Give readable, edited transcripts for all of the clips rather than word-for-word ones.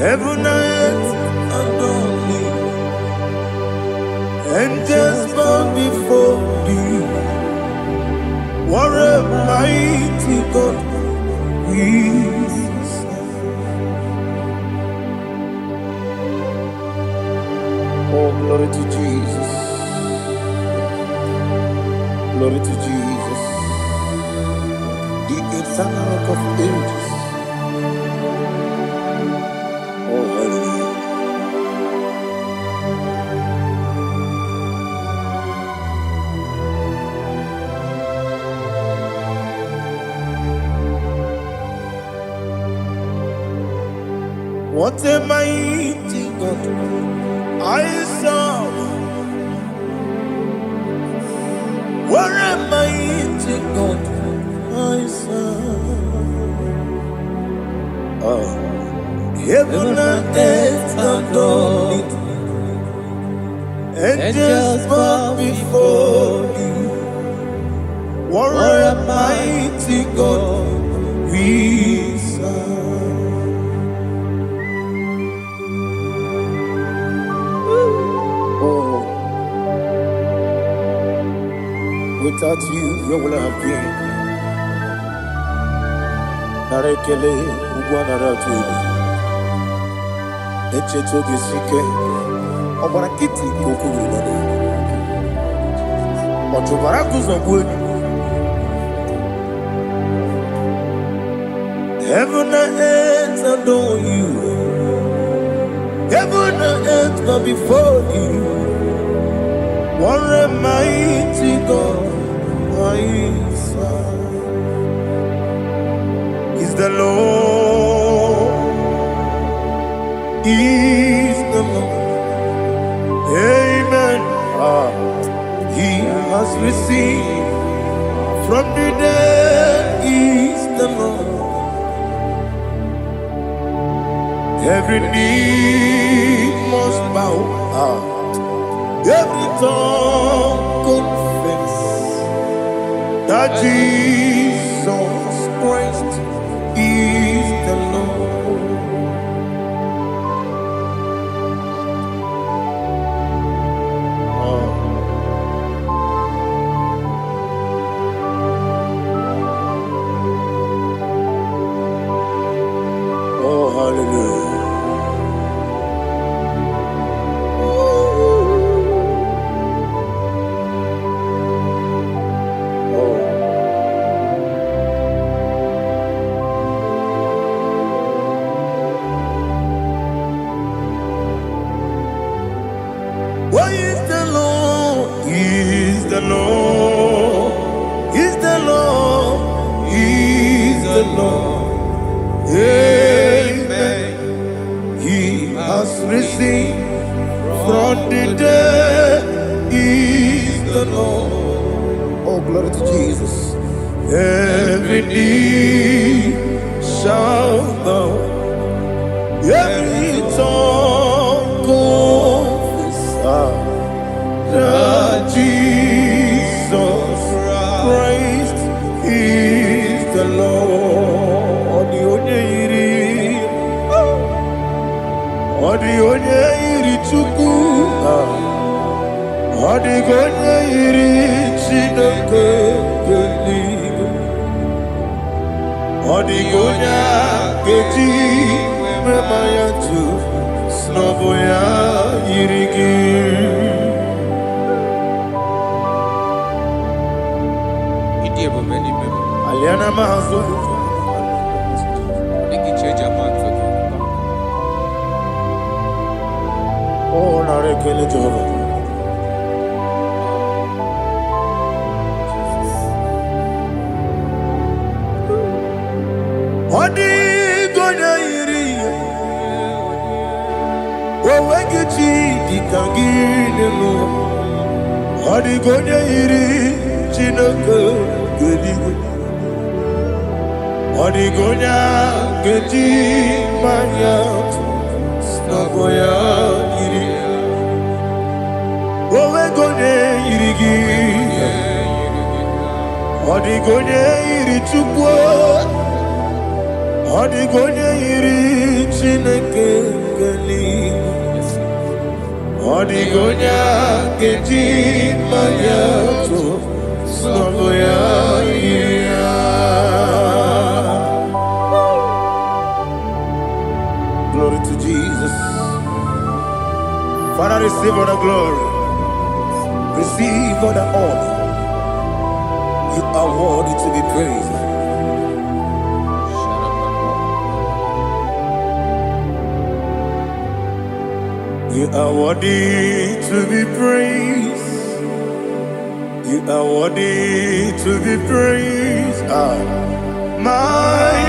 Heaven and earth adore thee. Angels bow before thee. What a mighty God we serve. Oh, glory to Jesus. Glory to Jesus. The eternal rock of ages. Oh, hallelujah. What a mighty God I serve. What a mighty God I serve. Oh. Heaven and earth adore it. Angels bow before thee. What a mighty God we serve. Oh, without you, where would I have been? Narekele, Ugwanaratu. Echetogizike, Obarakiti, Kokuru. Otobarakus of wood. Heaven and earth adore you. Heaven and earth bow before you. What a mighty God I serve. Is the Lord. Is the Lord. Amen. He has received from the dead. Is the Lord. Every knee must bow. Every tongue confess that Jesus Christ is the Lord. Oh, hallelujah. What is the Lord? Is the Lord? Is the Lord? Is the Lord? Amen. He has risen from the dead. Is the Lord? Oh, glory to Jesus. Every knee shall bow. Every tongue confess that Jesus Christ is the Lord. The onye iri Chukwu, the onye iri Chineke eluigwe, the onye keji mema ya tu, n'ọbụ ya yiri gị. Aliana mahazo. Oh, narekele Jehovah. Odi gonya iri. Owegichi dikangine no. Odi gonya iri Chineke eluigwe. Odi gonya keji manya n'ọbụ ya yiri. Owe gonya yiri gị. Odi gonya iri Chukwu. Odi gonya yiri Chineke geli Odigonya keji mayato Soboya Glory to Jesus. Father, receive all the glory. Receive all the honor. You are worthy to be praised. You are worthy to be praised. You are worthy to be praised. My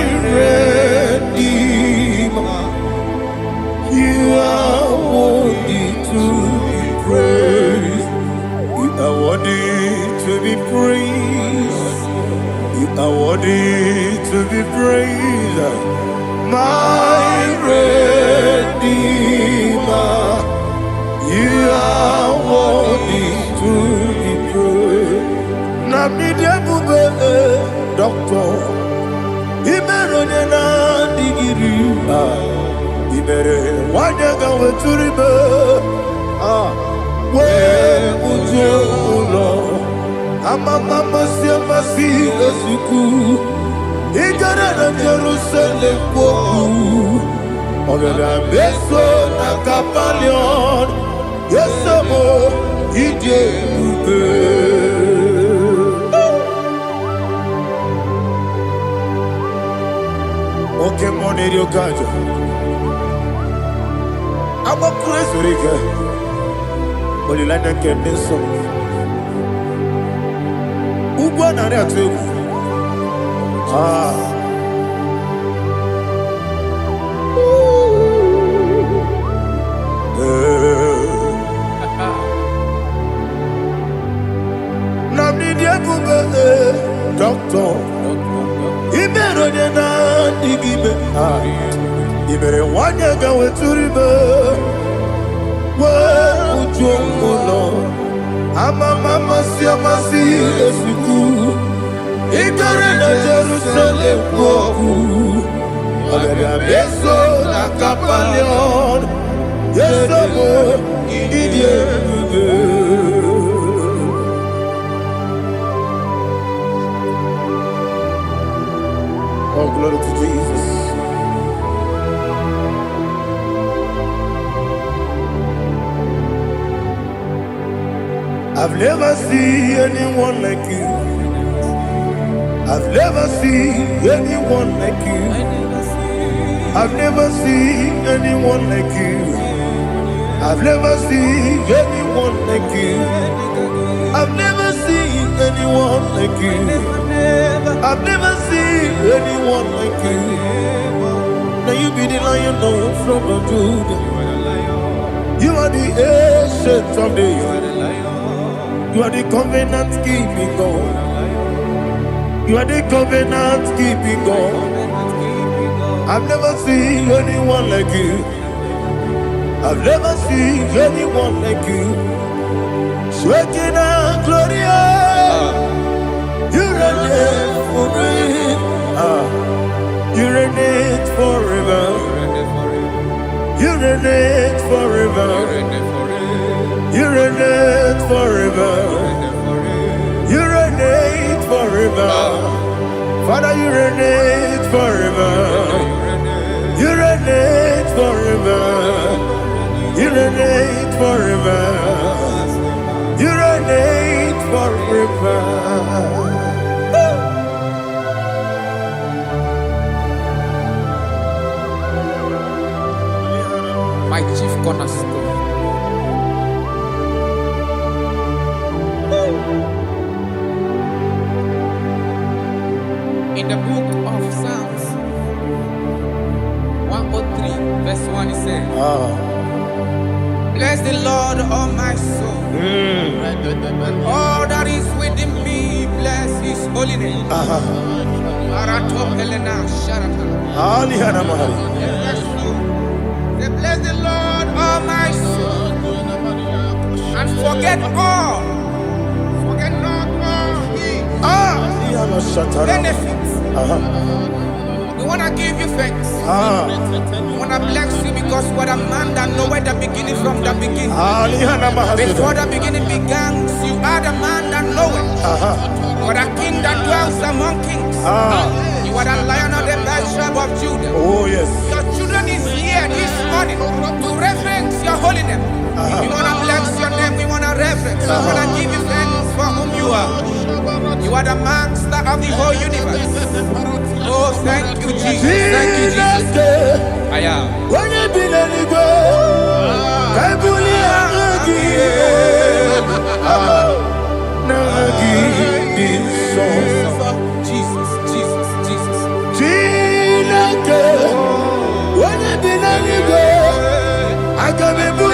Redeemer. You are worthy to be praised. You are worthy to be praised. You are worthy to be praised. My Redeemer. You are worthy to be praised. Namidebube Doctor Imeronena digiri Ibere wanyaga weturibe we ujo ulo amama masi esuku igara na Jerusalem kwoku ogada beso na kapalion yesamo ije ube oke money ryokajo I'm a crazy rigger. Only like that can be so. Ubana reatu. Namni dia bube doctor. Ibero de na digibe. Ibere wanya gawe turibe. Ujomulo amama masi esuku igare na Jerusalem kwoku agara beso na kapalion yesamo idie Oh, glory to Jesus. I've never seen anyone like you. I've never seen anyone like you. I've never seen anyone like you. I've never seen anyone like you. I've never seen anyone like you. I've never seen anyone like you. Now you be the Lion from the Judah. You are the ancient of days. You are the covenant keeping God. You are the covenant keeping God. I've never seen anyone like you. I've never seen anyone like you. Shekinah Gloria, you reign forever. You reign forever. You reign forever. You reign forever. You reign forever. Father, you reign forever. You reign forever. You reign forever. You reign forever. My chief cornerstone. In the book of Psalms 103 verse 1 it says, bless the Lord, all my soul, and all that is within me, bless his holy name. Bless the Lord, all my soul, and forget not all his benefits. The want to give you thanks. I want to bless you because what a man that knoweth the beginning from the beginning. Before the beginning began, you are the man that knoweth. For the king that dwells among kings. You are the lion of the tribe of Judah. Oh yes. Your children is here this morning to reverence your holiness. We want to bless your name. We want to reverence. We want to give you thanks for whom you are. You are the master of the whole universe. Oh, thank you, Jesus. Thank you, Jesus. I am. When you be let it go, I Jesus, Jesus, Jesus. When you be let it go, I can be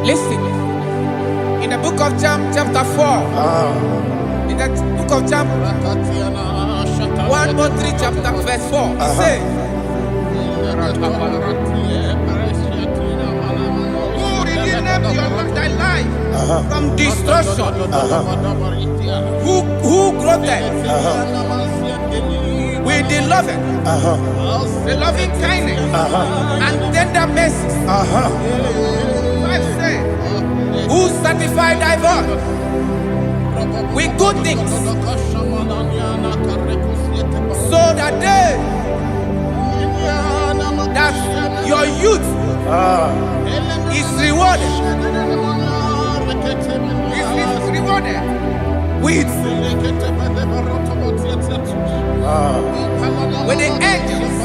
Listen, in the book of John, chapter 4, in the book of John, 1:3, chapter verse 4, it says, who redeemed thy life from destruction, who groweth with the loving kindness and tender mercies. Who satisfy thy voice with good things, so that your youth is rewarded. Is rewarded. with the angels.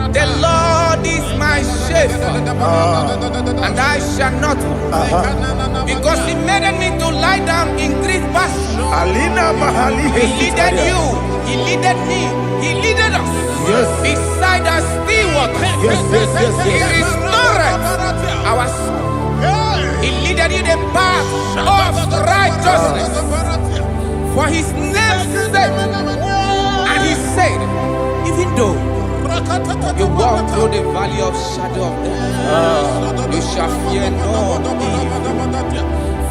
The Lord is my shepherd, and I shall not want, because He made me to lie down in green pastures. He leaded you, He leaded me, He leaded us beside the still waters. He restored our soul. He leaded you the path of righteousness for His name's sake. And He said, even though you walk through the valley of shadow of death, you shall fear no evil,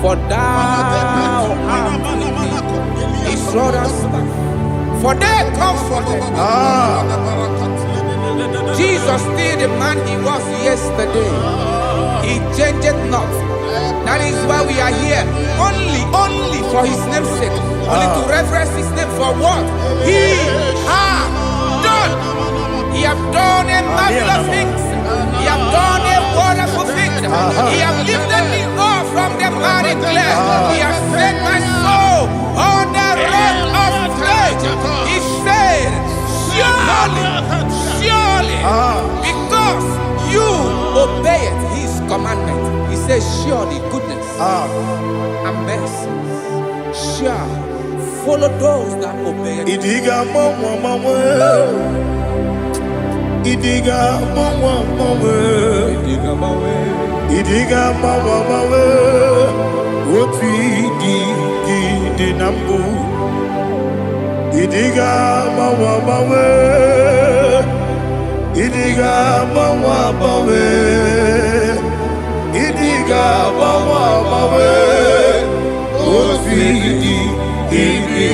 for thou art with me. His rod and staff, for they comforted. Jesus still the man He was yesterday. He changed not. That is why we are here. Only for His name's sake. Only to reverence His name for what He has done. He has done a marvelous things. He has done a wonderful thing. He has lifted me up from the miry clay. He has set my soul on the rock of faith. He said, surely, because you obeyed His commandment. He says, surely goodness and mercy shall follow those that obey it. Idiga mawe Woti di nambu Idiga mawe Idiga mawe Idiga mawe Woti di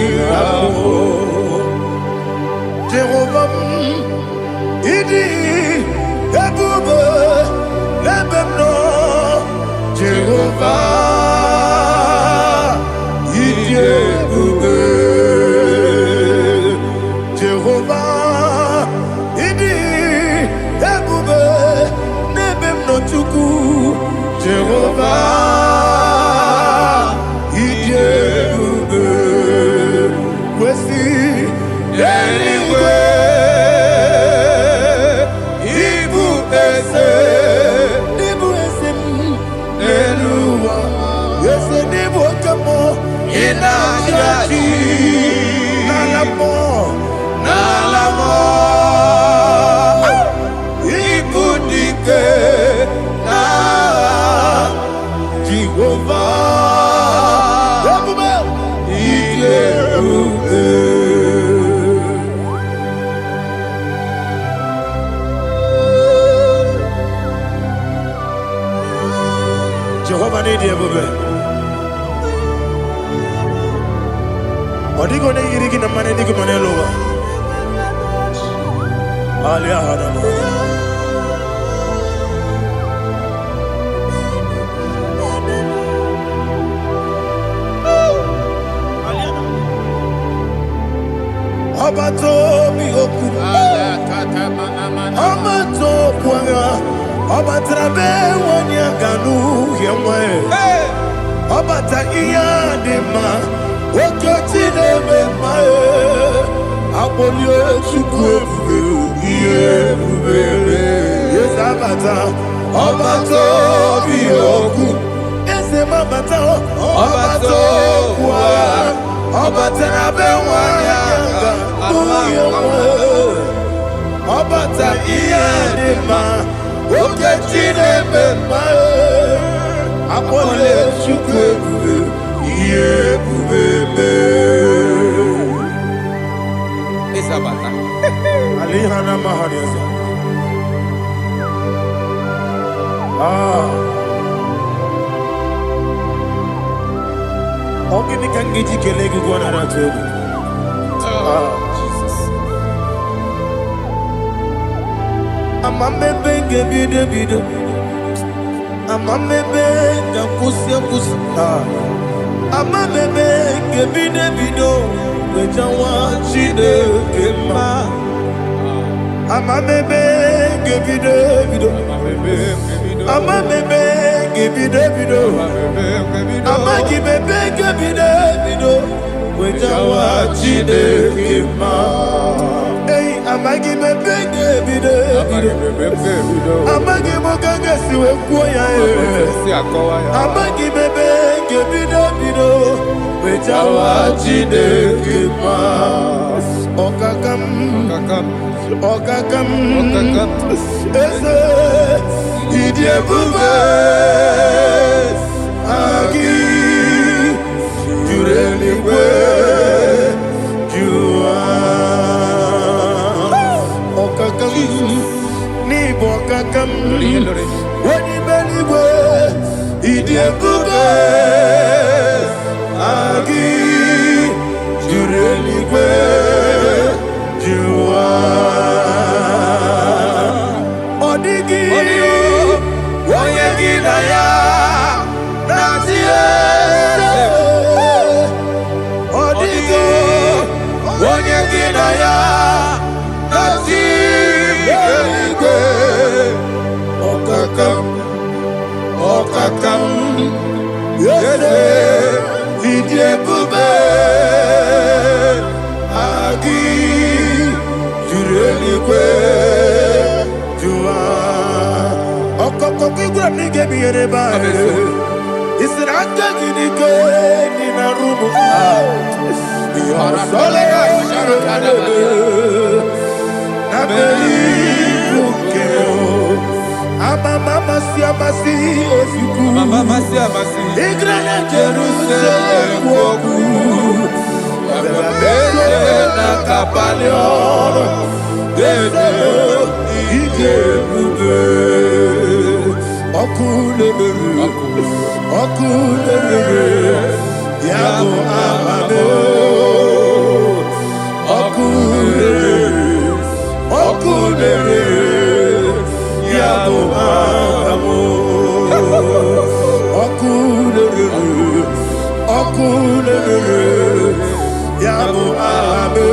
nambu Jehovah Idi ebube lebemno Jehovah Idi ebube Jehovah Idi ebube lebemno Chukwu Jehovah Idi ebube Wesi anyway Jehovah need you, baby. Odigo ne yirigi na mane digo mane lowa. Alia hana. Abato mi oku. Abato kwanga. Obatrabe wanyaganu yemwe. Obata iya dema. Okoti deme mae. Abolio chukwe iye bubele. Yesabata. Obato biyoku. Ese mabata. Obato kwa. Obatrabe wanyaganu yemwe. Obata iya dema. Okechine bemae Apole chukwe Iye bubebe Isabata Alihana mahariasa Ogini kangiji kelegi gwana ratogu Amamebe bido Amamebe kusi Amamebe bido Wejawa chide kema Amamebe bido Ama bebe gibi de bido. Ama gibi gibi de bido. Wejawa chide kima. Hey, ama gibi gibi de bido. Ama gibi gaga siwe kuya e. Ama gibi gibi de bido. Wejawa chide kima. Okakam. Eze idie bube agi jureligwe jua okakam ni bokakam wani beligwe idie bube agi jureligwe jua odigi oyegi na ya natie odigi oyegi na ya natie okakam yese idie bube agi jureligwe jua okokokigura nige biyereba isiranga ginike nina rumu yosole nabeli ukeo amama siamasi ofiku igrana Jerusalem woku abebele na kapaleon dede ije bube okulere yabo amamo okulere yabo amamo okulere yabo amamo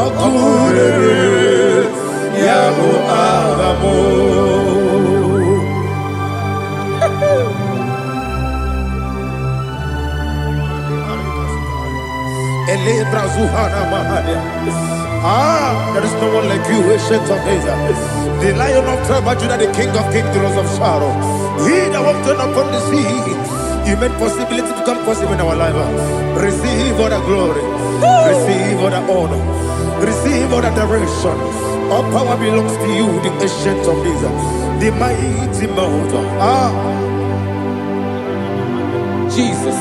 okulere yabo amamo. There is no one like you, ancient of days. The Lion of tribe of Judah, the King of kings, the Rose of Sharon. He that walked upon the sea, He made possibility to come possible in our life. Receive all the glory, receive all the honor, receive all the direction. All power belongs to you, the ancient of days, the mighty mountain. Jesus.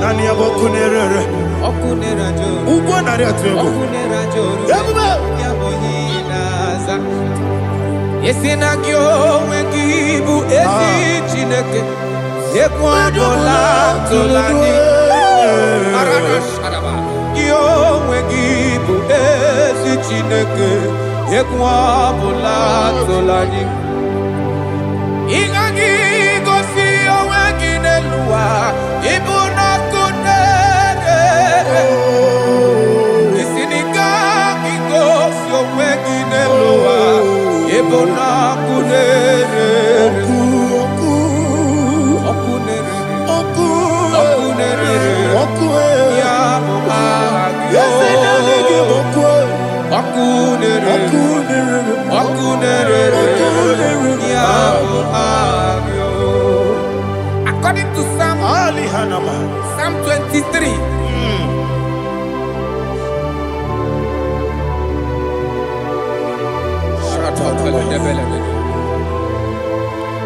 Nani abokunere okunera joro ugo nari atwego okunera joro yaboyinaza yesinagyo wekibu esi chineke ekwadola tolani arana sharaba yo wekibu esi chineke ekwadola tolani ingagi gosi owekinelua ibuna kunere isinika gosi owekinelua ibuna kunere okunere ya muagyo okunere ya muagyo. According to Psalm 23.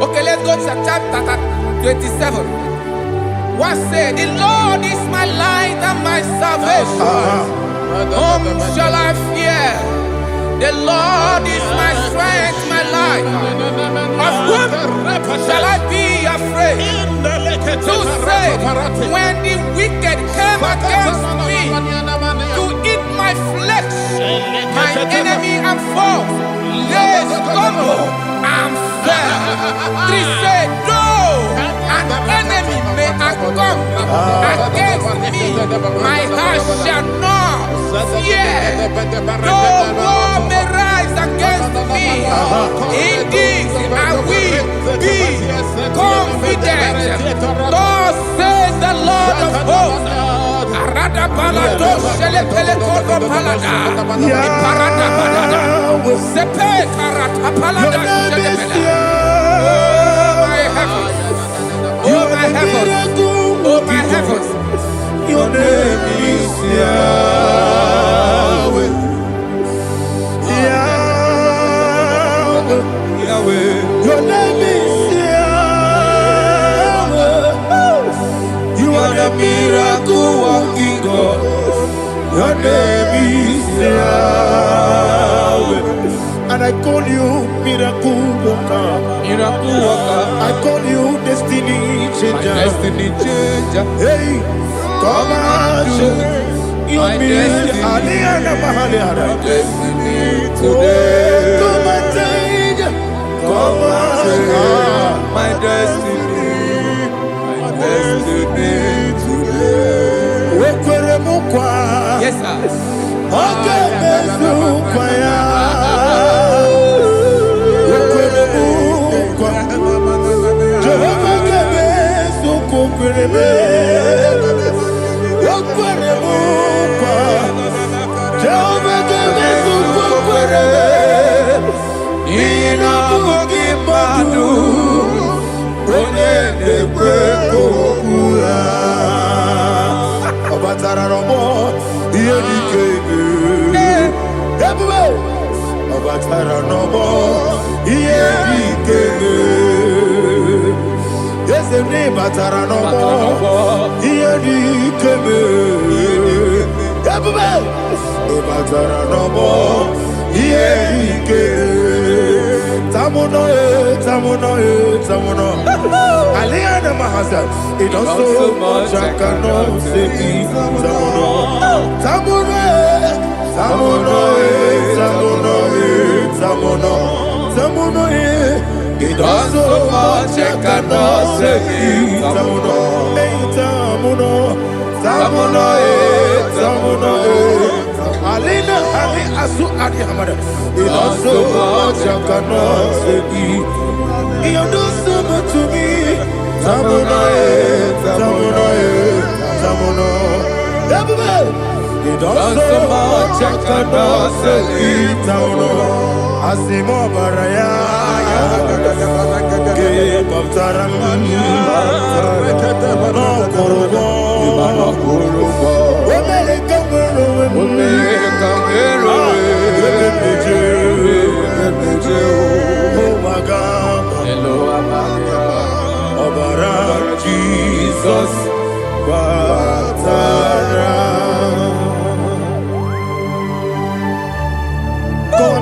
Okay, let's go to chapter 27. What said? The Lord is my light and my salvation. Whom shall I fear? The Lord is my strength, my life. Of whom shall I be afraid? To say, when the wicked came against me to eat my flesh, my enemy and foe, they stumble and fell. 3 say, though an enemy may come against me, my heart shall not fear. Though war may rise against me, in this I will be confident. Thus says the Lord of hosts. Arada balado shele pele kodo palada. Iparada balada. Sepe karata palada shele pele. Oh my heavens. Oh my heavens. Oh my heavens. Your name is Yahweh. Yahweh. Yahweh. Your name is Yahweh. You are the miracle working God. Your name is Yahweh. And I call you miracle worker. Miracle worker. I call you destiny changer. Destiny changer. Hey, come on, you mean Aliana Mahaliana. Destiny today. Come and change. Come on, my destiny. My destiny today. Yes, sir. Okay, Aliana Mahazan, it also much I cannot say. Tamuno, it also much I cannot say. Tamuno, Alina, Ali Asu Adi Hamada, it also much I cannot say. You do so much to me. Tamuno. You do so much I cannot say. Tamuno. Asimo Baraya. Give up Taram. No Kurubo. Jesus, God,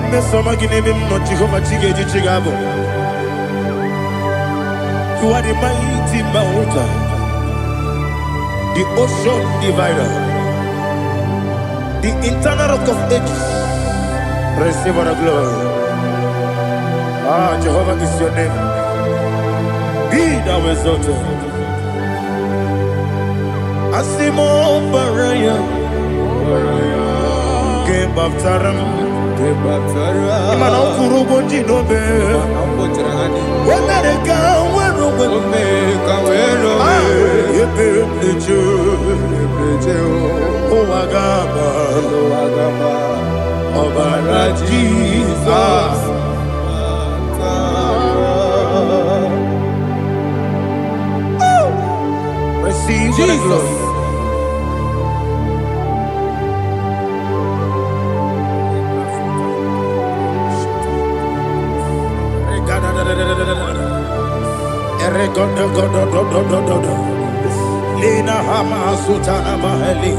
me so magine me no Jehovah Chige Chigabo. You are the mighty mountain, the ocean divider, the internal rock of ages. Receive all the glory. Ah, Jehovah is your name. Be thou exalted. Asimo Baraya, Game of Taram, Imano Kurubo Jinobe, America, where Omega, Oagaba, Obara Jesus. Receive Jesus. Lina Hama Sutana Mahali.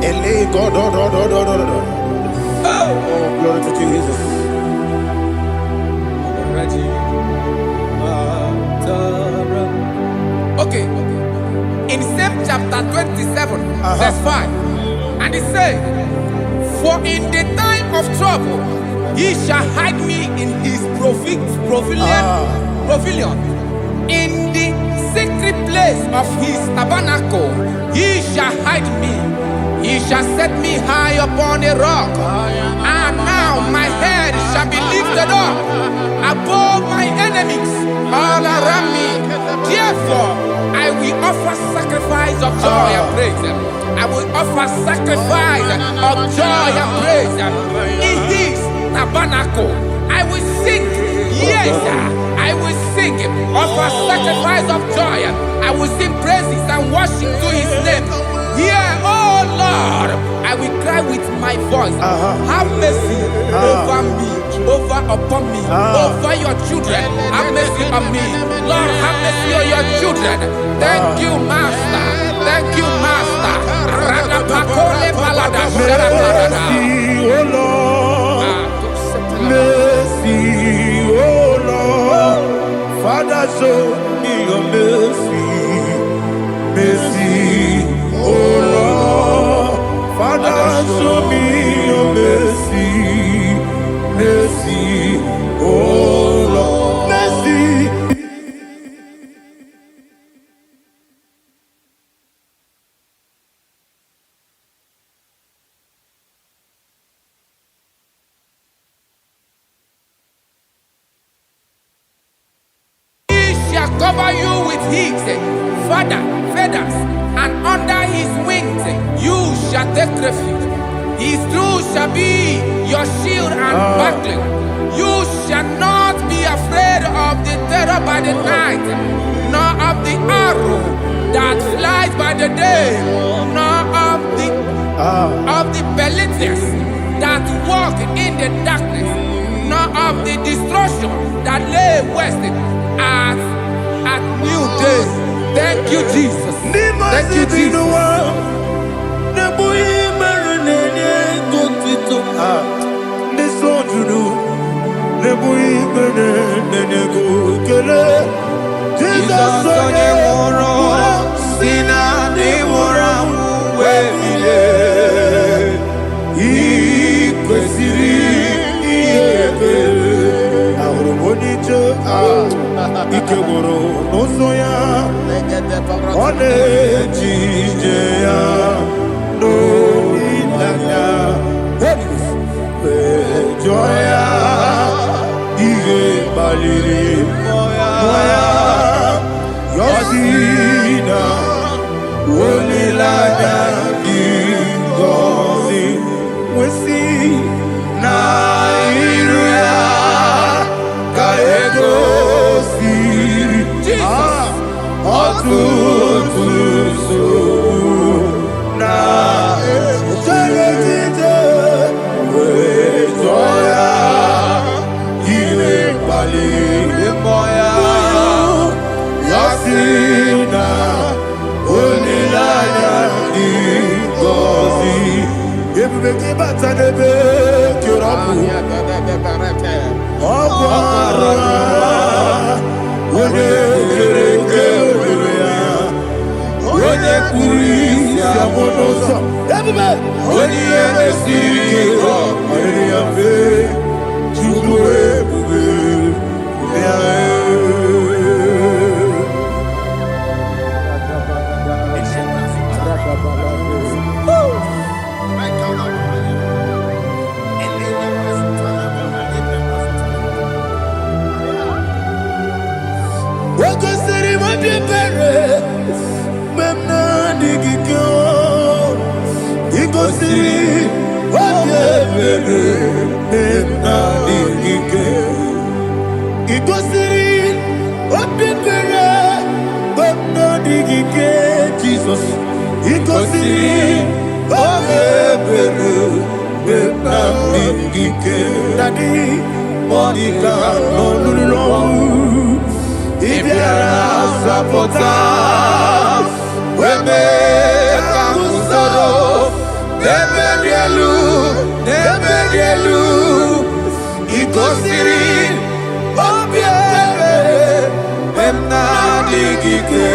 Ele Godo. Oh, glory to Jesus. Okay. In same chapter 27, verse 5, and it says, for in the time of trouble, he shall hide me in his pavilion pavilion. In the secret place of his tabernacle, he shall hide me. He shall set me high upon a rock. And now my head shall be lifted up above my enemies all around me. Therefore, I will offer sacrifice of joy and praise. I will offer sacrifice of joy and praise. In his tabernacle, I will sing. Yes, I will sing. Offer sacrifice of joy. I will sing praises and worship to his name. Here, oh Lord, I will cry with my voice. Have mercy over me, upon me, over your children. Have mercy on me. Lord, have mercy on your children. Thank you, Master. Thank you, Master. Mercy, oh Lord. Mercy, oh Lord. Father, show me your mercy. Mercy, oh Lord. Father, show me your mercy. Mercy, oh Lord. Mercy. Cover you with his feathers, and under his wings you shall take refuge. His truth shall be your shield and buckler. You shall not be afraid of the terror by the night, nor of the arrow that flies by the day, nor of the pestilence that walk in the darkness, nor of the destruction that lay waste at new day. Thank you, Jesus. Thank you, Jesus. Ikegoro n'ụzọ one ejije ya n'olileanya mejọ ya ihe kpaliri mmụọ ya yọsi na olileanya dị ngọzi nwesi na iru ya ka ego ọtụtụ nsogbu na echeretite wee jụọ ya ihe kpaliri mmụọ ya si na olileanya dị ngọzi ebube gị bata n'ebe kere ọkụ ọkụ arụ onye kere eke ohere ya onye kpụrụ isi abụ n'ụzọ ebube onye ihe na-esiri ike ọ nyere ya mfe Chukwu ebube ya Jesus, ikosiri obebere benamike dadi monika nolulu ibiara sapota weme kamusoro neberielu ikosiri obebere benamike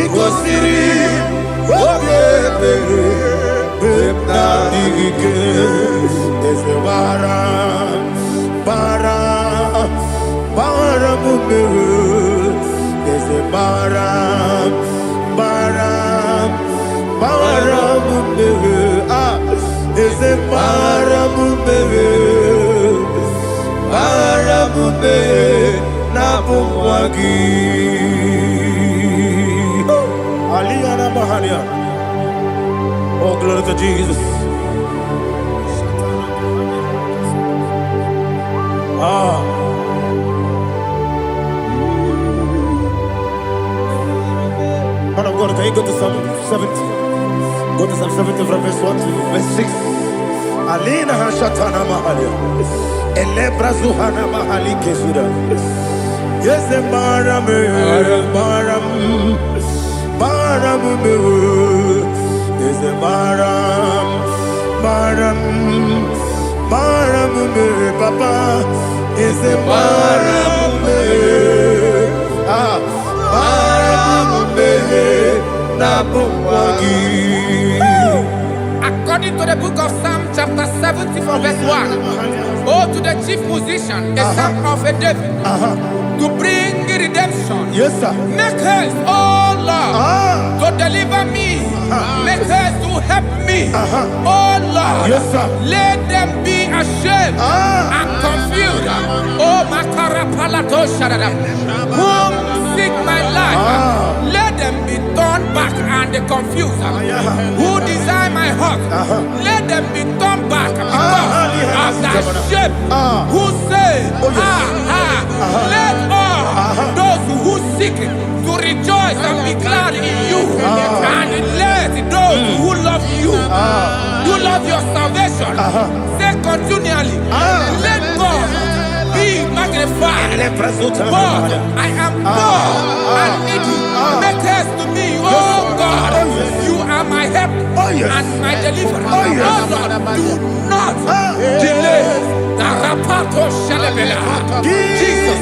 ikosiri obebere benamike ese bara Baram, Baram, Baram, ah, is it Baram, Baram, Nabumwagi, Aliana Mahalia. Oh, glory to Jesus. Ah. Man of God, can you go to Psalm 70? Go to Psalm 70 from verse 1 to verse 6. Alina Hashatana Mahalia. Elebra Zuhana Mahali Kesuda. Yes, the Baram, Baram, Baram, yes, the Baram, Baram, Baram, Papa, yes, the Baram, ah, Baram, Nabumwagi. According to the book of Psalm chapter 70 from verse 1, oh, to the chief musician, a son of a David, to bring redemption. Yes, sir. Make haste, oh Lord, to deliver me. Make haste to help me. Oh Lord, yes, sir. Let them be ashamed and confused. Oh, Makarapalato Shadada, whom seek my life, let them be turned back and confused. Who desire my heart, let them be turned back because of that shape. Who say, let all those who seek to rejoice and be glad in you, and let those who love you, you love your salvation, say continually, let God be magnified. God, I am poor and needy. Make haste to me, oh God. You are my help and my deliverer. Oh Lord, do not delay. Tarapato Shalabela. Jesus.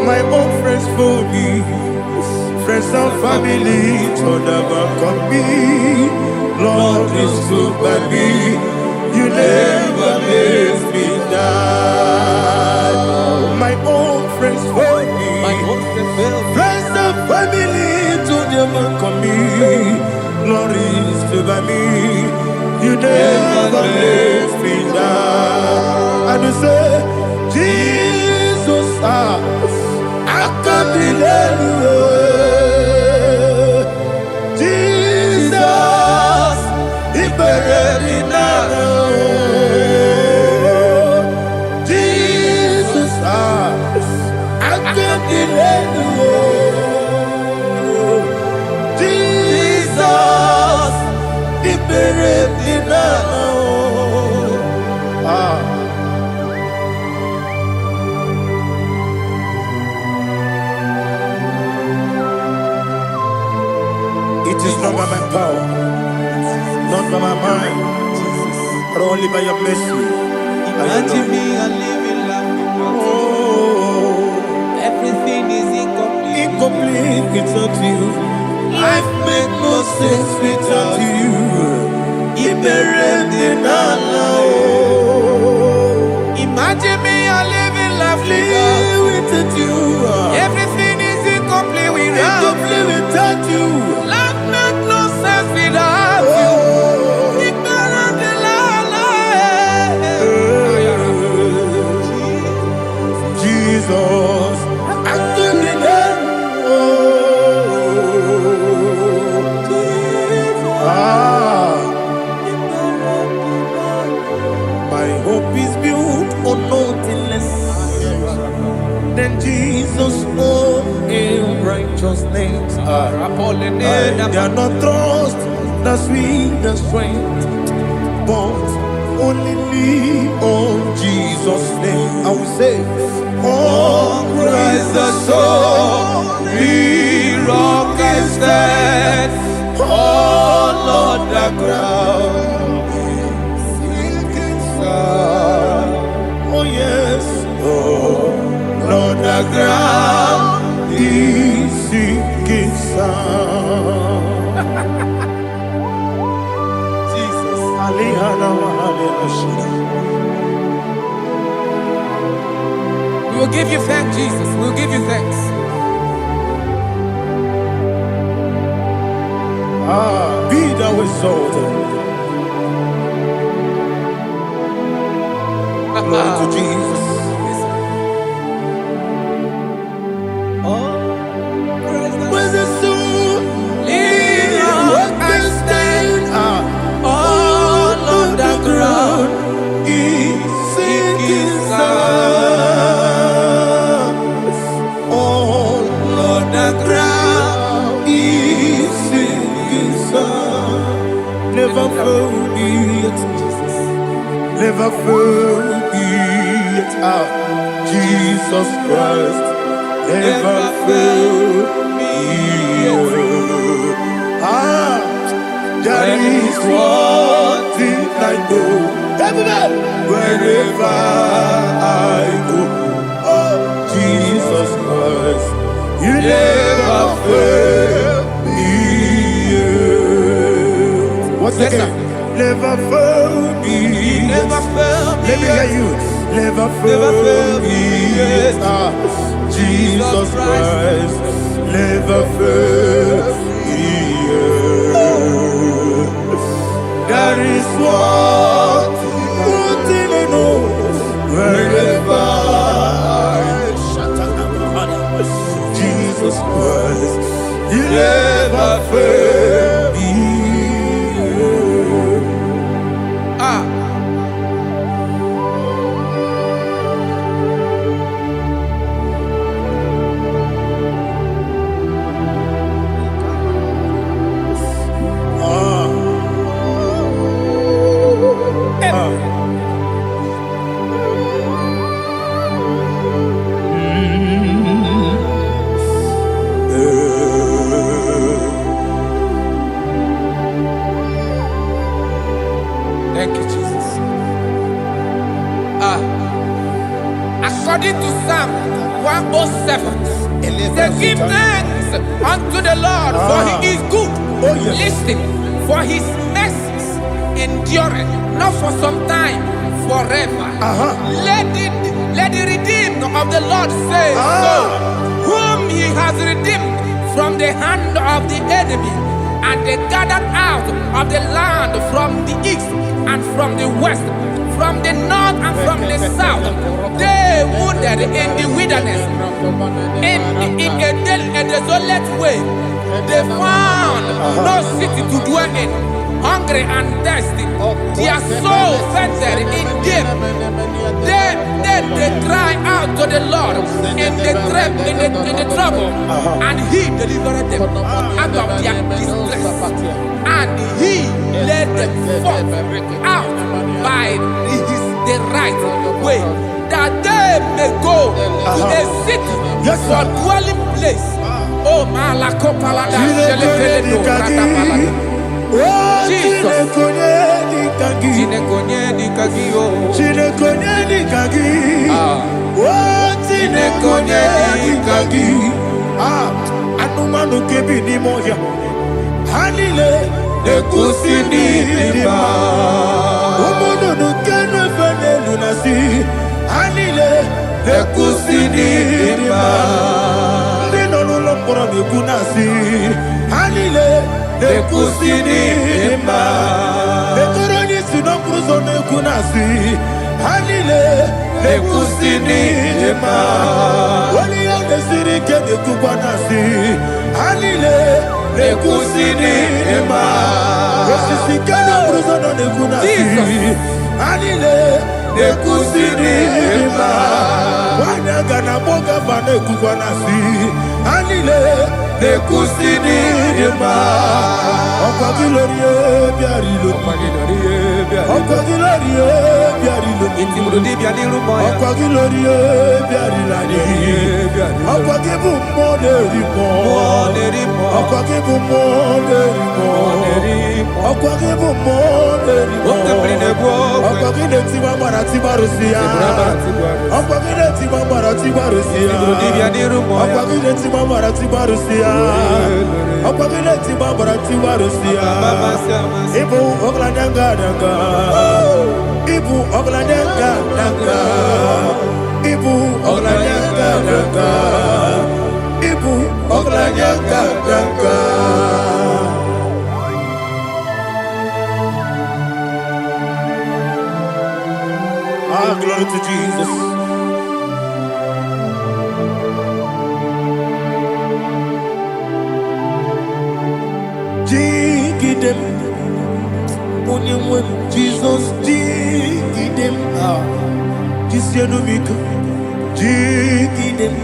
My own friends for me, friends and family to never come me. Lord is good by me, you never let me die. My own friends for me, friends and family to never come me. never let me down. And you say, Jesus, I can't deny you. Jesus, He buried me now. Jesus, I can't deny you. Jesus, He buried me now. It is not by my power, not by my mind, but only by your mercy. Imagine me and living life without you. Everything is incomplete. Incomplete without you. Life makes no sense without you. Imagine me and living life without you. Everything is incomplete without you. Life makes no sense without you. Jesus, I couldn't my hope is built on nothing less than Jesus' own righteousness. They are not trust the sweet strength, but only lean on Jesus' name. I will say, oh, Christ the solid rock I stand. Oh, Lord, the ground is sinking sand. Oh, yes, oh, Lord, the ground is sinking sand. Jesus, we will give you thanks, Jesus. We will give you thanks. Be thou exalted. Glory to Jesus. Where's the soul? What can stand? All on the ground is sinking sand. All on the ground is sinking sand. Never forget, never forget, Jesus Christ. Never fail me. There is one thing I know. Everybody, wherever I go, oh, Jesus Christ, you never fail me. What's the name? Never fail me. Never fail me. Let me hear you. Never fail me. Jesus Christ, never fail me. There is one thing I know. Wherever Jesus Christ, you never fail me. Thank you, Jesus. According to Psalm 107, they give thanks unto the Lord, for He is good. Listen, for His mercies endureth not for some time, forever. Let the redeemed of the Lord say so, whom He has redeemed from the hand of the enemy, And they gathered out of the land from the east and from the west, from the north and from the south. They wandered in the wilderness, in a desolate way. They found no city to dwell in, hungry and thirsty. Their soul fainted in deep. They cry out to the Lord in the trouble, and He delivered them out of their distress, and He led them forth out by the right way, that they may go to a city for dwelling place. Oh, Malakopalada, Jesus. Anumanu kebi ni moya Hanile Nekusini lima Umudu nukenu fene lunasi Hanile Nekusini lima Ndino lulambura nukunasi Hanile Nekusini lima Nekuroni sinokruzo nukunasi Hanile Nekusini lima Wali yande sirike nekubanasi Hanile Nekusini lima Wesisikana bruzono nekunasi Hanile Nekusini lima Wanyaga na boga vane kubanasi Hanile Nekusini lima Okwa gilorie biarilo Okwa gilorie biarilo Okwa gilorie biarilani Okwa gibu moderimo Okwa gibu moderimo Okwa gibu moderimo Okwa gileti mamara tibarusia Okwa gileti mamara tibarusia Okwa gileti mamara tibarusia Okwa gileti mamara tibarusia Ibu oglanyanga danga Ibu oglanyanga danga Ibu oglanyanga danga Ibu oglanyanga danga Ah, glory to Jesus. Jigidem Onyemwem Jesus Jigidem Jisianumika Jigidem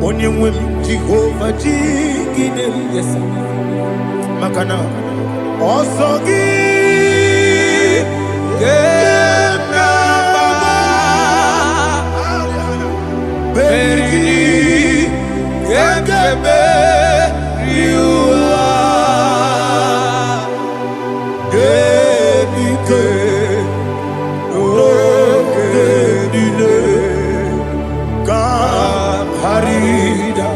Onyemwem Jehovah Jigidem Yes Makana Osogi Kena Baba Beri Kekebe Riua Genike Genine Harida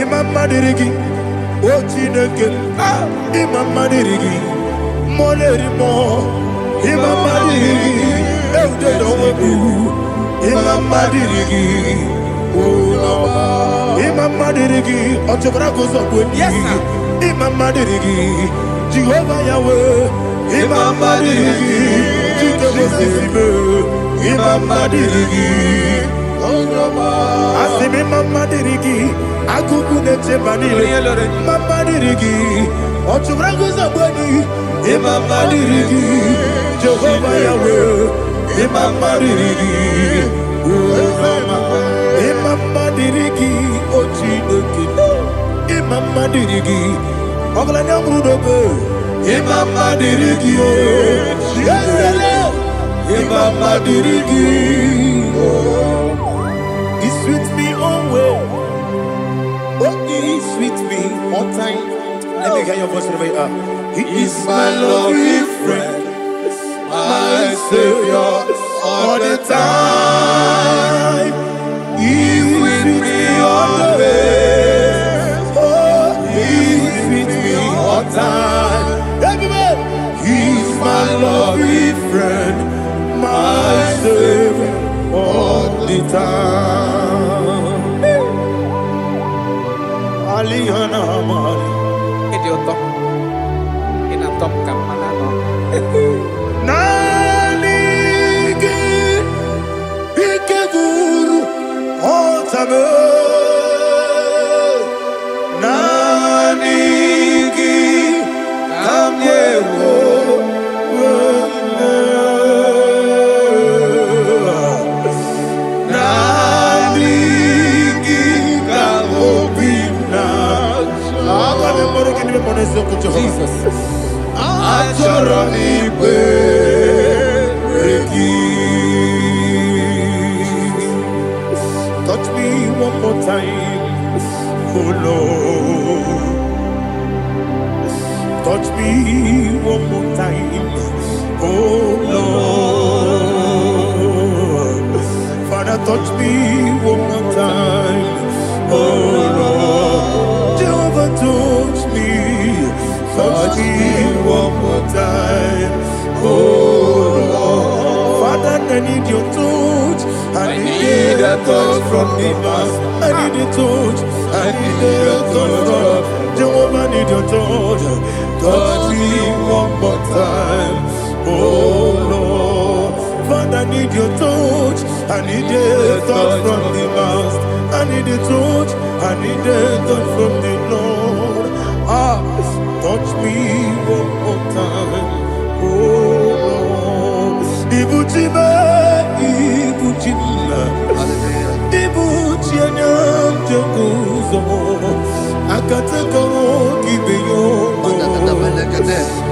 Imam Madirigi Ochineke Imam Madirigi Molerimo Imam Madirigi Eude Dowebu Imam Madirigi Imam Madirigi Ochobrago Zobweni Imam Madirigi Jehovah Yahweh Imam Madirigi Jehovah Sisime Imam Madirigi Asim Imam Madirigi Akuku Neche Banile Imam Madirigi Ochobrago Zobweni Imam Madirigi Jehovah Yahweh Imam Madirigi Imam Madirigi Ochineke Imam Madirigi Oglanya Mrudobe Imam Madirigi Yesele Imam Madirigi He sweet me always Oh, he sweet me all time. Let me hear your voice wherever you are. He is my loving friend, my Savior all the time. He with me always. Oh, he with me all time. Everybody, he's my loving friend, my Savior all the time. Aliyana Mari. Touch me one more time, oh Lord. Touch me one more time, oh Lord. Father, touch me one more time, oh Lord. Jehovah, touch me one more time, oh Lord. Father, I need your touch. I need a touch from the Master. I need a touch. I need a touch from Jehovah. I need your touch. Touch me one more time, oh Lord. Father, I need your touch. I need a touch from the Master. I need a touch. I need a touch from the Lord. Touch me one more time, oh Lord. Ibuchima, Ibuchima, Ibuchianya, Jaguzo, Akatako, Kibeyo,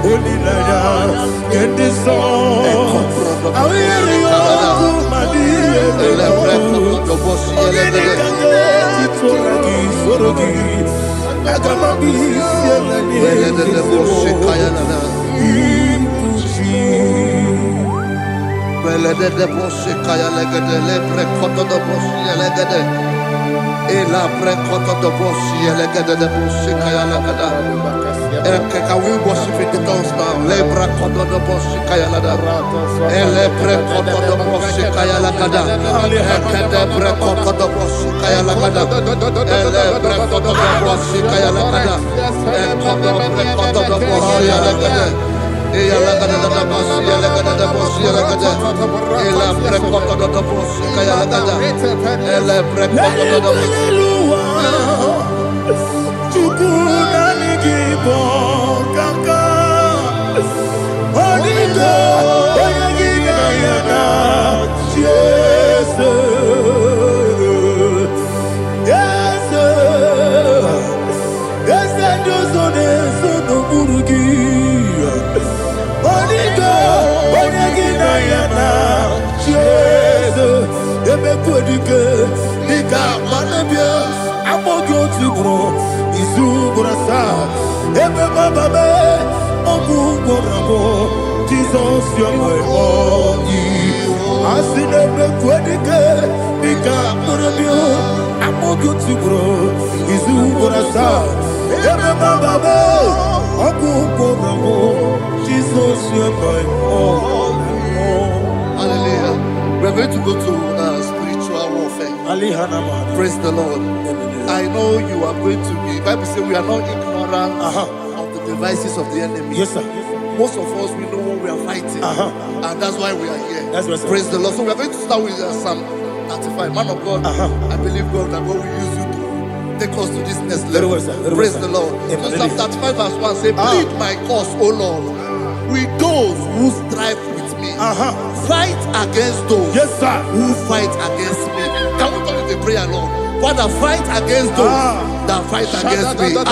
Olilaya, get this song. I hear you, Madi, Can we worship in the tongues now? Lebra kodo do boshi kaya lada. Ele pre kodo do boshi kaya lada. Ekede pre kodo do boshi kaya lada. Ele pre kodo do boshi kaya lada. Ekodo pre kodo do boshi lada. Eya lada da boshi lada da boshi lada. Ele pre kodo do boshi kaya lada. Ele pre kodo do boshi. Jesus, you're my all. I see them quedike, Nika Murabio, I'm more good to grow. Is who gonna start? Jesus, you're my all. Hallelujah. We're going to go to spiritual warfare. Praise the Lord. I know you are going to be. Bible says we are not ignorant of the devices of the enemy. Yes, sir. Most of us, we know what we are fighting, and that's why we are here. That's right, praise the Lord. So we are going to start with Psalm 35. Man of God, I believe God that God will use you to take us to this next level. Praise the Lord. So Psalm 35 verse 1 say, plead my cause, O Lord, with those who strive with me. Fight against those who fight against me. Can we call it a prayer, Lord? Father, fight against those that fight against me. Fight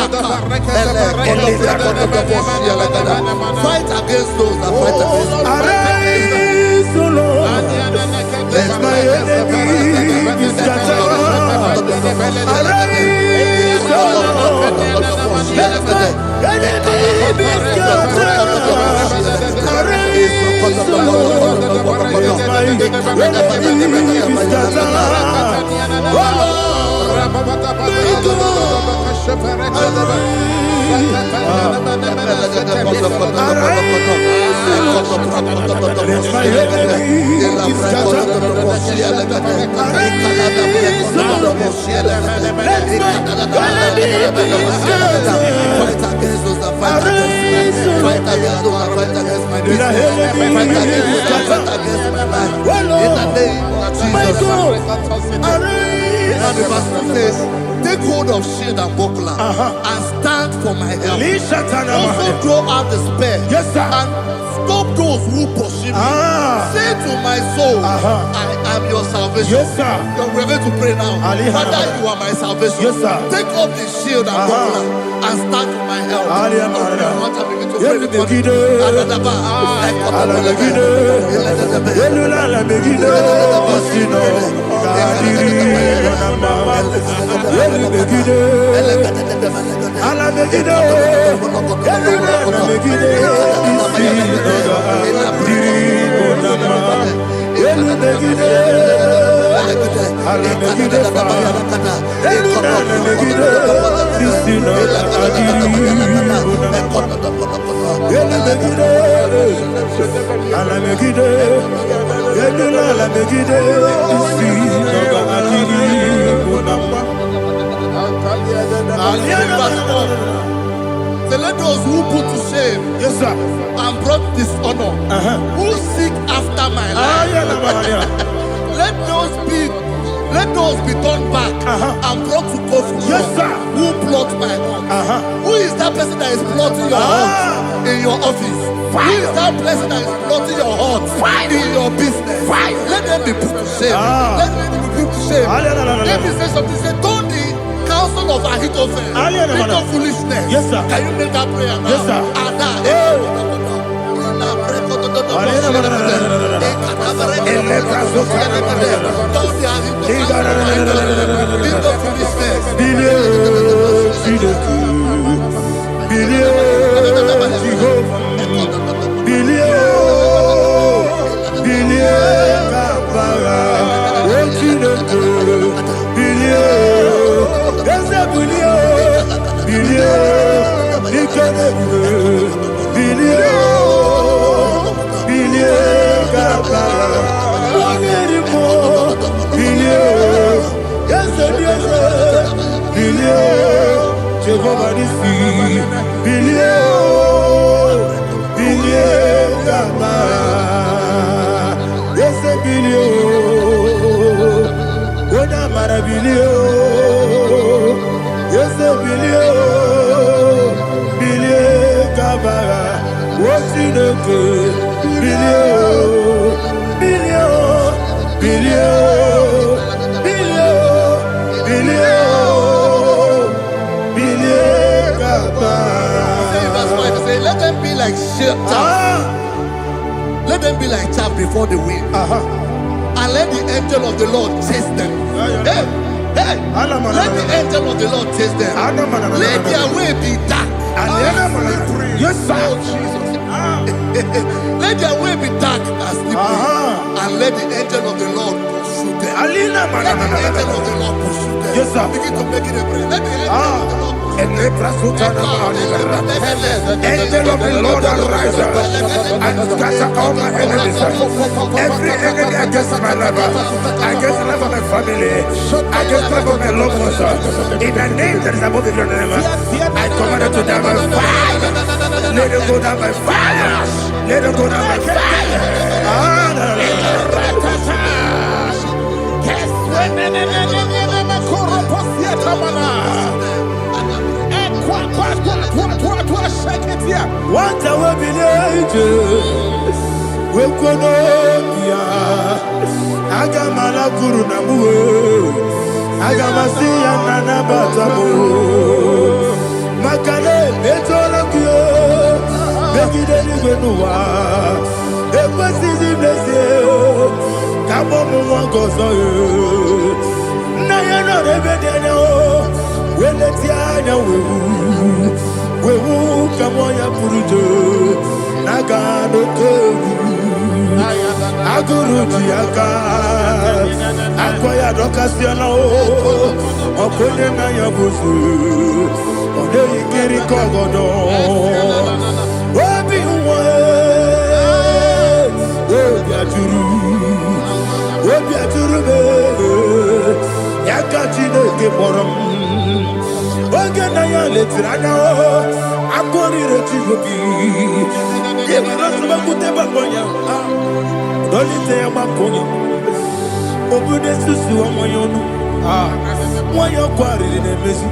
against those that fight against me. Arise, O Lord, let my enemy be scattered. Arise, O Lord, let my enemy be scattered. Arise, O Lord, let my enemy be scattered. Take hold of shield and buckler and stand for my help. Also throw out the spear and stop those who pursue me. Say Say to my soul, I am your salvation. Yes, sir. We're going to pray now. Father, you are my salvation. Yes, sir. Take off the shield and buckler and stand to my help. So let those who put to shame, yes, sir, and brought dishonor, who seek after my life, let those be turned back and brought to confusion. Yes, sir. Who plot my hurt? Who is that person that is plotting your hurt in your office? Who is that person that is plotting your hurt in your business? Let them be put to shame. Let them be put to shame. Let me say something. Say, don't the counsel of Ahithophel into foolishness. Yes, sir. Can you make that prayer now? Yes, sir. Let them be like chaff. Let them be like chaff before the wind. And let the angel of the Lord chase them. Hey, hey. Let the angel of the Lord chase them. Let their way be dark. Yes, sir. Let their way be dark and slippery. And let the angel of the Lord pursue them. Let the angel of the Lord pursue them. Yes, sir. Begin to make it a prayer. Let the angel of the Lord Angel of the Lord arise and scatter all my enemies. Every enemy against my life, against the life of my family, against the life of my loved ones. In the name that is above your name, I command it to die by fire. Let it go down by fire. Let it go down by fire. What I will be angels, we could Agamala Guru Namu, Agamasia Nana Batamu, Makale, Betolakio, Begideni Benua, Equasi Blessio, Kabomu Wangozo, Nayana Rebedeno, Wenetiana we will come on your Purujo, Nagano Kogu, Aguru Tiaka, Akoya Docasiano, Okonena Yabusu, Ode Kiri Kogodo, Obi Obiaturu, Yakachino Giborum. Oganaya letrana akori rechigobi yebira suba kuteba bonya dolite amakonya obude susu omoyonu moyo kwari nemesi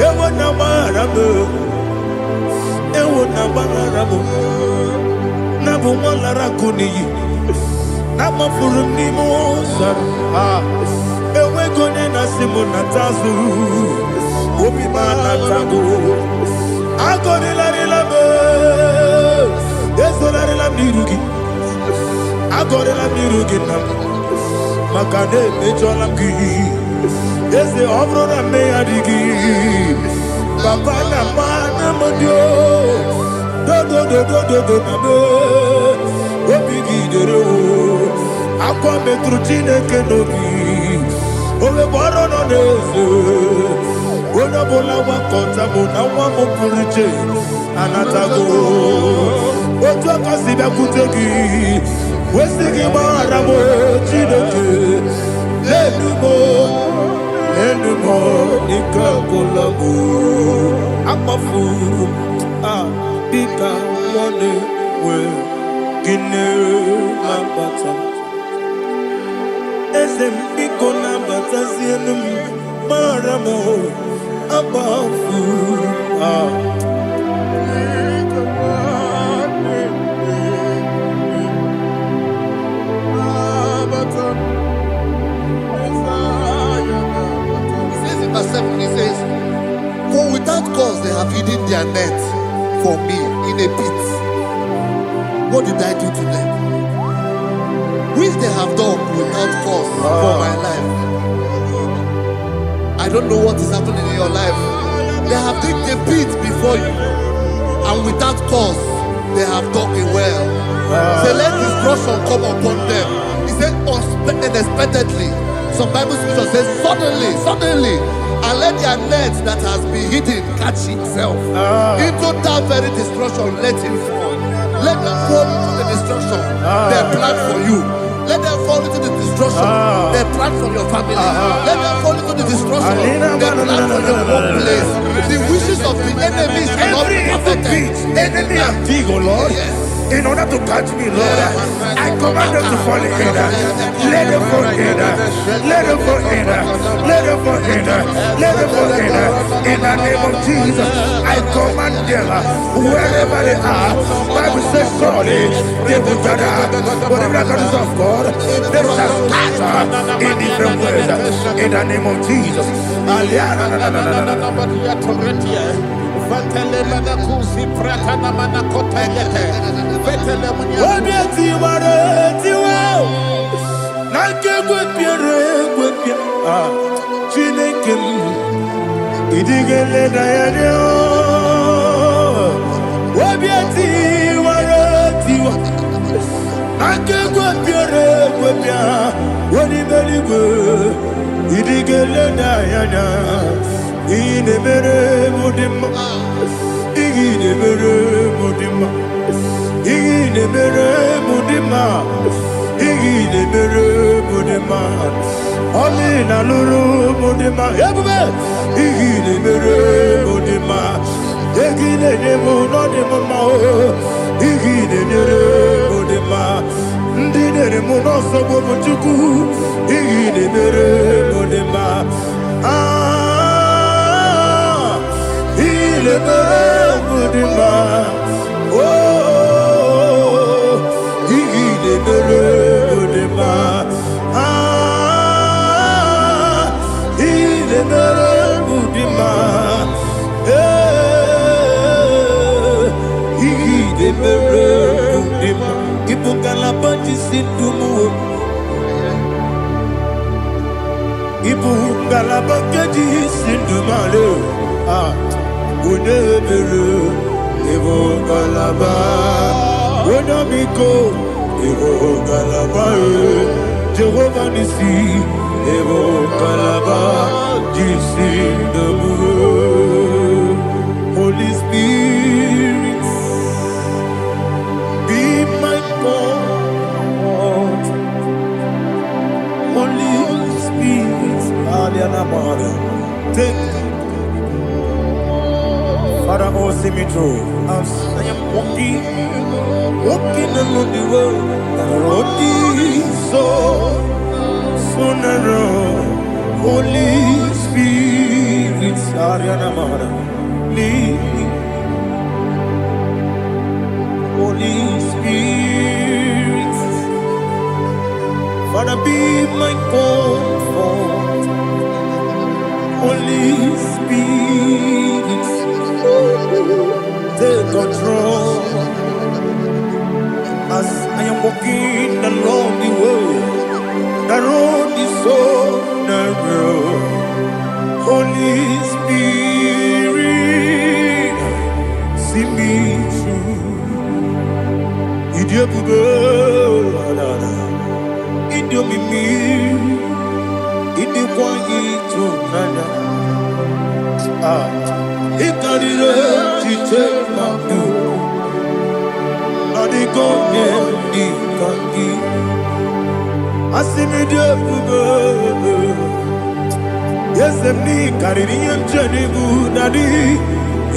ewo na marabo Nabu Malara Kuni, Nama Furunimosa, Ewe Gonena Simonatazu, Obi Manatago, Agonela Labe, Esola Mirugi, Agorela Mirugi, Makade Mejolamgi, Ese Obrona Meadigi, Papa Namana Modio, do Nabe, Obigi Dero, Aqua Metrutine Kenobi, Ole Barono Nese, Ona Bola Wakota Mona Wamo Puriche, Anatago, Otua Kasiba Kutegi, Westigi Maramo, Chineke, Lenumo, Nika Kolabu, Amafu, Bika, One, Gine, Lambata. Esem Bikona Batazianum, Maramo, Abafu, Verse 7, he says, for without cause they have hidden their net for me in a pit. What did I do to them? Which they have done without cause for my life. I don't know what is happening in your life. They have digged a pit before you, and without cause they have dug it well. Say, let destruction come upon them. He said, unexpectedly. Some Bible scripture says, suddenly, and let their net that has been hidden catch itself. Into that very destruction, let it fall. Let them fall into the destruction they plan for you. Let them fall into the destruction they plan for your family. Let them fall into the destruction they plan for your workplace. The wishes of the enemies are not perfected. Enemy of thee, O Lord. Yes. In order to catch me, Lord, I command them to fall in. Let them fall in. Let them fall in. Let them fall in. Let them fall in. In the name of Jesus, I command them wherever they are. Bible says surely they will gather. But the miracles of God, they shall scatter in different ways. In the name of Jesus. Jehovah Nissi, Evo Kalaba, Jisi Dabu, Holy Spirit, be my God, Holy Spirit, Aliana Mara, take Father, oh, see me through. As I am walking along the road, the road is so narrow. Holy Spirit, Ariana Mara, lead me. Holy Spirit. Father, be my comfort. Holy Spirit, take control as I am walking along the way. The road is so narrow. Holy Spirit, see me through. Idiabube, Idiomimi, Idikwani to Nana. Ikanire, Chitemaku, Adigone, Ikangi. Asimidiabube. Yes, me carrying Jenny Budadi,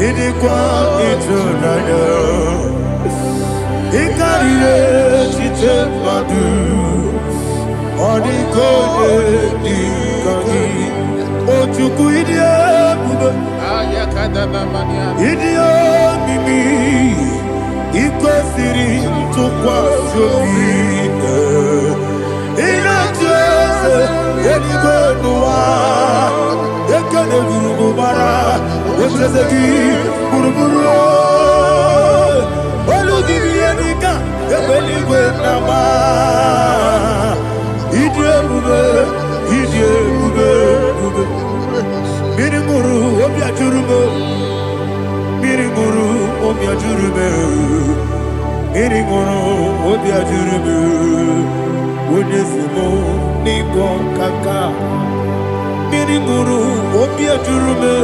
Idikwa Itunana. He carried it, she took my do. On the code, oh, to Guidia, Idia, Mimi, Icosiri, to Quashobi. In a chest, any good noir, you can't do Bara, what is a key, Buruburu. Oh, look at me, Anika, the belly with Nama. Idia, Mirimuru, Obia Jurube, Mirimuru, Obia Jurube, Mirimuru, Obia Jurube. Wonesimo Nigo Kaka Mirimuru Obia Jurube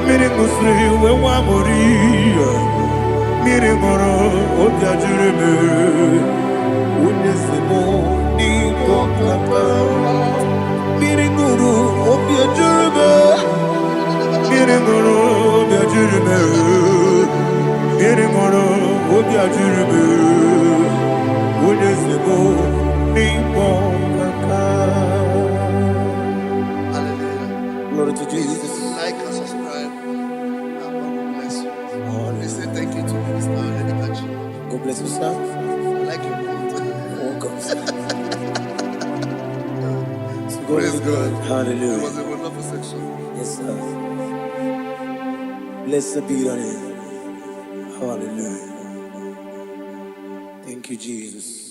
Mirimusri Wewamori Mirimuru Obia Jurube Wonesimo Nigo Kaka Mirimuru Obia Jurube Mirimuru Obia Jurube Mirimuru Obia Jurube Hallelujah. Glory to Jesus. Like and subscribe. God bless you. Please say thank you to Minister Lady Kachi. God bless you, sir. I like your quote. Welcome. Praise God. Hallelujah. It was a wonderful section. Yes, sir. Blessed be your name. Hallelujah. Thank you, Jesus.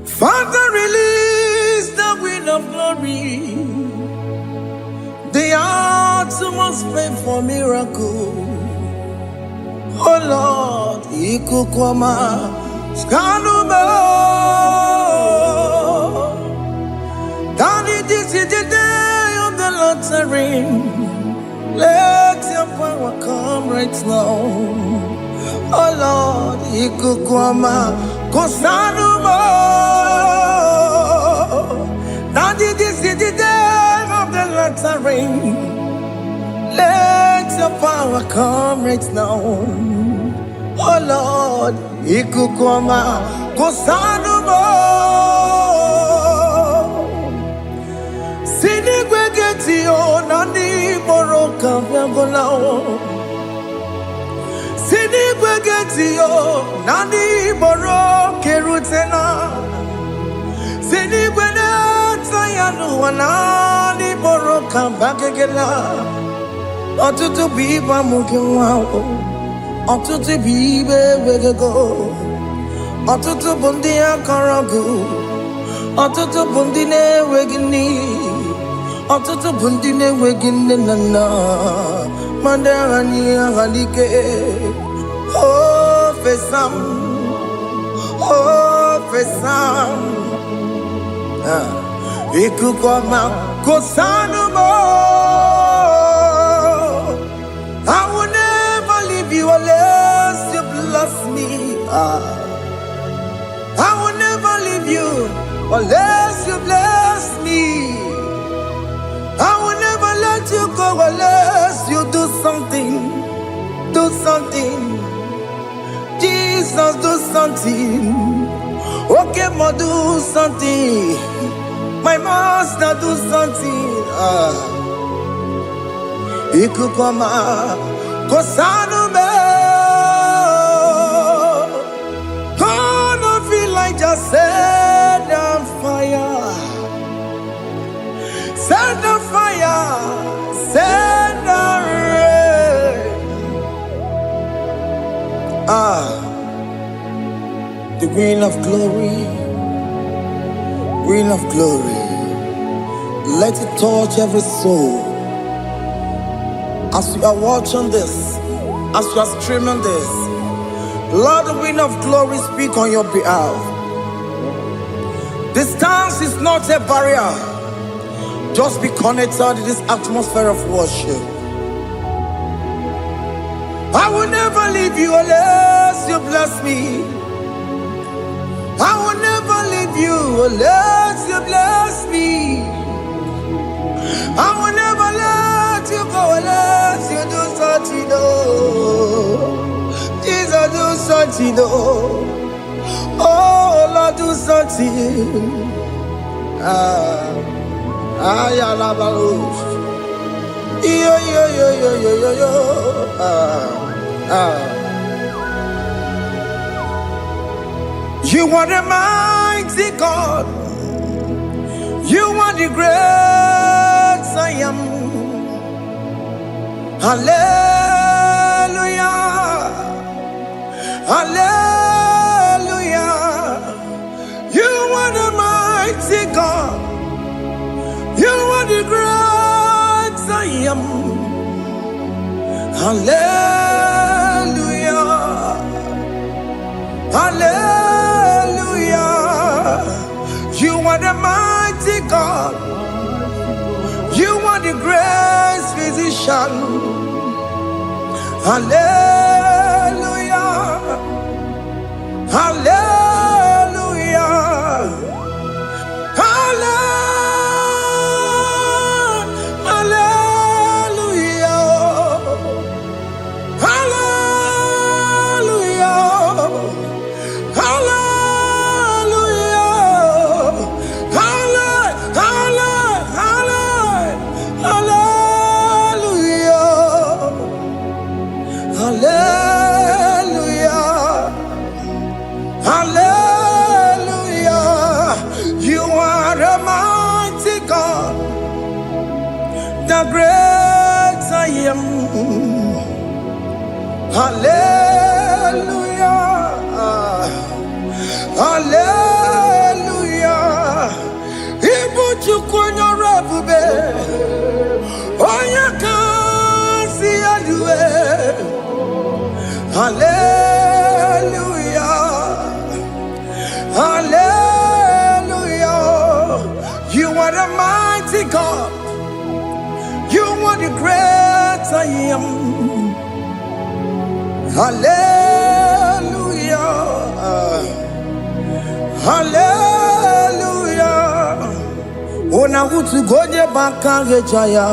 Father, release the wind of glory. The hearts must pray for miracle. Oh Lord, Ikukwama, Skanuma. Daddy, this is the day of the Lord's ring. Let your power come right now. Oh Lord, Ikukwama, Kosanuma. Daddy, this is the day of the Lord's ring. Let your power come right now. Oh Lord, Ikukwama, Kosanuma. Sinigwegetio, Nandi Boroka, Viagolao. Sinigwegetio, Nandi Boroke Rutena. Sinigwena, Tayanu, Nandi Boroka, Bagagela. Otutu biba mukiwao, otutu bibe wegego, otutu bundi akaragu, otutu bundi ne wegini, otutu bundi ne wegini nana, mandarani ahalike, oh fesam, Ikukwama kosanumo. I will never leave you unless you bless I will never leave you unless you bless me. I will never let you go unless you do something. Do something. Jesus, do something. Okay, ma, do something. My master, do something. Ikukoma, Kosanume. Gonna feel like just set on fire. Set on fire. Set on rain. The green of glory. Green of glory. Let it touch every soul. As you are watching this, as you are streaming this, Lord, the wind of glory speak on your behalf. Distance is not a barrier. Just be connected to this atmosphere of worship. I will never leave you unless you bless me. I will never leave you unless you bless me. I will never let you go unless you do something. Jesus, do something. Oh, Lord, do something. Yo. You are the mighty God. You are the great I am. Hallelujah. Hallelujah. You are the mighty God. You are the great I am. Hallelujah. Hallelujah. You are the mighty God. You are the great physician. Hallelujah. Hallelujah. The great I am. Hallelujah. Hallelujah. Ibuchukwanya rabube. Oya kasi alue. Hallelujah. Hallelujah. You are the mighty God. You are the great I am. Hallelujah. Hallelujah. Ona utu goje baka gejaya.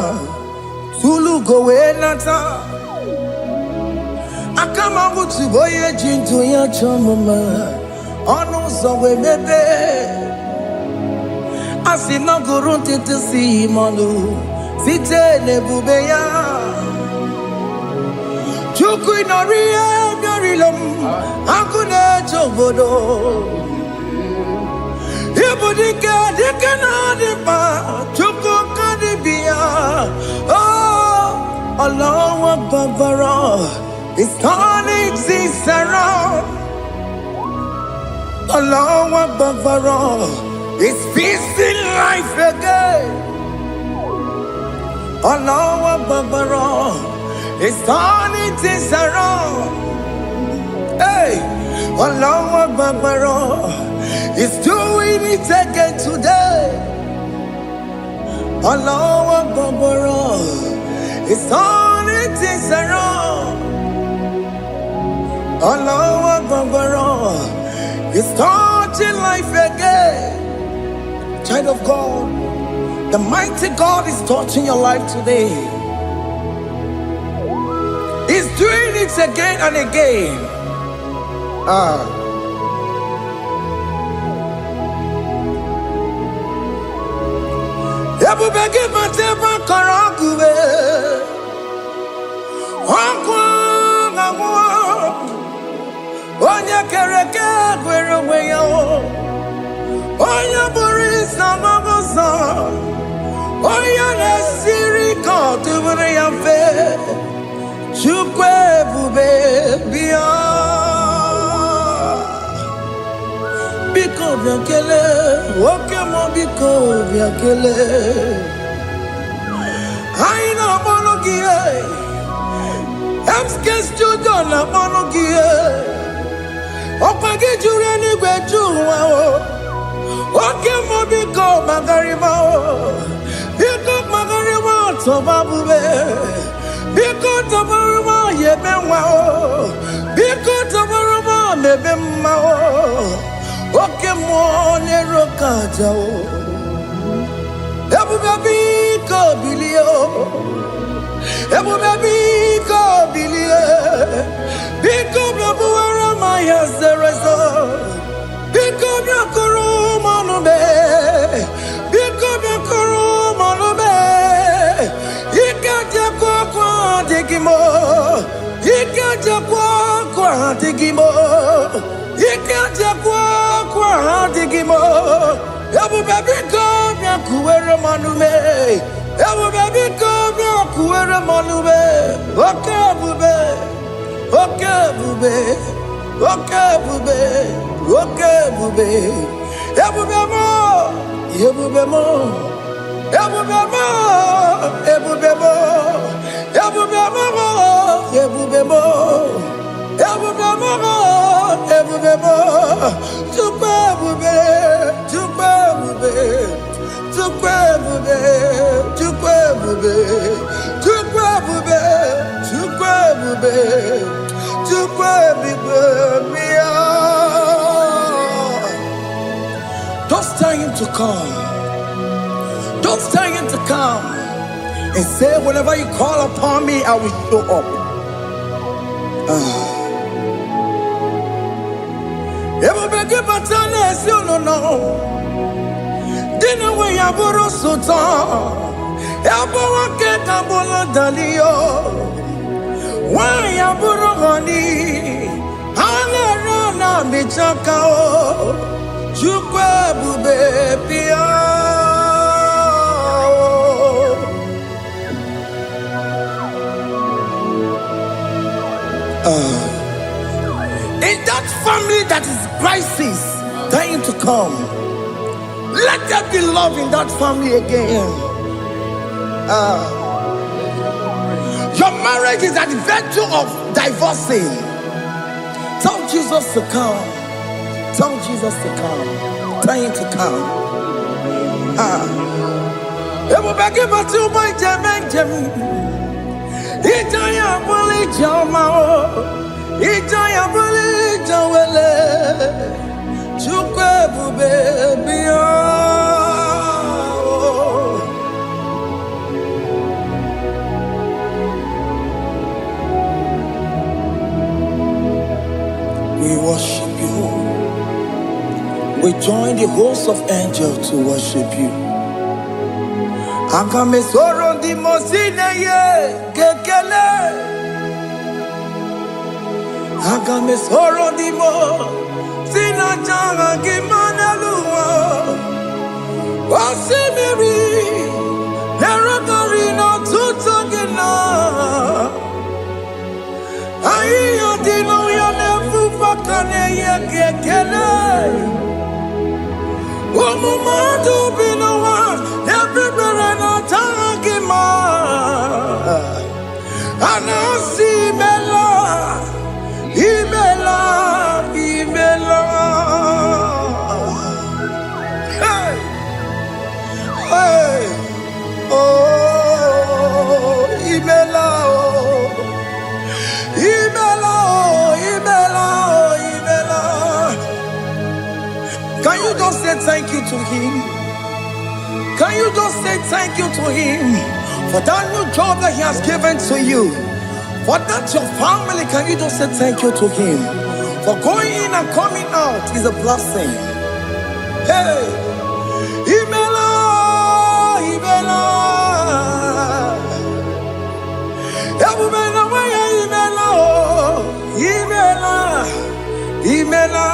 Tulu gowe nata. Akama utu goye jinto ya chomama. Ono sowe mebe. Asina gurunti tisi manu. Site nebubeya Chuku inoria garilom Akune chobodo Ibudika dikana dipa Chuku kadibia Oh Allah Akbar It's turning things around Allah Akbar It's feasting life again Allah Akbar, it's turning things around. Hey, Allah Akbar, it's doing it again today. Allah Akbar, it's turning things around. Allah He's touching life again. Child of God, the mighty God is touching your life today. He's doing it again and again. Onye kereke gwere onwe ya, onye bụrụ isi ọmụmụzọ, onye na-esiri ka ọ dịbụrụ ya mfe, Chukwu ebube bịa. Biko bịa kelee, nwoke m biko bịa kelee. Anyị na-akpọrọ gị MSK Studio na-akpọrọ gị ọkwa gị juru eluigwe ju ụwa nwoke m biko magarịba biko magarịba tọba bube biko tọbarụba yebe nwa biko tọbarụba mebe mma nwoke m na-ero ka aja ebube biko bilie ebube biko bilie biko bịabuwara ma ya zerezo biko bịakọrọ manube biko bịakọrọ manube ike jakwa kwa adịghị m ike jakwa kwa adịghị m ike jakwa kwa adịghị m ebube biko bịakuwere manube ebube biko bịakuwere manube oke ebube oke ebube oke ebube oke ebube ebube mo ebube mo ebube mo ebube mo ebube mo ebube mo ebube mo ebube mo Chukwu ebube Chukwu ebube Chukwu ebube Chukwu ebube Chukwu ebube Chukwu ebube Chukwu ebube bịa. Don't tell him to come. Don't tell him to come. And say, whenever you call upon me, I will show up. Ebube gị bata na-esi ụlọ dị na nwe ya bụrụ sultan ya bụ nwoke ka bụrụ dalio nwanyị bụrụ honi ha na-ere na michaka Chukwu ebube bịa. In that family that is crisis dying to come, let there be love in that family again. Your marriage is at the verge of divorcing. Tell Jesus to come. Tell Jesus to come. Tell him to come. Ebubeke batu boy jemenjem. Ijaya buli jamao. Ijaya buli jawele. Chukwu ebube bịa. We worship you. We join the host of angels to worship you. Akame soro di mosine ye kekele. Akame soro di mo sina changa kimanaluwa. Wasimiri nerokari no tutogina. Ayo dino ya nefu fakane ye kekele. Omumadu binowa everybody no tangima. Anasi mela imela imela. Hey hey oh imela oh imela oh imela oh thank you to him? Can you just say thank you to him for that new job that he has given to you? For that your family, can you just say thank you to him? For going in and coming out is a blessing. Hey, Imela, Imela, Imela, Imela, Imela,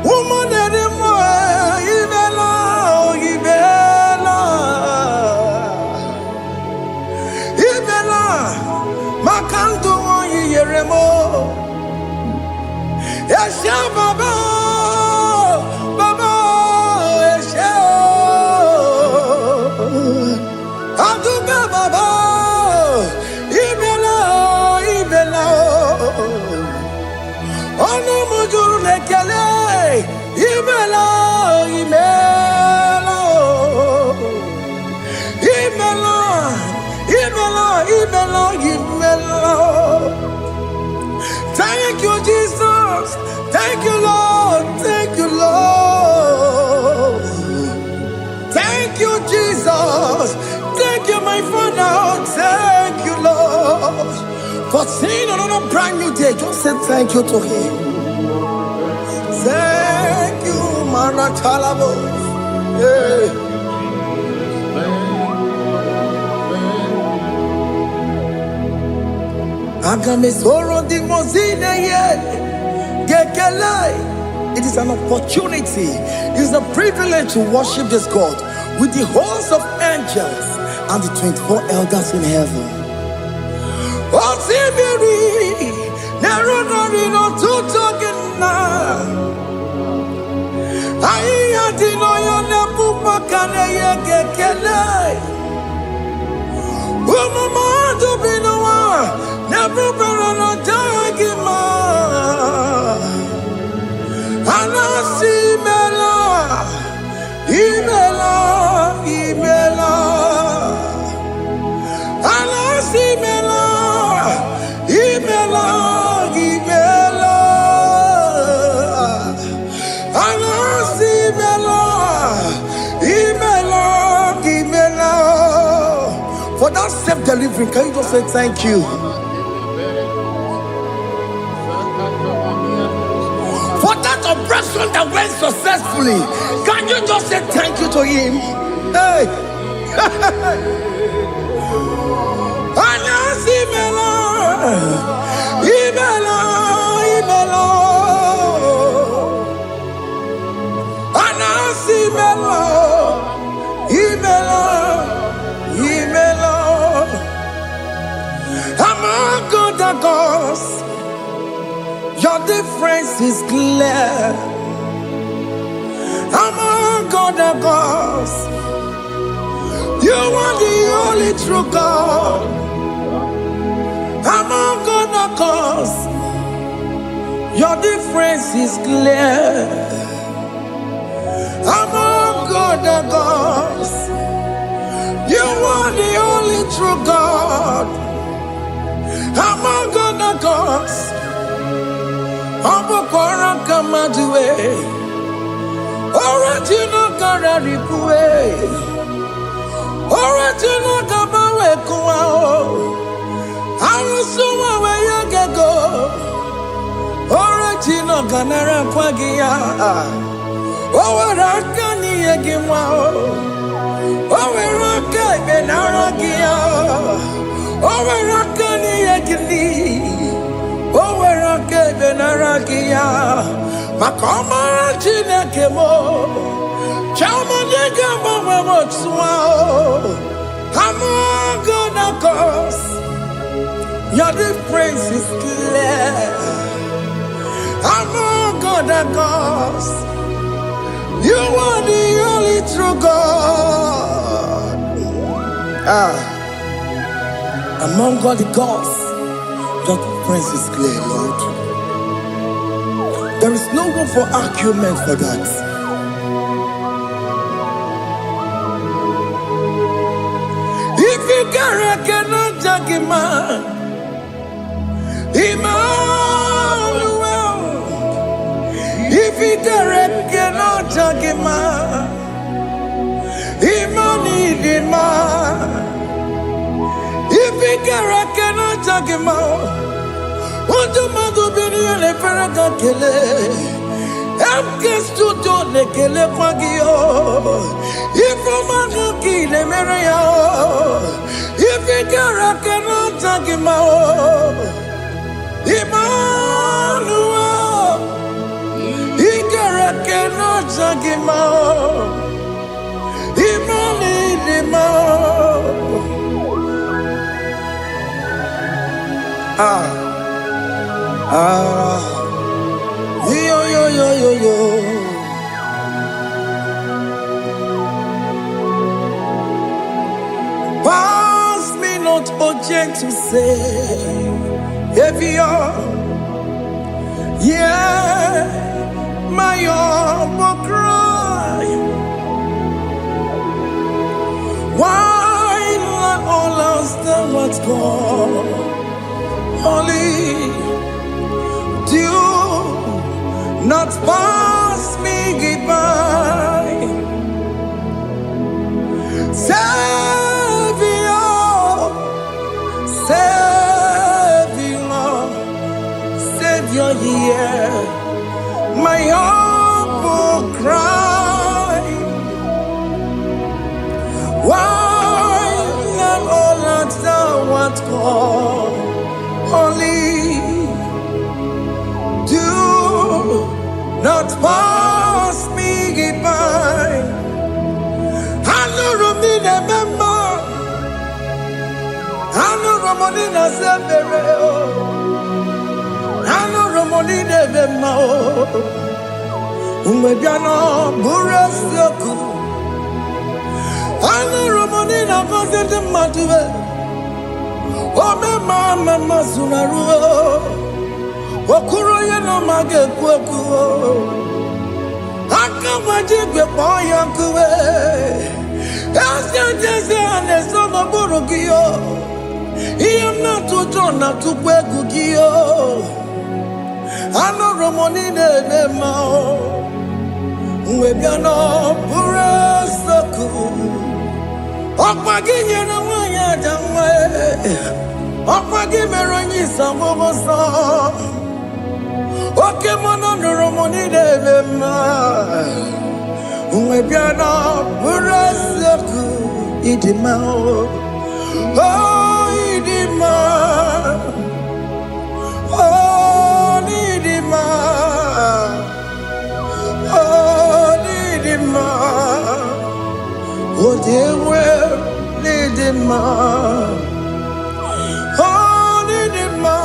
woman anymore, Imela, Imela, Imela, Makanto Yeremo, Yasha Baba, Baba, Yasha, Aduka Baba, Imela, Imela, Ono Mujuru Lekele, Imela, Imela, Imela, Imela, Imela, Imela. Thank you, Jesus. Thank you, Lord. Thank you, Lord. Thank you, Jesus. Thank you, my Father. Thank you, Lord. For seeing another brand new day, just say thank you to him. Thank you, Manatalabo. Yeah. It is an opportunity, it is a privilege to worship this God with the host of angels and the 24 elders in heaven. For that self-delivery, can you just say thank you? For that operation that went successfully, can you just say thank you to him? Hey. Among other gods, your difference is clear. Among other gods, you are the only true God. Among other gods, your difference is clear. Among other gods, you are the only true God. Among other gods, Abokora Kamadue, original Kararipue, original Kabawe Kuao, Arusuma Wayagego, original Ganara Kwagia, Owarakani Yagimao, Owaraka Benaragia, Owarakani Yagini. Owerake benaragia, makoma chinekemo, chamanega mamamotswao. Among other gods, your difference is clear. Among other gods, you are the only true God. Among all the gods, your difference is clear, Lord. There is no room for argument for that. If you cannot judge him, Emmanuel. If Ifigere cannot jagima. Imani dima. Ifigere cannot jagima. Untumadu bini ele feraka kele. Emke studio le kele kwagio. Ifomanu ki le mereya. Ifigere cannot jagima. Emmanuel, Igara cannot jagima. Yo. Pass me not object to say, if you're, yeah, my will cry. Why let all else than what's gone? Only do not pass me by. Savior, yeah, my humble cry. Why not all that thou art called? Only do not pass me by. I know Romina member. I know Romonina Severo. I know Romonina member. Umebiano Burasoku. I know Romonina Vaset Matue. Oh, Mama Sunaru. Okuro Yano Mage Kweku. I can't imagine the boy uncle. As I'm a Borogio. I am not to turn up to Kwekugio. I know Romonine Mao. Webiano Burasoku. Okwaginye na wanya jamwe. Okwagime ronyi samobosa. Oke mono Romonine Mao. Webiano Burasoku. Idimao. Oh, Idima. Oh, Idima. Oh, Idima. Oh, dear, well, Idima. Oh, Idima.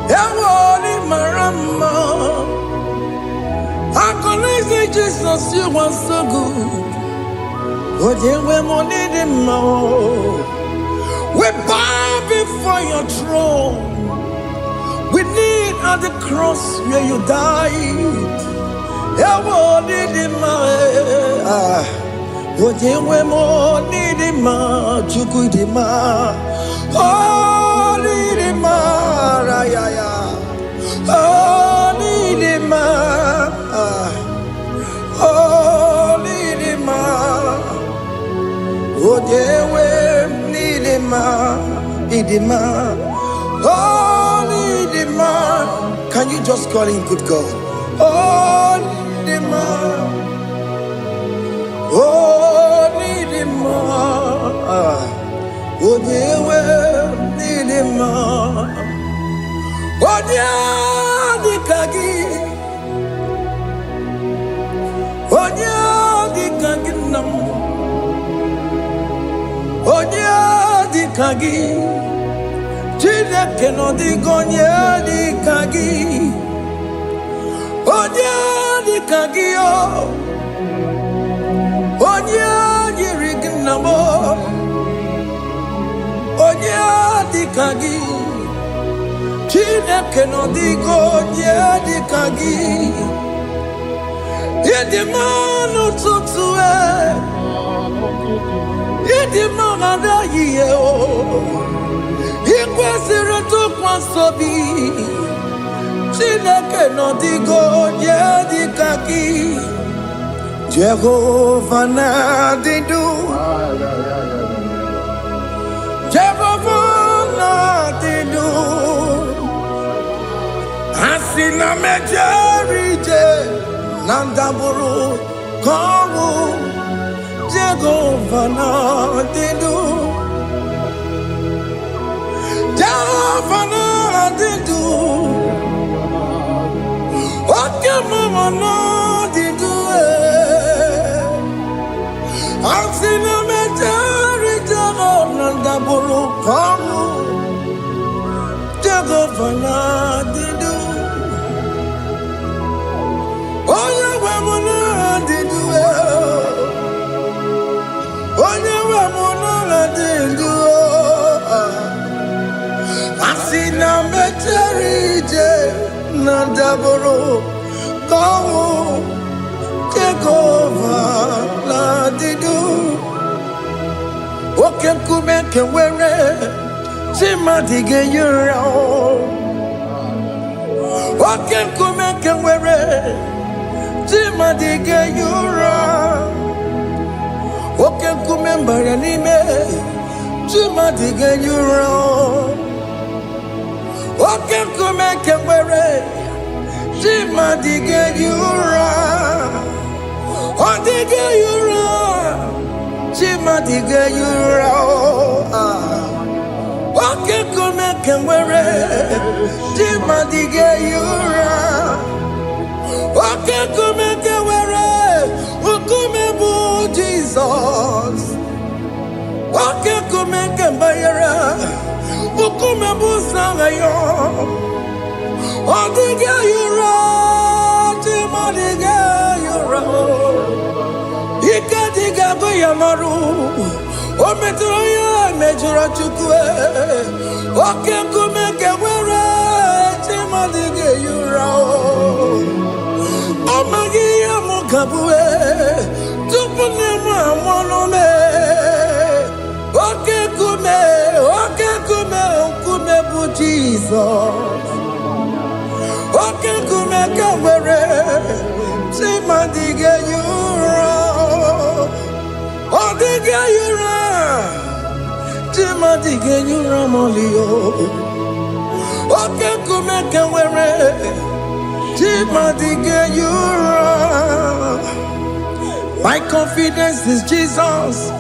Ewoni marama. I can say Jesus, you are so good. Oh, dear, we need him more. We bow before your throne. We need at the cross where you died. Yeah, we need him more. Oh, dear, we need him more. Chukwu him more. Oh, need him more. Oh, need him more. Oh, need him more. Oh, dear, we need him, oh, need him. Can you just call him good God? Oh, need him, oh, need him, oh, dear, we need him, oh, dear, the Kagi, oh, dear, the Kagi, no. Onya di kagi, chile que no digo onya di kagi, onya di kagi oh, onya di rignamo, onya di kagi, chile que no digo onya di kagi, y de mano tutue. Idi mangada yeo, ikwesire to kwasobi. Chineke no digo yedikaki Jehovah na didu Jehovah na didu Asina mejerije Nandaburu Kongu Jehovah na didu Jehovah na didu Oke mama na didu Asina mejerije Nandaburu Kongu Jehovah na didu Oye wemuna didu Oye wemuna didu Asina meterije Nandaburu Kongu Jehovah na didu Oke kume kewere Chimadige yura Oke kume kewere Chimadige yura Oke kume mbaranime Chimadige yura Oke kume kewere Chimadige yura Odige yura Chimadige yura Oke kume kewere Chimadige yura Oke kume kewere Ukume bu Jesus Oke kume kembayera Ukume bu sangayo Odige yura Chimadige yura Ikadiga goyamaru Ometroya mejura chukwe Oke kume kewere Chimadige yura Omagiya mukabue Tupune mwamonome Oke kume bu Jesus Oke kume kewere Chimadige yura Odige yura Chimadige yura molio Oke kume kewere Chimadige yura My confidence is Jesus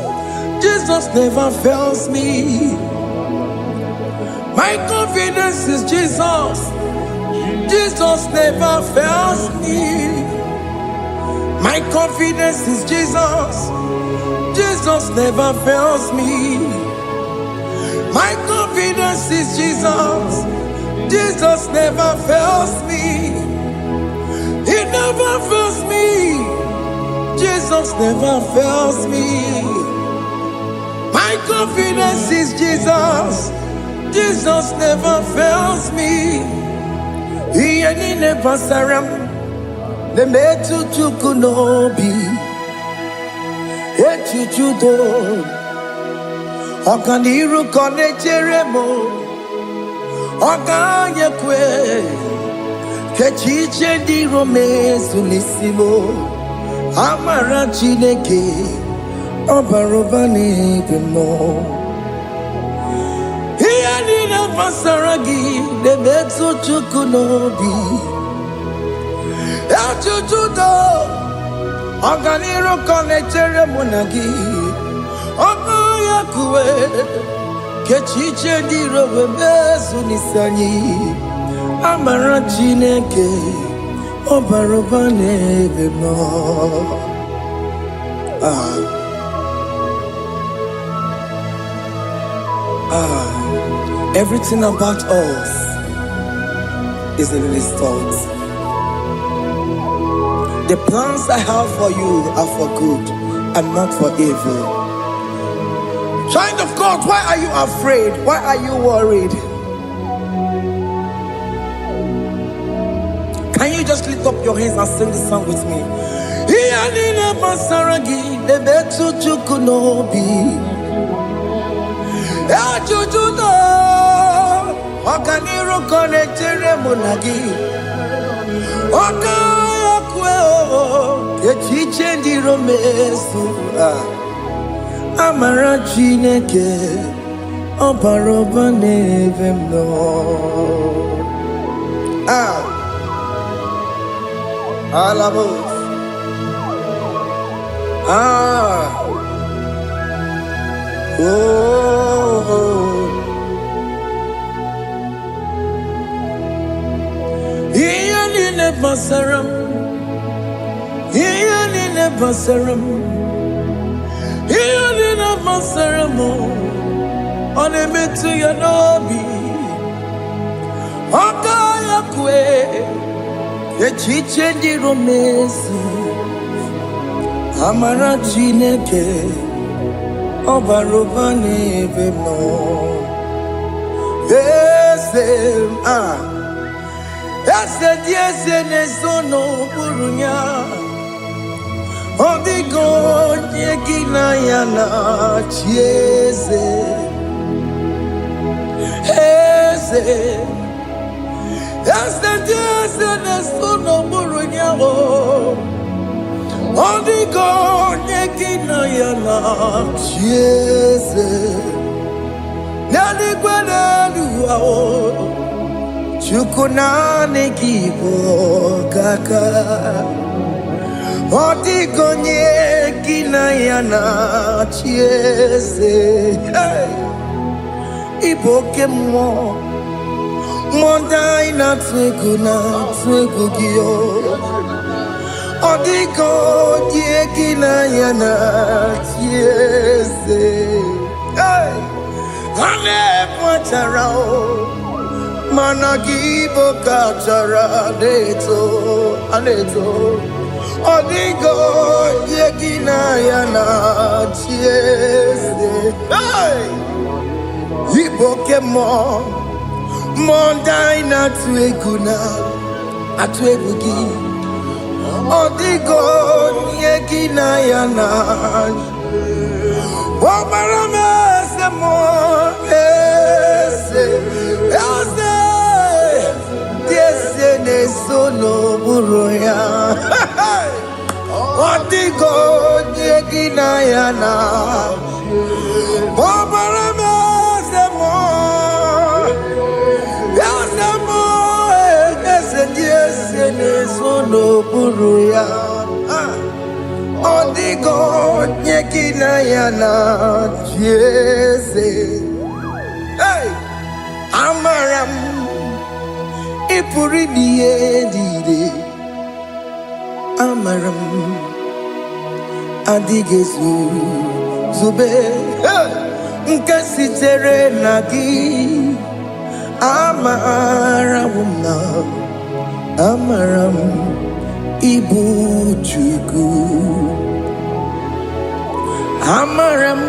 Jesus never fails me My confidence is Jesus Jesus never fails me My confidence is Jesus Jesus never fails me My confidence is Jesus Jesus never fails me He never fails me Jesus never fails me My confidence is Jesus Jesus never fails me He ain't never saram The metu chukunobi Echuchudo Okaniru kone cheremo Okanye kwe Kechiche di rome sunisimo Amara chineke Obarobani gemo Hiani na pasaragi De metu chukunobi Echuchudo Okaniru kone cheremo nagi Okanye kwe Kechiche di rome sunisani Amara chineke Obarobani gemo Everything about us is in His thoughts. The plans I have for you are for good and not for evil. Child of God, why are you afraid? Why are you worried? Can you just lift up your hands and sing this song with me? Okaniru kone chere monagi. Oka yakwe o. Echiche ndi romesu. Amara Chineke. Obaroba nevem no. Alabos. Iyanine basaram. Iyanine basaram. Iyanine basaram. Onemetu ya nobi. Okaya kwe. Echiche ndi romesi. Amara Chineke. Obaroba nevem no. Ese diese nesono burunya. Odigo nyekina yana chiese. Ese diese nesono burunya. Odigo nyekina yana chiese. Nani kwenelu Chukunane kibo kaka. Odigo nyekina yana chiese. Iboke mo. Mondai na twegu giyo. Odigo nyekina yana chiese. Ane pacharao. Managibo kachara aneto. Odigo yekina yana chiese. Iboke mo. Mondai na atwegugi. Odigo yekina yana. Omarame se mo. Ese nesono buruya. Odigo nyekina yana. Omarame se mo. Ese nesono buruya. Odigo nyekina yana. Jese. Amaram ipuri diye Amaram adigezu zube nkasitere nagi. Amaram ibu chuku. Amaram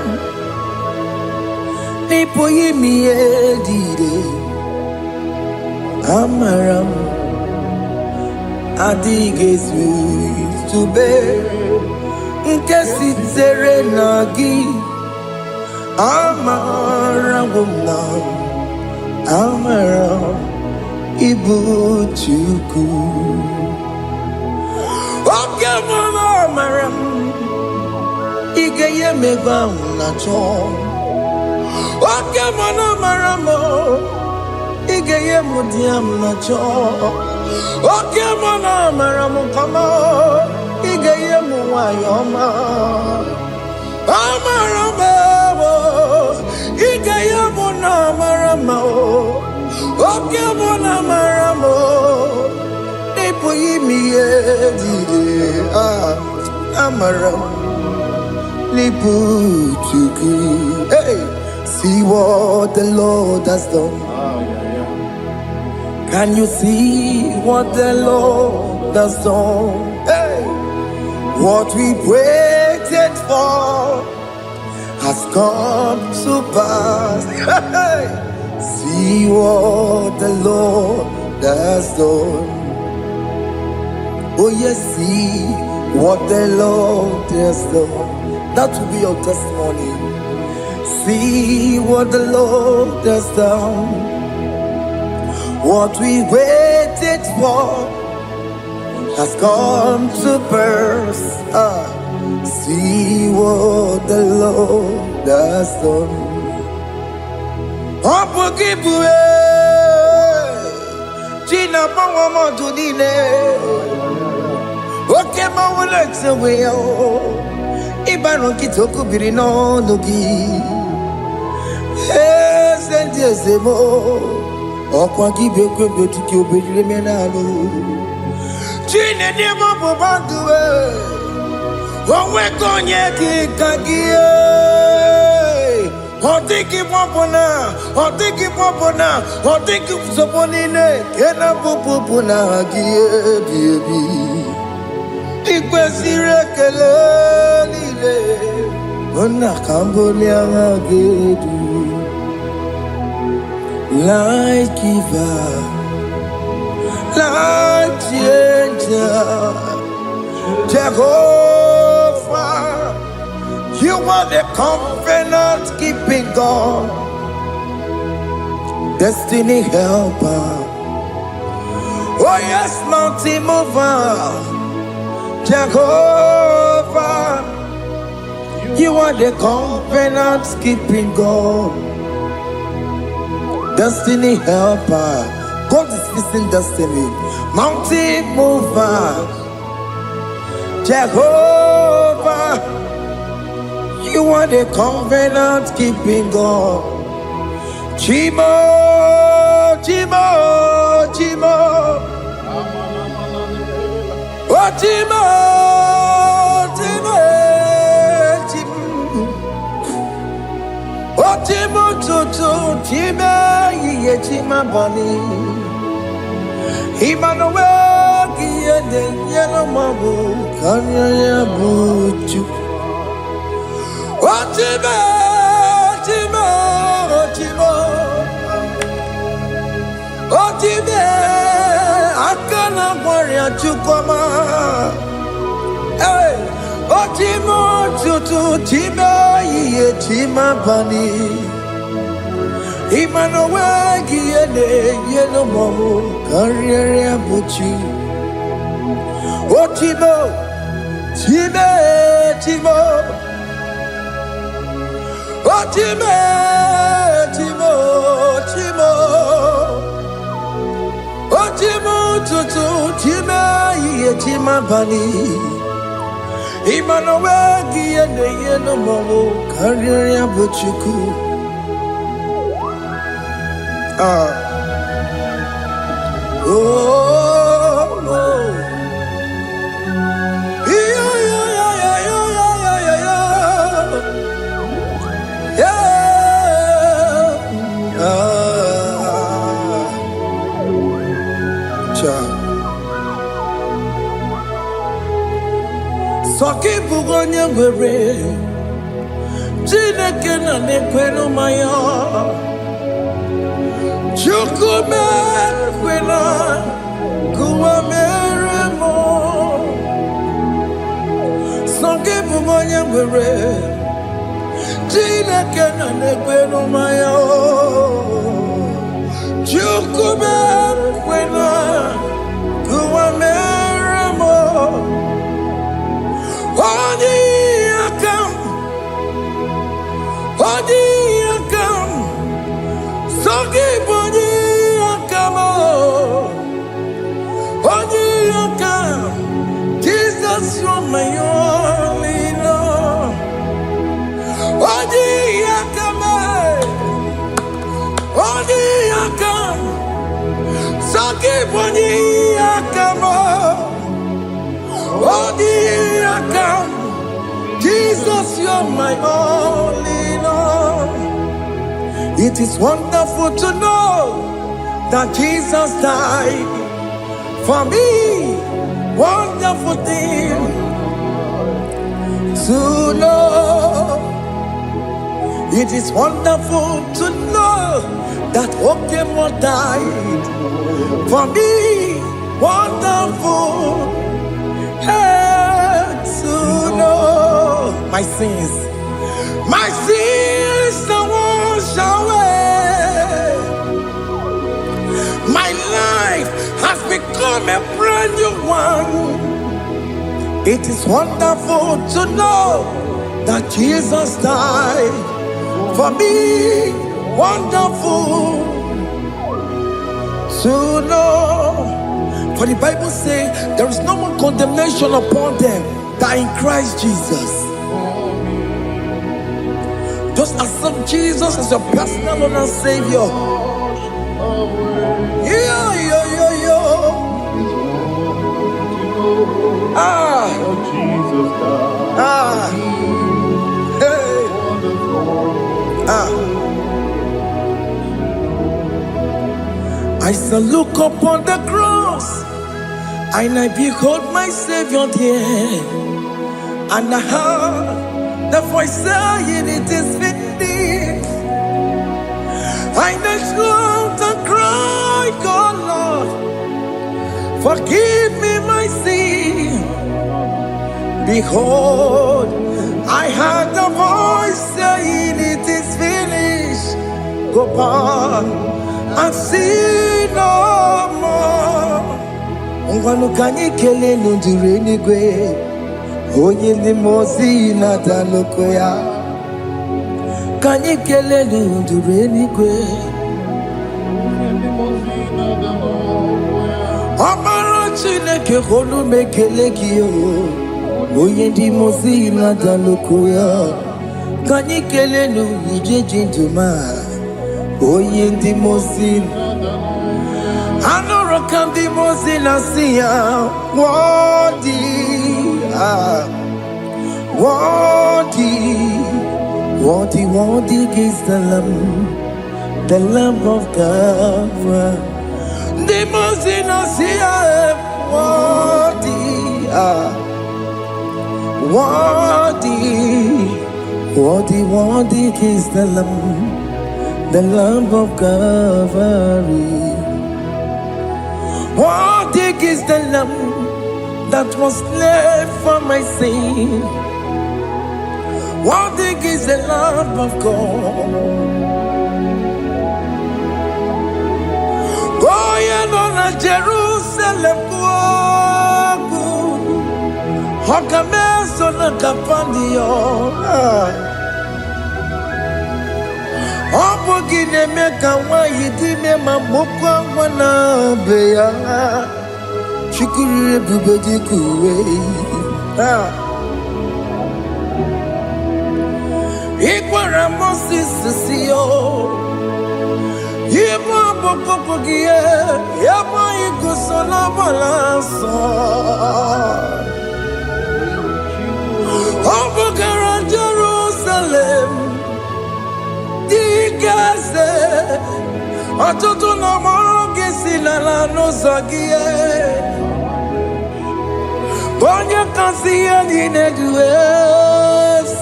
Nipoyi miedide. Amaram adigezu tube. Nkesitere nagi. Amaram ibu chuku. Oke mama amaram. Igeye meba unacho. Oke mana maramo. Igeye mudiam nacho. Oke mana maramo kama. Igeye muwayoma. Amaramo. Igeye muna maramo. Oke mana maramo. Nipo yimi edide. Amaram. Nipo chuku. Hey. See what the Lord has done. Can you see what the Lord has done? Hey, what we waited for has come to pass. Hey, see what the Lord has done. Oh yes, see what the Lord has done. That will be your testimony. See what the Lord has done. What we waited for has come to pass. See what the Lord has done. Opokibue, China Pawamo Tudine, Okemawalex away. Ibano Kitoku Birino Nogi, yes, and yes, the more. Okwagi Beko Betiki Obedimenalo, China Demo Bobanduwe, Owekonyeki Kagie, Otiki Popona, Otiki Popona, Otiki Soponine, Kena Popona, Gie, baby. Ikwesire Kelele, Ona Cambodia Gedu. Light giver, light changer, Jehovah, you are the covenant keeping God, destiny helper. Oh yes, mountain mover, Jehovah, you are the covenant keeping God. Destiny helper, God is fixing destiny. Mountain mover, Jehovah, you are the covenant keeping God. Chimo, Chimo, Chimo, oh Chimo, Chimo, Chimo. Otimo toto time ye tima bani Emmanuel kiye de yelo mabu kanya ya buchu Otimo Otimo Otimo Otimo akana warrior chukoma Hey Otimo toto time ye tima bani Emmanuel Giene Yeno Momo Carriere Buchi Otimo Time Timo Otime Timo Timo Otimo Tutu Time Yetima Bani Emmanuel Giene Yeno Momo Carriere Buchiku oh, oh. Yeah, yeah, yeah, yeah, yeah, yeah, yeah. Soki bugonye were Chineke na nekwenu maya Chukume kwena kuwa meremo Soki bugonye were Chineke na nekwenu maya Chukume kwena kuwa meremo Odi akam Soki boni akamo Odi akam Jesus you're my only love Odi akam Soki boni akamo Odi akam Jesus you're my only love It is wonderful to know that Jesus died for me. Wonderful thing to know. It is wonderful to know that Okemo died for me. Wonderful to know my sins are washed away. My life has become a brand new one. It is wonderful to know that Jesus died for me. Wonderful to know. For the Bible says there is no more condemnation upon them that in Christ Jesus. Just accept Jesus as your personal Lord and Savior. I shall look upon the cross, and I behold my Savior there, and I heard the voice saying, "It is finished." I knelt down and cried, "God, Lord, forgive me my sin." Behold, I heard the voice saying, "It is finished. Go back and sin no more." Ngwanukanye kele nundure nigwe, onye ndi mozi na daloko ya. Kanye kele nundure nigwe, Amara Chineke holu mekele kiyo, onye ndi mozi na daloko ya. Kanye kele nundure jinduma, onye ndi mozi. Anoro kandi mozi na siya, worthy, worthy, worthy is the Lamb of God. The mozi na siya, worthy, worthy is the Lamb of Calvary. Worthy is the Lamb that was slain for my sin. Worthy is the Lamb of God. Going on a Jerusalem, Hokameso na kapandio. Opogine meka wa yidime mamokwa wana beya. Chukuri bubedi kuwe. Ikwara Moses siyo. Yema bokopogie. Yema igusola balanso. Opogara Jerusalem. Digase. Atoto na moge silala no zagie. Bonya kansiya dinedue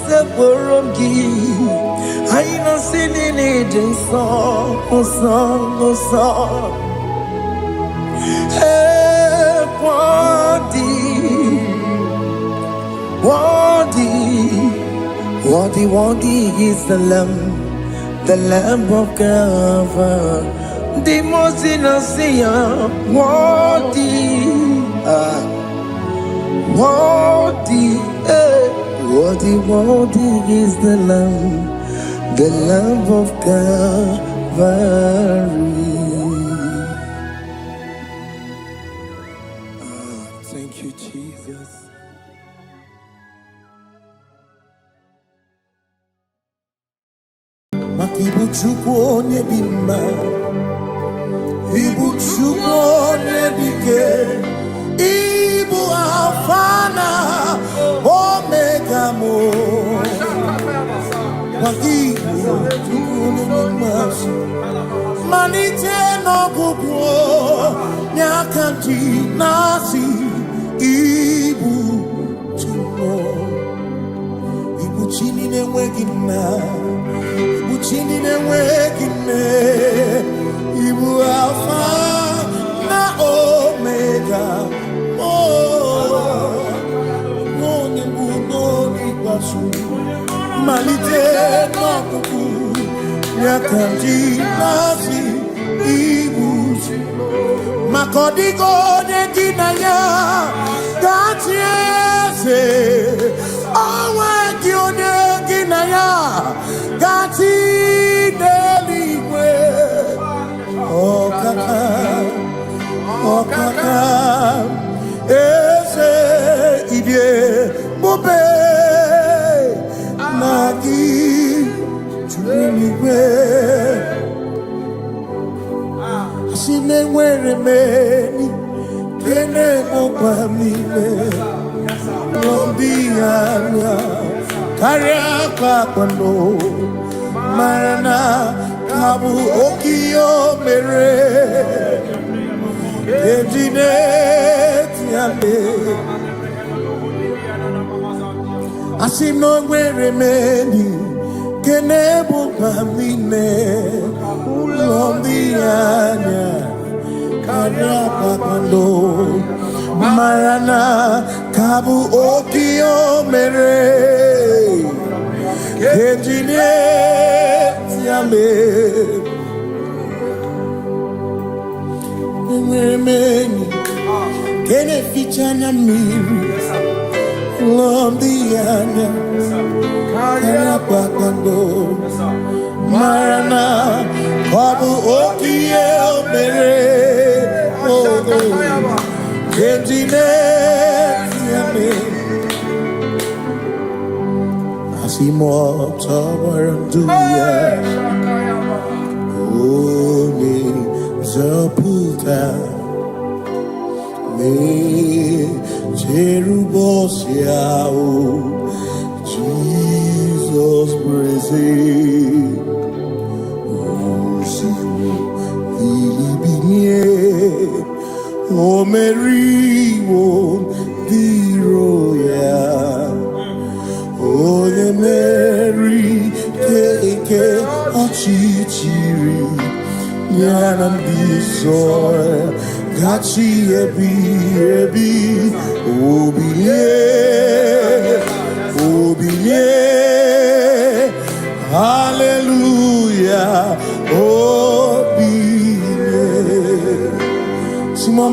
seporomgi. Aina sinini jinso song. Hey, worthy is the Lamb of God. The most innocent, worthy is the Lamb of Calvary. Thank you, Jesus. Ibu chukwu onye dị mma, Ibu chukwu onye dike, Ibu Alfa na Omega mo. Ibu chukwu onye dị mma, malite n'ọgwụgwụ n'aka nasi. Ibu chukwu, Ibu chini na-enweghị nna. Chini na-enweghị nne, Ibu Alfa na Omega, onye mbụ n'oge ikpeazụ, malite n'ọgwụgwụ n'aka ndị na-asị. Ibu makodigo neginaya gatiese awe gione ginaya gati deligwe okaka ese idie bobe nagi chuligwe Sinewere meni kene mopamile Lombianya Kariaka kwano Marana kabu okio mere Ejine tiale Asinewere meni kene mopamile Lombianya Kariaka kwando Marana kabu okio mere Ejine tiale Mweni Kene fichana miri Lombianya Kariaka kwando Marana Babu Okie Mere Kentine Yame Asimo Tabaranduya Oni Zaputa Me Cherubosia Jesus praise O Mary, O the royal, O the Mary, Keke, Achichiri, Yanam Bisor, Gachi Ebi, Obiye, Hallelujah,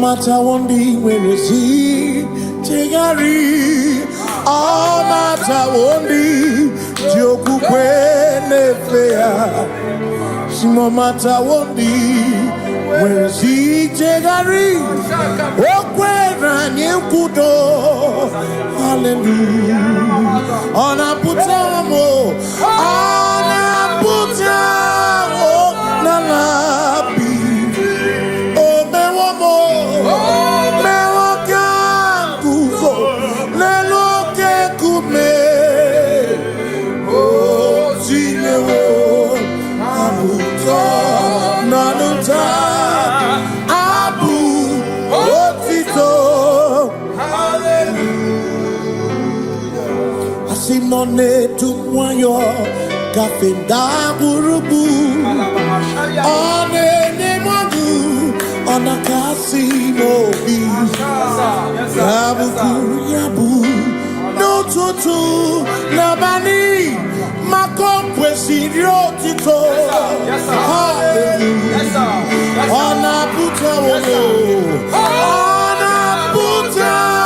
Mata wondi werezi tegari all mata wondi joku kwene fea Simo mata wondi werezi tegari okwena nyekudo hallelujah ona putamo nalabi None to wayo kafenda burubu one nemadu ona kasimo bi yabu no tutu nabani makompwe sirio tito hallelujah ona puta wono ona puta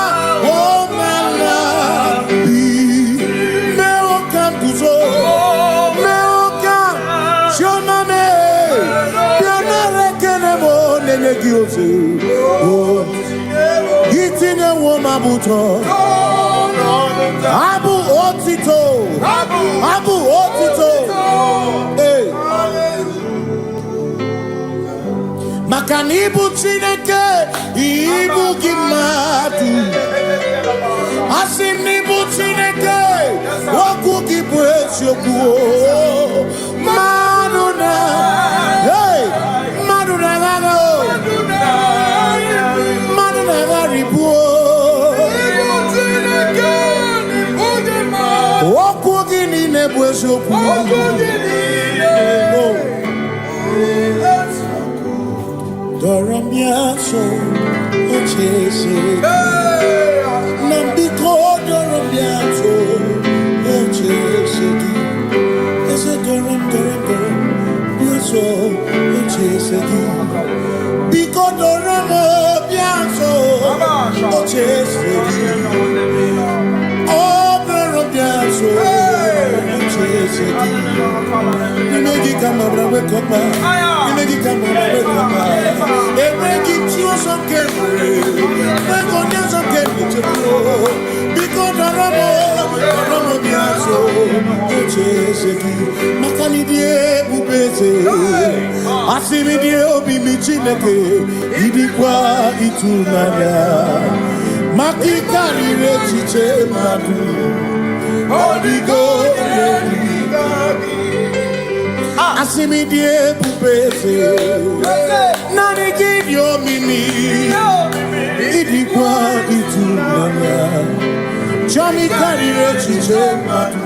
Itine woma buto Abu otito Hey Makanibu chineke Ibu gimatu Asinibu chineke Woku gibwesyoku Maduna Hey Maduna gano Doramiaso, Ochese, Nambiko Doramiaso, Ochese, Doram, Biaso, Ochese, Biko Bigodoramo Bianso, Ochese, Obero Bianso, Ochese, Nimegi Kamabra Wekopa, Nimegi Kamabra Wekopa, Emegi Chioso Kemre, Megonyaso Kemre, Bigodoramo Bianso, Ochese, Makanidie Bubeze, Asimidie Obi Michineke, Idikwa Itunanya, Makikari Rechiche Madu, Odigo Asimidie Bubeze, Nani Gidio Mimi, Idikwa Itunanya, Johnny Kari Rechiche Madu,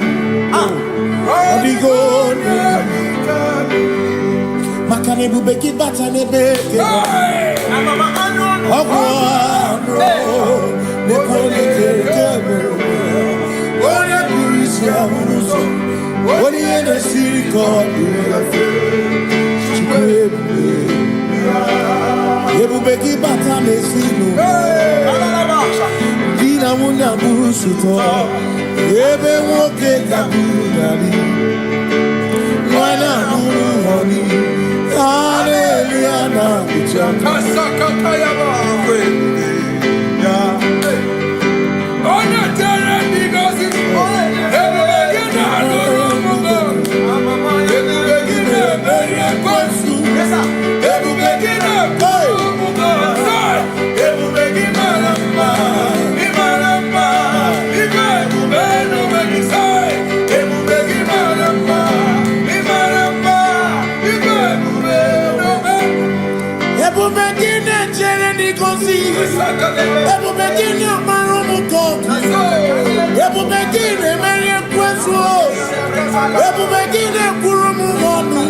Odigo Makane bubeki batane beke Ogwano Nekone kekebe Oye kurisia unuso Oni ene siriko Chikwebe Yebubeki batane sinu Dina muna busuto Yebe woke kabudari Wana nuru honi Hallelujah, na bichaka. Kasakatayaba. Yeah. Ona tere bigosi. Everybody na romugo. Everybody na beria kwasu. Yes sir. Everybody na romugo. Everybody na lamba. Imaramba. Ibe ubeno megisai. Everybody na lamba. Imaramba. Ibe Ebumegine Jeremy Kosi, Ebumegine Maromuko, Ebumegine Marian Queso, Ebumegine Kurumunu,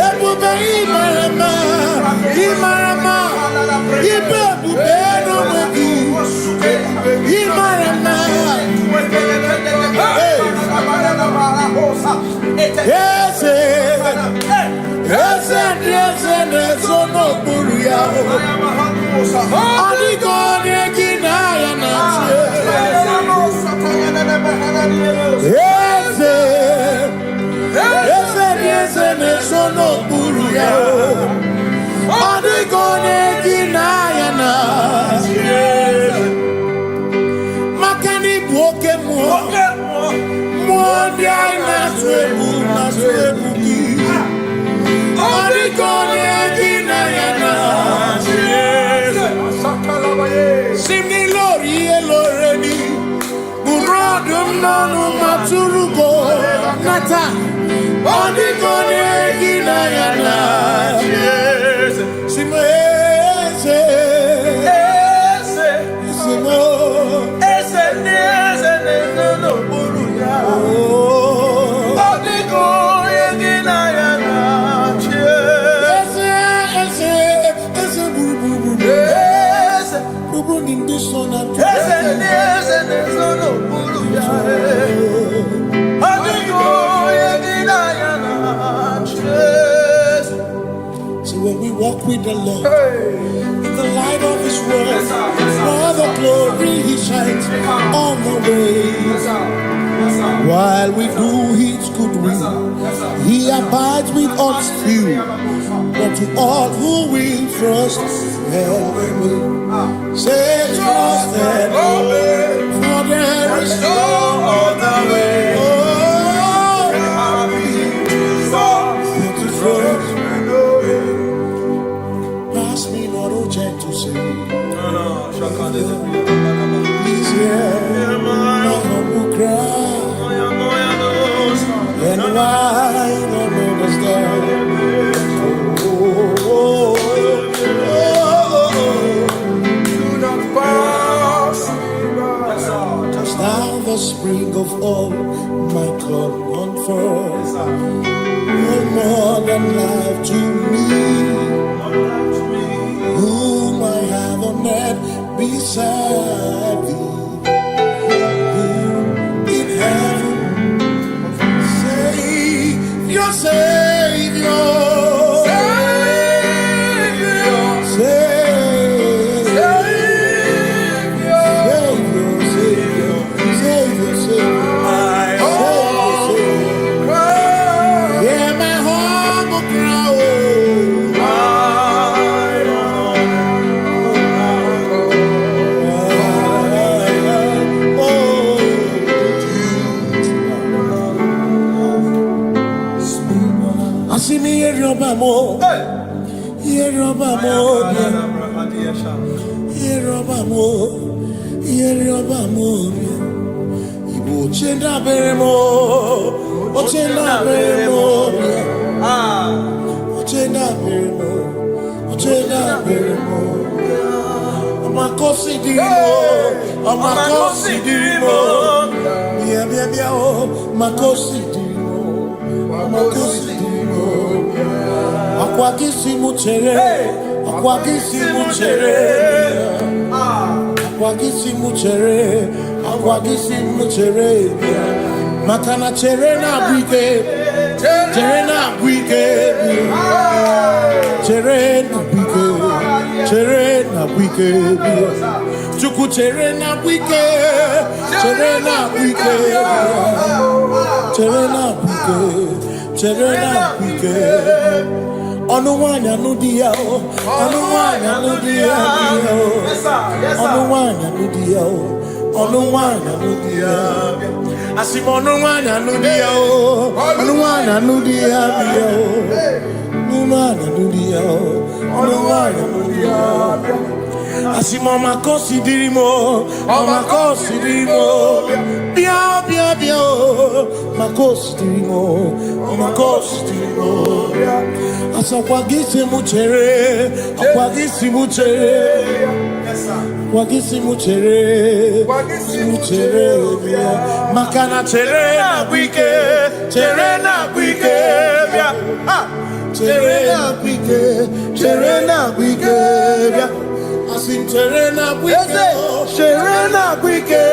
Ebumei Marama, Imarama, Ibebu Beno Megi, Imarama, yes, yes, no buria. Adigone kinaya na. Yes, no buria. Adigone kinaya na. Makani boke mo. Mondia na twebu ki. Adigone kinaya na. Simni lori eloreni. Burodum nanu maturugo nata. Adigone kinaya na. Simese. Simo. Ese no buruya. Adigone kinaya na. So when we walk with the Lord, in the light of His word, for the glory He shines on the way. While we do His good will, He abides with us few. But to all who will trust and will say trust and obey, for there is no other way. Oh, but to trust and obey. Pass me not, O gentle say. He's here, my humble cry. And I don't understand. Thou the spring of all my God comfort, no more than life to me, whom I have on earth beside thee, in heaven, Savior, Savior, Savior, Obamo, Yeri Obamo, Ibu Chenda Beremo, Ochenda Beremo, Ochenda Beremo, Ochenda Beremo, Amakosi Dirimo, Amakosi Dirimo, Bia, Makosi Dirimo, Amakosi Dirimo, Akwagisi Muchere, Akwagisi Muchere, Akwagisi Muchere, Akwagisi Muchere, Makana Cherena Bike, Cherena Bike, Cherena Bike, Cherena Bike, Chuku Cherena Bike, Cherena Bike, Cherena Bike, Cherena Bike. Onuwanya nudia o, Onuwanya nudia o, Onuwanya nudia o, Onuwanya nudia. Asim Onuwanya nudia o, Onuwanya nudia o, Onuwanya nudia o, Onuwanya nudia. Asim Omakosi dirimo, Omakosi dirimo, bia o, Makosi dirimo, Omakosi dirimo. Akwagisi Muchere, Akwagisi Muchere, Akwagisi Muchere, Muchere, Makana Cherena Bike, Cherena Bike, Cherena Bike, Cherena Bike, Asim Cherena Bike, Cherena Bike,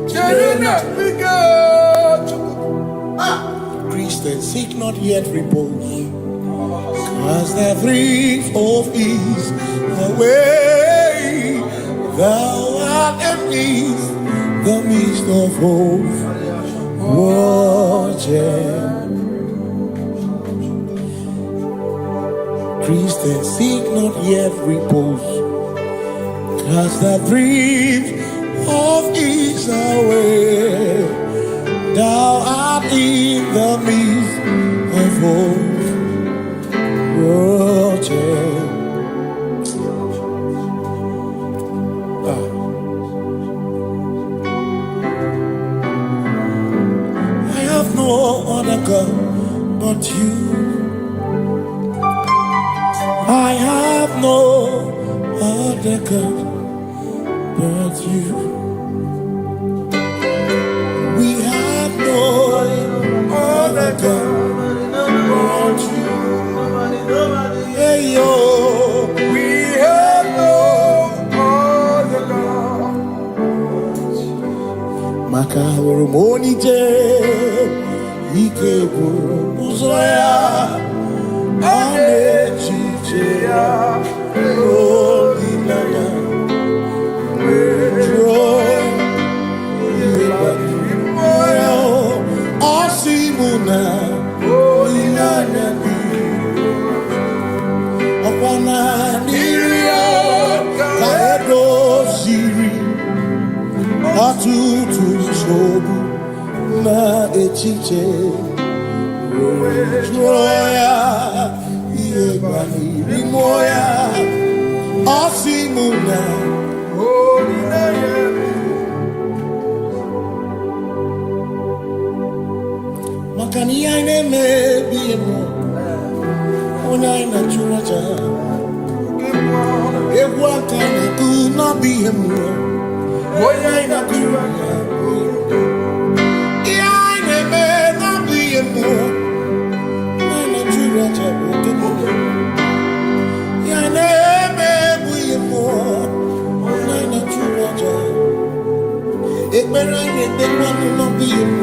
Cherena Bike, Christians seek not yet repose, cause the brief of ease away. Thou art amidst the midst of hope, watching. Christians seek not yet repose, cause the brief of ease away. Thou art in the midst of hope, watching. I have no other God but you. I have no other God but you. We have no other God but you. Hey yo, we have no other God. Makahuru monije, ikeburu uzoya, anechicheya, olinaya, joy. Osimuna, Olinana, Okwana Niria, Kaedo Siri, Atutu Sobu, Na Echiche, Joya, Iebani, Rimoya, Osimuna, Olinana. Makani aine me biemo, onai na churaja. Ewa kana tu na biemo, onai na churaja. Aine me na biemo, onai na churaja. Aine me biemo, onai na churaja. Ekbera ne tekwa na biemo.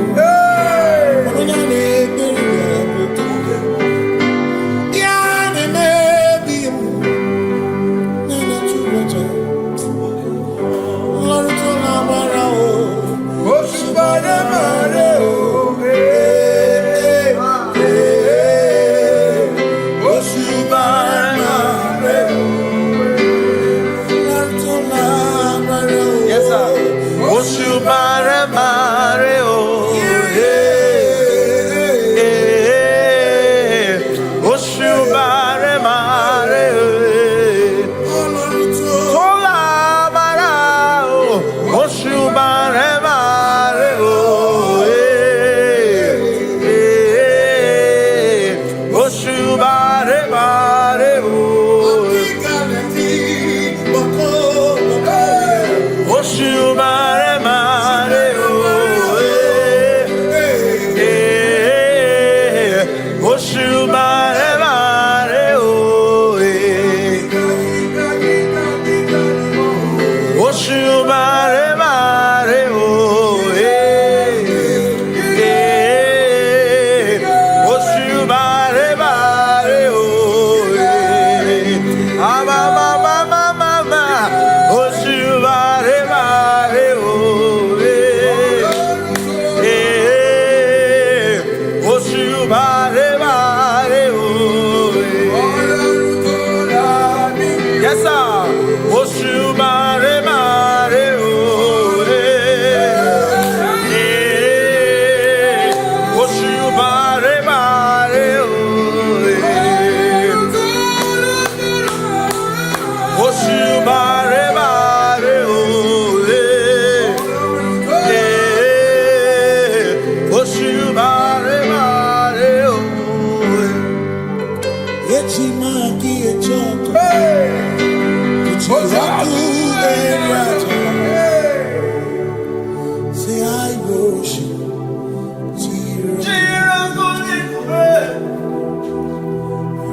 Say I worship.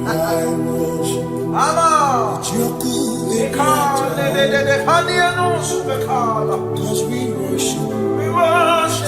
I worship. Cause we worship. We worship.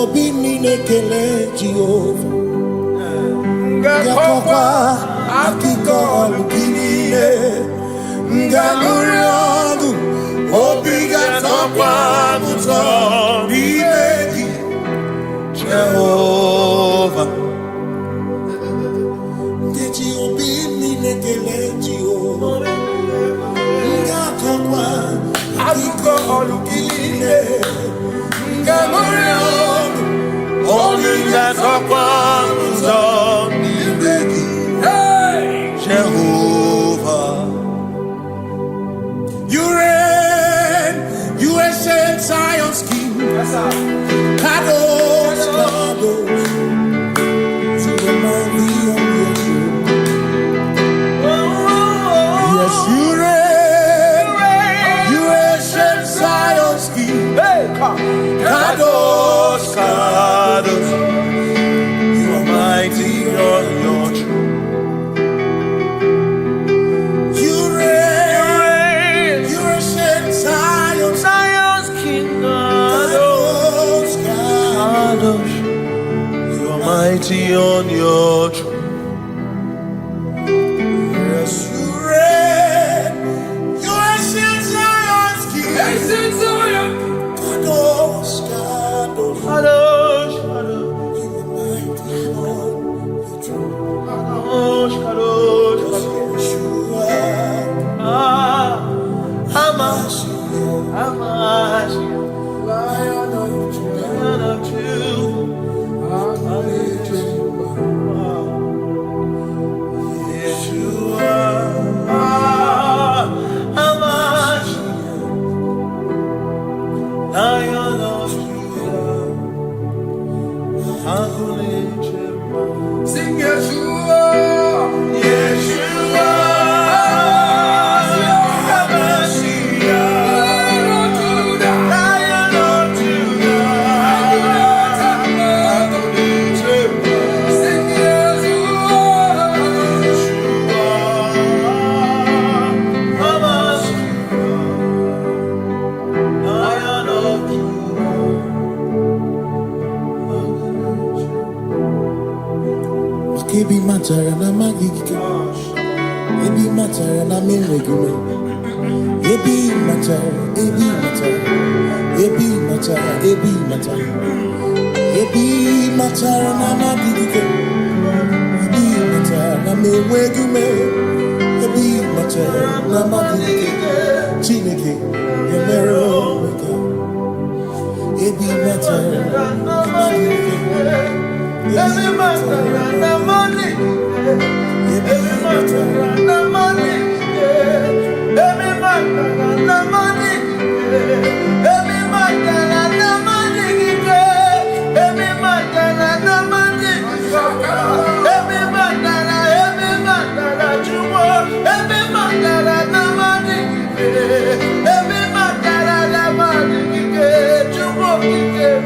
Obi minekele Jehovah Ngakokwa akiko lukile Ngamuriangu Obi gatokwa muto Bimeki Jehovah Ngeji Obi minekele Jehovah Ngakokwa akiko lukile Ngamuriangu Jehovah, you reign, you ancient Zion's King. Kadosh, Kadosh, to the mighty on your throne. Yes, you reign, you ancient Zion's King. Kadosh, Kadosh, you are mighty on your throne. You reign, you ancient Zion's King. Kadosh, Kadosh, you are mighty on your throne. Yes, you reign, you ancient Zion's King. Ancient Zion. Kadosh, Kadosh, Kadosh, Kadosh, you are mighty on your throne. Kadosh, Kadosh, Kadosh, you are Hamash, Lion of sing Yeshua, Yeshua, Lion of Judah, sing Yeshua, Lion of Judah. Ebi matara na magigike, ebi matara na menwegume, ebi matara, ebi matara, ebi matara, ebi matara, ebi matara na magigike, ebi matara na menwegume, ebi matara na magigike, Chineke yemero weka, ebi matara na magigike. Every matter and the money, every matter and the money, every matter and the money, every matter and the money, every matter and the money, every matter that you want, every matter and the money, every matter and the money, you want to give.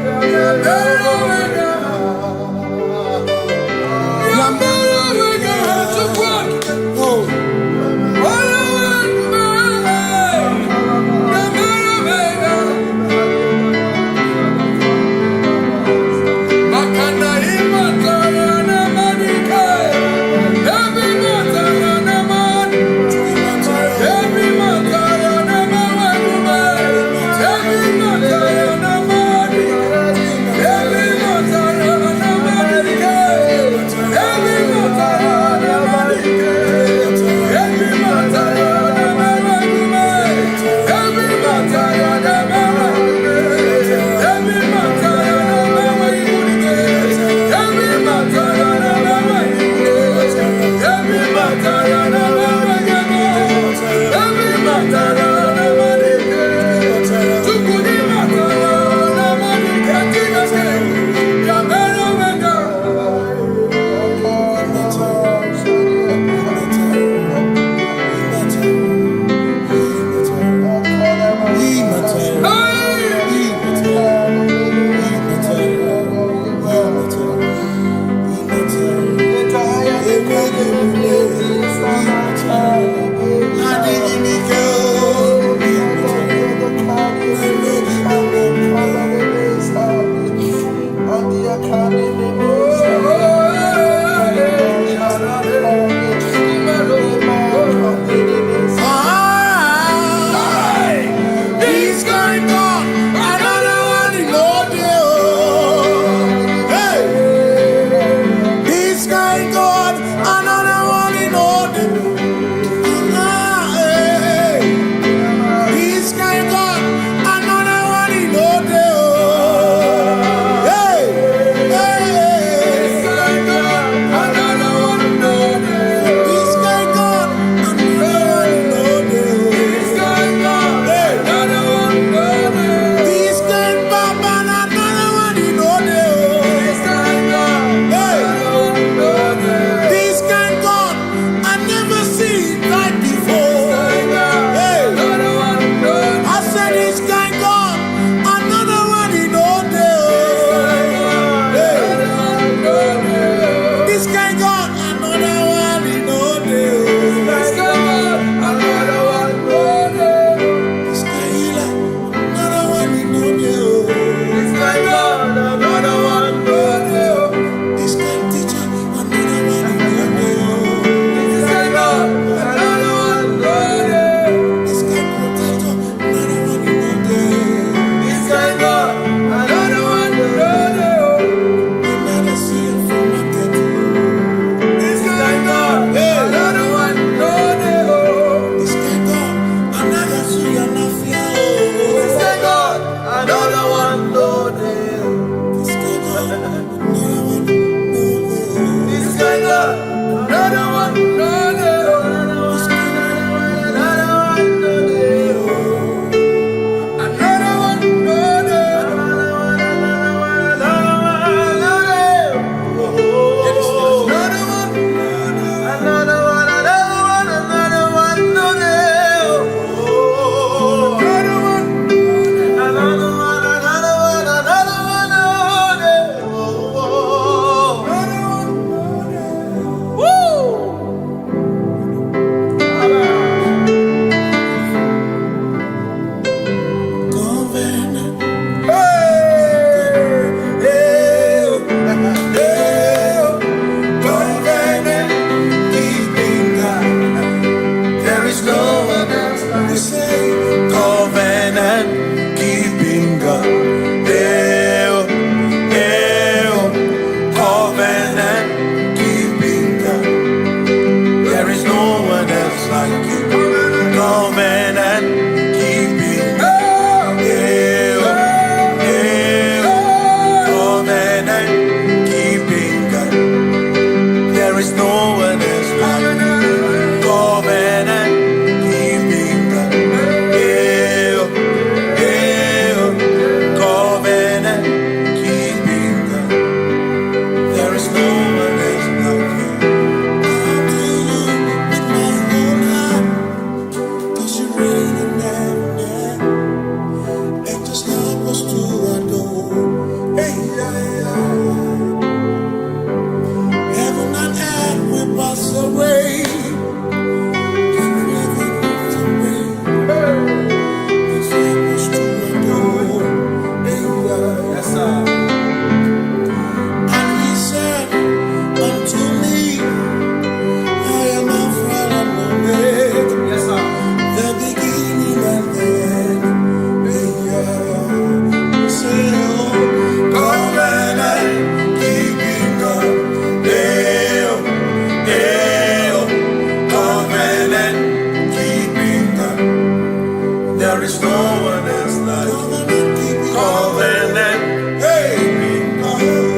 is no one else like you. Covenant. Hey.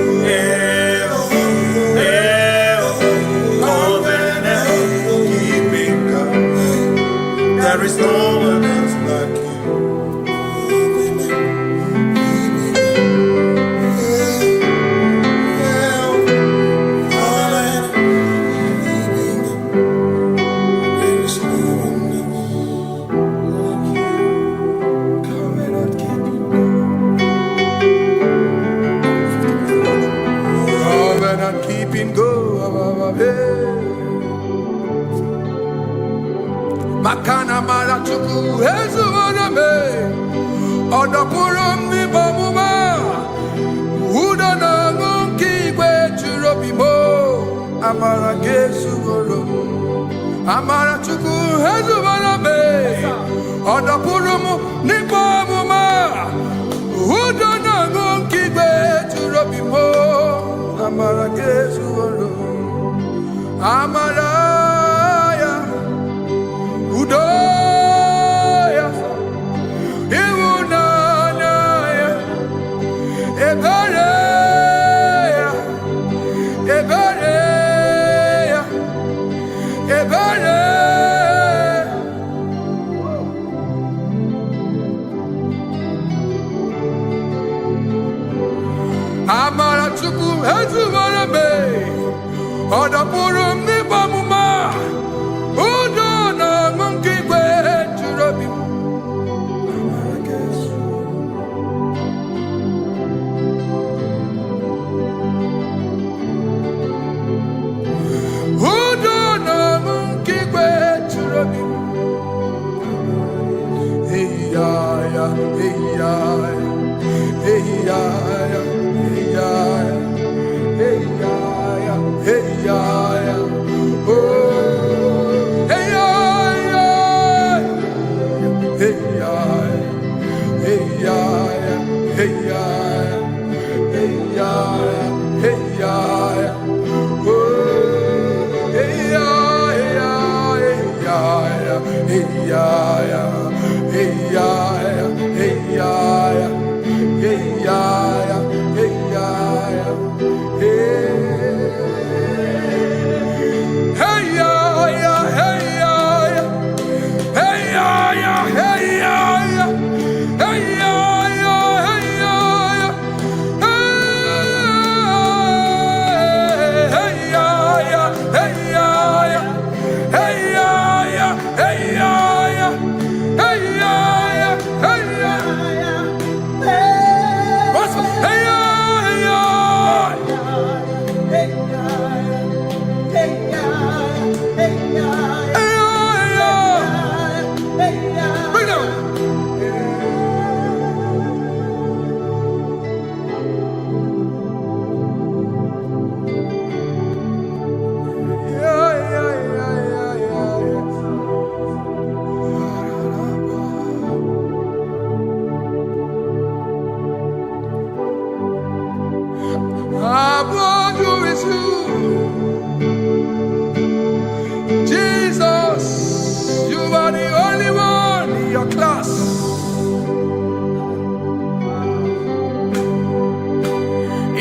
There is no one else like you. Covenant keeping go. Makana mara chuku hezu waname odapurum ni bamuma uda na ngonki kwe churobimo amara gesu worum amara chuku hezu waname odapurum ni bamuma uda na ngonki kwe churobimo amara gesu worum amara Udoya, Iwunanaya, Ebereya, Ebereya, Ebereya. Amara chuku hezu warame, odapurum ni bamuma.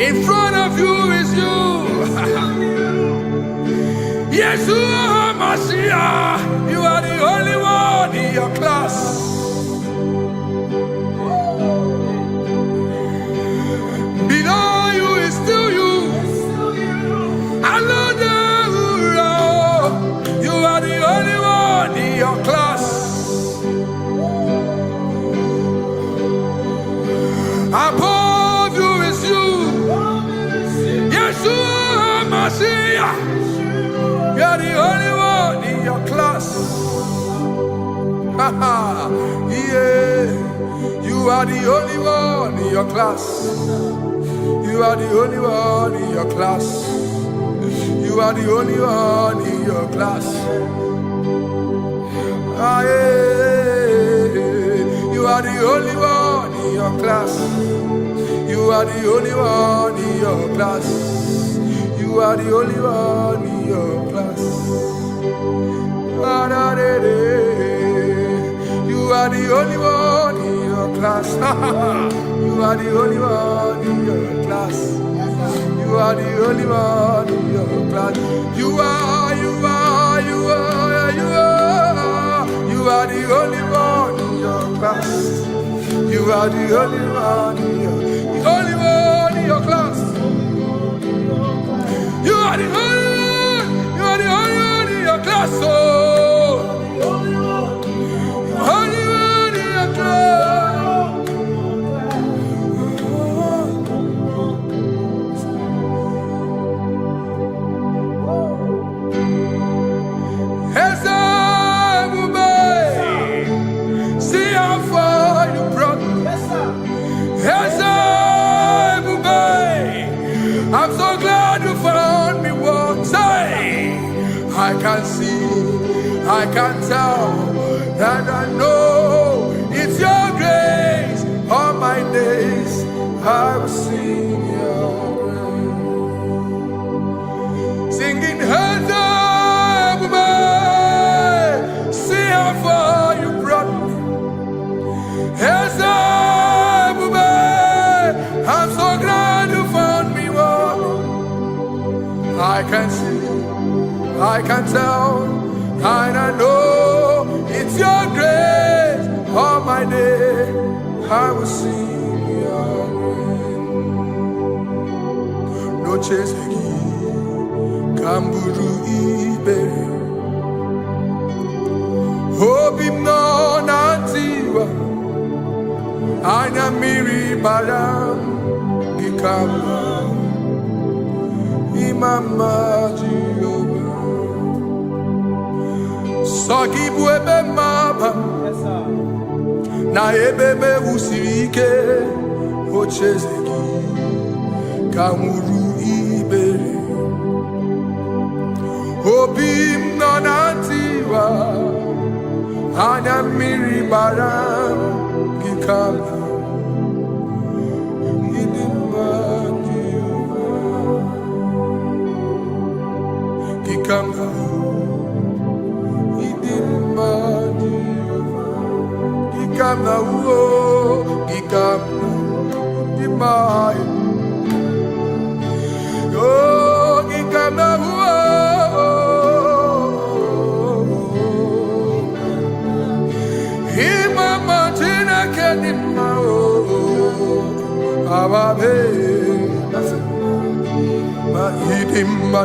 In front of you is you. Yeshua Mashiach, you are the only one in your class. Below you is still you. You are the only one in your class. Above you is you. Yeshua Mashiach, you are the only one in your class. Yeah, you are the only one in your class. You are the only one in your class. You are the only one in your class. Ah, yeah. You are the only one in your class. You are the only one in your class. You are the only one in your class. Ah, da, da, da. You are the only one. class. You are the only one in your class. You are the only one in your class. You are the only one in your class. You are the only one in your class. You are the only one in your class. Oh, only one in your class. See how far you brought me. I'm so glad you found me once. I can see, I can tell, and I know it's your grace. All my days I will sing your grace. Singing, see how far you brought me. I'm so glad you found me one. I can see, I can tell, and I know it's your grace. All my day I will sing your grace. No chase again, Kamburu Ibe. Hope him no nantiwa. Anya miri baram gikama imama Jehovah Sagibu ebe maba na ebe me usirike ochezegi kamuru ibere obim nanatiwa anya miri baram gikama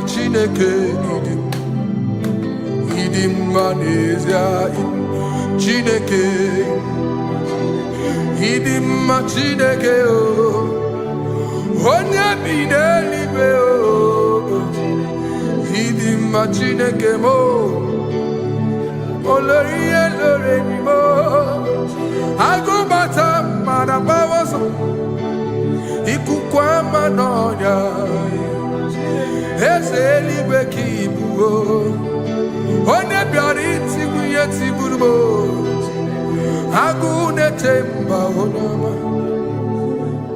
Chineke idim manezia Chineke idim Chineke o onye bidelibe o idim Chineke mo oloriye loreni mo agubata marabawoso ikukwa manonya Ezeligwe kibuo One biari tibuye tiburbo Agune temba onama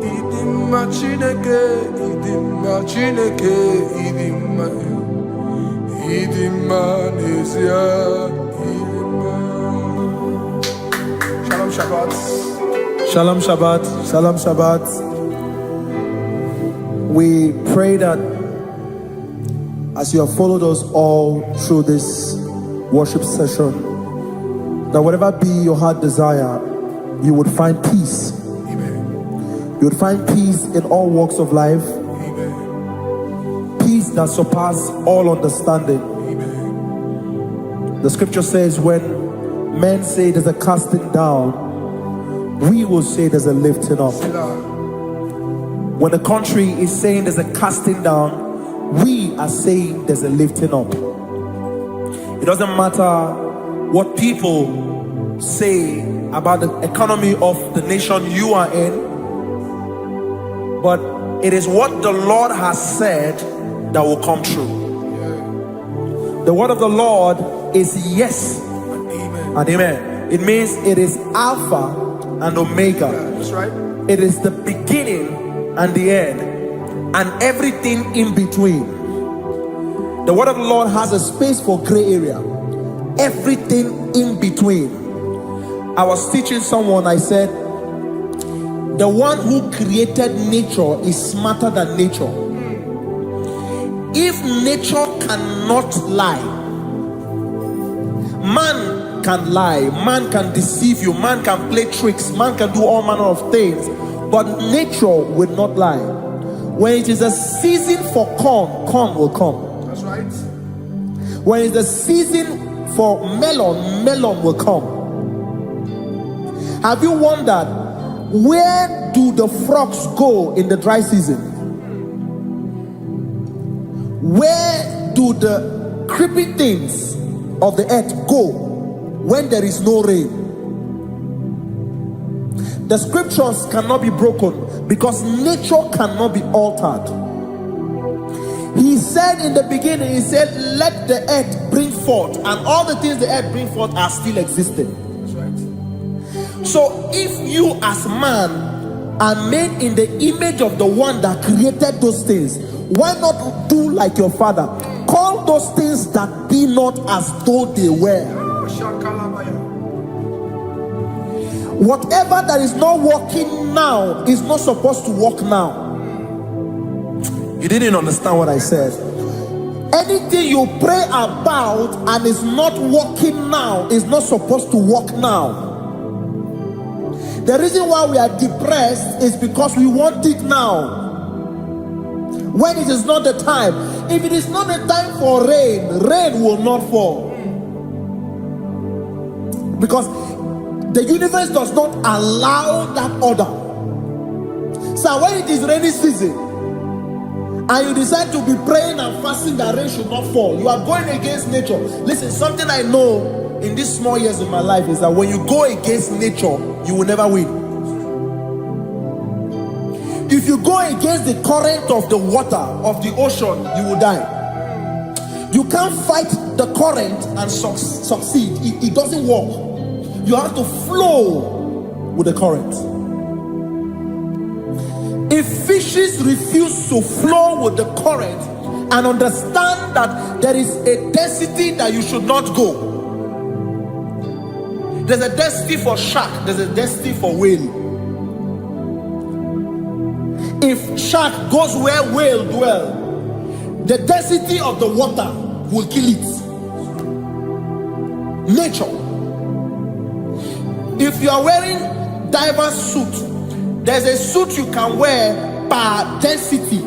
Idimma Chineke Idimma nezia Idimma. Shalom Shabbat. Shalom Shabbat. We pray that as you have followed us all through this worship session, that whatever be your heart desire, you would find peace. Amen. You would find peace in all walks of life. Amen. Peace that surpasses all understanding. Amen. The scripture says when men say there's a casting down, we will say there's a lifting up. When the country is saying there's a casting down, we are saying there's a lifting up. It doesn't matter what people say about the economy of the nation you are in, but it is what the Lord has said that will come true. The word of the Lord is yes and amen. It means it is Alpha and Omega. That's right. It is the beginning and the end, and everything in between. The word of the Lord has a space for gray area. Everything in between. I was teaching someone, I said, The one who created nature is smarter than nature. If nature cannot lie, man can lie, man can deceive you, man can play tricks, man can do all manner of things, but nature will not lie. When it is a season for corn, corn will come. That's right. When it's the season for melon, melon will come. Have you wondered, where do the frogs go in the dry season? Where do the creepy things of the earth go when there is no rain? The scriptures cannot be broken because nature cannot be altered. He said in the beginning, he said, let the earth bring forth, and all the things the earth bring forth are still existing. That's right. So if you as man are made in the image of the one that created those things, why not do like your father? Call those things that be not as though they were. Whatever that is not working now is not supposed to work now. You didn't understand what I said. Anything you pray about and is not working now is not supposed to work now. The reason why we are depressed is because we want it now, when it is not the time. If it is not the time for rain, rain will not fall, because the universe does not allow that order. So when it is rainy season and you decide to be praying and fasting that rain should not fall, you are going against nature. Listen, something I know in these small years of my life is that when you go against nature, you will never win. If you go against the current of the water of the ocean, you will die. You can't fight the current and succeed. It doesn't work. You have to flow with the current. If fishes refuse to flow with the current and understand that there is a density that you should not go, there's a density for shark, there's a density for whale. If shark goes where whale dwell, the density of the water will kill it. Nature. If you are wearing diver's suit, there's a suit you can wear per density.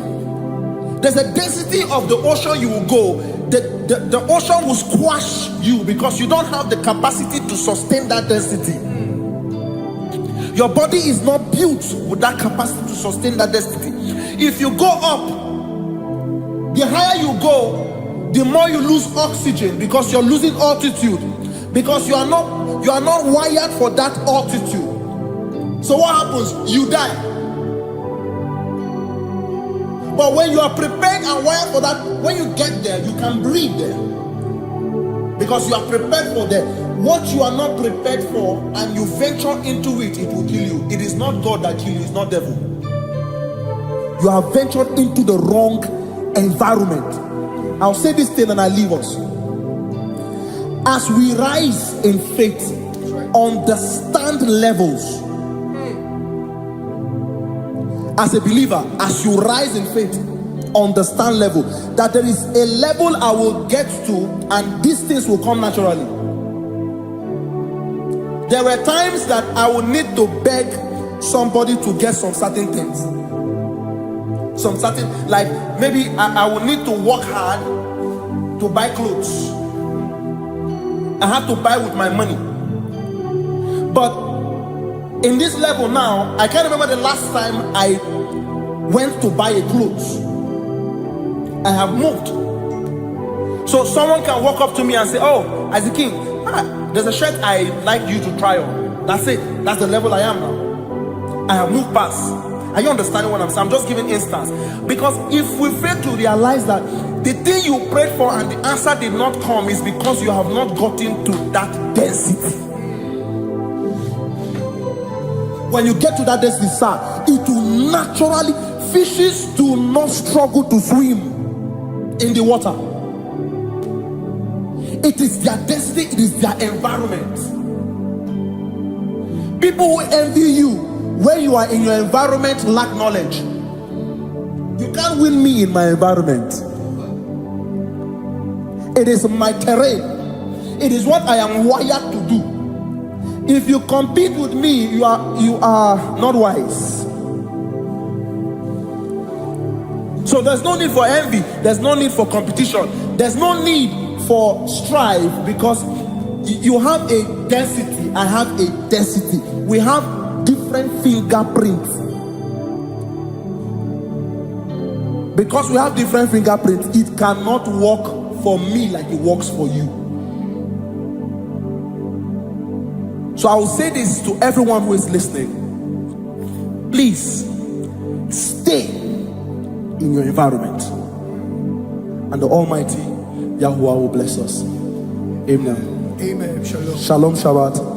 There's a density of the ocean you will go. The ocean will squash you because you don't have the capacity to sustain that density. Your body is not built with that capacity to sustain that density. If you go up, the higher you go, the more you lose oxygen because you're losing altitude, because you are not wired for that altitude. So what happens? You die. But when you are prepared and wired for that, when you get there, you can breathe there, because you are prepared for that. What you are not prepared for and you venture into it, it will kill you. It is not God that kills you, it's not devil. You have ventured into the wrong environment. I'll say this thing and I leave us. As we rise in faith, understand levels. As a believer, as you rise in faith, understand level. That there is a level I will get to and these things will come naturally. There were times that I would need to beg somebody to get some certain things. Some certain, like maybe I would need to work hard to buy clothes. I have to buy with my money. But in this level now, I can't remember the last time I went to buy a clothes. I have moved. So someone can walk up to me and say, oh, as a king, there's a shirt I like you to try on. That's it. That's the level I am now. I have moved past. Are you understanding what I'm saying? I'm just giving instance. Because if we fail to realize that the thing you prayed for and the answer did not come is because you have not gotten to that density. When you get to that density, sir, it will naturally, fishes do not struggle to swim in the water. It is their density, it is their environment. People who envy you, When you are in your environment, lack knowledge. You can't win me in my environment. It is my terrain. It is what I am wired to do. If you compete with me, you are not wise. So there's no need for envy. There's no need for competition. There's no need for strife, because you have a density. I have a density. We have different fingerprints. Because we have different fingerprints, it cannot work for me like it works for you. So I will say this to everyone who is listening. Please stay in your environment, and the Almighty Yahuwah will bless us. Amen. Amen. Shalom. Shalom Shabbat.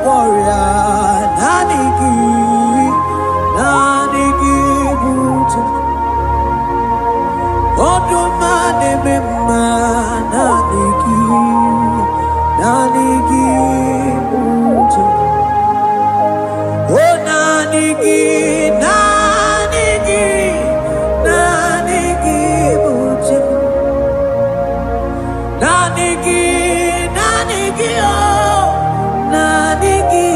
warrior, Naniki, Bucha. Odumane Mema, Naniki, Bucha. Oh, Naniki, Bucha. Naniki, oh, Naniki,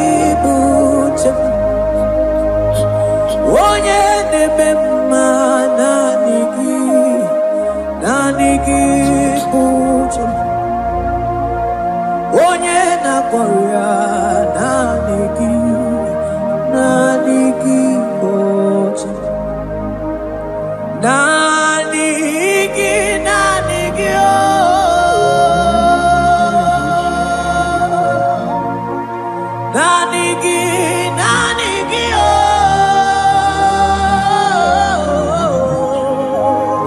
Bucha. Onye Mema, Naniki, Bucha. Onye Nakoria, Naniki, Bucha. Naniki, oh. Naniki, oh.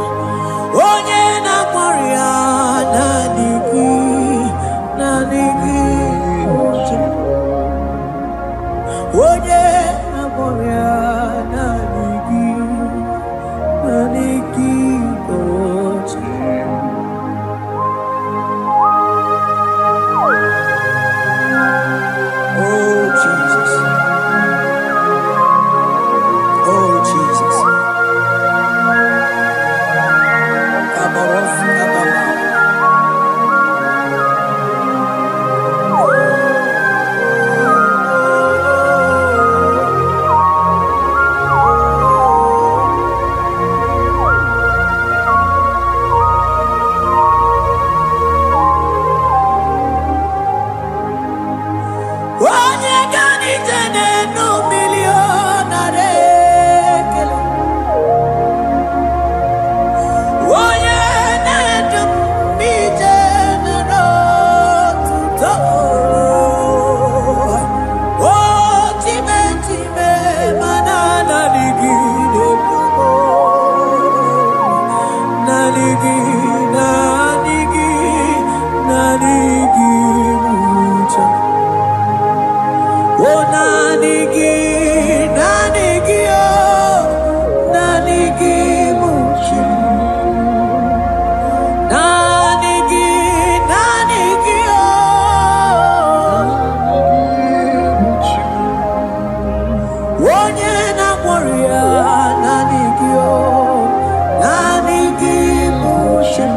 Onye na-akpọrịa Naniki, Bucha. Onye na-akpọrịa Naniki, Bucha. Oh Jesus, oh Jesus. Kabarof, kababa. Onye ganite n'enu milionare kele. Onye na-edu ije n'otuto. O time mana Naniki na-ebubo. Naniki, Bucha. Oh, Naniki, oh, Naniki, Bucha. Naniki, oh. Onye na-akpọrịa Naniki, oh, Naniki, Bucha.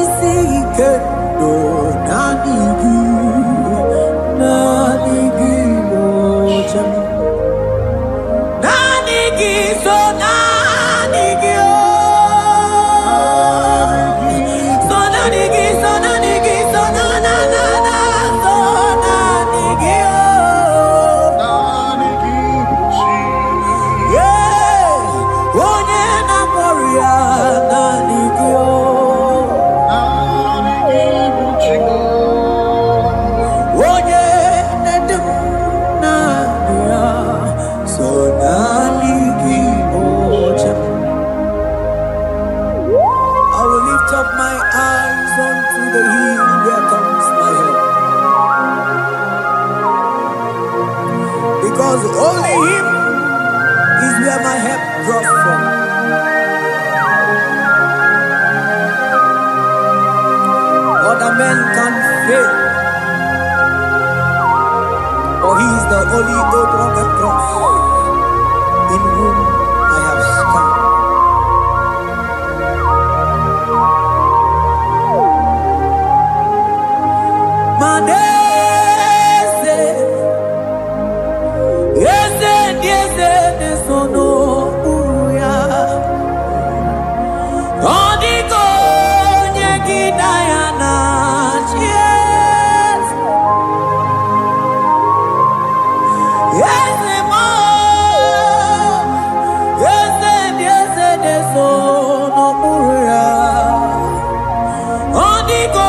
Isi ike ndo Naniki, Bucha. Naniki, so Naniki, oh. So Naniki, so Naniki, so so Naniki, oh. Yeah, onye na-akpọrịa Naniki, oh. Onye na-edem na-abịa, so Naniki, Bucha. I will lift up my eyes unto the hill, where comes my help. Because only Him is where my help draws from. Other men can fail, for He is the only hope on the cross, in whom I have stand. Manese, ese, sono uya. Odiko nyeki dayana, yes. Ese mo, ese, sono uya. Odiko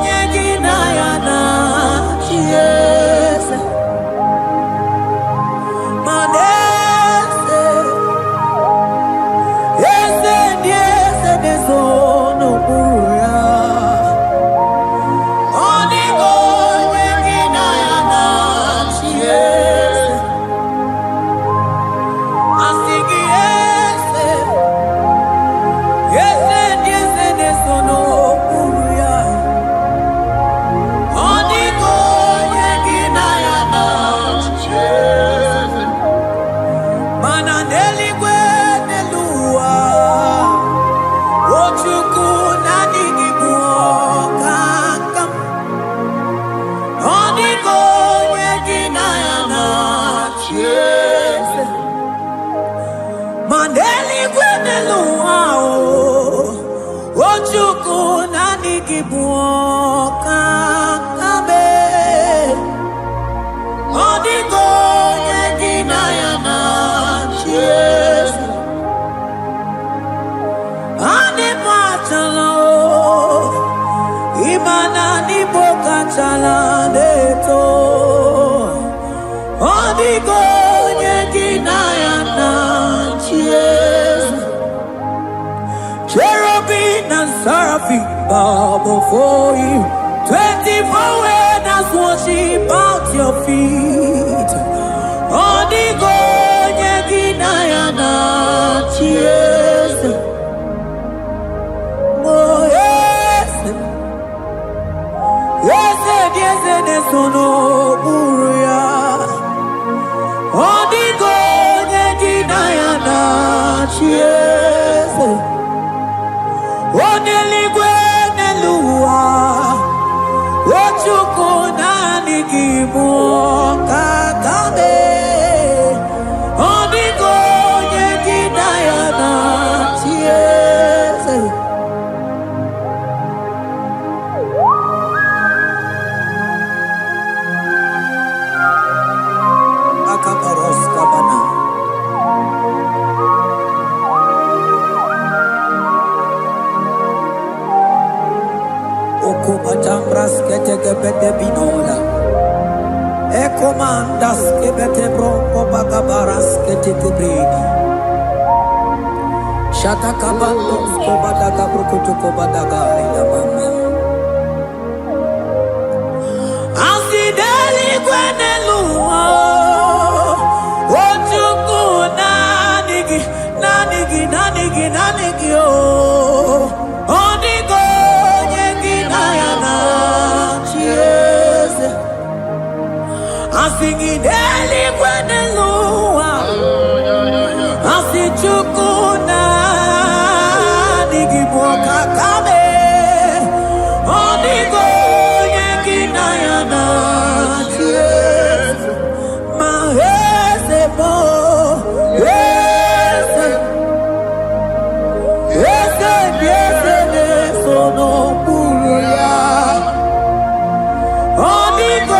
nyeki dayana. muoka kabe odigo yegina yana cheers ane pachalo imana ni boka chala deto odigo yegina yana cheers cherubim and seraphim bow before you. 24 elders worship at your feet. Odigo yegina yana cheers. Oh yes, yes, yes, yes, no buruya. Odigo yegina yana cheers. Oneligwe neluwa Ochuku nani gibu kakabe Odigo yegina yana tiese Akaparos kabana Patambras kete kebete binola Ekomandas kebete bronco bagabaras kete kebredi Shata kabandos kobadaga brokoto kobadaga ila mama Asideli kwenelua Ochuku nanigi nanigi nanigi nanigi oh Odigo Singing daily when the Lord, I see Chukuna, Nigiboka Kabe, Odigo, Yakinayana, my Hesebo, yes, so no Puria, Odigo.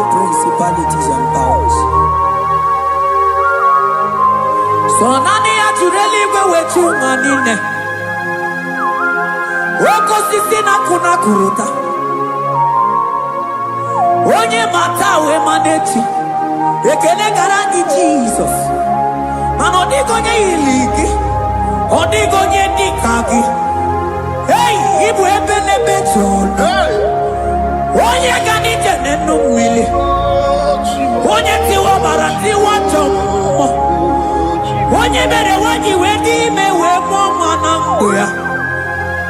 Principalities and powers. So nani actually go with you manine. Woko sisi na kuna kuruta. Onye matawe maneti. Ekele garangi Jesus. Manodigo nye iligi. Odigo nye dikagi. Hey, ibu ebele bechono. Onye gani jene numili. Onye tiwa barati wachomo. Onye bere waji wedi mewe mwana mbuya.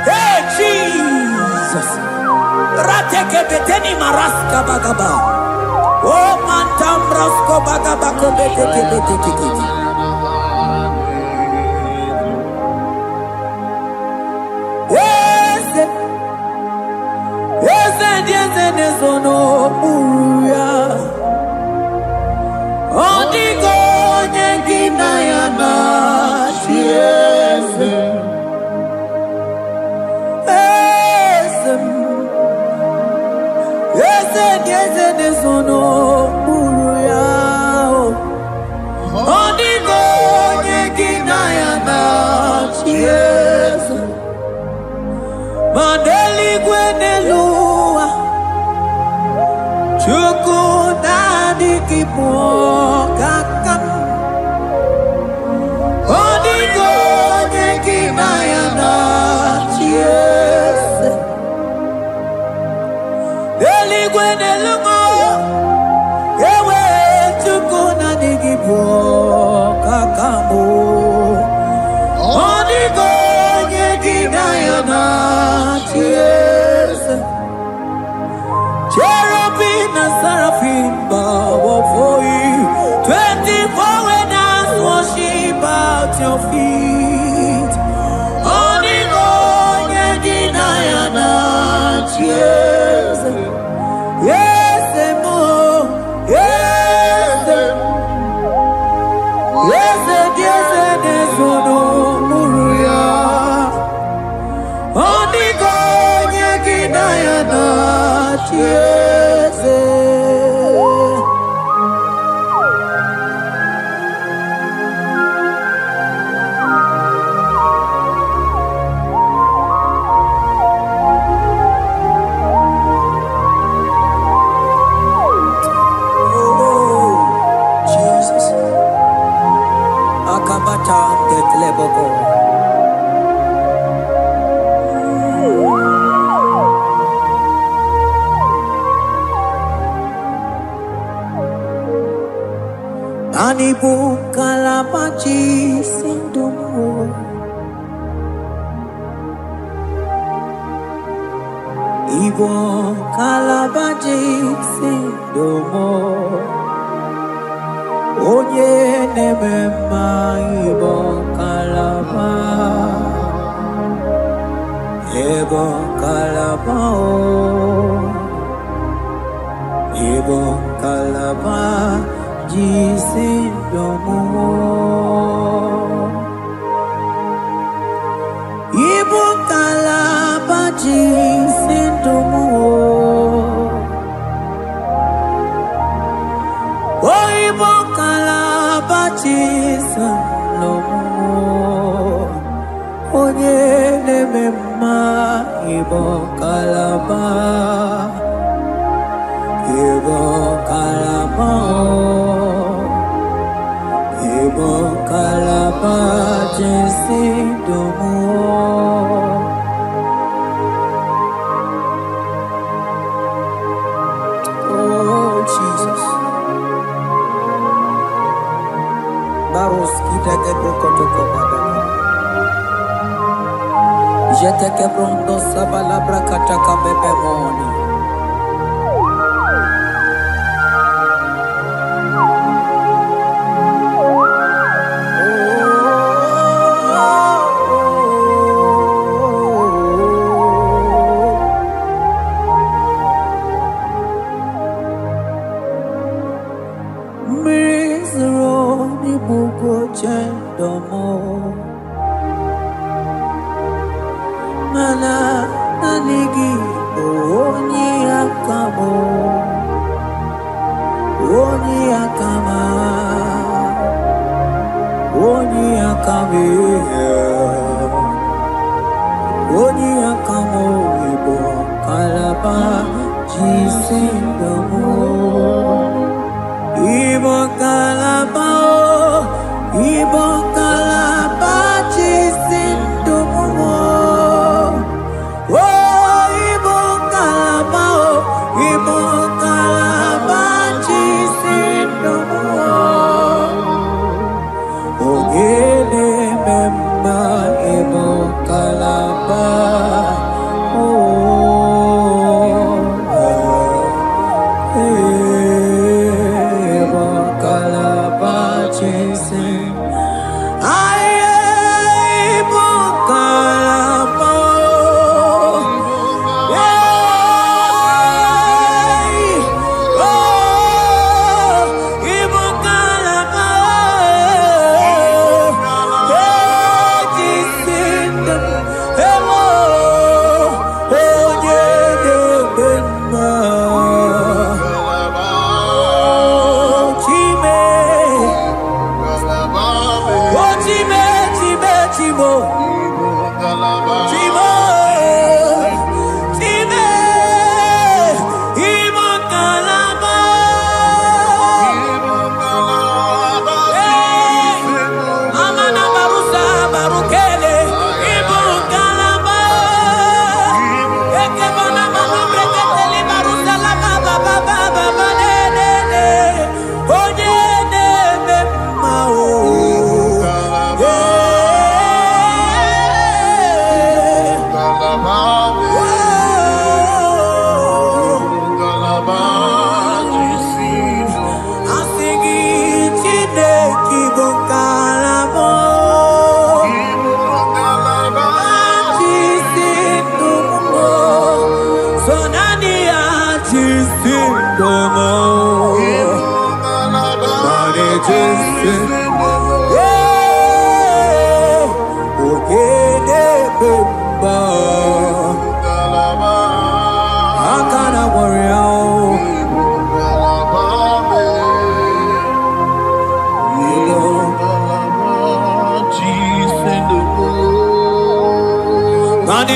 Hey Jesus. Rateke beteni maraska bagaba. Oh mantambrasko bagaba kobeteke beteke. Yes, no buya. Odigo yegina yana tiese. Yes, no buya. Odigo yegina yana. kakam Odigo neki mayana Yes Eligwe nelungo Ewe tukuna nigibo kakamo Odigo neki mayana Yes Cherubim and seraphim bow for you. 24 elders worship at your feet. Onigo yedinayana yes, yes mo, yes, yes, yes, yes, no muruya. Onigo yedinayana yes. Anibu kalabachi sindumo Ibo kalabachi sindumo Onye nemema Ibo kalaba Ibo kalaba Ibo kalaba Jisindomo Ibo kalaba jisindomo Oh Ibo kalaba jisindomo Onye nemema Ibo kalaba Ibo kalaba Ibo kalaba jisindomo Oh Jesus Baros kitake prokotoko badaka Jeteke pronto sabalabra kataka bebe moni Mana nanigi oni akamo oni akama oni akame oni akamo ibo kalaba jisindomo ibo kalaba jisindomo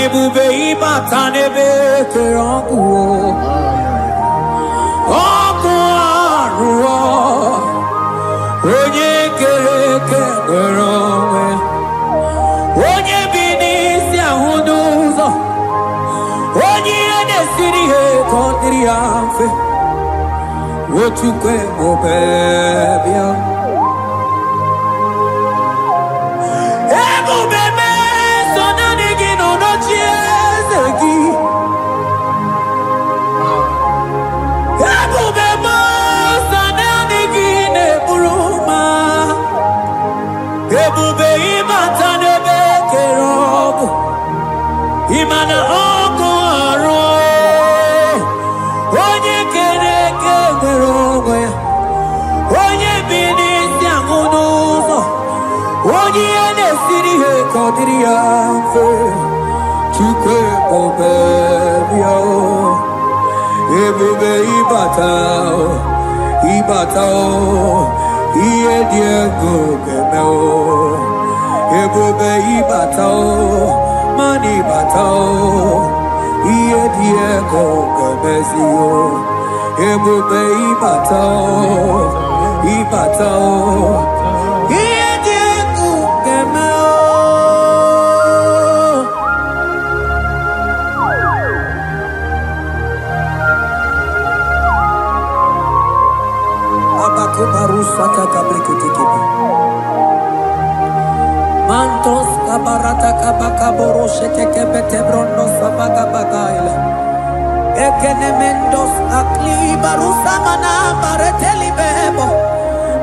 ebube ịbata n'ebe kere ọkụ ọkụ arụọ onye kere eke nwere onwe onye bi n'isi ahụ n'ụzọ onye ihe na-esiri ihe ka ọ dịrị ya mfe Ochukwu ebube bịa ebube mee so naanị gị nọ n'ochi eze gị ebube mee so naanị gị na-eburu ma ebube ịbata n'ebe kere ọkụ ịma na ọkụ arụ onye kere eke nwere onwe ya onye bi n'isi ahụ n'ụzọ onye ihe na-esiri ihe ka ọ dịrị ya mfe Chukwu ebube bịa ebube ịbata ịbata ihe dị ego ga-eme ebube ịbata mana ịbata ihe dị ego ga-emezi ebube ịbata ịbata ihe dị ego ga-eme abakubarusaka kabriketekebe mantos kabarata kabakaboroshetekebete brondo sabagabagaila Ekenemendos aklibarusa mana bareteli bebo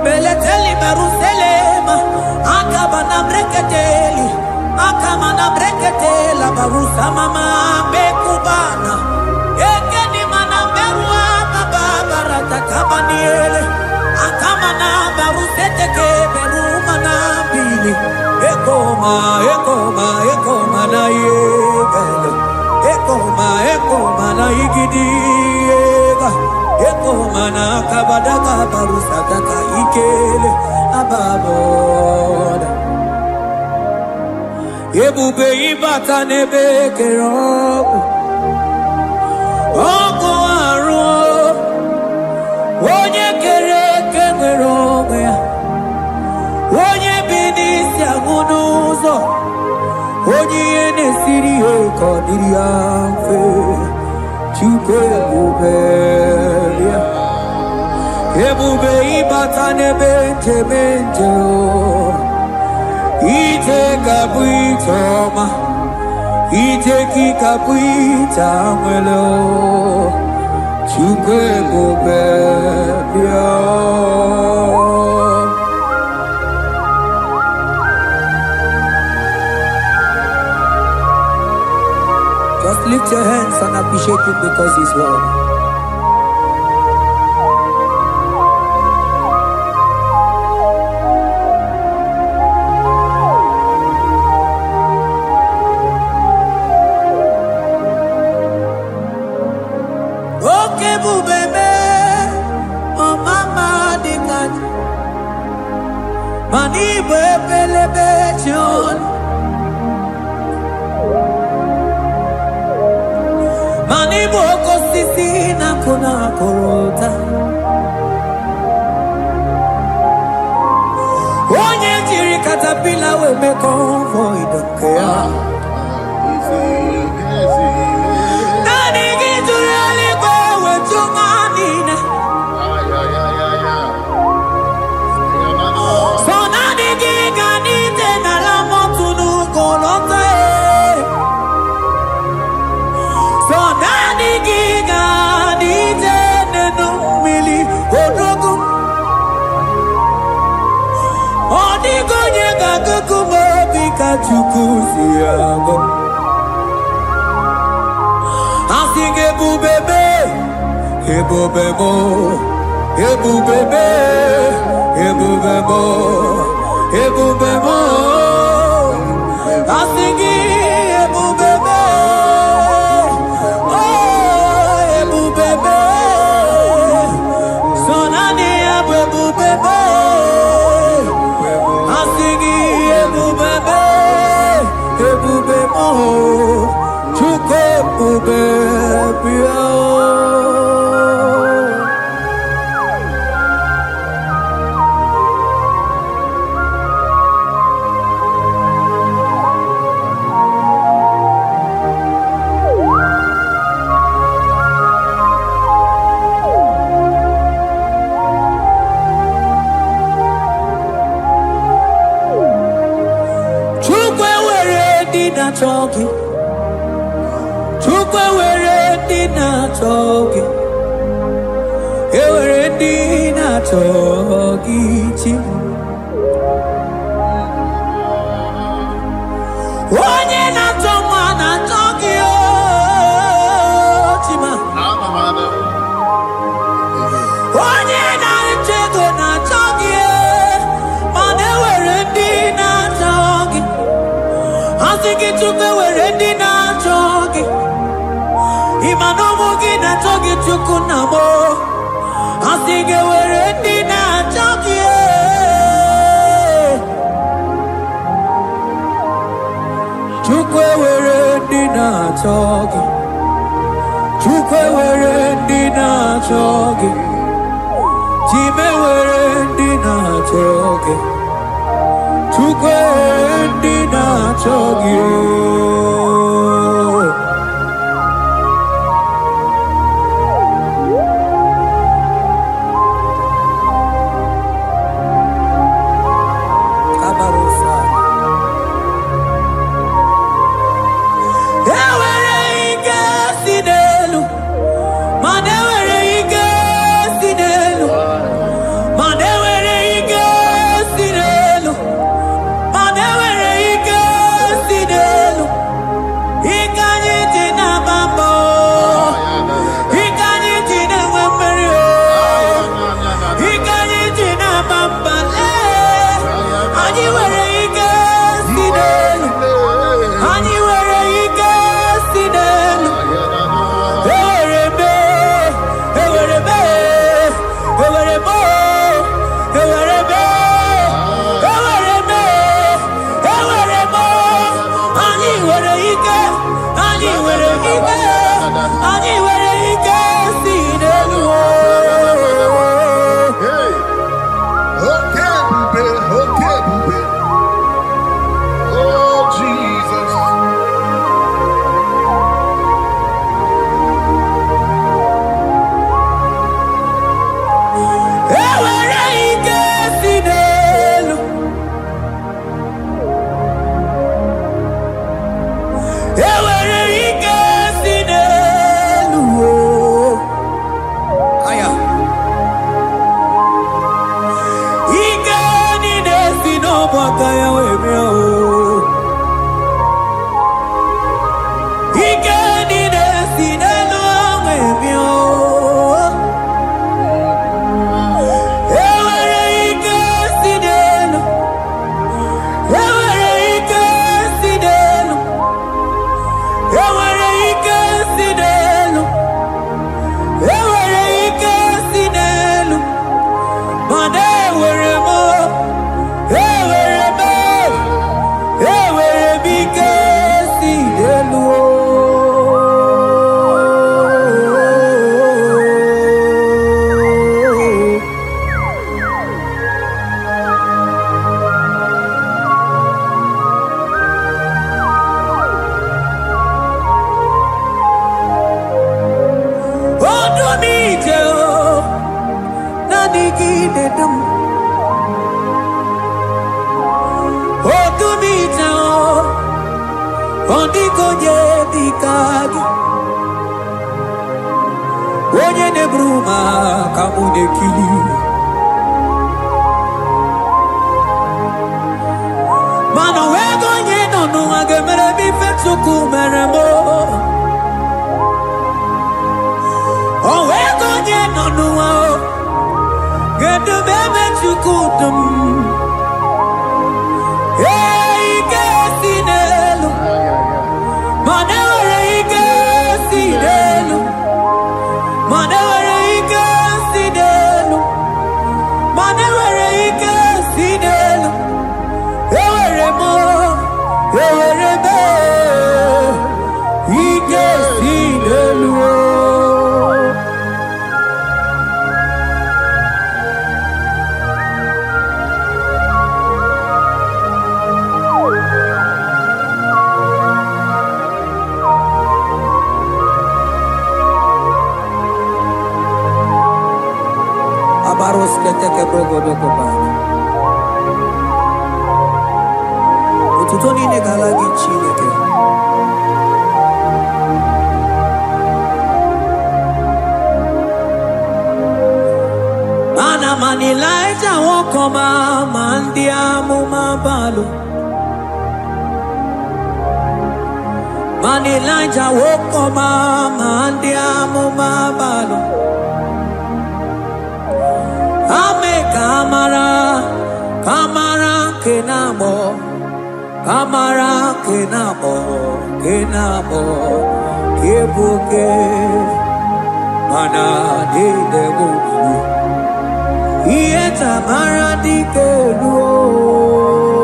beleteli beruselema akabana breketeli akamana breketela barusa mama bekubana ekeni mana berua babarata kabaniele akamana baruseteke berumana bili ekoma na yegalo Ekoma na igidiega Ekoma na kabadaka barusataka ikele ababoda Ebube ịbata n'ebe kere ọkụ ọkụ arụ onye kere eke nwere onwe ya onye bi n'isi ahụ n'ụzọ onye ihe na-esiri ihe ka ọ dịrị ya mfe Chukwu ebube bịa ebube ịbata n'ebe njem ije ga-abụ ije ọma ije gị ga-abụ ije anwele Chukwu ebube bịa Just lift your hands and appreciate him because he's worthy. Okay, bubebe, oh mama dikat, mani bebelebe chon. Mani boko sisi na kuna korota Onye jiri katapila we me convoy don't care Nani gijuri aligwe we chunganina So nani giganite na la motunu kolota So nani giga nije nenu mili odogu Odigo nyega kukumo bika chukuzi yago Asing ebubebe Ebubebo Ebubebe Ebubebo Ebubebo Asing ebubebe Ebube na-achọ gị. Chukwu ewere ndị na-achọ gị. Ewere ndị na-achọ gị chi. Onye na-achọ nwa na-achọ gị chima. Onye na-achọ ego na-achọ gị, mana ewere ndị na-achọ gị. Asị gị Chukwu ewere ndị na-achọ gị. Ịma na ụmụ gị na-achọ gị Chukwu na mbụ. Asị gị ewere ndị na-achọ gị. Chukwu ewere ndị na-achọ gị. Chukwu ewere ndị na-achọ gị. Chime ewere ndị na-achọ gị. Chukwu ewere ndị na-achọ gị. Onye neburu ma ka mụ na-ekiri. Mana wee go onye nọ n'ụwa ga-emere m ife Chukwu mere m. O wee go onye nọ n'ụwa ga-edu m ebe Chukwu dum. Ike si n'elu, mana enwere ike si n'elu. Mana enwere ike si n'elu. Mana enwere ike si n'elu. Enwere m ike si n'elu. Abaros keteke brogodo kopana. Otuto niile ga-ala gị Chineke. Man Elijah won't come out, man diamuma balu. Man Elijah won't come out, man diamuma balu. Ame kamara, kamara kenamo, kamara kenamo, kenamo, kebuke, mana de debu. Ieta maradike luo.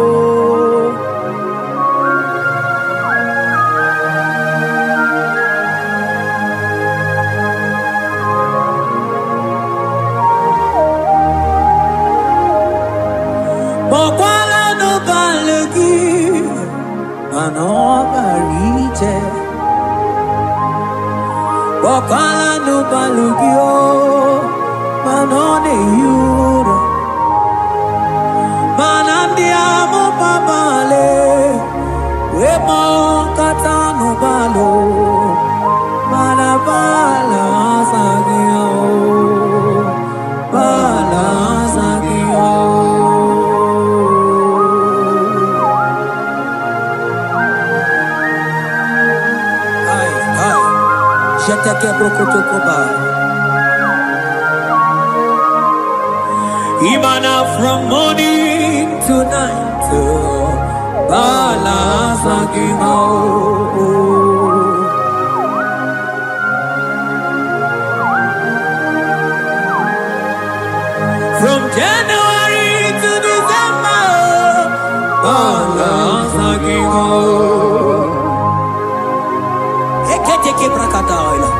Bokwala no balegi, mano barite. Bokwala no balegi o. Manone yura, manandiamo papale, wemo katano balo, manabala sagio, bala sagio. Ay, jete que prokotokoba. Imana from morning to night, balance again. From January to December, balance again. Eketeke brakadaila.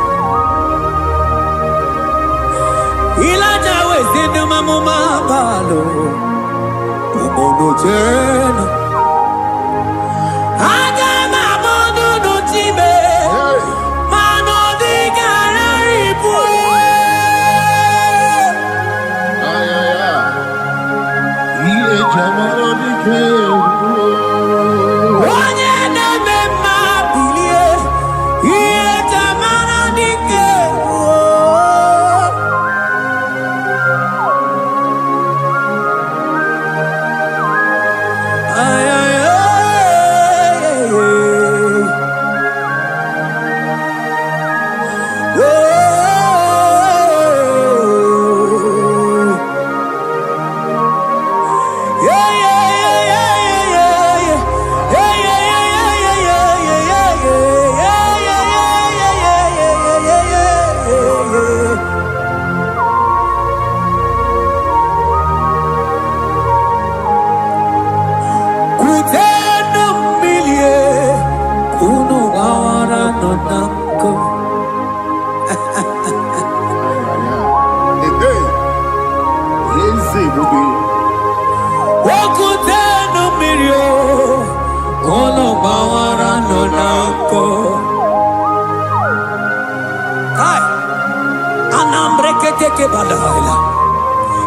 Ilaja wezinu mamuma balo, umono jena. Aga mamono no tibe, mano di gararipu. Ay, ay, ay. Iye jamaro di kebu. Onye neme mabilie, iye jamaro di kebu. Ay, ay, ay, ay, ay.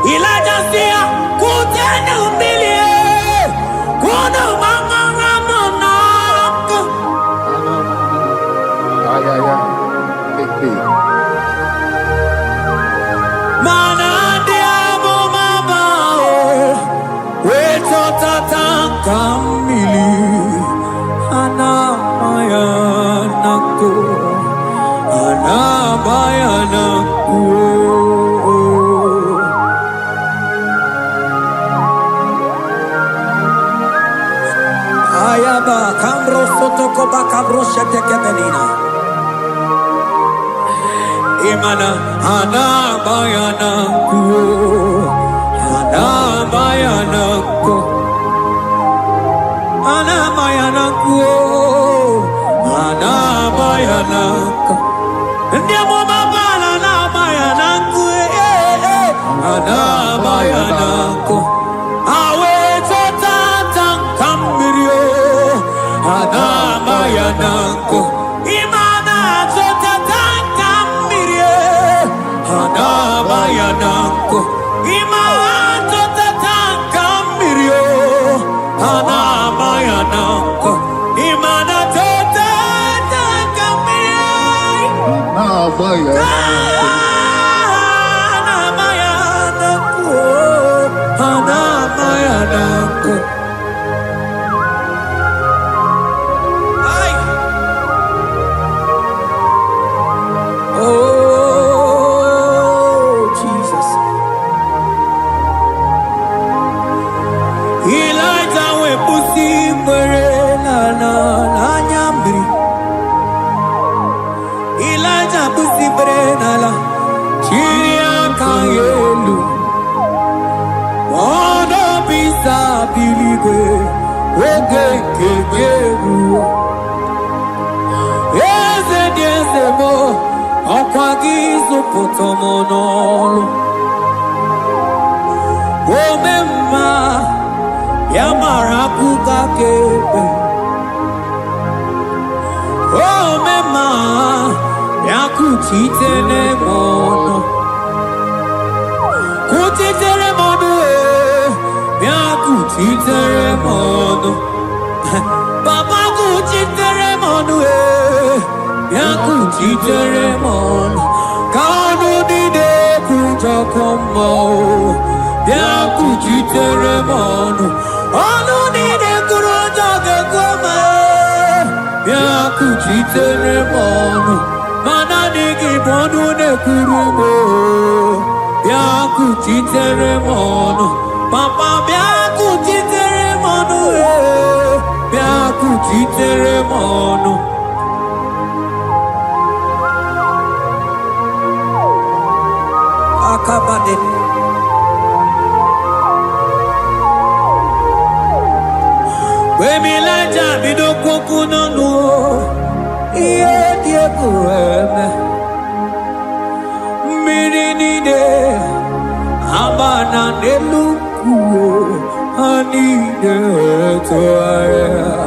Elijah sia kutenu milie kuno mama ramonako. Ay, ay, ay. Mana diamo mama weto tatanka mili ana mayanako ana mayanako. Ayaba kambro sotoko bakabro shete kebelina. Imana ana bayanako, ana bayanako, ana bayanako, ana bayanako. Ndiamo mabala na bayanako, ana bayanako. Awe totata kambirio, ana bayanako. Imana totata kambirie, ana bayanako. Imana totata kambirio, ana bayanako. Imana totata kambirie, Ah, vaya. ana bayanako. oge nke ga-eruo eze dị eze m ọkwa gị zụpụta m n'ọrụ ome mma ya mara akụkọ ka ekpe ome mma ya kuchitere m ọnụ kuchitere m ọnụ ya kuchitere m ọnụ papa kuchitere m ọnụ ya kuchitere m ọnụ ka ọnụ niile kwujọkọ mma ya kuchitere m ọnụ ọnụ niile kwuru ụjọ ga-ekoma ya kuchitere m ọnụ mana n'ihi bụ ọnụ na-ekwuru m ya kuchitere m ọnụ papa bịa kuchitere m ọnụ bịa kuchitere m ọnụ akabade wemilaja bido kwokwu n'ọnụ ihe dị egwu eme mmiri niile agba na n'elu kwuo ha niile tụgharịa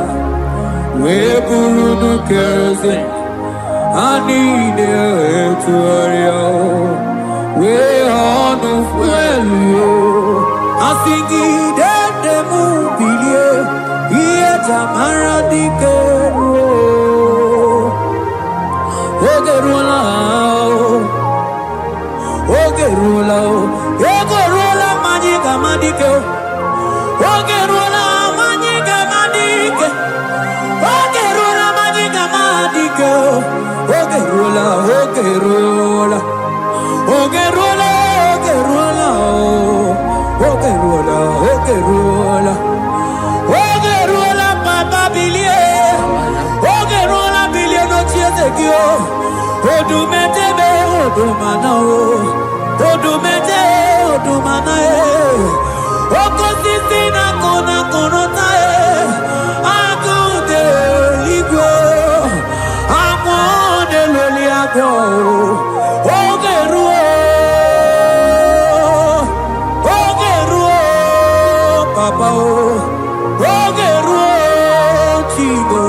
wee bụrụ n'kerozin ha niile tụgharịa wee ọnụ fuelu asị gị dede m bilie ihe jamara dike ruo oge ruola oge ruola ego ruola mmanya ga-ama dike oge ruola mmanya ga-ama dike oge ruola mmanya ga-ama dike oge ruola oge ruola oge ruola oge ruola oge ruola oge ruola oge ruola papa bilie oge ruola bilie n'ochie eze gị odumetebe odumana odumete odumana okosisi na kona konota agụde igwe amụ n'eloli agwọ oge ruo papa oge ruo chigo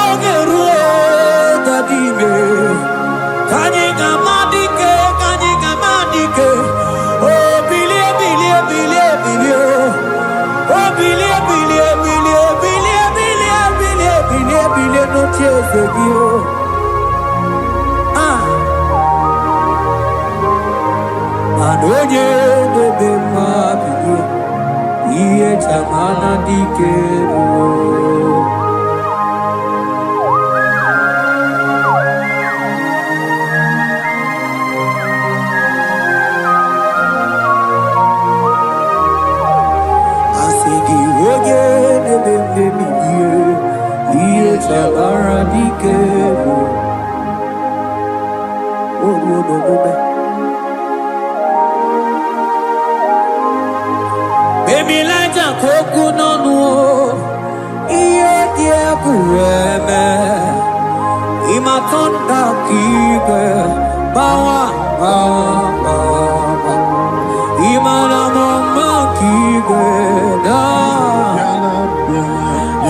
oge ruo dadime kanye gamadike oh bilie bilie bilie bilie oh bilie bilie bilie bilie bilie bilie bilie bilie no tieze gio adonye debe ma bilie iye chamana dikero Chabara dikero Baby laja koku nonu iye die kueme imatonda kige bawa imana mama kige da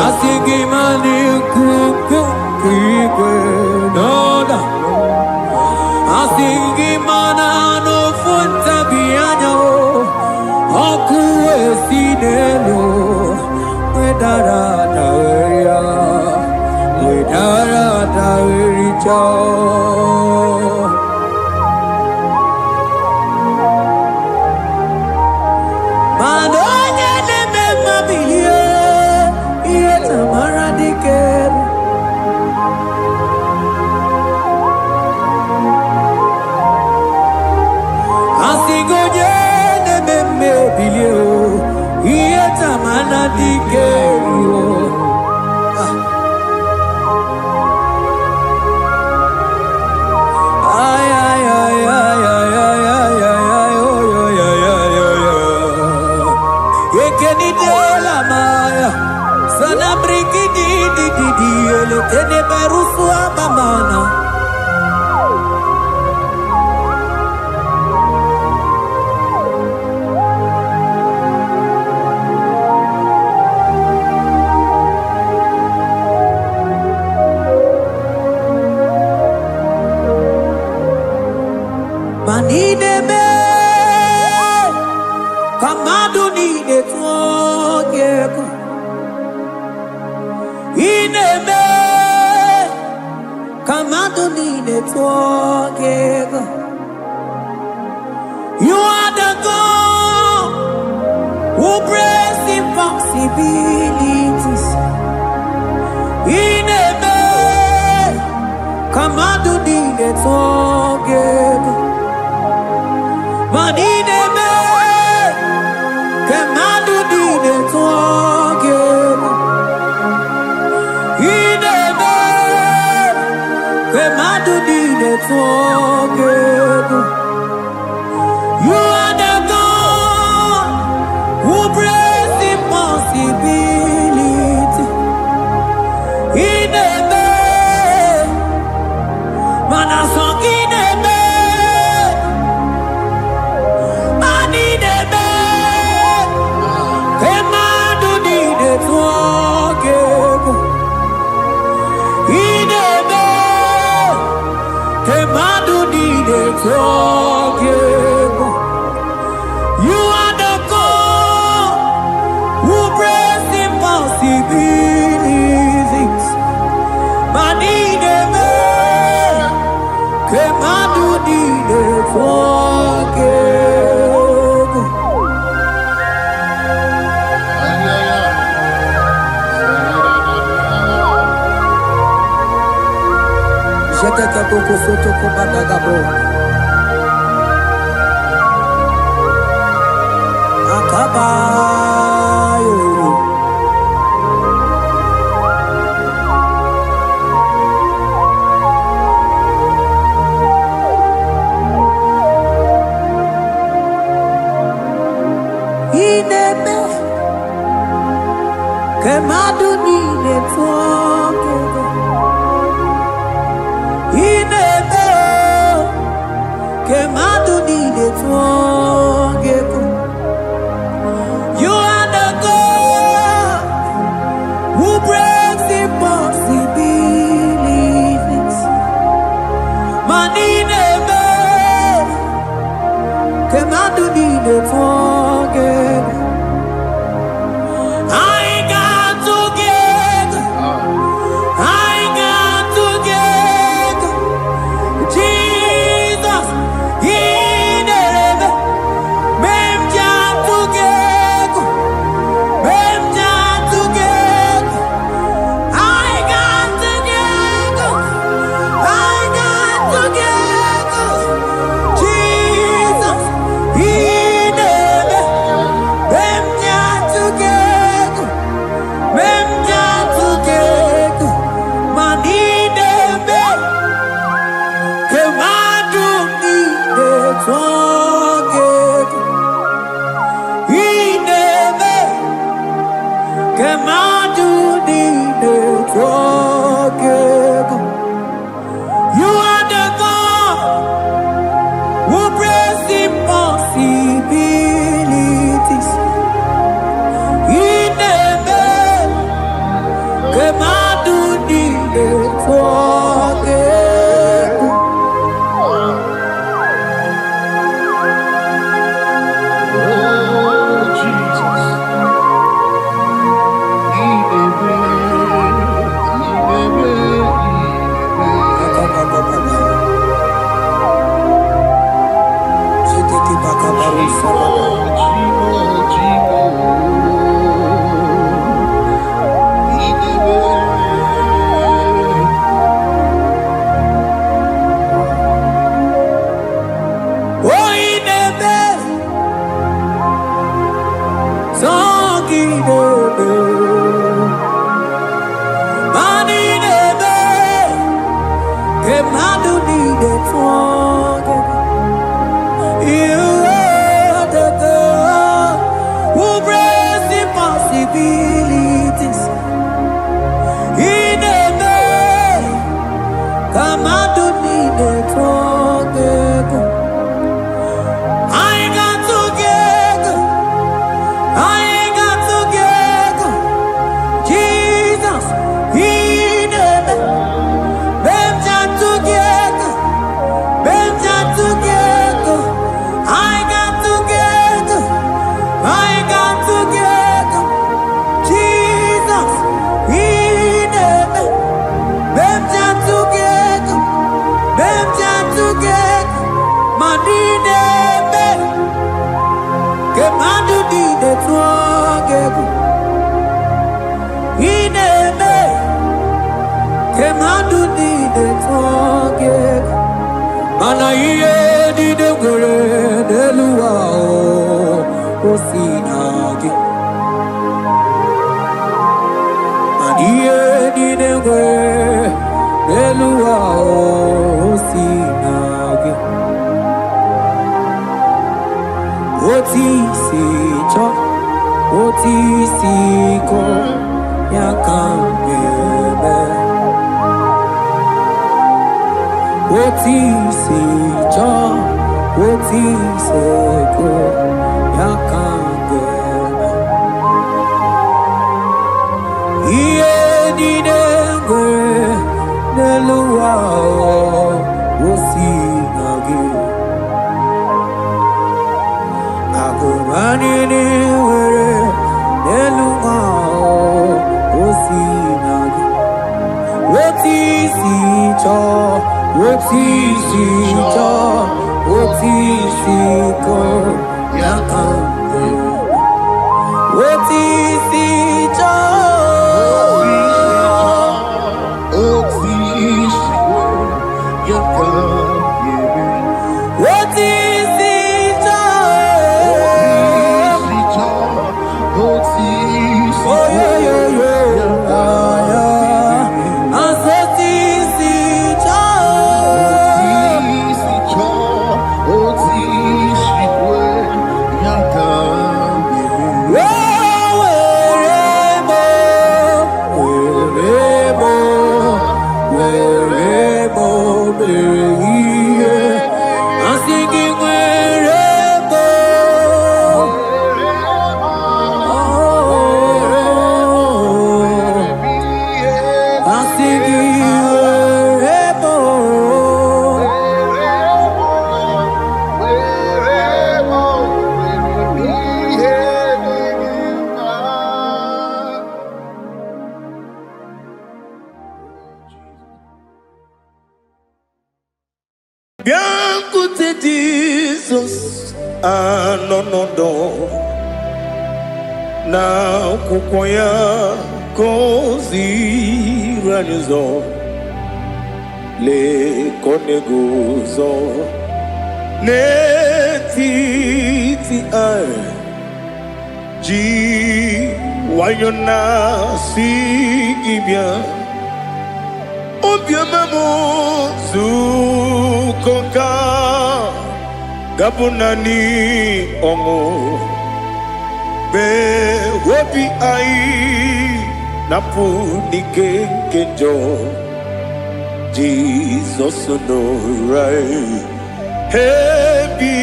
asigi mani kuku kige da asigi mana no funta bianyo oku esinelo wedara daweria wedara dawericha Madonya neme mabilie iye tamara dikeru asigoje neme mabilie iye tamara dikeru le tene berusu abamana. Manine me kamadu ni de tuogeko. Ine me kamadu ni de tuogeko. You are the God who breaks impossibilities. Ine me kamadu ni de tuogeko. Manine me kamadu ni de tuogeko. Ine me kamadu ni de tuogeko. You are the God who breaks impossibility. Ine me manasong ine me. You are the God who breaks impossibilities. Manine me kemadu dide forgego. Jeteke boko soto ko badagabo. Akabayo. Ineme kemadu ni netwokego. Ineme kemadu ni netwokego. You are the God who breaks impossibilities. Manine me kemadu ni netwokego. I got together. I got together. Jesus, Ineme, Memja together. Memja together. I got together. I got together. Jesus, Ineme, Memja together. Memja together. Manine me kemadu ni netwokego. Ineme kemadu ni netwokego. You are the God who breaks impossibilities. Ineme kemadu ni netwokego. Jeteke bakabaru sababa. Oh, ineme songineme. Manineme kemadu ni netwokego. You are the God who breaks impossibilities. Ineme tuangegu ineme kemadu dide tuangegu mana iye dide gore deluwa o sinagi iye dide gore deluwa o sinagi oti si cho oti si ko yakambebe oti si cho oti se ko yakambebe iye didengwe neluwa o sinagi Agoranini were neluma osinagi. Woti si cho, woti si cho, woti si ko yakambe. Woti si cho, woti si ko yakambe. Woti Biancote Jesus anonodo na kukoya kozi ranizo le koneguzo ne titi ai ji wayona sigibia obiamamu zukoka gabunani omo be wobi ai napu nikenjo Jesus no right hebi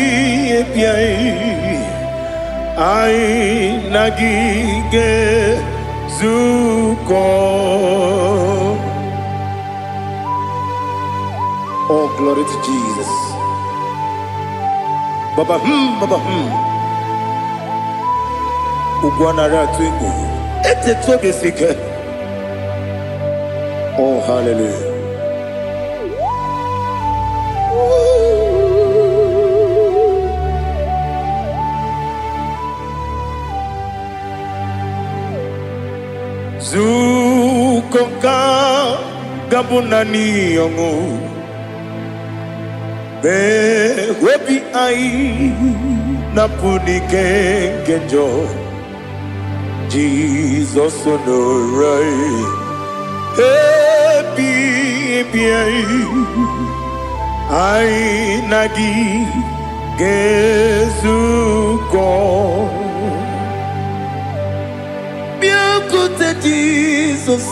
ai nagige zuko. Oh, glory to Jesus. Baba Baba Ugwanara twingu. Ete tobe sike. Oh, hallelujah. Zukoka gabunani yongu. Be webi ai napuni kenjo Jesus no right happy ai nagi gezuko biancote Jesus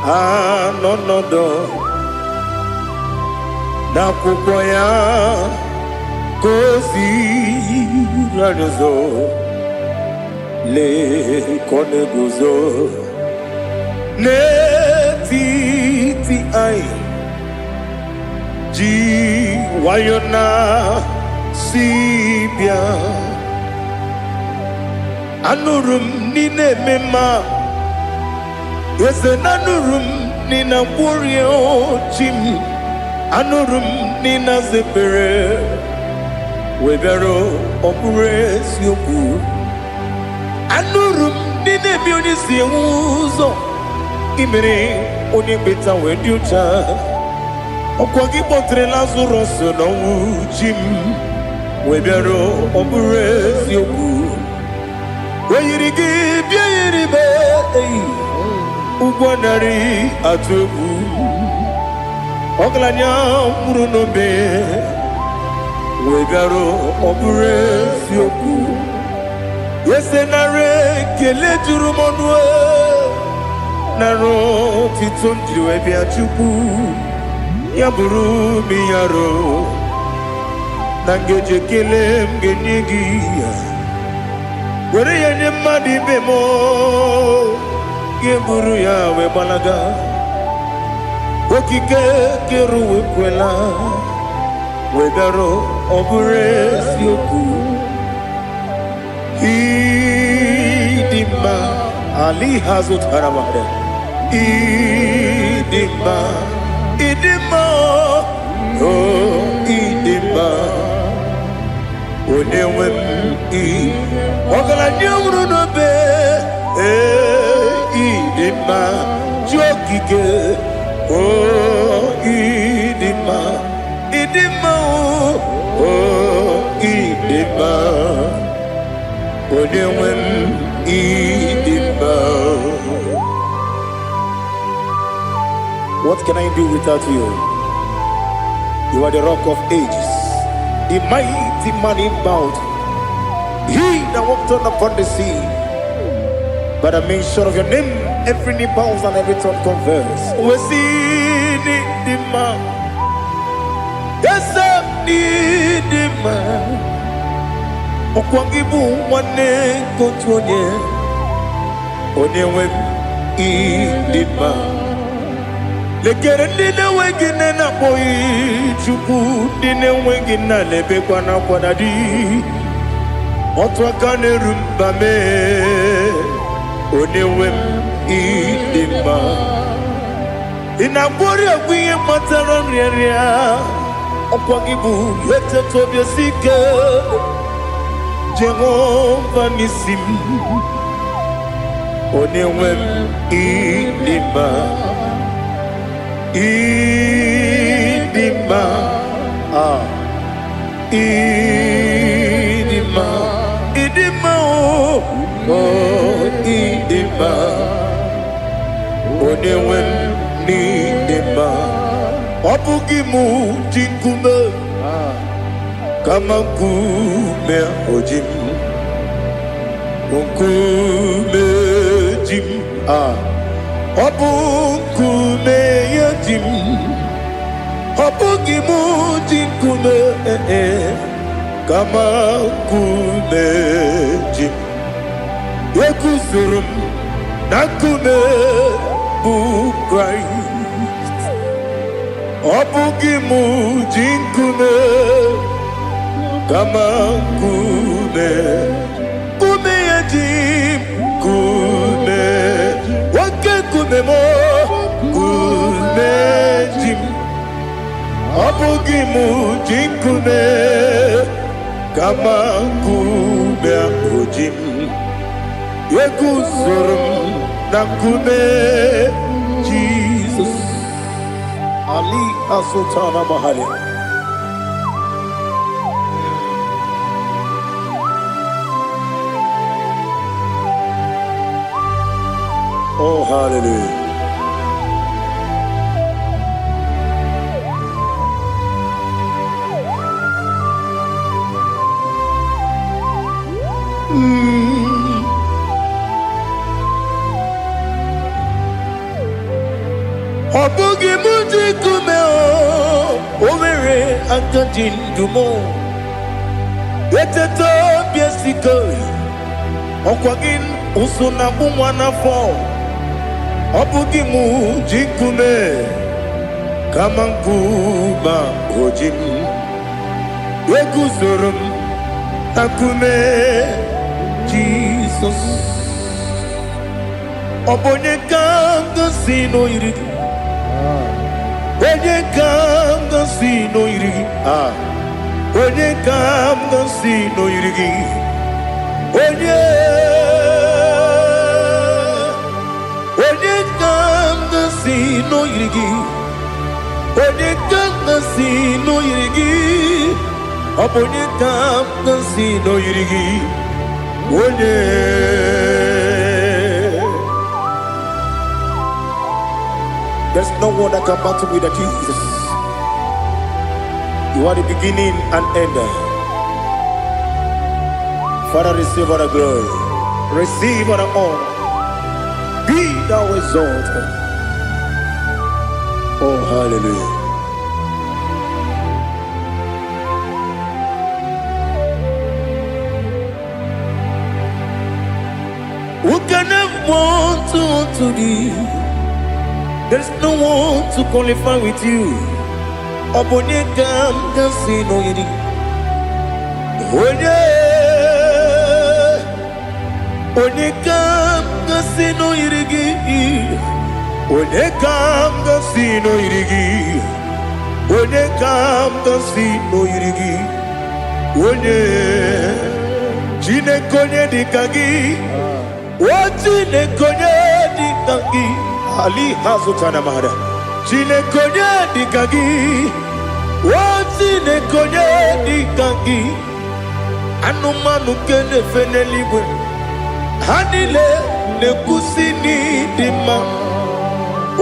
anonodo na kukoya kozi ranizo le koneguzo ne titi ai ji wayona sibia anurum nine mema yese nanurum nina warrior chim anurum nina zepere webero opure sioku Anurum nine bi oni si uzo imere oni beta we diucha okwogi potre Lazarus no jim we biaro obure si oku we yirigi bi yiribe ugwanari atugu oglanya muru no be we biaro obure si oku Yesenare kele jurumonwe Naro titondri webi achuku Yaburu miyaro Nangeje kele mgenyigi Were yenye madi bemo Yeburu ya webalaga Okike keru wekwela Wegaro obure siyoku Idima Ali Hazut Haramade Idima Oh Idima Onewem Ogala nyamru no be Idima Jokike Oh Idima Oh Idima What can I do without you? You are the rock of ages, the mighty man in mountain. He that walked on upon the sea. By the mention of your name, every knee bows and every tongue confess. We see the man. Yes, the man. Okwangibu wane kotonye Onyewe idima Lekere nine wengine na boyi Chuku nine wengine lebe kwa na kwa nadi Otwa kane rumbame Onyewe idima Inabori akwiye matara nyeria Okwangibu yete tobye sike Jehovah Nisim Onewem Idima Idima Idima Idima Oh Idima Onewem Idima Obugimu Jinkume Kama kume ojim Kume jim Obu kume yajim Obu gimu jinkume Kama kume jim Yekusurum Nakume Christ Obu gimu jinkume Kama kume yajim kume wake kume mo kume jim abugi mujim kume kama kume ojim yekusurum na kume Jesus Ali Asultana Mahali. Oh, hallelujah. Obugi muji kume omere antajindumo Yeteto biesikoi Okwagin usuna bumwana fo Obugi muji kume Kamankuba ojim Yeguzurum takume Jesus Obonye kanga sino irigi Onye kanga sino irigi Onye kanga sino irigi Onye no yirigi. Onye kamgasi no yirigi. Onye kamgasi no yirigi. Onye. There's no one that can battle with Jesus. You are the beginning and end. Father, receive all the glory. Receive all the honor. Be thou exalted. Oh, hallelujah. Who can have one to thee? There's no one to qualify with you. Onye kamgasi no yirigi. Onye kamgasi no yirigi. Onye kamgasi no yirigi. Onye kamgasi no yirigi. Onye Chineke onye dịka gị. O Chineke onye dịka gị. Ali hazutana mahada. Chineke onye dịka gị. O Chineke onye dịka gị. Anụmanụ nke na-efe n'eluigwe ha niile na-ekwusi n'ịdị mma.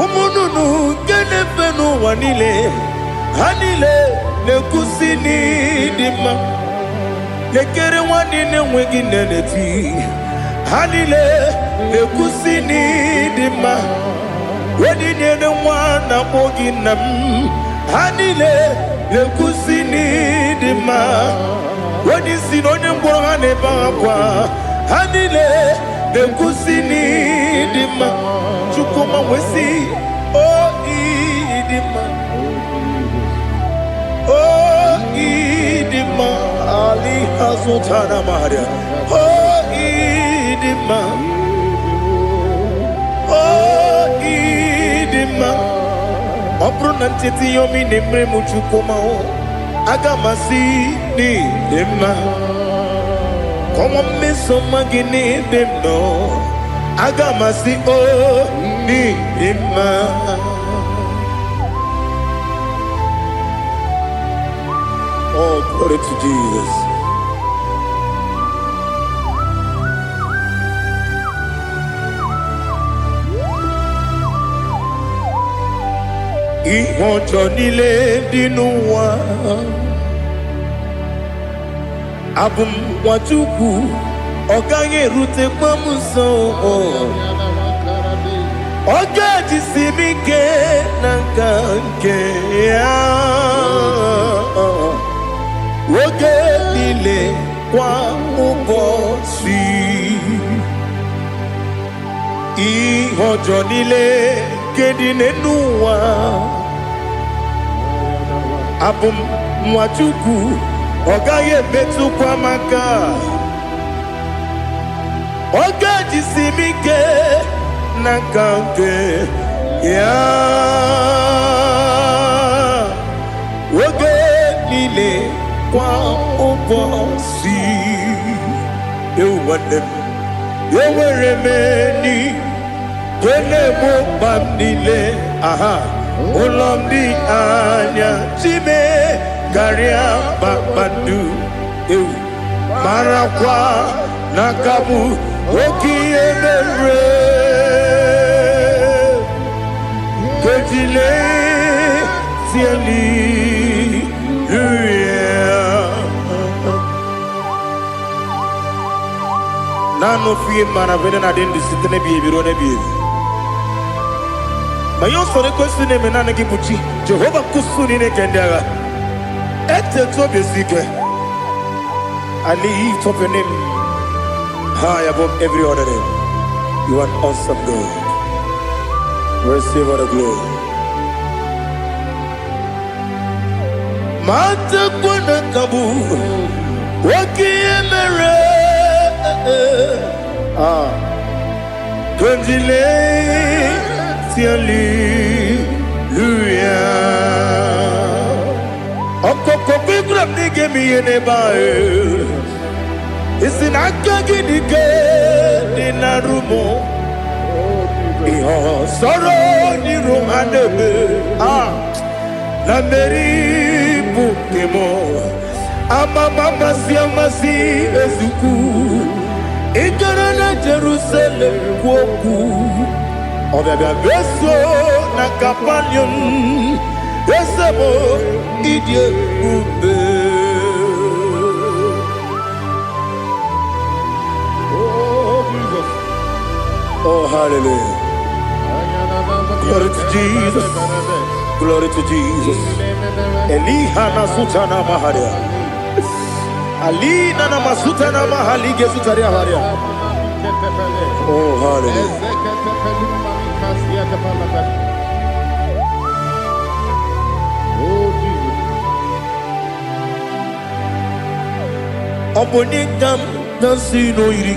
Ụmụ nnụnụ nke na-efe n'ụwa niile ha niile na-ekwusi n'ịdị mma. Lekere nwanne na-enweghị nne n'eti ha niile na-ekwusi n'ịdị mma. Odinyere nwa na-akpọ gị nna m ha niile na-ekwusi n'ịdị mma. Onye si na onye mkpọrọ ha na-ebe akwa ha niile na-ekwusi n'ịdị mma. Chukwuma nwesi o ịdị mma. O ịdị mma. Ali hazụtara Maria. O ịdị mma. O ịdị mma. Ọ bụrụ na ncheta ihe omi na-emere m Chukwuma aga m asị n'ịdị mma. Kọnwa mmeso mma gị n'ebe m nọ aga m asị o n'ịdị mma. Oh, glory to Jesus. Ihe ọjọọ niile dị n'ụwa abụ m nwa Chukwu ọ gaghị erutekwa m nso. Ọ ga-ejisi m ike na nka nke ya oge niile kwa ụbọchị. Ihe ọjọọ niile nke dị n'ụwa abụ m nwa Chukwu ọ gaghị emetụkwa m aka. Ọ ga-ejisi m ike na nka nke ya oge niile kwa ụbọchị. Ewu nwanne m enwere m enyi na-egbo mkpa m niile. Ụlọ m dị anya chime karịa kpakpando. Ewu marakwa n'aka m oke ihe mere kejile tieli nano fie mana vene na den disitene bi ebiro ne bi. Mayo sore kwesi ne menane ki buchi Jehova kusuni ne kendaga. Ete to besike. I lift up your name high above every other name. You are awesome God. Receive all the glory. Mata kwana kabu waki emere Gondile tiali luya Okoko bigram nige miye nebae Isinaka gidike dinarumo Iho soro ni romanebe. La meri bukemo. Mama siamasi ezuku. Igarana Jerusalem woku. Obebe beso na kapanium. Besamo idie ube. Oh, hallelujah. Glory to Jesus. Glory to Jesus. Elihana sutana maharia. Alina na masutana mahali gesutaria haria. Oh, hallelujah. Oh, Jesus. Obonikam nasino iri.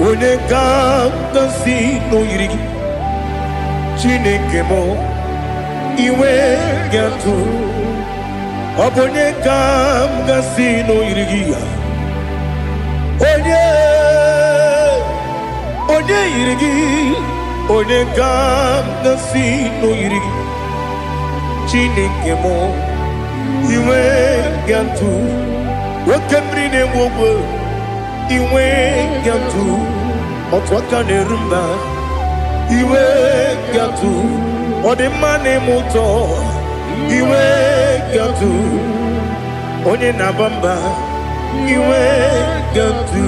Onye ga-agasi n'oyiri gị Chineke m iwe ga-atụ ọ bụ onye ga-agasi n'oyiri gị onye yiri gị onye ga-agasi n'oyiri gị Chineke m iwe ga-atụ nwoke mmiri na-enwe ogwe iwe ga-atụ otu aka na-eru mba iwe ga-atụ ọ dị mma na-eme ụtọ iwe ga-atụ onye na-aba mba iwe ga-atụ.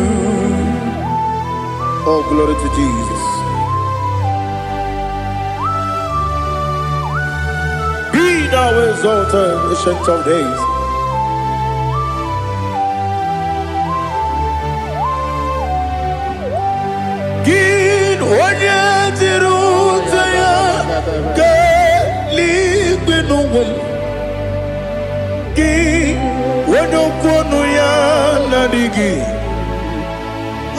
Oh, glory to Jesus. Be thou exalted, ancient of days. Onye dịrị ụzọ ya ka eluigwe n'ụwa gị onye okwu ọnụ ya na-adịghị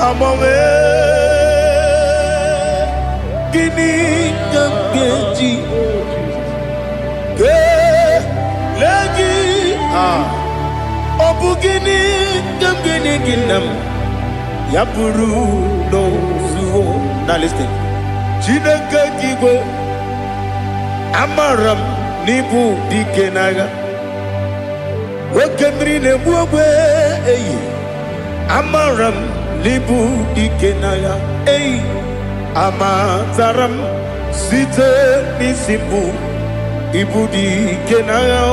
agbanwe gịnị ka m ga-eji kelee gị ọ bụ gịnị ka m ga-enye gị nna m ya bụrụ n'ozuo. Now listen. Chineke kigwe amaram n'ibu dike n'agha nwoke mmiri na-egbu ogwe eyi amaram n'ibu dike n'agha eyi amatara m site n'isi mbụ ibu dike n'agha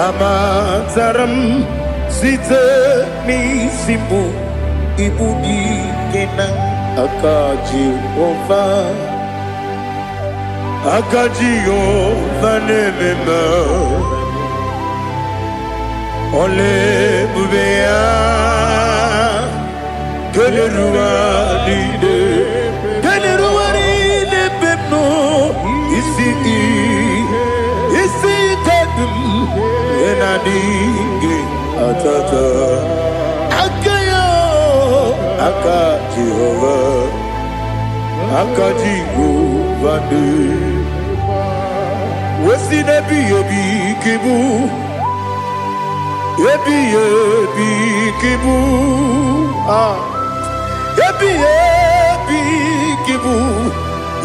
amatara m site n'isi mbụ ibu dike n'agha aka Jehova na-ememe ole ebube ya keleruwa niile bepno isi tedum enadinge atata aka Jehova ne wesi nebi ebi kibu ebi kibu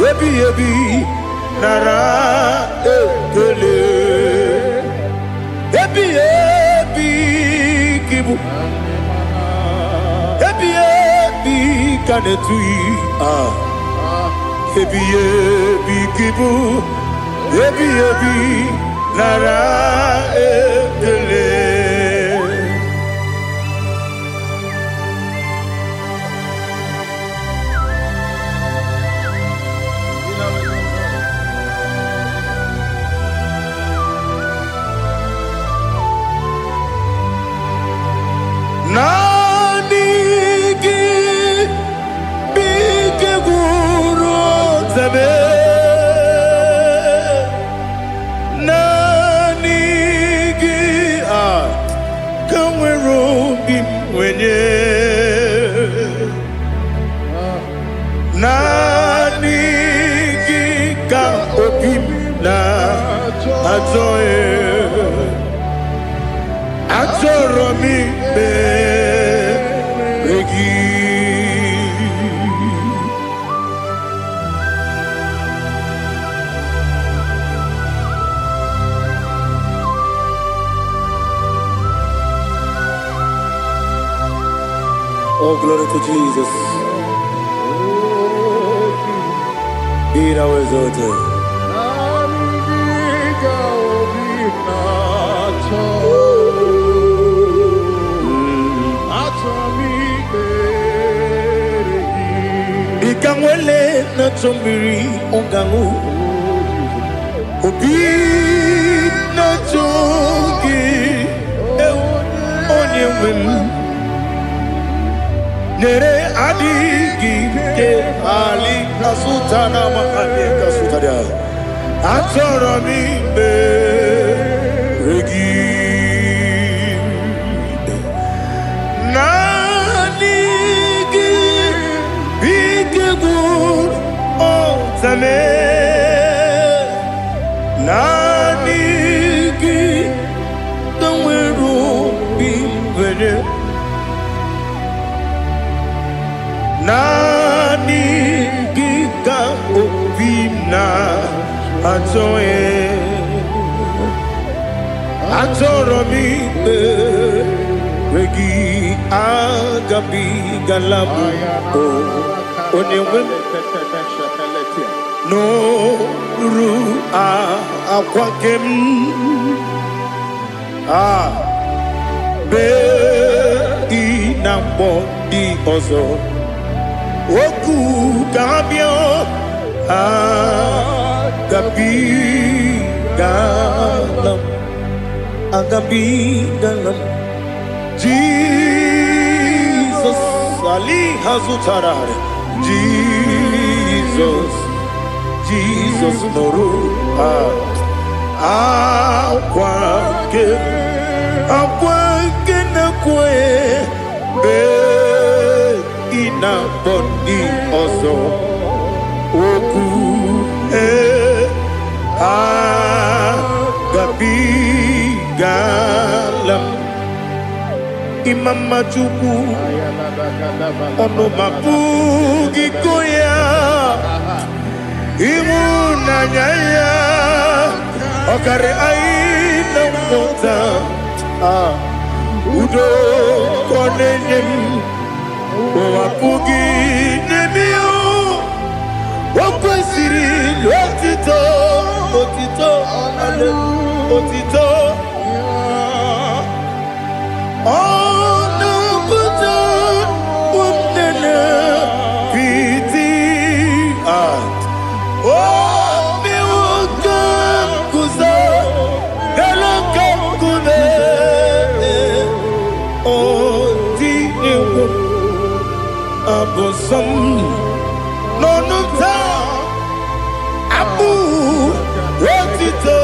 ebi nara ekele ebi kibu kanetui ebi kibu ebi nara ekele. Achoro mi be Oh, glory to Jesus. Be thou exalted. Ikangwele na chombiri ongangu. Obi na chogi. Onye wim. Nere adigi ke ali kasutana mahali kasutaria atoro mi be regi nanigi bige gur otame nanigi danweru bimvere nani giga obina atoe atoro mi regi agabi galabu onyewe no ru akwakem be inambo di ozo Oku kabio agabi galam Jesus Ali hazutarare Jesus noru akwake na kwe be ina bondi ozo oku gabi galam imama chuku ono mapugi koya imuna nyaya okare aina mota udo konenyem Wapugi nebio Wakwesiri Lotito Otito Ono buto Umnene Piti Miwaka Kuza Galaka Kune Abosam Nonuta Abu Wotito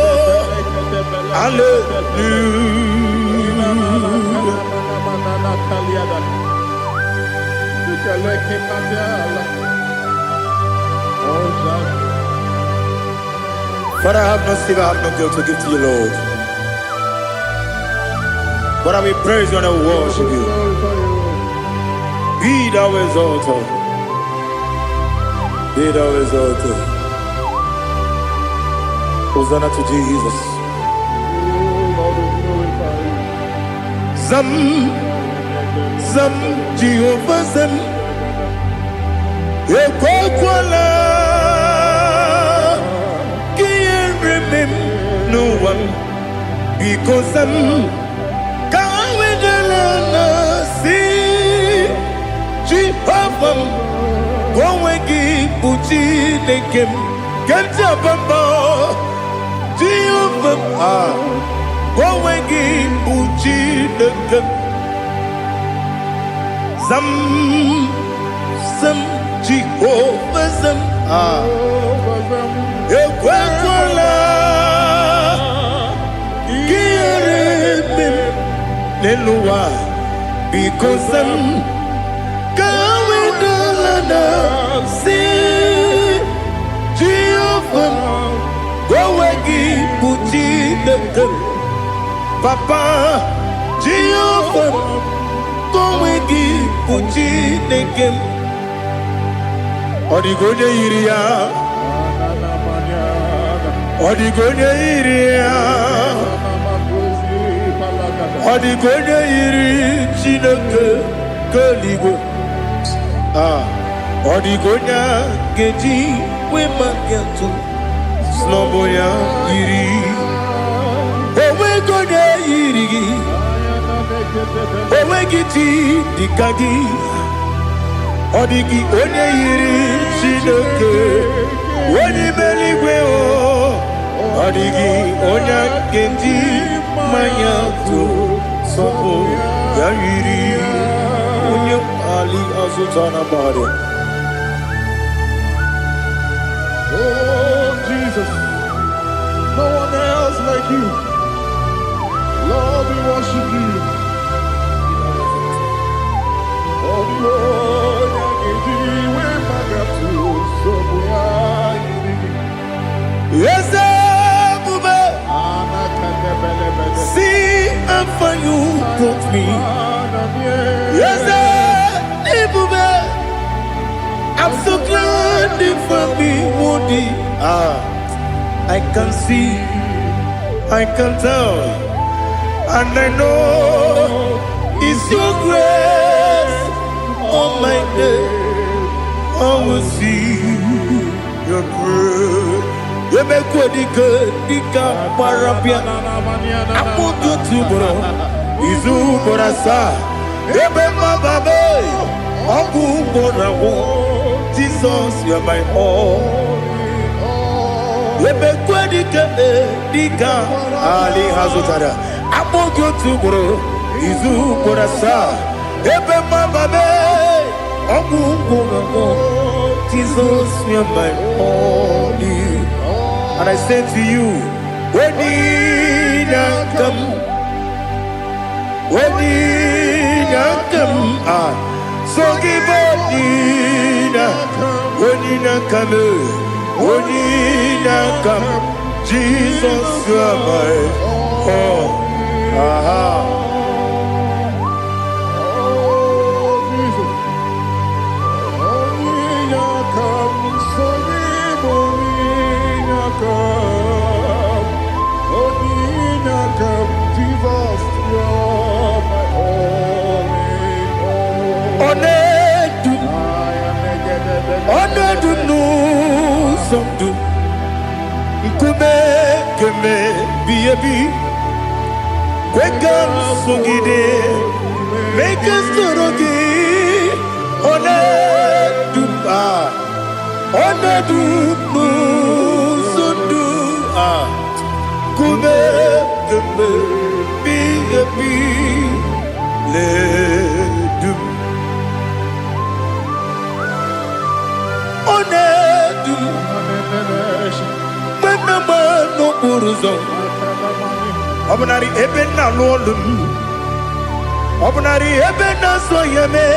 But I have no silver, I have no gold to give to you, Lord. But I will praise you and I will worship you. Be thou exalted. Be thou exalted. Hosanna to Jesus. Zam Jehovah Zam Ekwakwala Can't remember no one because Zam Kawedalana see Jehovah Gwawegi Buchi Nekem Ganja Bamba Jehovah Gwawegi Buchi Nekem Zam Jehovah Zam Ekwakwala Kieremem Nelua because Zam Kawedalana see Jehovah Gwawegi Buchi Nekem Papa Jehovah Gwawegi Puchi nekem Odigonye iria Odigonye iria Odigonye iri Chineke Keligo Odigonya Geji Wemagetu Sloboya iri Owegonye iri Owegiti Dikagi Odigi onye yiri Chineke Onye meligwe o Odigi onye Geji Mayatu Sopo ya yiri Onye Ali Azutana Bade. Oh, Jesus. No one else like you. Lord, we worship you. Oh, Lord, yes, see how far you brought me. Yes, I'm so glad for me, Woody. I can see, I can tell, and I know it's your grace on my day. I will see your grace. You make what you good, Dika Parapia. I put you to bro. Izu Borasa. Ebema Babe. Abu Borawo. Jesus, you're my all. You make what you good, Dika Ali Hazutara. I put you to bro. Izu Borasa. Ebema Babe. Abu Borawo. Jesus, you're my all. And I say to you, when you come, so give up, when you come, Jesus, you are my all. Make us Obnari ebena lolum Obnari ebena soyeme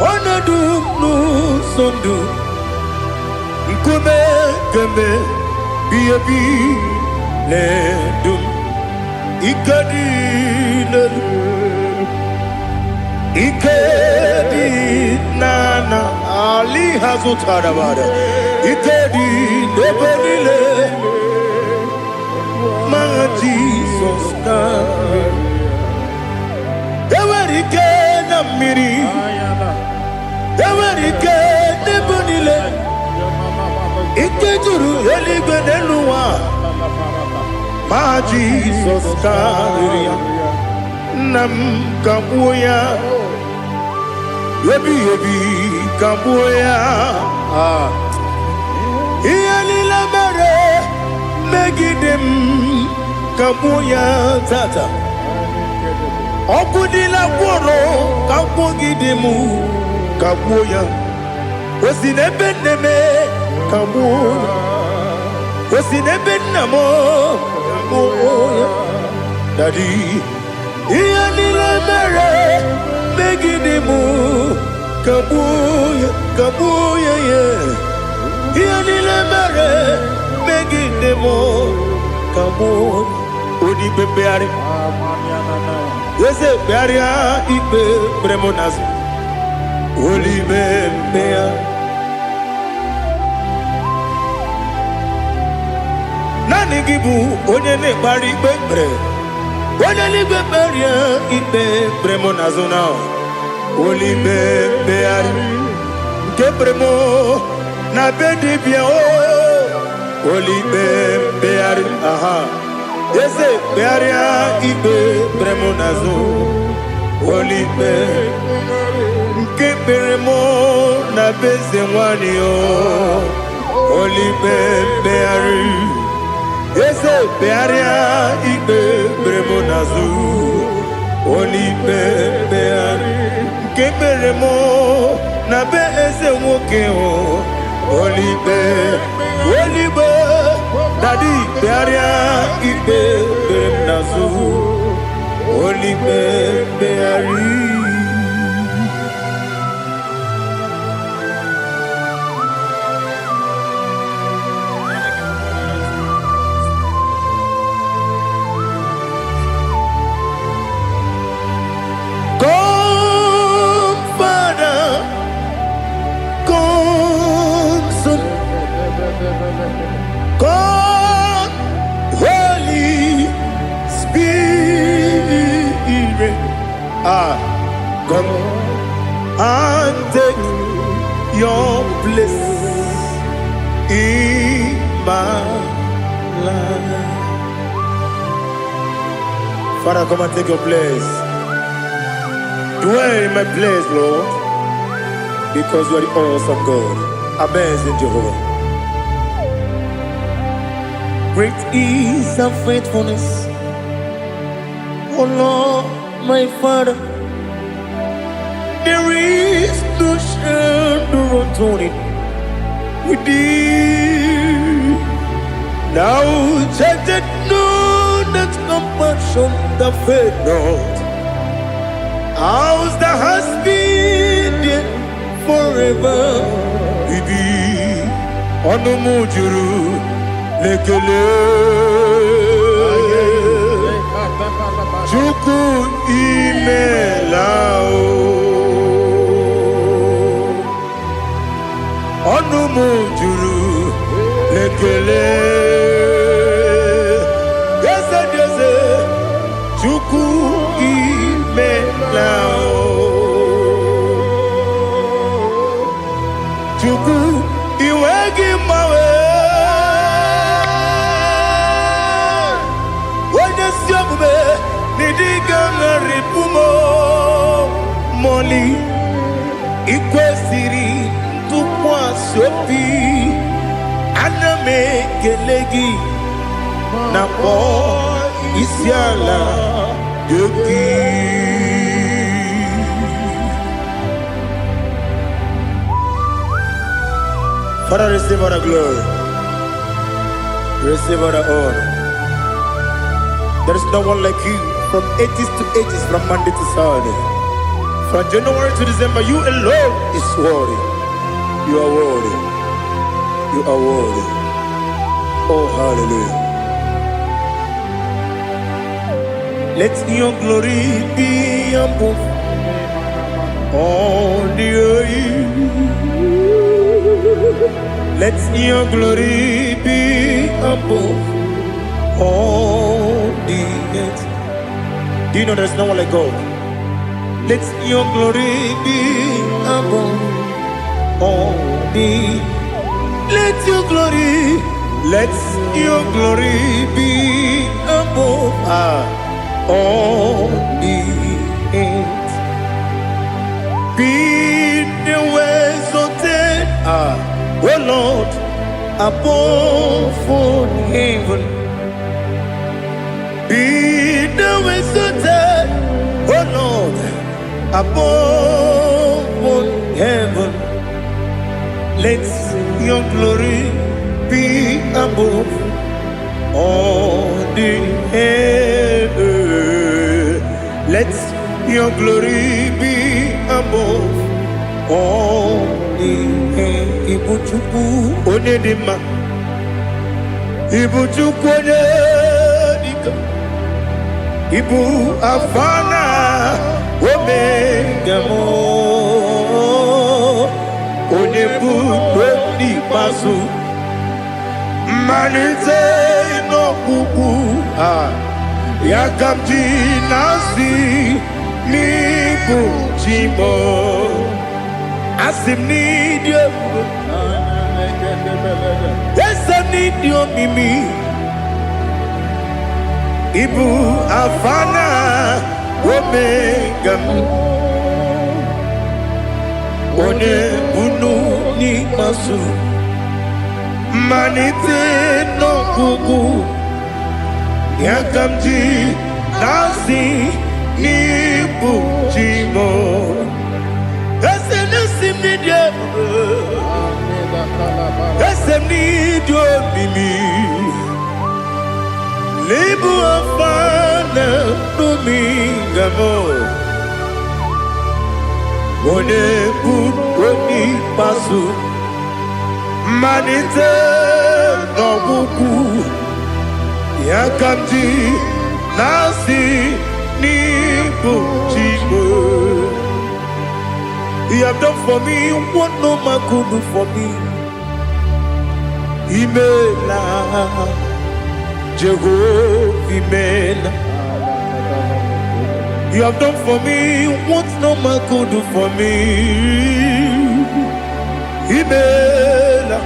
Onedu nu sondu Nkume keme Biyebi ledum Ikadi Ikedi nana Ali Hazutara Bada Ikedi Nebelile My Jesus name Ewerike na miri Ewerike nebelile Ikejuru eligwe neluwa My Jesus name Nam kabuya Yebi kabuya Iyalila mere Megidem kabuya tata Okudila kworo kabugidemu kabuya Osinebeneme kabuya Osinebenamo kabuya Daddy Iyalila mere Megidemu kabuya kabuya yeah Iyalila mere Megidemu kabuya Odi bebeare Eze Bearia Ibe Bremonas Olibe Bea Nani Gibu Onye Bari Bebre Onye Libe Beria Ibe Bremonazona Olibe Beari Kebremo Na Bedi Bia Olibe Beari Aha Eze Bearia Ibe Bremonazo Olibe Kebremo Na Beze Wanio Olibe Beari Eze Bearia Ibe Bremonazo Olibe Beari Kebremo Na Beze Wokeo Olibe Olibe Daddy Bearia Ibe Bremonazo Olibe Beari God, Holy Spirit, come and take your place in my life. Father, come and take your place. Dwell in my place, Lord, because you are the awesome God. Amazing Jehovah. Great is thy faithfulness, O Lord, my Father. There is no shadow of turning with thee. Now check that know that compassion that faith not. Ours that has been there forever with thee. Onomujuru Lekele Chuku Imelao Onumujuru Lekele Yese Chuku Imelao Chuku Iwegi Mawe Moli Ikwesiri Tukwa Sopi Aname Kelegi Napo Isiala Yoki Father, receive all the glory, receive all the honor. There is no one like you. From ages to ages, from Monday to Saturday, from January to December, you alone is worthy. You are worthy. You are worthy. Oh, hallelujah. Let your glory be above all the earth. Let your glory be above all the earth. Do you know there's no one like God? Let your glory be above all the. Let your glory be above all the earth. Be the ways of death, oh Lord, above all heaven. Be the ways of death, oh Lord, above all heaven. Let your glory be above all the earth. Let your glory be above all the earth. Ibuchuku onedima, Ibuchuku onedika, Ibu Afana Omega mo Onebu Lodi Pasu Manite no kuku Yakamji Nasi Nibu Jimo Asim need you Yes I need you Mimi Ibu Afana Omega One Bunu Ni Masu Manite no Kuku Yakamji Nasi Nibu Jimo Ese Nasi Media Ese Nidio Mimi Libu Afana Numingamo One Buni Pasu Manite no Buku Yakamji Nasi Nibu Chibo. You have done for me what no man could do for me. Imela Jehovah Imela. You have done for me what no man could do for me. Imela,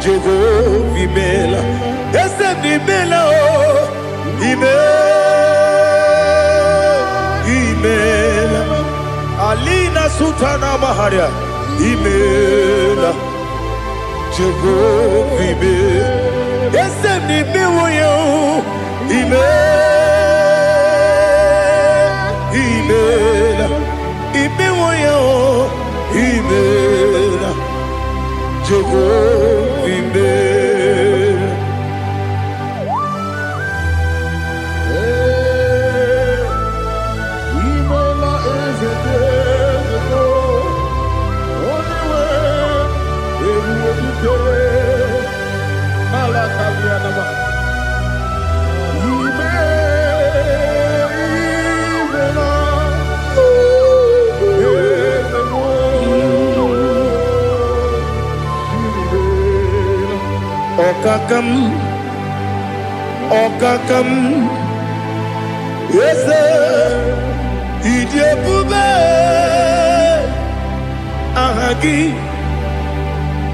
Jehovah Imela. Yes, Imela, Imela. Alina Sutana Maharia. Imela, Jehovah Imela. Yes, Imela, Imela, Imela, Jehovah Imela. Imela is a day only way every day. Malakalianaba. Okakam, yes, Idiabube, Ahagi,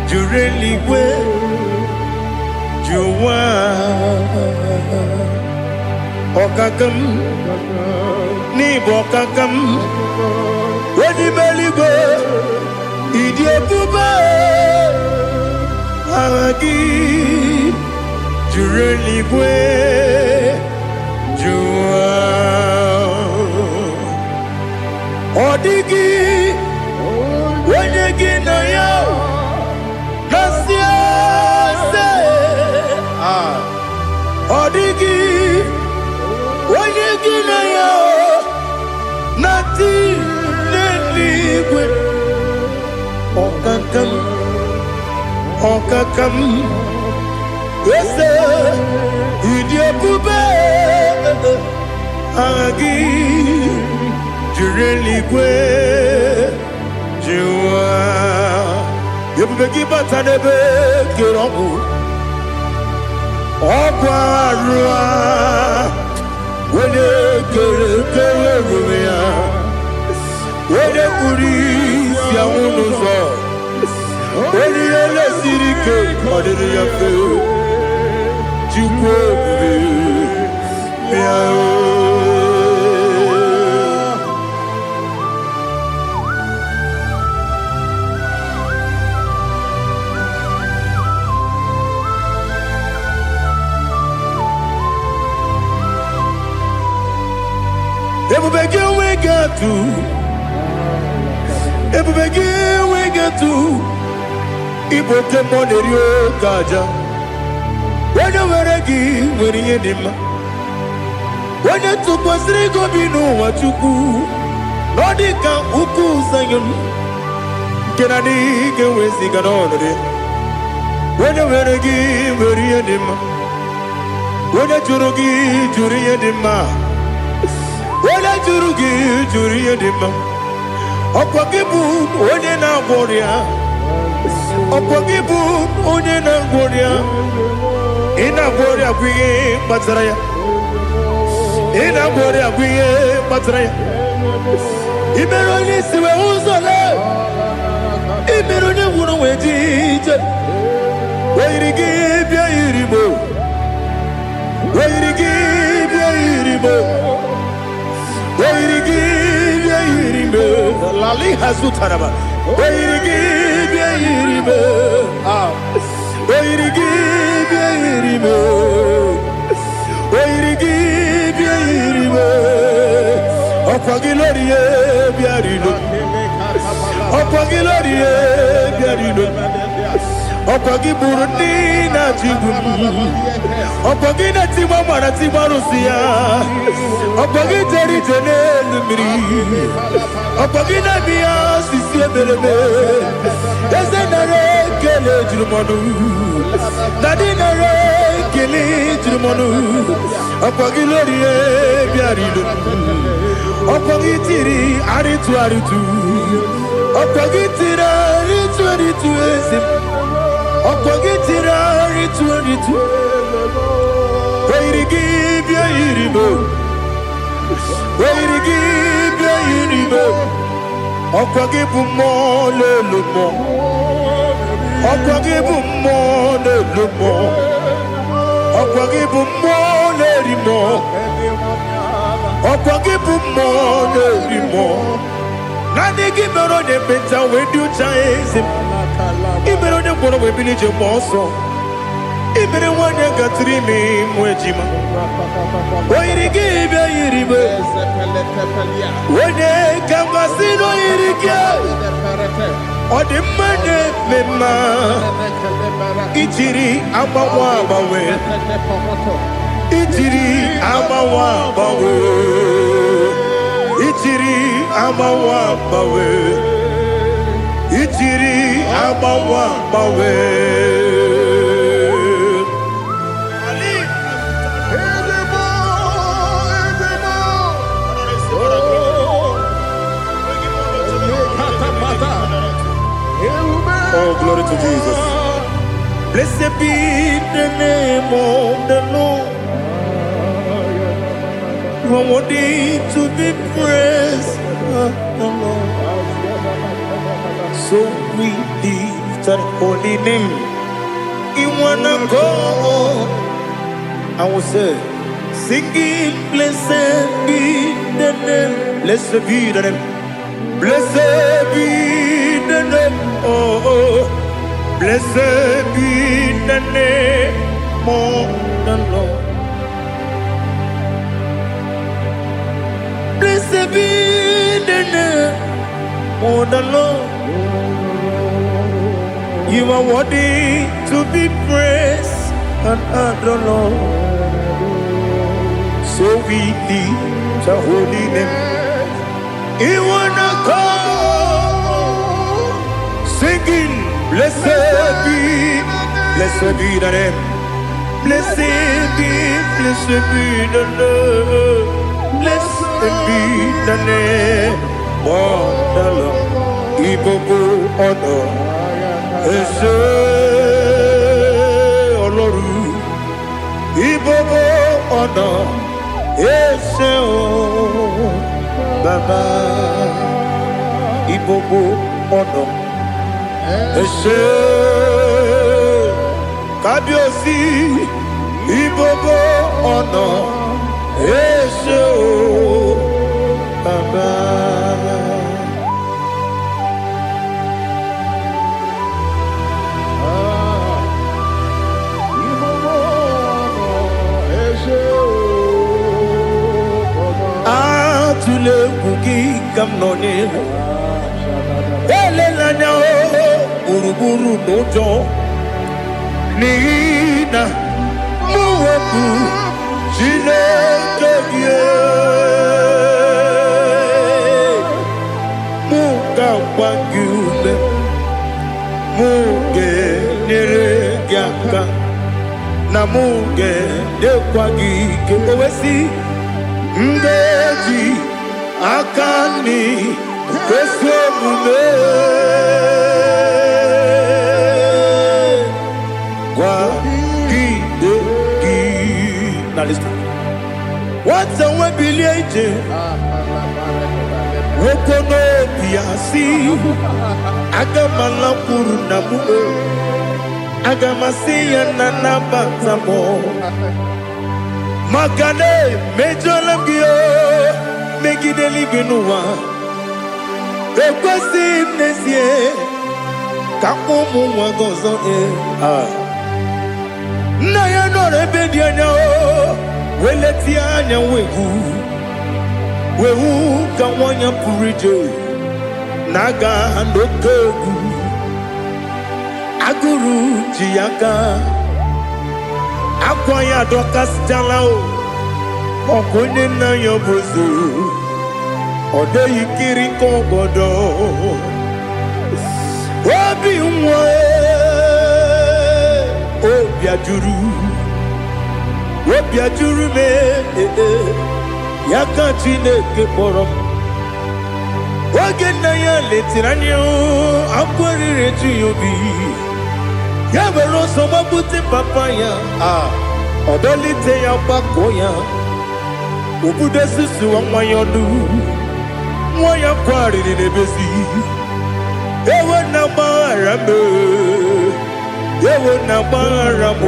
Jureli, where you are. Okakam, Nibokakam, when you believe, Idiabube, Ahagi. Jureli bwe jua Odigi Wenyegi na yo Nasiase Odigi Wenyegi na yo Nati Neligwe Okakam Okakam Yes, Idiabube Agi Jureli Gwe Jua Yabubeki Batanebe Kirongu Okwarua Wene Kere Rumia Wene Kuri Siamunuzo Wene Yele Sirike Kodiri Yafe Everybody we get to Ibote Monerio Kaja. When you were a gay, when you did, when you took was Rico Bino, what you do, Nordica Uku Sayon, can I get with Sigan on it? When you were a gay, when you did, Onye jụrụ gị jụrụ ihe dị mma. Onye jụrụ gị jụrụ ihe dị mma. Ọkwa gị bụ onye na-agwọ ọrịa. Ọkwa gị bụ onye na-agwọ ọrịa. Ị na-agwọ ọrịa bụ ihe kpatara ya. Ị na-agwọ ọrịa bụ ihe kpatara ya. Ị mere onye isi wee ụzọ lee. Ị mere onye nwụrụ wee dị ije. Oyiri gị bịa yiri mo. Oyiri gị bịa yiri mo. Oyiri gị bịa yiri mo. Lali hazutara ba. Oyiri gị bịa yiri mo. Oyiri gị bịa yiri mo. Oyiri gị bịa yiri mo. Ọkwa gị lórí ye bịa rilo. Ọkwa gị lórí ye bịa rilo. Ọkwa gị bụrụ ndị na-achịgbu m. Ọkwa gị na-etigbu mara tigbu arụsị ya. Ọkwa gị jere ije n'elu mmiri. Ọkwa gị na-eme ya osisi emereme. Eze nara ekele juru m ọnụ. Dadi nara ekele juru m ọnụ. Ọkwa gị lórí ye bịa rilo. Ọkwa gị tiri arịtụ arịtụ. Ọkwa gị tiri arịtụ arịtụ eze m. Ọkwa gị tiri arịtụ arịtụ. Oyiri gị bịa yiri mo. Oyiri gị bịa yiri mo. Ọkwa gị bụ mmụọ n'elu mmụọ. Ọkwa gị bụ mmụọ n'elu mmụọ. Ọkwa gị bụ mmụọ n'eri mmụọ. Ọkwa gị bụ mmụọ n'eri mmụọ. Naanị gị mere onye mmecha wee dị ụcha eze m. Ị mere onye gwọrọ wee bili ije gba ọsọ. Ị mere nwanyị gatụrụ ime mụ ejima. Oyiri gị bịa yiri mo. Onye ka m gasị n'oyiri gị. Ọ dị mma na-eme mma. Ijiri agbanwe agbanwe. Ijiri agbanwe agbanwe. Ijiri agbanwe agbanwe. Ijiri agbanwe agbanwe. Oh, glory to Jesus. Blessed be the name of the Lord. You are worthy to be praised, the Lord. So we lift that holy name. You wanna go? I will say, singing, blessed be the name. Blessed be the name. Blessed be the name. Oh, blessed be the name of the Lord. Blessed be the name of the Lord. You are worthy to be praised and adored, Lord. So we lift the holy name. You wanna come singing, blessed be the name. Blessed be the Lord. Blessed be the name of the Lord. Ibobo honor. Ese Oloru. Ibobo honor. Ese o Baba. Ibobo honor. Ese Kabiosi. Ibobo honor. Ese o Baba. Atule kuki kamnoni. Elelanya o uruburu nojo. Nina muweku. Chineke muga wangule muge nere gyaka na muge dekwagi ke owesi ndeji akani kesomume kwa gidegi. Now listen. What's the way biliaje? Wokono biasi agamala kurunamu agamasiya nanabatamo magane mejolamgio megideli benua ekwesi nesie kakomu wagozo na ya no rebedianya weletianya wehu kawanya purije naga ndokogu aguru jiyaka akwanya dokas jalao okonye na yobozu ode yikiri kogodo obi nwa obi ajuru me yaka Chineke kpọrọ oge nna ya letiri anya akwarịrị eju ya obi ya were ọsọ gbapute papa ya ọdọlite ya gbakọ ya obodo susu nwa ya ọnụ nwa ya kwarịrị n'ebezi ewe na gbaghara m ewe na gbaghara m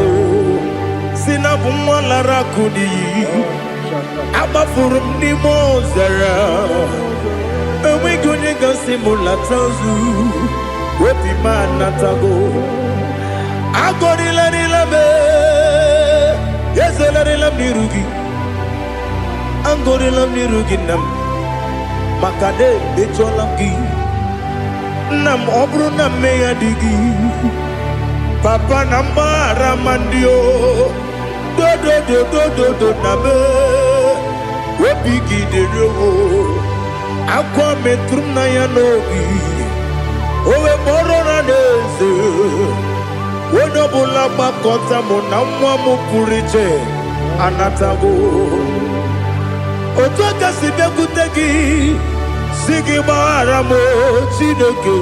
si na bụ nwa lara akụ n'iyi agbafuru m n'ime ọzara enweghị onye gasị m lata ozu obi m anatago agọrịlarịla m ezelarịla m n'iru gị agọrịla m n'iru gị nna m maka na emejọla m gị nna m ọ bụrụ na mmehie dị gị papa na mgbaghara ma ndị o dodododododo na me obi gị dịrị o akwa metụrụ m na ya n'obi owe kpọrọ na n'eze onye ọbụla gbakọta mụ na nwa m pụrụ iche anatago otu aka si bịakwute gị si gị gbaghara m Chineke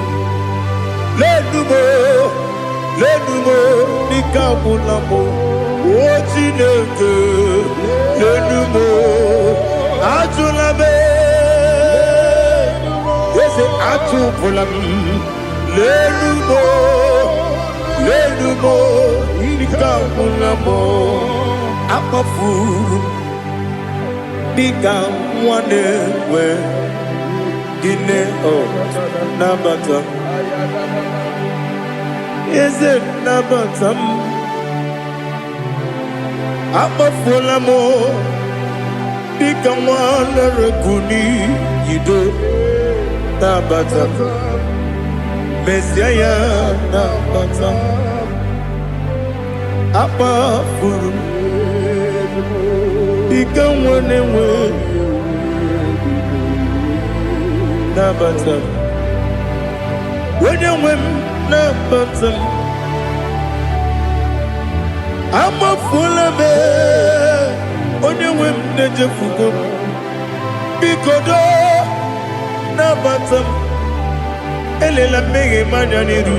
lenumo dịka ọbụla m o Chineke lenumo ajụla m eze atụpụla m lenumo dịka ọbụla m akpafuru dịka nwa na-enwe gịnị nabata eze nabata m akpafuola m dịka nwa na-erekuni yido nabata mesia ya nabata akpafuru dịka nwa na-enwe nabata onye nwe m nabata m amafuola m onye nwe m na-ejefugo m biko do nabata m elela mmehie m anya n'iru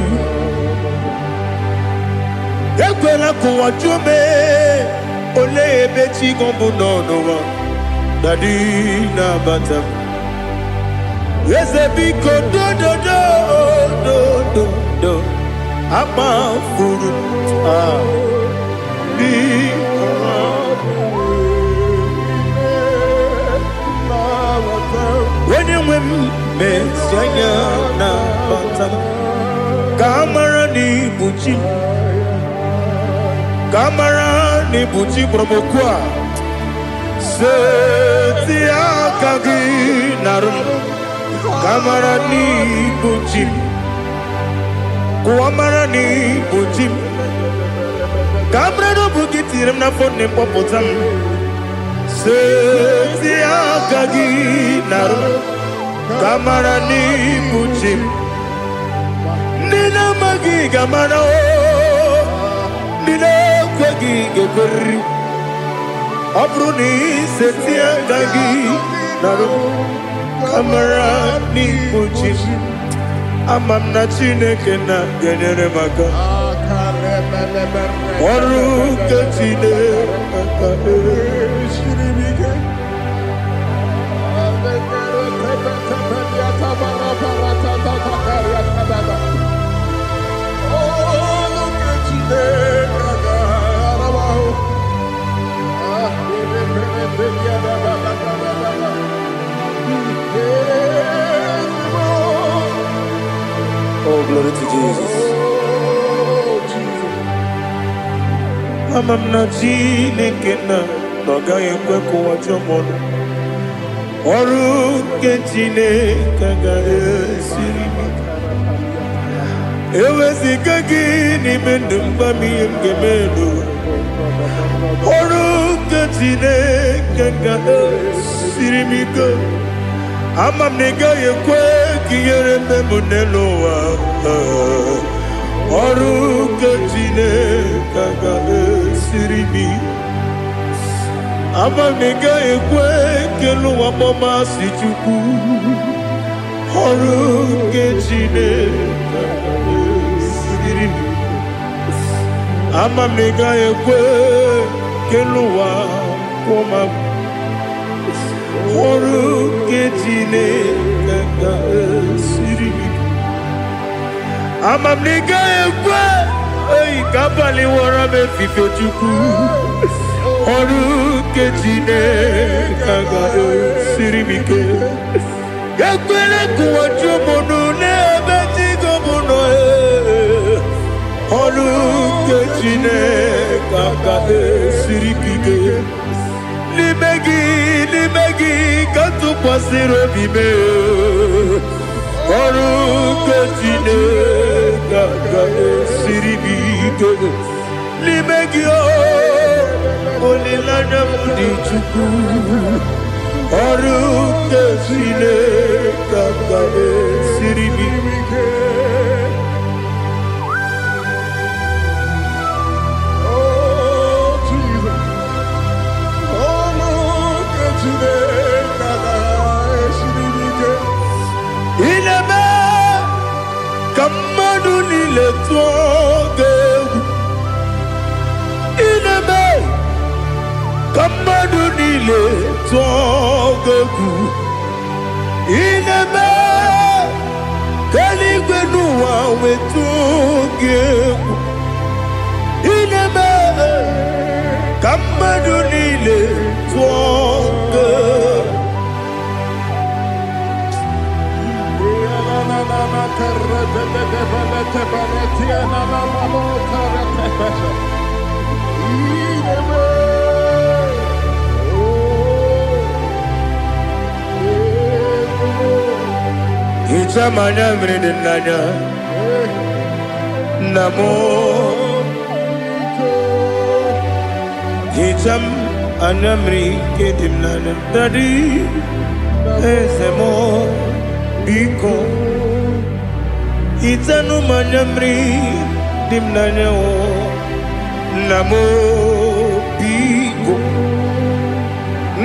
ekwela ka ụwa jụọ m olee ebe chi gị bụ n'ụwa dadi nabata m eze biko do akpafuru onye nwe m mesi anya nabata m ka amara n'ibu chi ka amara n'ibu chi kpọrọ m okwu a seti aka gị narụ ka amara n'ibu chi kuamara n'ibu chi ka amara n'obu gị tiri m n'afọ nne mkpọpụta m seti aka gị narụ ka amara n'ibu chi ndị na-amaghị ga-amara ndị na-ekweghị ga-ekweriri Abruni setia gagi naru kamera ni puchim amam na Chineke na genyere maka ọrụ nke Chineke Oh, glory to Jesus. Amam na Chineke na n'ọgaghị ekwe ka ụwa jọọ m ọrụ nke Chineke ga-esiri m eweziga gị n'ime ndụ mgbam ihe m ga-eme ọrụ nke Chineke ga-esiri m ike ama m na ị gaghị ekwe ka ihere mbe m n'elu ụwa ọrụ nke Chineke ga-esiri m ama m na ị gaghị ekwe ka elu ụwa gbamasị Chukwu ọrụ nke Chineke ga-esiri m ama m na ị gaghị ekwe ka elu ụwa kwụma ọrụ nke Chineke ga-esiri m ama m na ị gaghị ekwe ka abalị wara m efife Chukwu ọrụ nke Chineke ga-esiri m ike ekwere ka ụwa jụọ m n'ebe Chigo m nọ ọrụ nke Chineke ga-esiri m ike n'ime gị ka tụkwasịrị obi m ọrụ nke Chineke ga-esiri m ike n'ime gị olileanya m dị Chukwu ọrụ nke Chineke ga-esiri m ike Ineme ka mmadụ niile tụọ gị egwu ineme ka mmadụ niile tụọ gị egwu ineme ka eluigwe n'ụwa wee tụọ gị egwu ineme ka mmadụ niile tụọ gị egwu Hicham anya mmiri dị n'anya nna m hicham anya mmiri nke dị m n'anya dadi eze m biko hitanụ m anya mmiri dị m n'anya nna m biko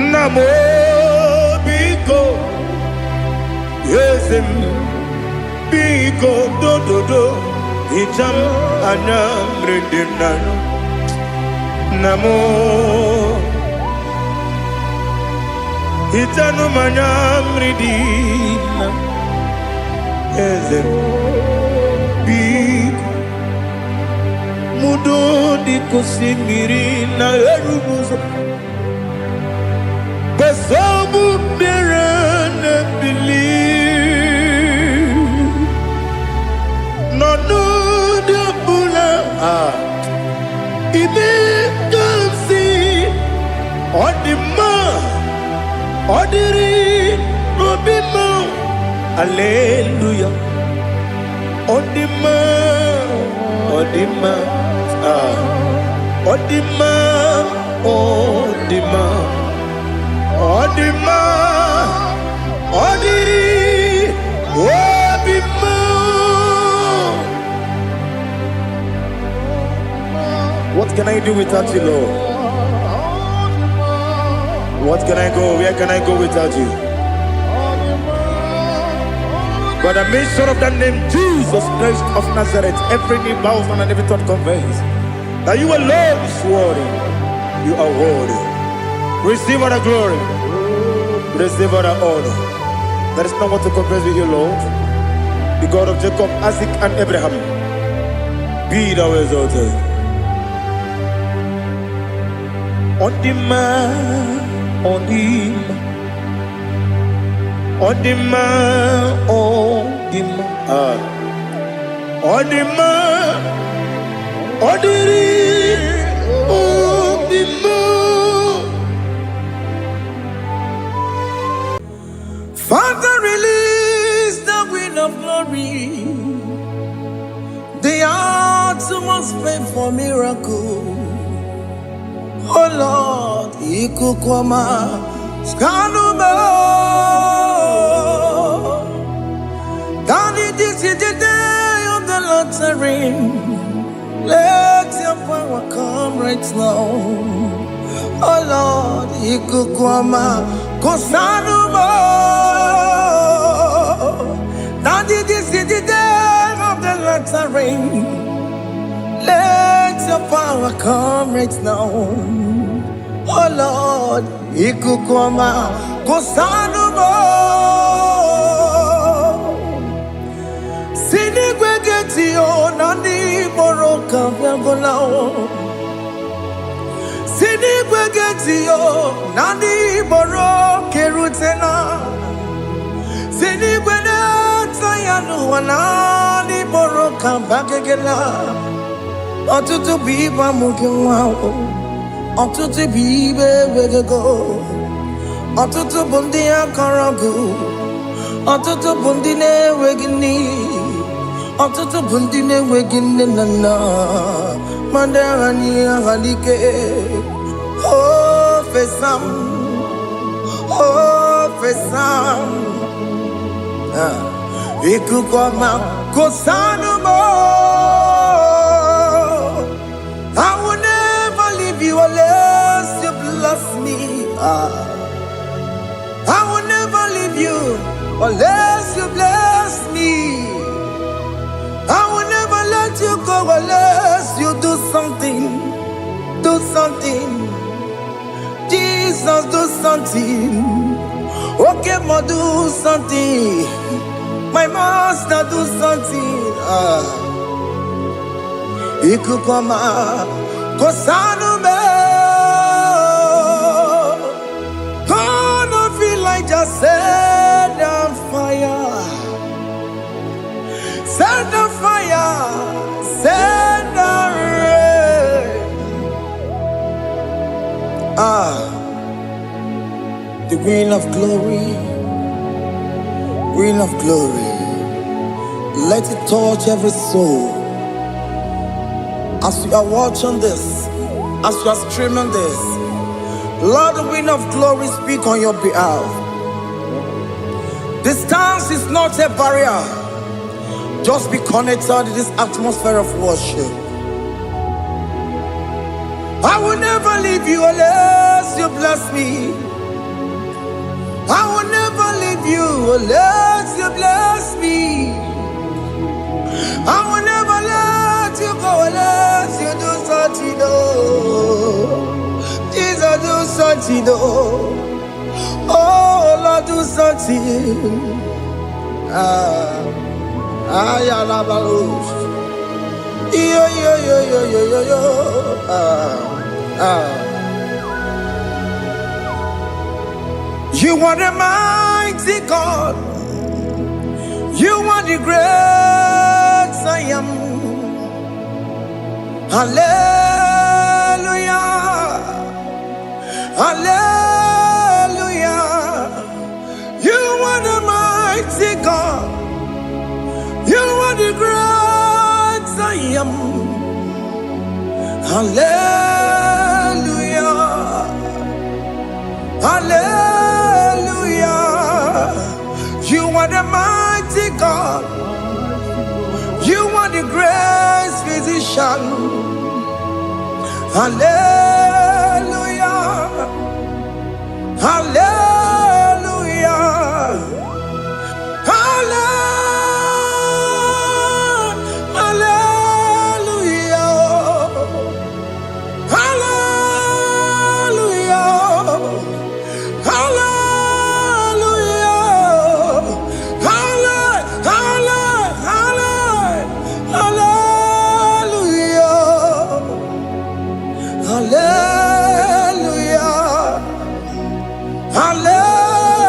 nna m biko eze m biko dododo hicham anya mmiri dị m n'anya nna m hitanụ m anya mmiri dị na eze m biko mudo di kosimiri na erubuzo besobu mirane believe no no de bula ibe kamsi odima odiri obima hallelujah odima odima odima odima odima odiri obima. What can I do without you, Lord? What can I go? Where can I go without you? By the mention of that name, Jesus Christ of Nazareth, every knee bows and every tongue confesses that you alone is worthy. You are worthy. Receive all the glory. Receive all the honor. There is no one to compare with you, Lord. The God of Jacob, Isaac, and Abraham. Be thou exalted. On the man, on the man. On the man, on the man, on the man, on the man. Father, release the wind of glory. The heart must pray for miracle. Oh Lord, Ikukwama, Skanuma. Daddy, this is the day of the lottery. Let your power come right now. Oh Lord, Ikukwama, Kosanuma. Daddy, this is the day of the lottery. Let your power come right now. Oh Lord, Ikukwama, Kosanuma. Sinigwegetio nani boroka vyangolao. Sinigwegetio nani boroke rutena. Sinigwenata yanu wanani boroka bagegela. Otutu biba mukiwao. Otutu bibe wegego. Otutu bundi akaragu. Otutu bundi ne wegini. Otutu bundi ne wegini nana. Mandarani ahalike. Oh fesam. Oh fesam. Ikukwama kosanumo. I will never leave you unless you bless me. I will never leave you unless you bless me. I will never let you go unless you do something. Do something. Jesus, do something. Okay, ma, do something. My master, do something. Ikukwama, Kosanume. Gonna feel like just set on fire. Set on fire. Set on rain. The wind of glory. Wind of glory. Let it touch every soul. As you are watching this, as you are streaming this, Lord, the wind of glory speak on your behalf. Distance is not a barrier. Just be connected to this atmosphere of worship. I will never leave you unless you bless me. I will never leave you unless you bless me. I will never let you go unless you do something. Jesus, do something. Oh Lord, do something. Yo. You are the mighty God. You are the great I am. Hallelujah. Hallelujah. You are the mighty God. You are the great I am. Hallelujah. Hallelujah. You are the mighty God. You are the great physician. Hallelujah. Hallelujah.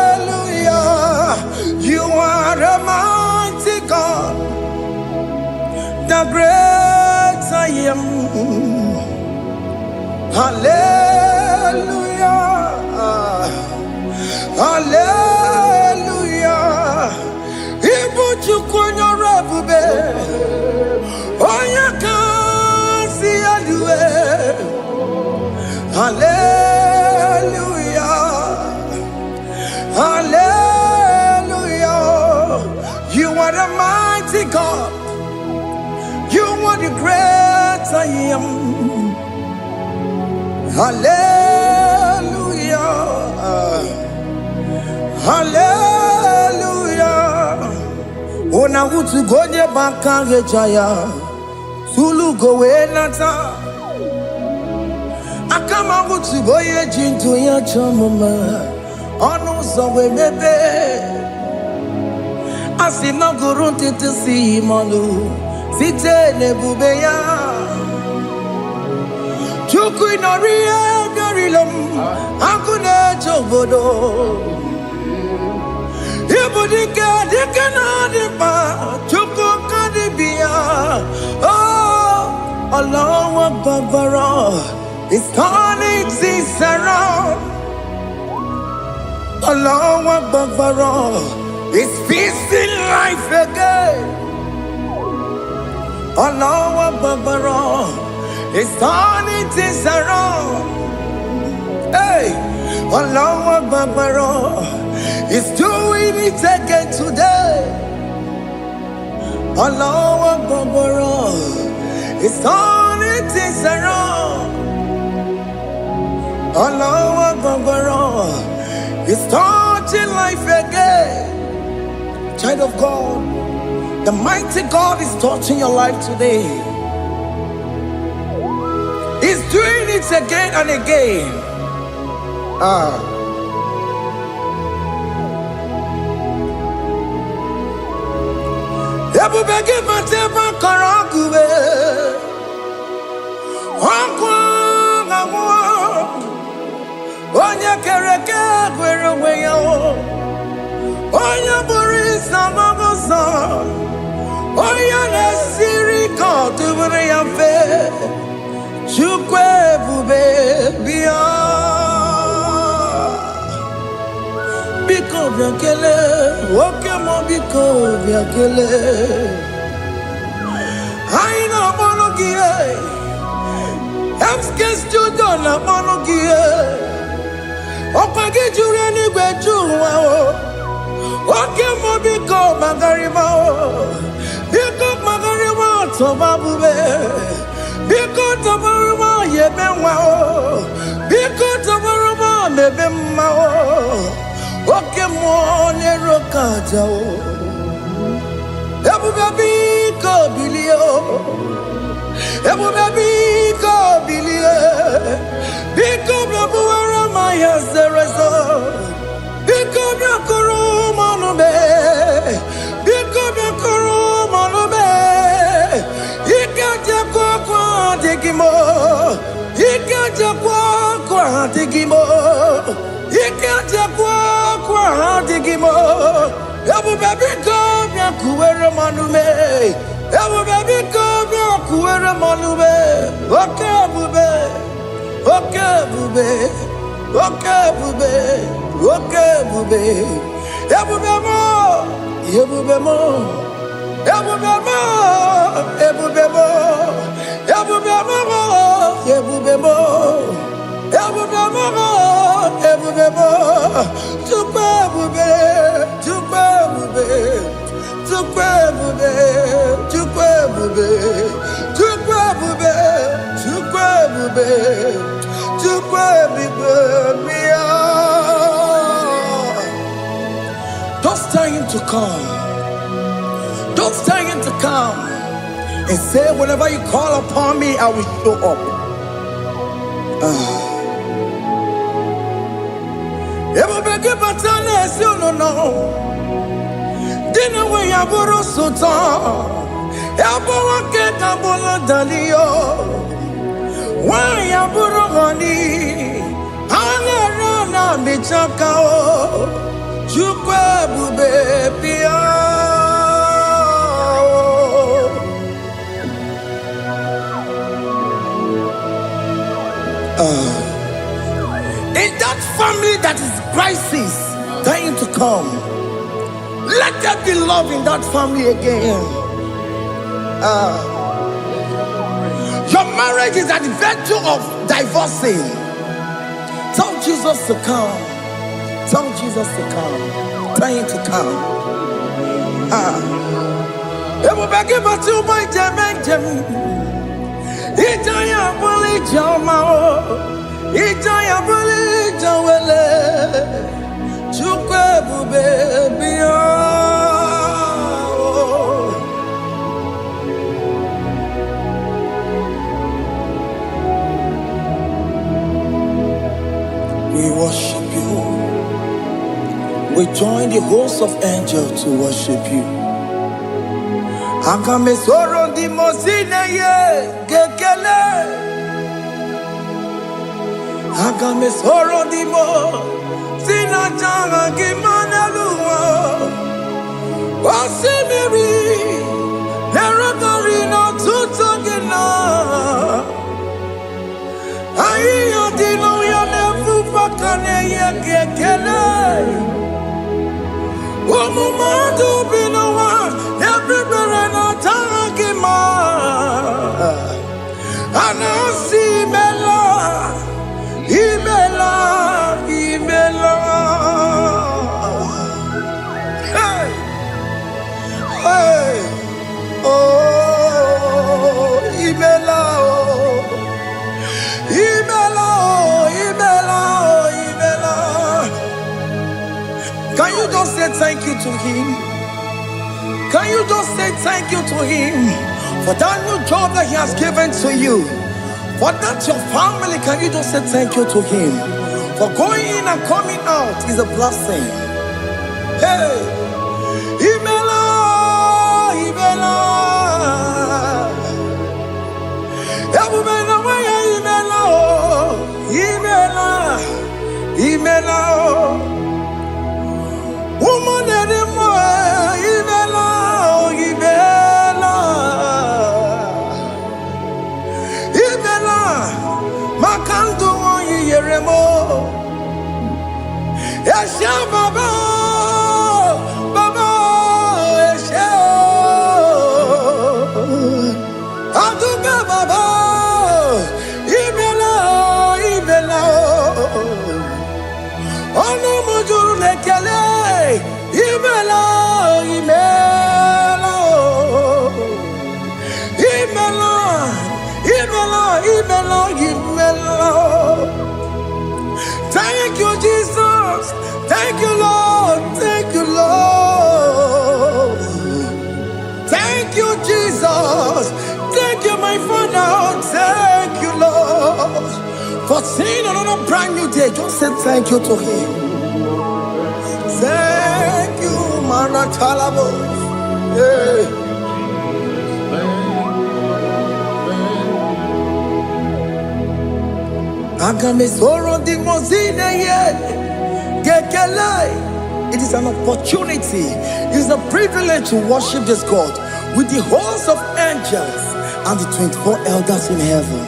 Hallelujah. You are a mighty God, the great I am. Hallelujah. Hallelujah. Ibuchukunyo rebube. Oya kasi adue. Hallelujah. Hallelujah. You are the mighty God. You are the great I am. Hallelujah. Hallelujah. Ona utu gonye bakange jaya. Sulu gowe nata. Akama utu boye jintu ya chamama. Onu sowe mebe. Asina gurunti tisi manu. Site nebubeya. Chuku inorie garilom. Akune chobodo. Ibudika dikana dipa. Chuku kadibia. Oh, Allah Akbar. It's turning things around. Allah Akbar. It's feasting life again. Allah Akbar. It's turning things around. Hey, Allah Akbar. It's doing it again today. Allah Akbar. It's turning things around. Allah Akbar. It's touching life again. Child of God, the mighty God is touching your life today. He's doing it again and again. Ebubegi mateba karagube. Onye kereke gwere onwe ya. Onye bụrụ isi amagosa. Onye na-esiri ka ọ dịbụrụ ya mfe. Chukwu ebube bịa. Biko bịa kelee. Nwoke mụ biko bịa kelee. Anyị na-akpọrọ gị Emske studio na-akpọrọ gị ọkwa gị juru eluigwe ju ụwa oke mụ biko magarịma biko magarịma tọba bube biko tọbarịma yebe nwa biko tọbarịma mebe mma oke mụ n'ero kaja ebube biko bilie ebube biko bilie biko bịabuwara ma ya zerezo biko bịakụrụ manube biko bịakụrụ manube ike jekwa kwa adịghị m ike jekwa kwa adịghị m ike jekwa kwa adịghị m ebube biko bịakụwere manube ebube biko bịakụwere manube oke ebube oke ebube oke ebube oke ebube ebube mo ebube mo ebube mo ebube mo ebube mo ebube mo ebube mo ebube mo tukwe ebube tukwe ebube tukwe ebube tukwe ebube tukwe ebube tukwe ebube tukwe ebube mia to come. Don't stay in to come. And say, whenever you call upon me, I will show up. Dina we yaburu sultan, yaburu ke kabula dalio, wa yaburu gani, ana na bichakao, chukwe bube pia. In that family that is crisis, dying to come, let there be love in that family again. Your marriage is at the verge of divorcing. Tell Jesus to come. Tell Jesus to come. Dying to come. It will be given to my Jemen. Itaya buli jamao, itaya buli jawele, chukwe bube biya. We worship you. We join the host of angels to worship you. Akame soro di mosine ye gekele. Akame soro di mo sina janga gimana luwa. Wasimiri nerakari no tutogina. Ayo dino ya nefu pakane ye gekele. Umumadu binowa everybody no tangima. Anasi mela, imela, imela. Hey, hey, oh, imela, oh, imela, oh, imela, oh, imela. Can you just say thank you to him? Can you just say thank you to him for that new job that he has given to you? For that your family, can you just say thank you to him? For going in and coming out is a blessing. Hey, Imela, Imela, Imela, Imela, Imela, woman anymore, Imela, Imela, Imela, Makandu Yeremo, Yasha Baba, Baba, Yasha, Aduba Baba, Imela, Imela, Ono Mujuru Lekele. Imela, Imela, Imela, Imela, Imela, Imela. Thank you, Jesus. Thank you, Lord. Thank you, Lord. Thank you, Jesus. Thank you, my Father. Thank you, Lord. For seeing another brand new day, just say thank you to him. Thank you, Manatalabo. Yeah. It is an opportunity, it is a privilege to worship this God with the host of angels and the 24 elders in heaven.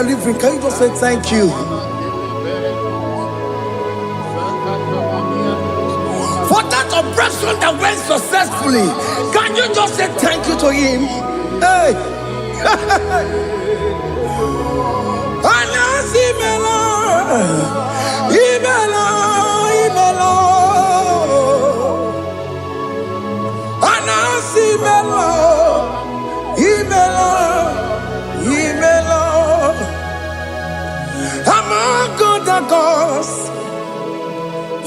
living, can you just say thank you? For that operation that went successfully, can you just say thank you to him? Hey! Among other gods,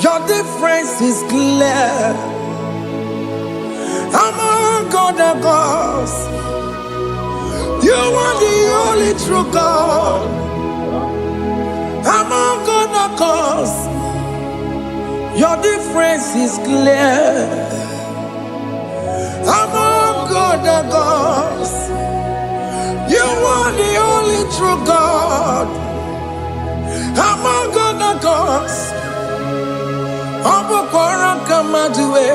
your difference is clear. Among other gods, you are the only true God. Among other gods, your difference is clear. Among other gods, you are the only true God. Among other gods, Obokora Kamaduwe,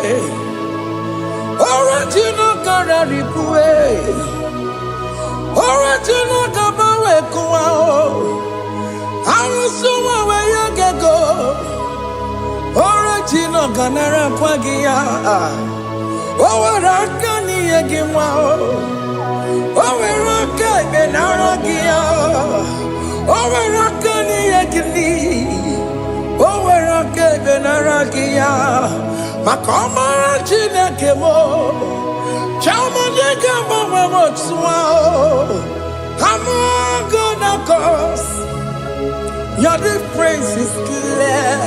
Original Kararikue, Original Kabawe Kuao, Arusuma Wayagego, Original Ganara Pagia, Owarakani Yagimao, Owaraka Benaragia, Owarakani Yagini, Owaraka Benaragia, Makoma Chinakemo, Chamanega Mamamotswao, Among other gods, your difference is clear.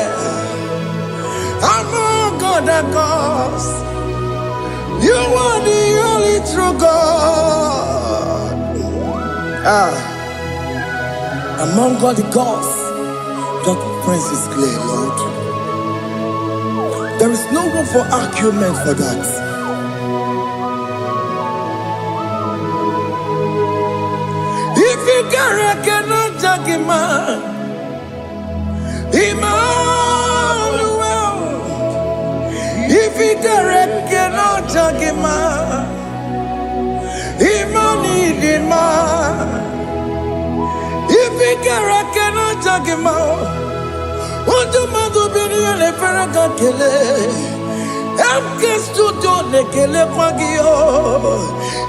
Among other gods, you are the only true God. Among all the gods, your difference is clear, Lord. There is no room for argument for that. If you cannot judge him, Emmanuel. If you cannot judge him, Emmanuel. If you cannot judge him, what do you do? Le Ferraga Kele, Studio le Kele Pagio,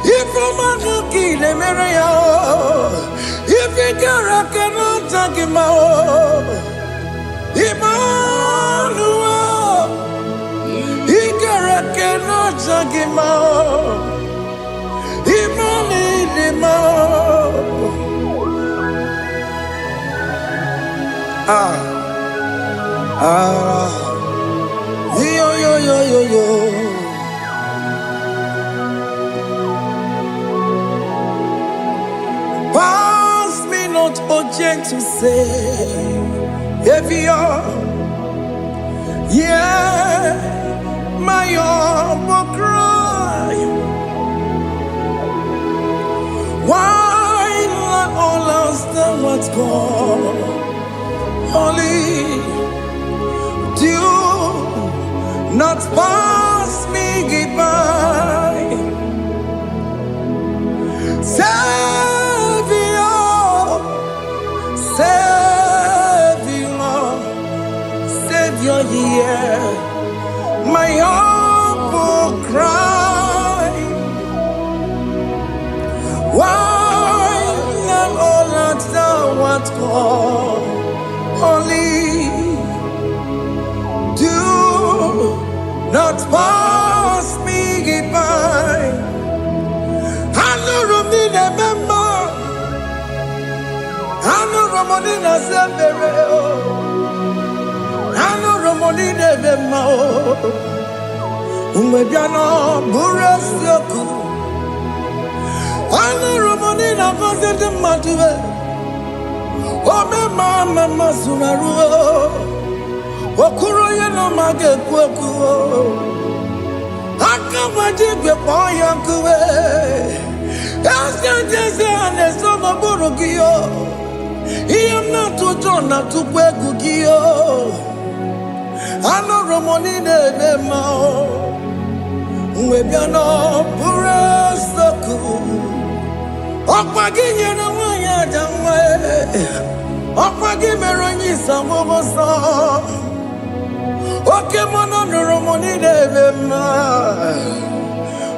if you Maki le Merea, if you cannot take him out, Emmanuel, he cannot take him out, Yo. Pass me not, oh gentle Savior, yeah, my humble cry. Why not all else than what's gone? Only do not pass me by, Savior, hear my humble cry. Why not all that thou art called? Only do not pass me by. I know Romina member, I know Romonina Sembereo, I know Romonina Vemo, Umbebiano Burasioku, I know Romonina Vaset Matue, Ome Mama Sunaru. Okuro yeno mage kweku, akamaji boy yankuwe. Jese aneso maburugiyo, iyam na tujo na tukwegugiyo. Ano romoni nebe mao, Mwebiano pure soku. Okpagi yeno wanya jamwe. Ọkwagi mere onye isa mụbọsọ. Oke mmanụ nụrụ m niile eme mma.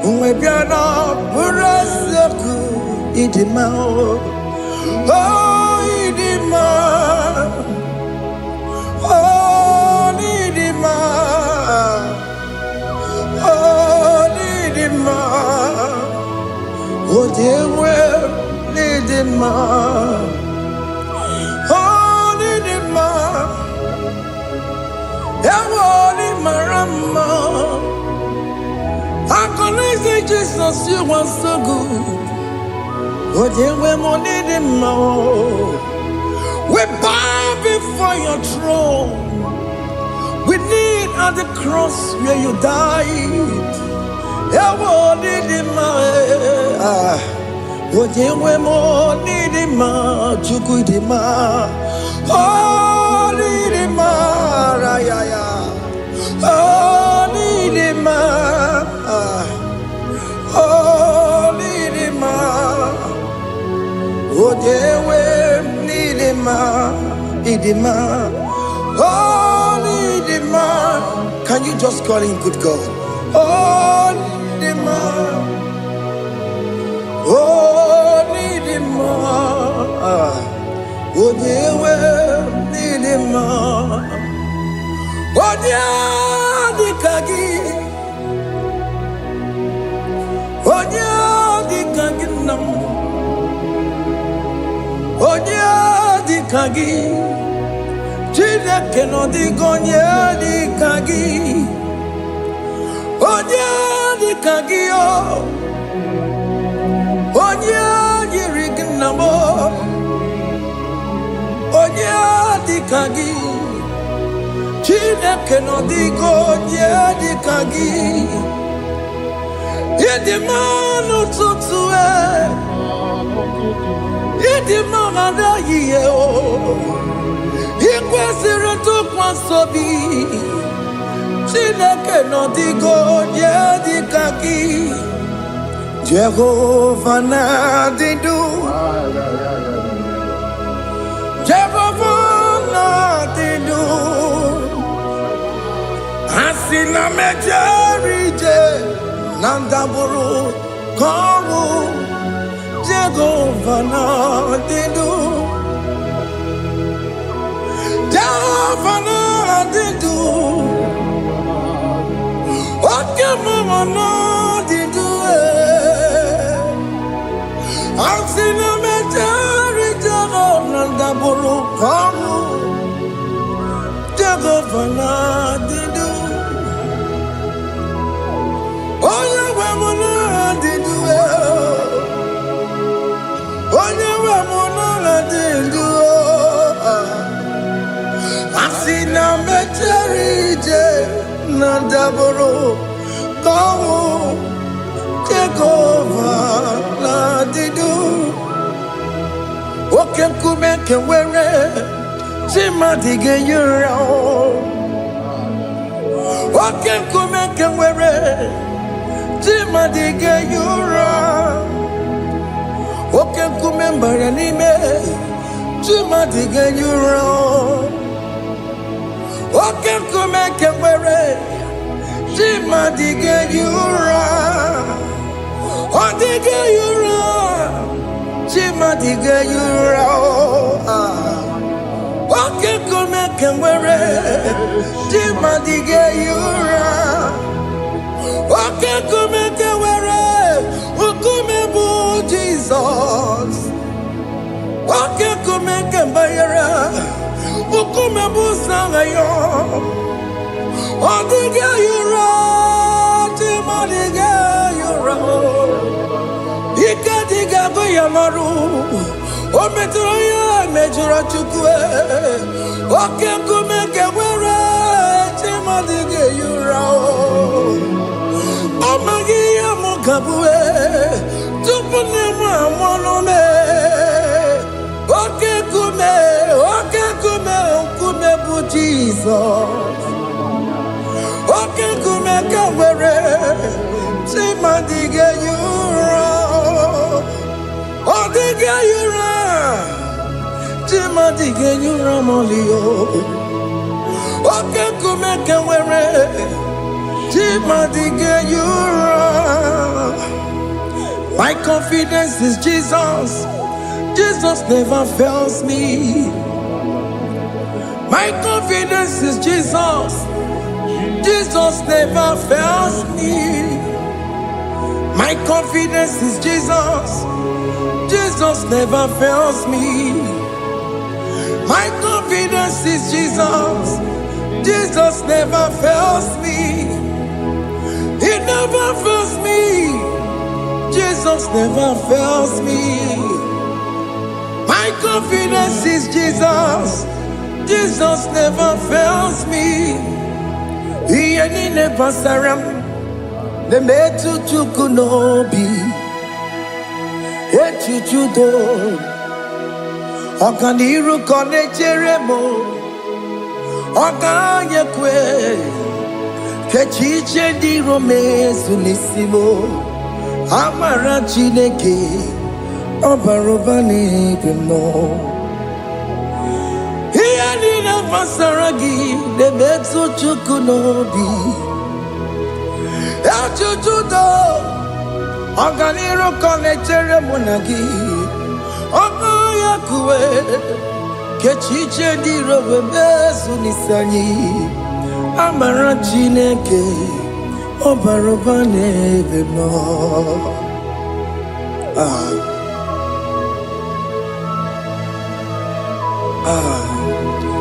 Mgbe bịa na bụrụ eziokwu ịdị mma. Oh, ịdị mma. Oh, ịdị mma. Oh, ịdị mma. Oh, dewe ịdị mma. Oh, ịdị mma. Ewo ịdị mara mma. I can say Jesus, you are so good. Oh, dewe mo ịdị mma. We bow before your throne. We kneel at the cross where you died. Ewo ịdị mma. Ojewe mo ịdị mma, Chukwu ịdị mma. Oh, ịdị mma, rayaya. Oh, ịdị mma. Oh, ịdị mma. Ojewe ịdị mma, ịdị mma. Oh, ịdị mma. Can you just call him good God? Oh, ịdị mma. Oh, need him more. Oh, dear, need him more. Oh, dear, the kagi. Oh, dear, the kagi. Oh, dear, the kagi. Chile cannot go near the kagi. Oh, dear, the kagi. Onye yiri gị nna m, onye dịka gị, Chineke nọ dịka onye dịka gị. Ịdị mma n'ụtụtụ ịdị mma n'ehihie ị kwesịrị ntụkwasị obi. Chineke nọ dịka onye dịka gị. Jehovah Nadidu, Jehovah Nadidu, Asina Mejerije, Nandaburu, Koru, Jehovah Nadidu, Jehovah Nadidu, Okemama Nadidu. Asina mejari Jehovah buru kamu Jehovah Nadidu. Oye we Nadidu. Oye we Nadidu. Asina mejari Jehovah buru kamu Jehovah Nadidu. Oke nkume nke nwere chimadige yura. Oke nkume nke nwere chimadige yura. Oke nkume mbara n'ime chimadige yura. Oke nkume nke nwere chimadige yura. Odige yura, chimadige yura. Oke kume kemwere, chimadige yura. Oke kume kemwere, ukume bu Jesus. Oke kume kembayera, ukume bu sangayo. Odige yura, chimadige yura. Ikadiga goyamaru, o metro ya mejura chukwe. Oke kume kewere, chimadige yura. Omagi ya mukabue, tupune mwanome. Oke kume bu Jesus. Oke kume kewere, chimadige yura. Odige yura, you ramolio. Okay, come make a were. Chimadi you ram. My confidence is Jesus. Jesus never fails me. My confidence is Jesus. Jesus never fails me. My confidence is Jesus. Jesus never fails me. My confidence is Jesus. Jesus never fails me. He never fails me. Jesus never fails me. My confidence is Jesus. Jesus never fails me. He ain't never saram. The metu chukunobi. Echuchudo. Okaniru kone cheremo. Okanye kwe. Kechiche di rome sunisimo. Amara chineke. Obarobani gno. Iyanina pasaragi de metu chukunobi. Echuchudo. Oganiro konechere monagi. Oya kuwe. Kechiche di robe mesu nisanyi. Amara chineke. Obarobani gno.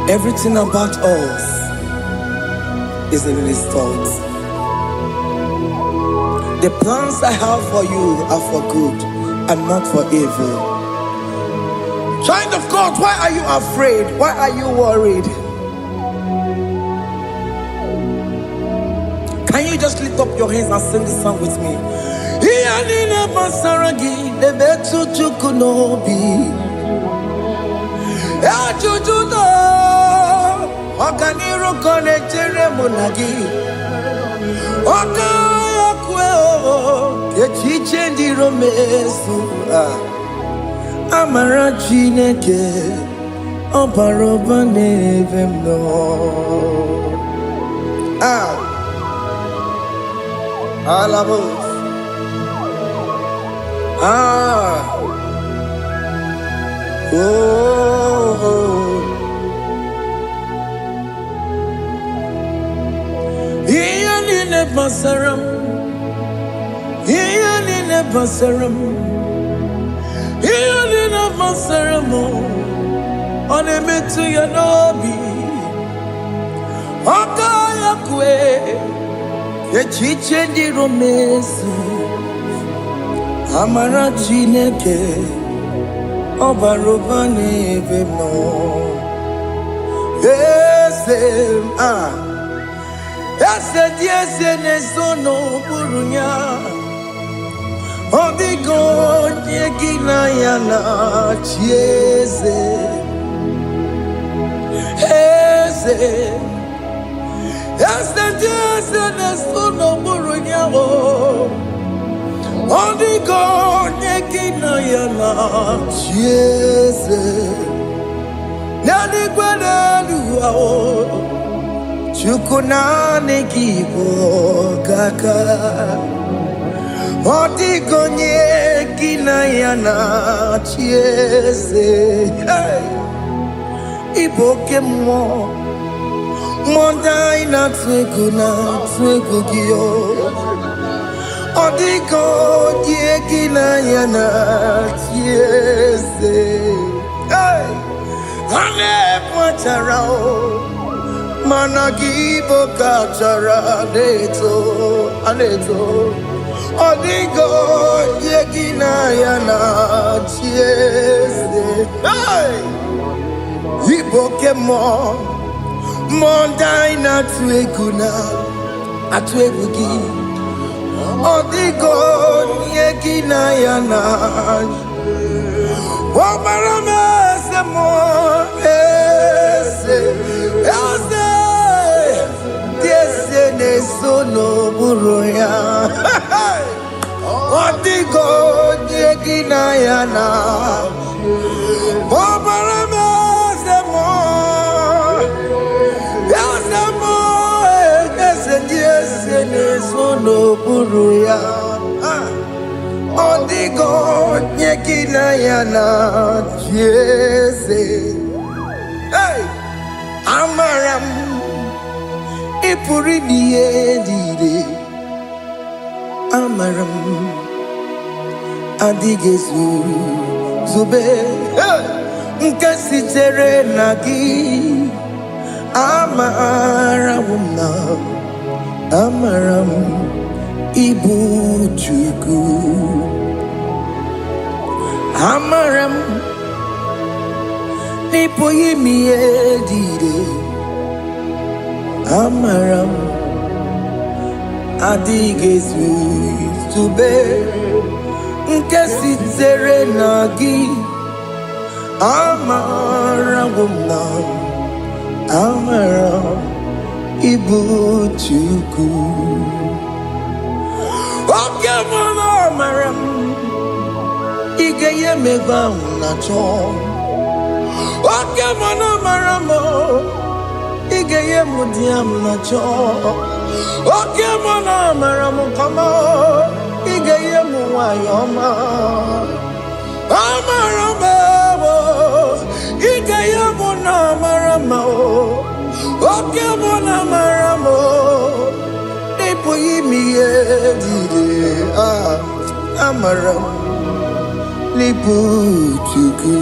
Everything about us is in His thoughts. The plans I have for you are for good and not for evil. Child of God, why are you afraid? Why are you worried? Can you just lift up your hands and sing this song with me? Echuchudo, Okaniro konechere monagi. Okaya kweo, kechiche ndi romesu. Amara chineke, obaroba nevemno. Alabos. Iyanine basaram, Iyanine basaram, Iyanine basaram. Onemetu yanobi, Okaya kwe, Echiche di romesu, Amara chineke. Obarobane vemno. Yes, nesono burunya. Odigo nyegina yana chieze. Yes, nesono burunya. Odigo nyegina yana chieze. Nani gwanalu ao. Chukuna negibo kaka. Odigo nyegina yana chieze. Iboke mo. Monda ina twegu giyo. Odigo nyegina yana chieze. Ane pacharao. Managibo kachara aneto. Odigo yegina yana chieze. Iboke mo. Monda ina tweguna. Atwegugi. Odigo yegina yana. Wabarame se mo. Ese nesono buruya. Odigo yegina yana. Wabarame se mo. Odigo nyekina yana jese. Hey, amaram ipuri diye dide. Amaram adigezu zube. Hey, nkasi tere nagi. Amaram na amaram ibu chuku. Amaram nipo yimi edide. Amaram adigezu zube. Nkesi tere nagi. Amaram na amaram ibu chuku. Okay, mama, amaram igeye meba unacho. Okay, mama, maramo igeye mudiam nacho. Okay, mama, maramo kama igeye muwayoma. Amaramo igeye muna maramo. Okay, mama, maramo nipo yimi edide. Amaram nipo chuku.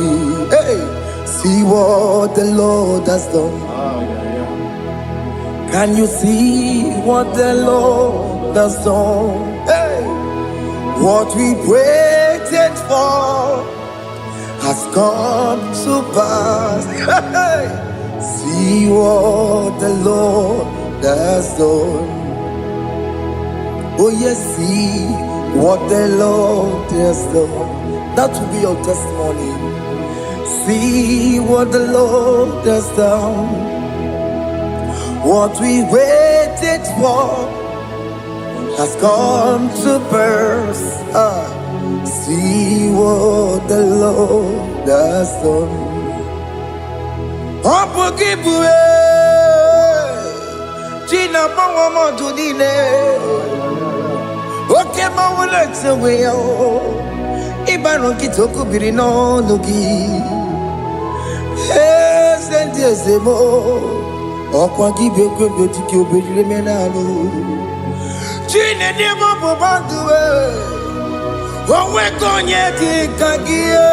Hey, see what the Lord has done. Can you see what the Lord has done? Hey, what we waited for has come to pass. Hey, see what the Lord has done. Oh yes, see what the Lord has done. That will be your testimony. See what the Lord has done. What we waited for has come to pass. See what the Lord has done. Opokibue, Gina Bawa Modudine. Okay, my let's away. Ibano Kitoku Birino Nugi. Yes, and yes, more. Okwa give you good to kill Bimenano. Gina Demo Bobandue. When we're going yet, Kagia.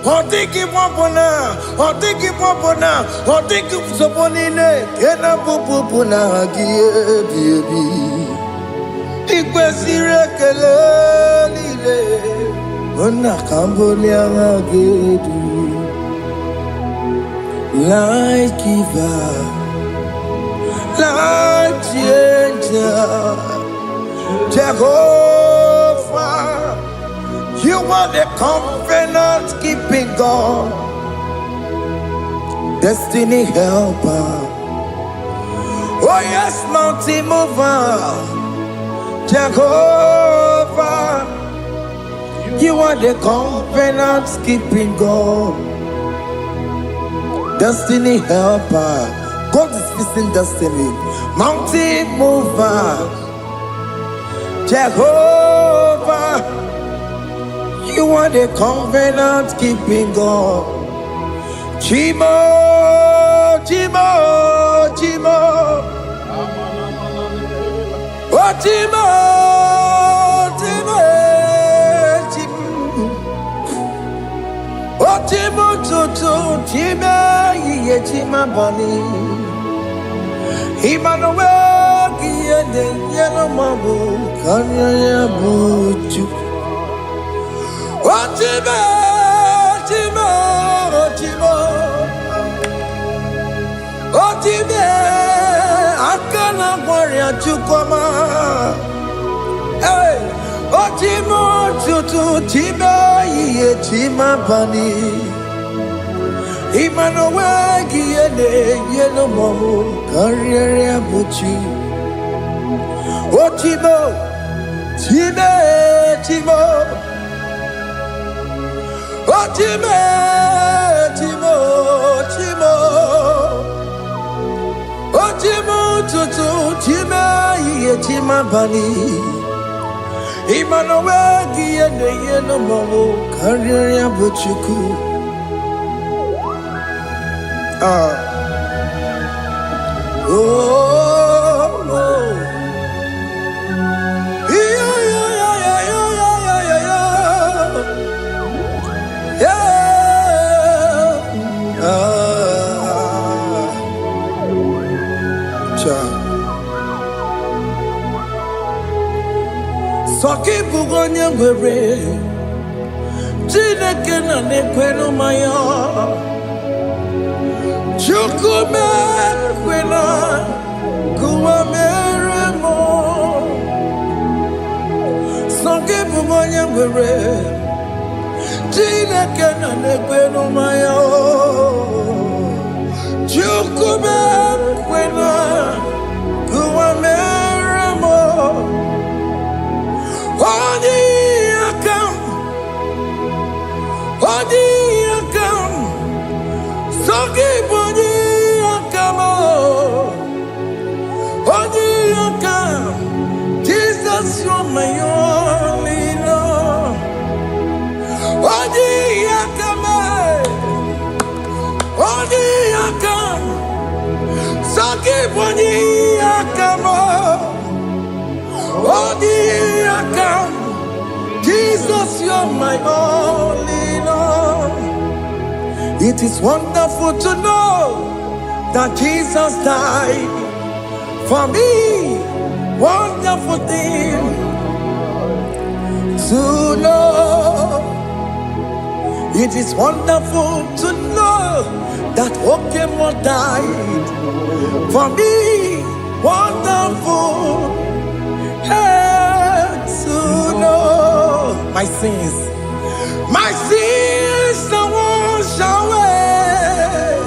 Or take him up on her, or take him up on her, or take him upon in it. Get up, Pupuna, baby. Ikwesire kelele ona kambolia gedu like giver, like changer. Jehovah, you are the covenant keeping God, destiny helper. Oh yes, mountain mover. Jehovah, you are the covenant keeping God, destiny helper. God is fixing destiny, mountain mover. Jehovah, you are the covenant keeping God. Chimo, Chimo, Chimo. Oh, Chimo, Chimo, Chimo. Oh, Chimo, Chimo, Chimo, ye Chimo, Bonnie. Emmanuel, Giende, Yellow Mabu, Kanya Buchu. Oh, Chimo, Chimo, Chimo. Oh, Chimo. Akana warrior chukoma. Hey, Otimo tutu tima ye tima bani. Emmanuel giene yeno mo career buchi. Otimo time timo. Otime timo timo. Otimo tutu tima ye tima bani. Imanowegi ene yeno momo Karya buchuku Soki bugonye ngwere Chineke na nekwenu maya Chukume kwena Kuwa meremo Soki bugonye ngwere Chineke na nekwenu maya Chukume kwena Kuwa meremo Odi akam, soki bodi akamo. Odi akam, Jesus you're my only Lord. Odi akam, soki bodi akamo. Odi akam. Jesus, you're my only Lord. It is wonderful to know that Jesus died for me. Wonderful thing to know. It is wonderful to know that Okemo died for me. Wonderful to know my sins are washed away.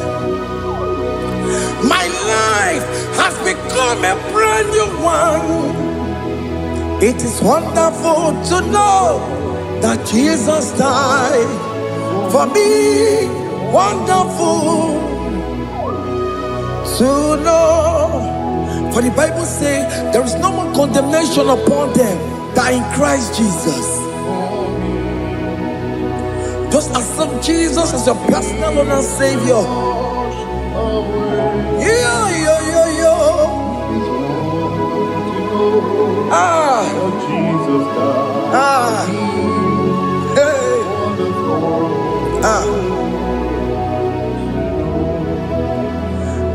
My life has become a brand new one. It is wonderful to know that Jesus died for me. Wonderful to know. For the Bible says there is no more condemnation upon them that in Christ Jesus. Just accept Jesus as your personal Lord and Savior.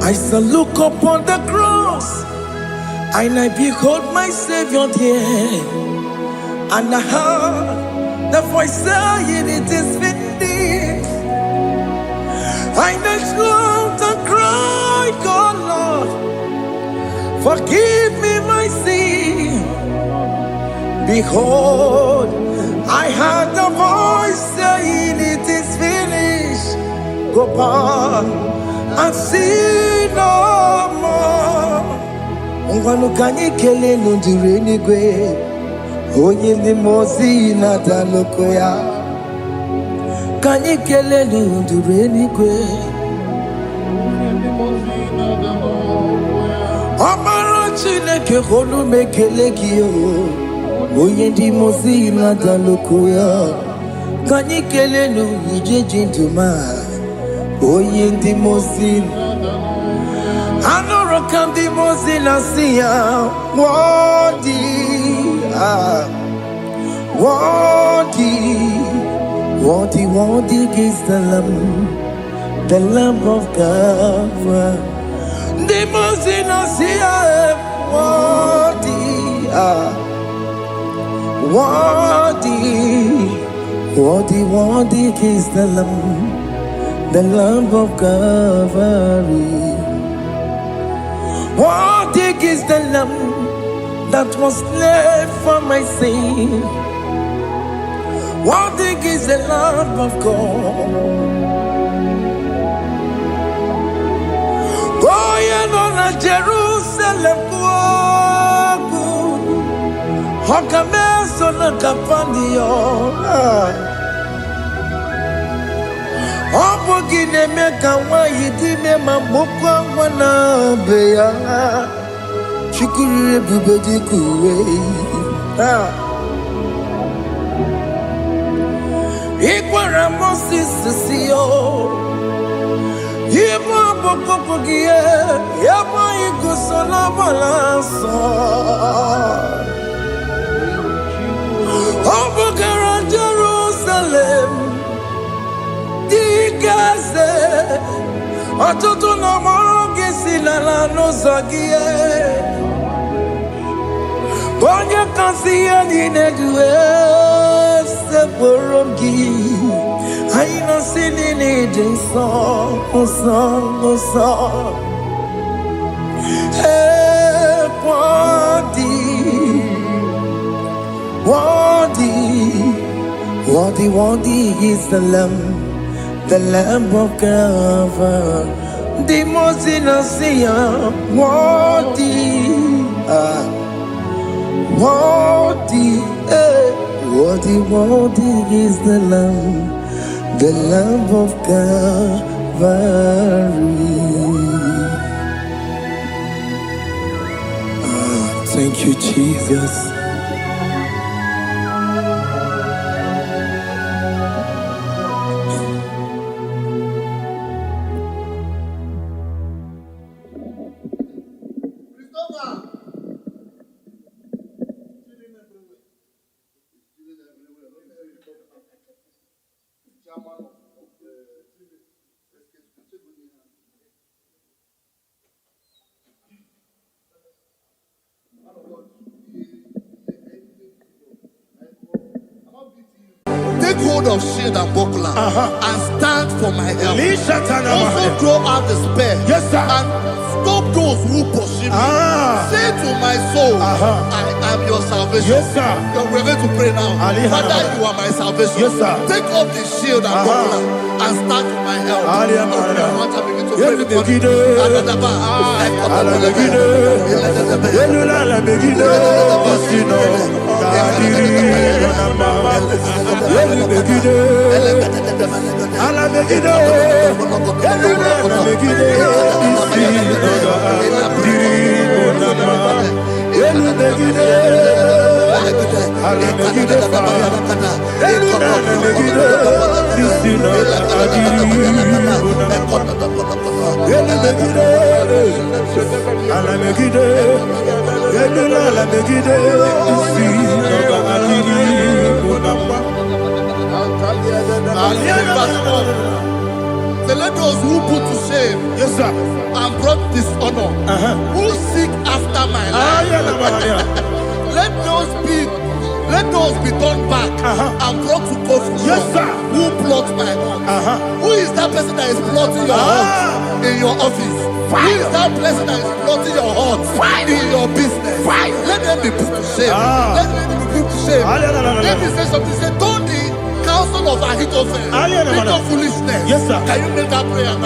I shall look upon the cross and I behold my Savior there, and I heard the voice saying, "It is finished." I knelt down and cried, "God, Lord, forgive me my sin." Behold, I heard the voice saying, "It is finished." Go back and sin no more. Ungwanu kanyi kele nundure nigwe, onye ndi mozi na dalokoya. Kanyi kele nundure nigwe, Amara Chineke honu mekele kiyo, onye ndi mozi na dalokoya. Kanyi kele nu ije jintuma, onye ndi mozi. Anoro kandi mozi na siya, worthy is the Lamb of God. The mozi na siya, worthy is the Lamb of God. Worthy is the Lamb that was slain for my sin. Worthy is the Lamb of God. Going on a Jerusalem, Hokameso na kapandio. Opogine meka wa yidime mamukwa wana beya. Chukuru bubedi kuwe. Moses Sio. Yema Bokopogie, Yema Igusala Balanso. Obogara Jerusalem, Digaze, Atoto Namoge Silala Nozagie. Bonja Kansia Dinedue, Seporongi. I know sinning it in song. Hey, Worthy is the Lamb of God. The most innocent, worthy is the Lamb of Calvary. Thank you, Jesus. Take hold of shield and buckler and stand for my help. Also throw out despair and stop those who pursue me. Say to my soul, I am your salvation. We're going to pray now. Father, you are my salvation. Take off the shield and buckler and stand for my help. Let those who put to shame and brought dishonor, who seek after my life, let those be turned back and brought to confusion. Who plots my heart? Who is that person that is plotting your heart in your office? Who is that person that is plotting your heart in your business? Let them be put to shame. Let them be put to shame. Let me say something. Say, don't the counsel of Ahithophel, bit of foolishness. Can you make that prayer now?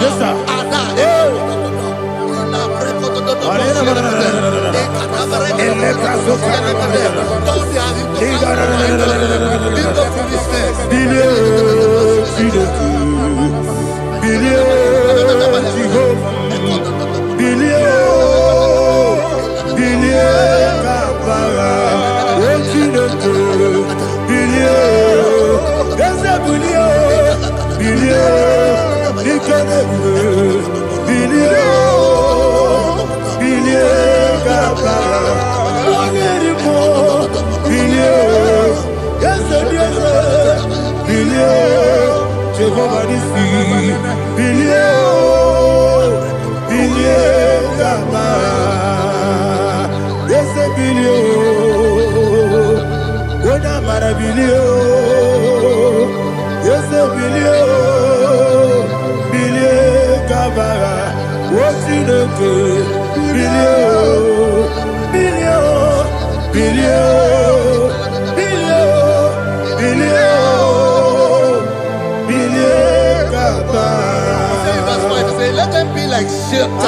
Let them be like shelters.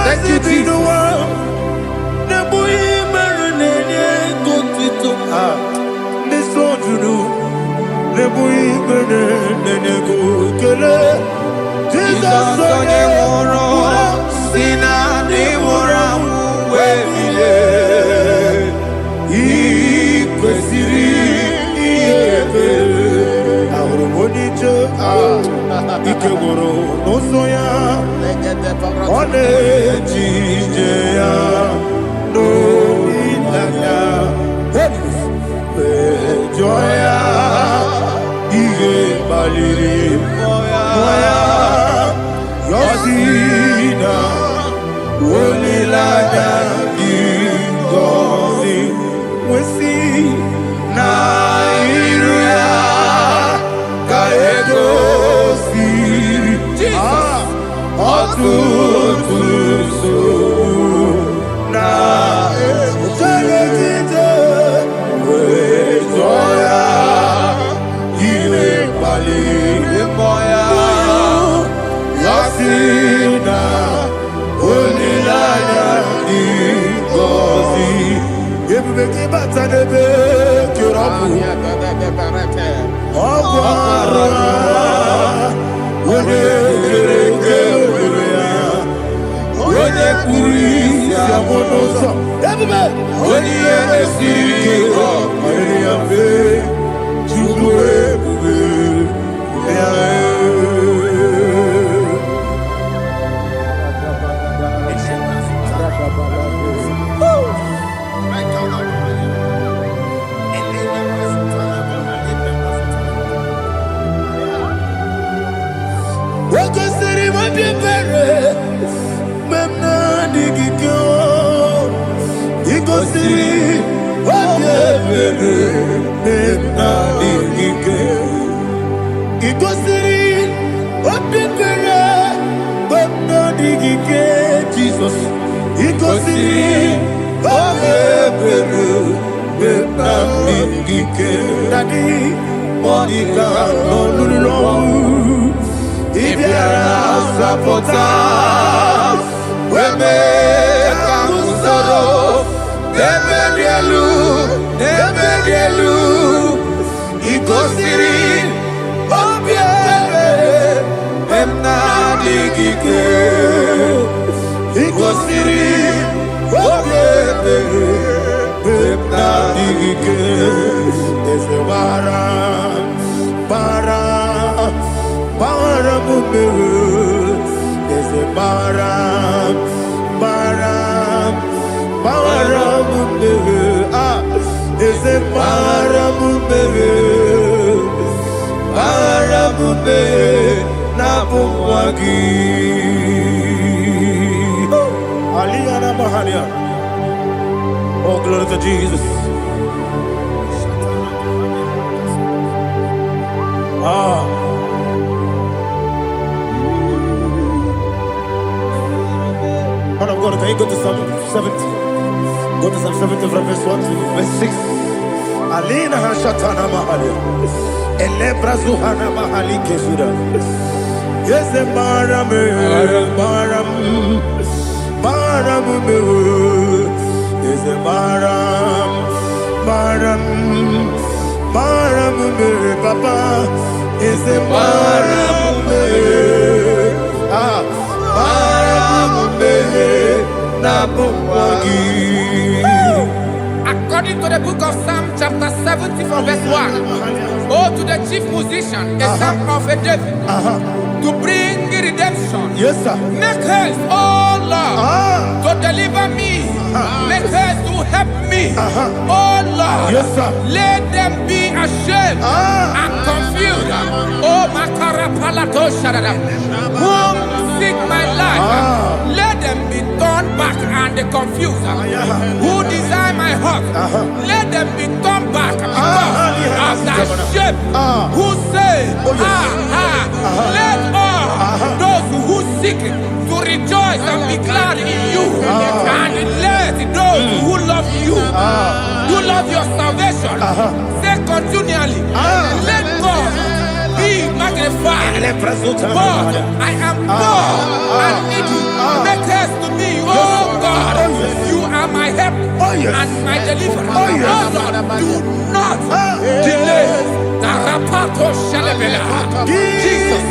Thank you, Joya, Ige Baliri, Moya, Yosina, Olilada, Ingozi, Wesi, Nairia, Kaego, Siri, Jesus, Otutu, Na, Otelekite, Joya, Ige Baliri, Moya, Yosina, Olilada, Ingozi, Ebubeki Batanebe, Kyorabu, Okwara, Onegereke, Onekuri, Siamonosa, Ebube, Oniyenesiri, Mariafe, Chukwe, Bube, Wakasiri mabibere, memna digikyo. Ikosiri mabibere, memna digikyo. Ikosiri mabibere, memna digikyo. Jesus. Ikosiri mabibere, memna digikyo. Daddy, Monica, no lulu. Ibiara sapota, weme kamusoro, nebedielu, ikosiri, obiere, emna digike, ikosiri, obiere, emna digike, ese bara. There's a baram, there's a baramumbe, Napumwagi. Aliyana Mahalia. Oh, glory to Jesus. Man of God, can you go to Psalm 70? Go to Psalm 70 from verse 1 to verse 6. Alina Hashatana Mahalia. Elebra Zuhana Mahali Kesura. Yes, the Baram. Yes, the Baram. Papa. Yes, the Baram. According to the book of Psalm chapter 70 from verse 1, oh, to the chief musician, a psalm of a David, to bring redemption. Yes, sir. Make haste, oh Lord, to deliver me. Make haste to help me. Oh Lord, yes, sir. Let them be ashamed and confused. Oh, Makara Palato Shadada, whom seek my life, let them be turned back and confused. Who desire my heart, let them be turned back because of that shame. Who say, let all those who seek to rejoice and be glad in you, and let those who love you, who love your salvation, say continually, let God be magnified. God, I am poor and needy. Make haste to me, oh God. You are my help and my deliverer. Oh Lord, do not delay. Tarapato Shalabela. Jesus.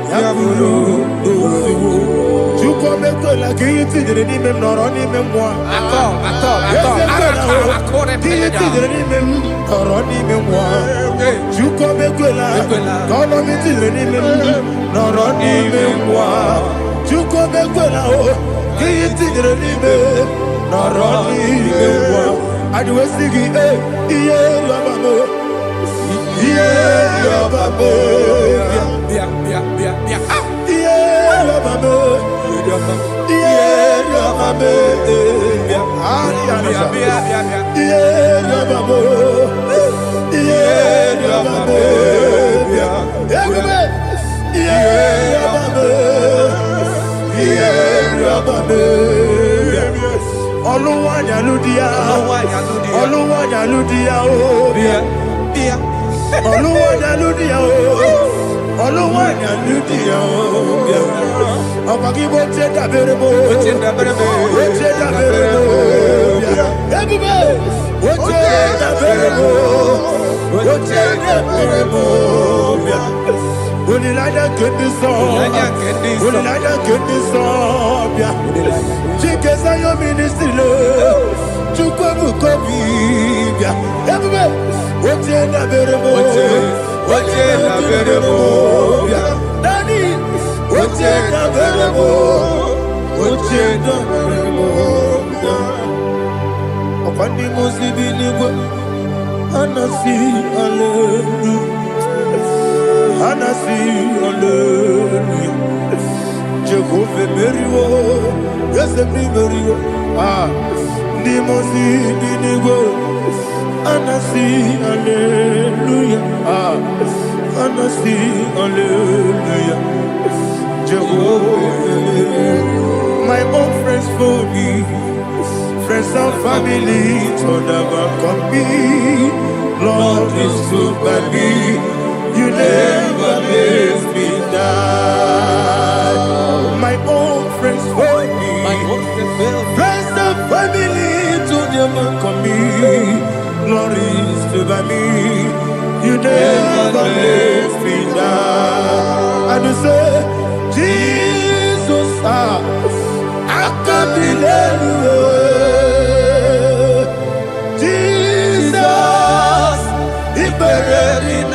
Yabulu, Jukomeko la Kiti, the name Noroni Memoir. Kiti, the name Noroni Memoir. Jukomeko la Colomiti, the name Noroni Memoir. Jukomeko la Kiti, the name Noroni Memoir. I do a singing, yeah, Yabamo. Jehovah Merio, yes, Merio, Nimosi, Binigo, Anasi, Alleluia, Anasi, Alleluia, Jehovah, my own friends for me, friends and family, told never come me, Lord is good by me, you never let me die. My own friends for me, friends and family, told never come me, Lord is good by me, you never let me die. And you say, Jesus, I can't believe you. Jesus, He buried in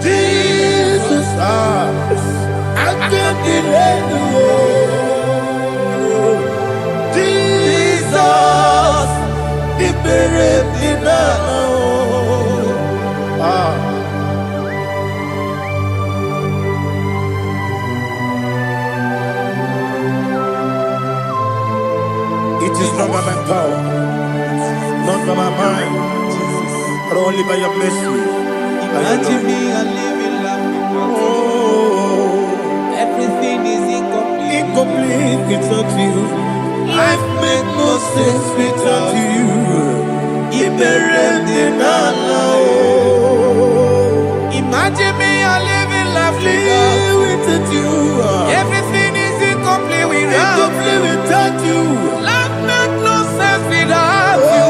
Jesus, I can't believe you. Jesus, He buried in It is not by my power, not by my mind, but only by your mercy. Imagine me a living life without you. Everything is incomplete. Incomplete without you. Life makes no sense without you. Imagine me a living life without you. Everything is incomplete without you. Life makes no sense without you.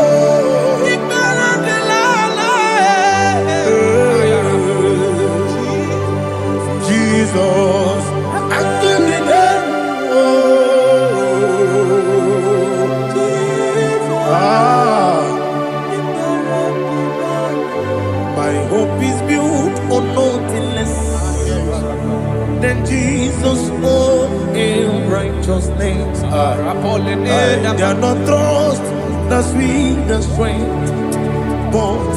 Jesus, I give it my hope is built on nothing less than Jesus' own righteousness. They are not trust the sweetest strength, but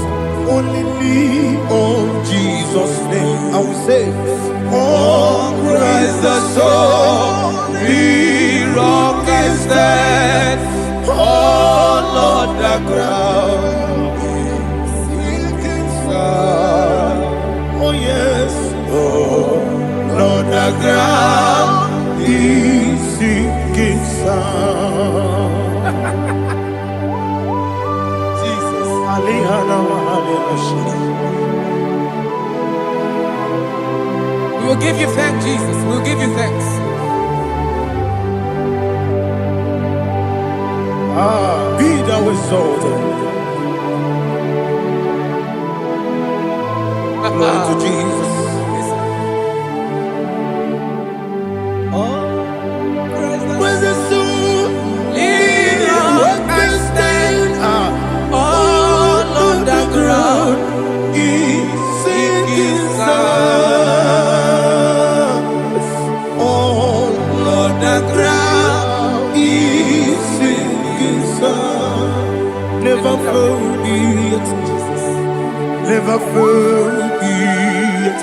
only me on Jesus' name. I will say, on Christ the solid rock I stand. Oh Lord, the ground is sinking sand. Oh yes, oh Lord, the ground is sinking sand. Jesus, We will give you thanks, Jesus. We will give you thanks. Be thou exalted. Glory to Jesus. Where's the soul? What can stand? All on the ground is sinking sand. All on the ground is sinking sand. Never found it. Never found it.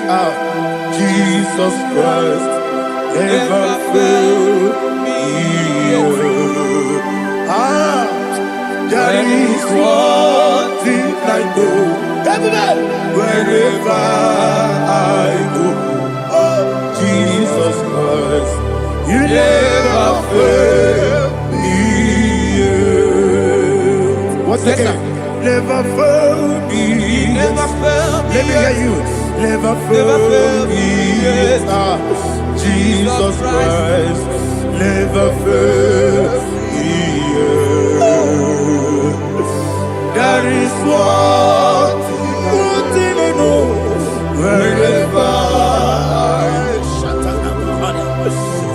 Jesus Christ. Never failed me. There is one thing I know. Wherever I go, oh Jesus Christ, you never fail me. What's again? Never fail me. Never fail me. Let me hear you. Never fail me. Jesus Christ never fails me. There is one thing I know. Wherever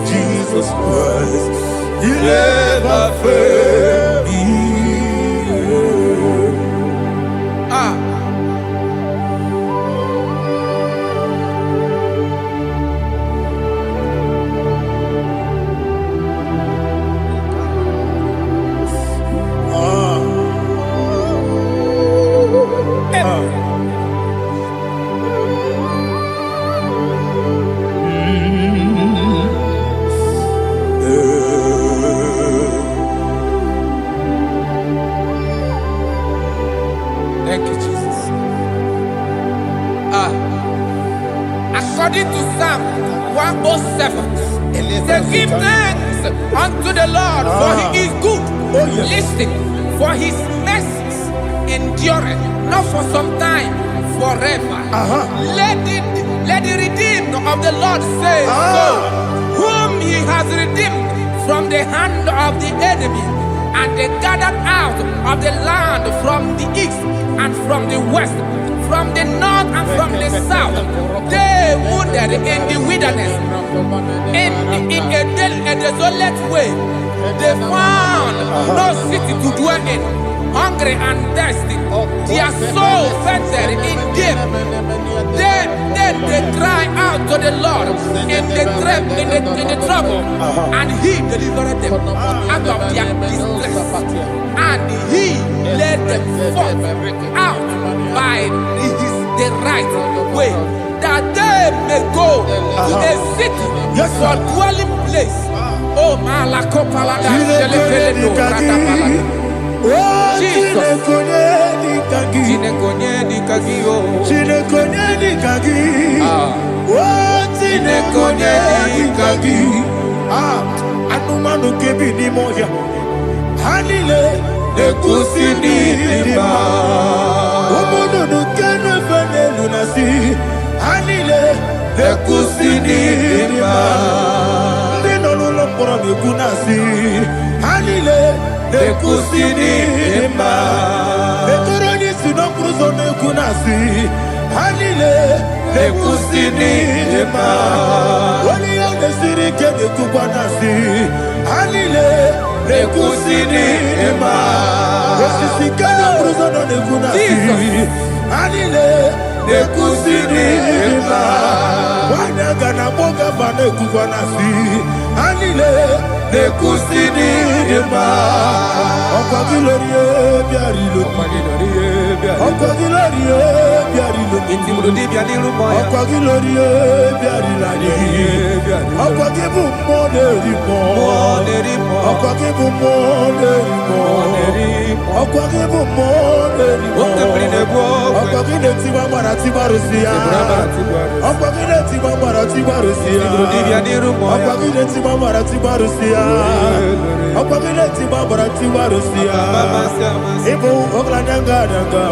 Jesus Christ, He never fails me. Thank you, Jesus. According to Psalm 107, say, give thanks unto the Lord, for He is good. Listen, for His mercies endureth, not for some time, forever. Let the redeemed of the Lord say so, whom He has redeemed from the hand of the enemy, and they gathered out of the land from the east and from the west, from the north and from the south. They wandered in the wilderness, in a desolate way. They found no city to dwell in, hungry and thirsty. Their soul fainted in deep. Then they cry out to the Lord in the trouble, and He delivered them out of their distress, and He led them forth out by the right way, that they may go to a city for dwelling place. Oh, Malakopalada, Jesus. Anumanu kebi ni moya. Hanile nekusini lima. Omono nukene fene lunasi. Hanile nekusini lima. Nino lulopora nekunasi. Hanile nekusini lima. Netoroni sinokruzo nekunasi. Hanile nekusini lima. Wali yane sirike nekubwanasi. Hanile nekusini lima. Wasisikana bruzo nekunasi. Hanile nekusini lima. Wanaga na boga bane kubwanasi. Hanile nekusini lima. Ọkọ̀ gílóríé biarilo. Ọkọ̀ gílóríé biarilo. Ọkọ̀ gílóríé biarilani. Ọkọ̀ gíbù mọ́ lérí mọ́. Ọkọ̀ gíbù mọ́ lérí mọ́. Ọkọ̀ gíbù mọ́ lérí mọ́. Ọkọ̀ gílé tí wọ́n mọ̀ra tí wọ́n rò sí ya. Ọkọ̀ gílé tí wọ́n mọ̀ra tí wọ́n rò sí ya. Ọkọ̀ gílé tí wọ́n mọ̀ra tí wọ́n rò sí ya. Ọkọ̀ gílé tí wọ́n mọ̀ra tí wọ́n rò sí ya. Ibu oglanyanga danga.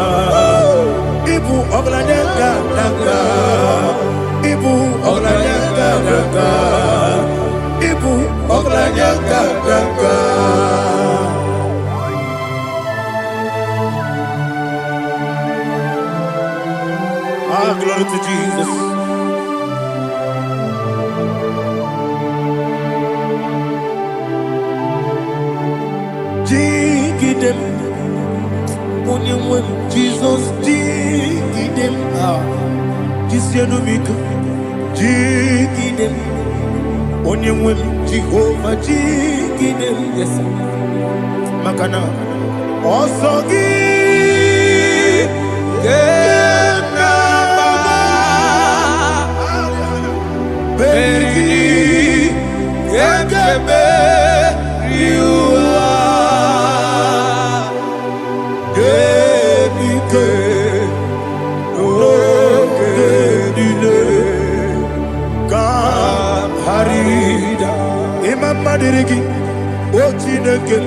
Ibu oglanyanga danga. Ibu oglanyanga danga. Ibu oglanyanga danga. Glory to Jigidem, Onyemwem, Jesus, Jigidem, Jisianumika, Jigidem, Onyemwem, Jehovah, Jigidem, yes, Makana, Osogi, Kenaba, Beri, Kekebe, Madirigi, Ochineke,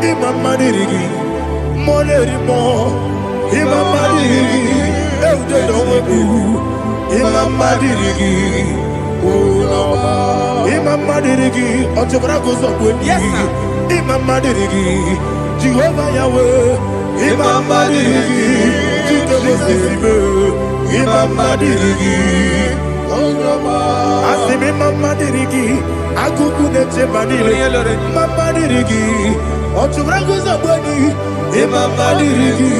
Imam Madirigi, Monerimo, Imam Madirigi, Eudedobu, Imam Madirigi, Imam Madirigi, Otobragos of Winnie, Imam Madirigi, Jehovah Yahweh, Imam Madirigi, Imam Madirigi, Asimi Mama Dirigi, Akuku Neche Manile, Mama Dirigi, Otubrago Zabani, Imama Dirigi,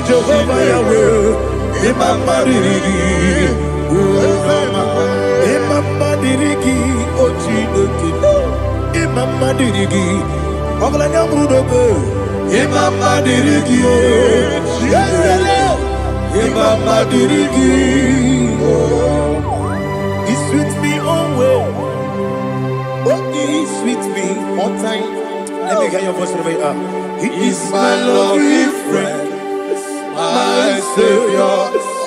Jehovah Yahweh, Imama Dirigi, Imama Dirigi, Ochinoki, Imama Dirigi, Oglanya Brudobe, Imama Dirigi, Imama Dirigi, He sweet me always. Oh, he sweet me all time. Let me hear your voice from here. He is my lovely friend, my Savior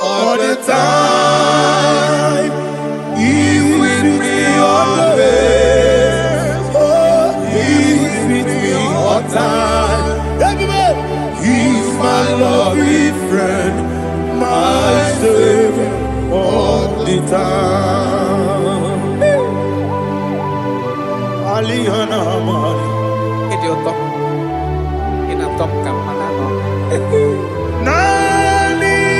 all the time. He with me always. Oh, he with me all time. He is my lovely friend, my Savior all the time. Alihana Mari. Idiotok. Inatok kamanano. Nanigi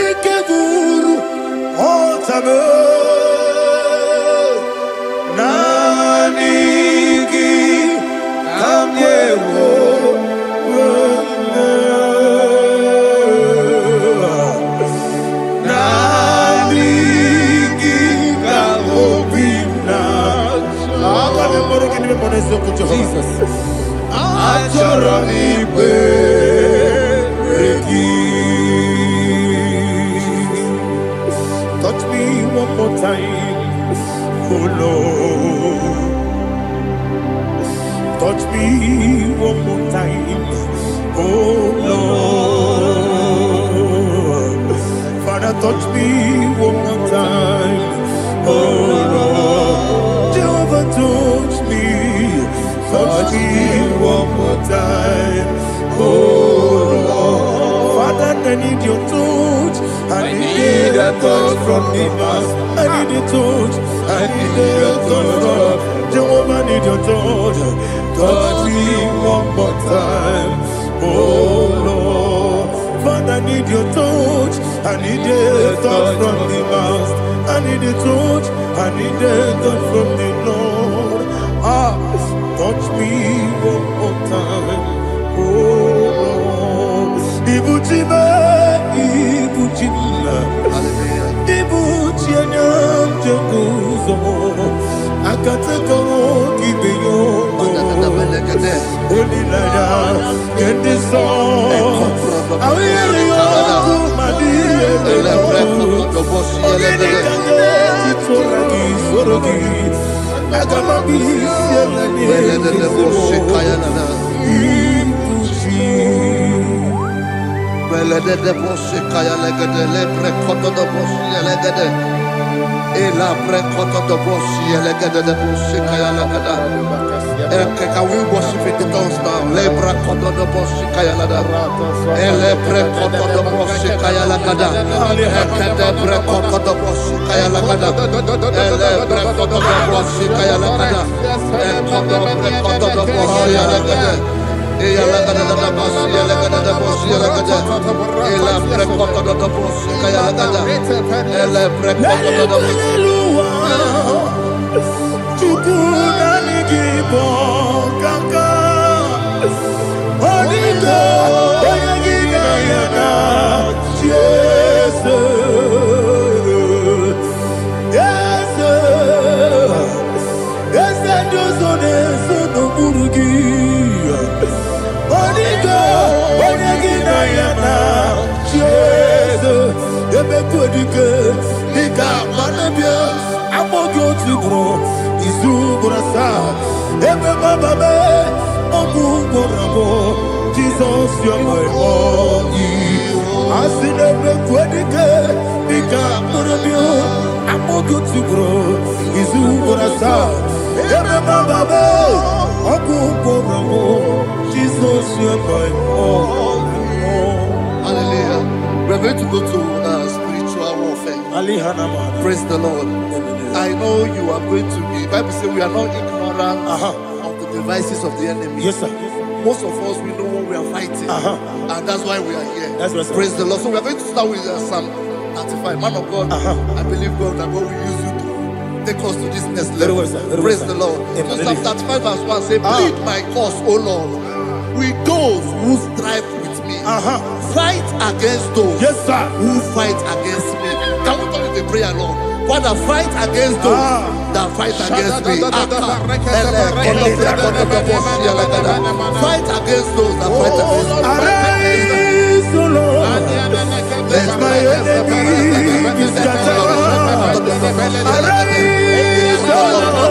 Ikeguru Otame. Nanigi Kamyewo. Jesus. Touch me one more time, oh Lord. Touch me one more time, oh Lord. Father, touch me one more time, oh Lord. Jehovah, touch me. Touch me one more time, oh Lord. Father, I need your touch. I need a touch from the past. I need a touch. I need a touch from Jehovah. I need your touch. Touch me one more time, oh Lord. Father, I need your touch. I need a touch from the past. I need a touch. I need a touch from the Lord. Touch me one more time, oh Lord. Ibuchime, Ibuchime, Ibuchianya Jaguzo, Akatako Kibeyo, Olilaya, get this song. I will hear you, Madi, Can we worship in the tones now? Lebra koto do bosi kaya lada. Elebre koto do bosi kaya lada. Ekede bre koto do bosi kaya lada. Elebre koto do bosi kaya lada. Ekodo bre koto do bosi kaya lada. Jesus, you're my all. I see never quitting. I'm good to grow. Is who gonna start? Jesus, you're my all. Hallelujah. We're going to go to spiritual warfare. Praise the Lord. I know you are going to be. Bible says we are not ignorant of the devices of the enemy. Yes, sir. Most of us, we know what we are fighting. And that's why we are here. That's right, sir. Praise the Lord. So we are going to start with Psalm 35. Man of God, I believe God that God will use you to take us to this next level. Praise the Lord. So Psalm 35 verse 1 say, plead my cause, O Lord, with those who strive with me. Fight against those who fight against me. Can we turn the prayer, Lord? Father, fight against those that fight against me. Fight against those that fight against me. Arise, O Lord, let my enemy be scattered. Arise, O Lord,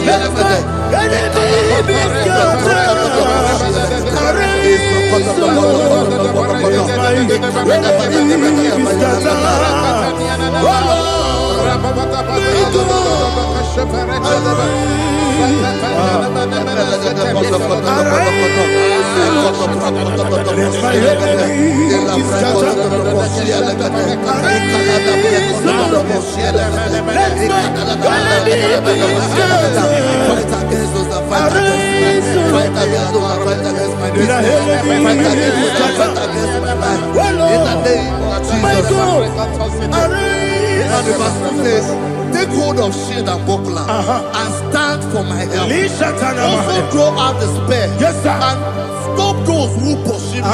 let my enemy be scattered. Arise, O Lord, let my enemy be scattered. And the verse 2 says, take hold of shield and buckler and stand for my help. Also draw out the spear and stop those who pursue me.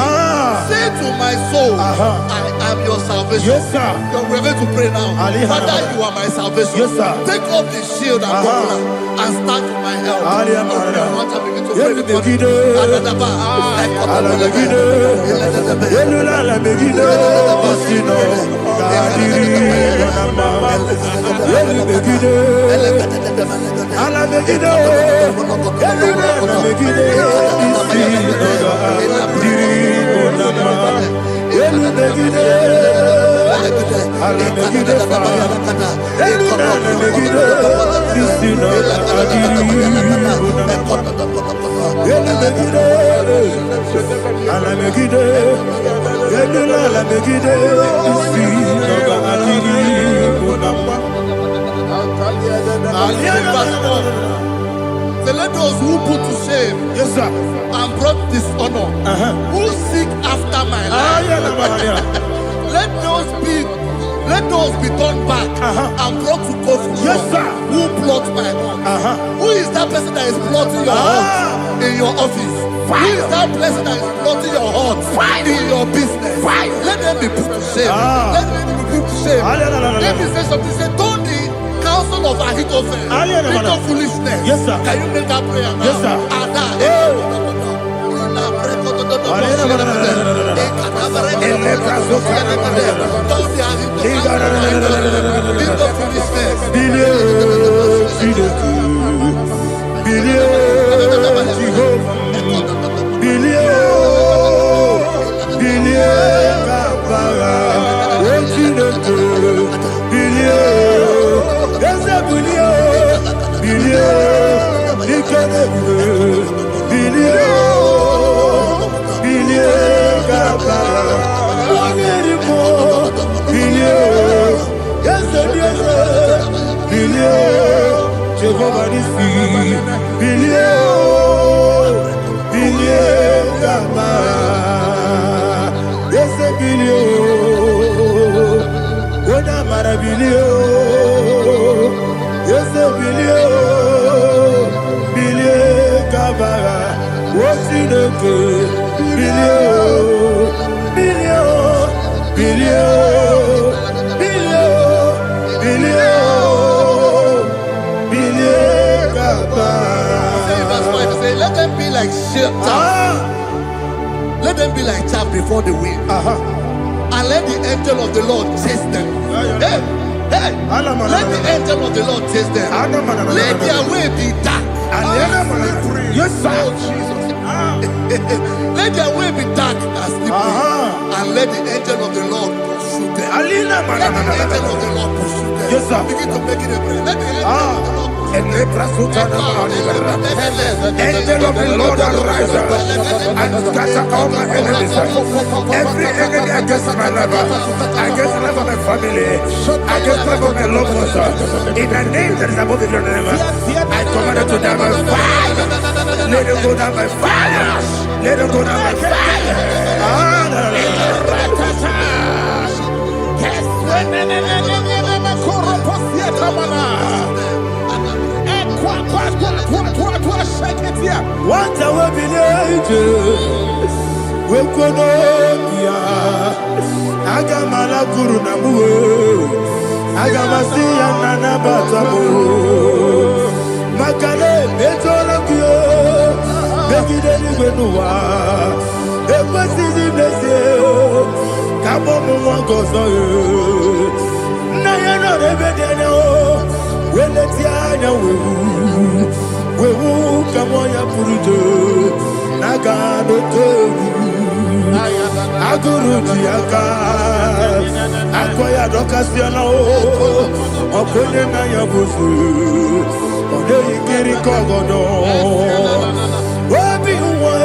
Say to my soul, I am your salvation. We're going to pray now. Father, you are my salvation. Take up the shield and buckler and stand for my help. So let those who put to shame and brought dishonor, who seek after my life, let those be turned back and brought to confusion. Who plot my hurt? Who is that person that is plotting your hurt in your office? Who is that person that is plotting your hurt in your business? Let them be put to shame. Let them be put to shame. Let me say something. Say, don't the counsel of Ahithophel into foolishness. Can you make that prayer now? Jehovah is Let them be like shelter. Let them be like chaff before the wind. And let the angel of the Lord chase them. Hey, hey. Let the angel of the Lord chase them. Let their way be dark. Yes, sir. Let their way be dark and slippery. And let the angel of the Lord pursue them. Let the angel of the Lord pursue them. Yes, sir. Begin to make it a prayer. Let the angel of the Lord. Angel of the Lord arise and scatter all my enemies. Every enemy against my life, against the life of my family, against the life of my loved ones. In the name that is above the name, I command it to die by fire. Let it go down by fire. Let it go down by fire. What I will be we could Agamala Guru Namu Agamasia Nana Batamu Makale Betolakio Begideni Benua Ekwasizi Nesio Kabomu Wangozo Nayana Rebedeno Weletiana Wewu Kamoya Purujo Nagano Toru Aguru Diaka Akoya Dokasiana Opone Naya Busu Ode Ikiri Kogodo Obi Uwe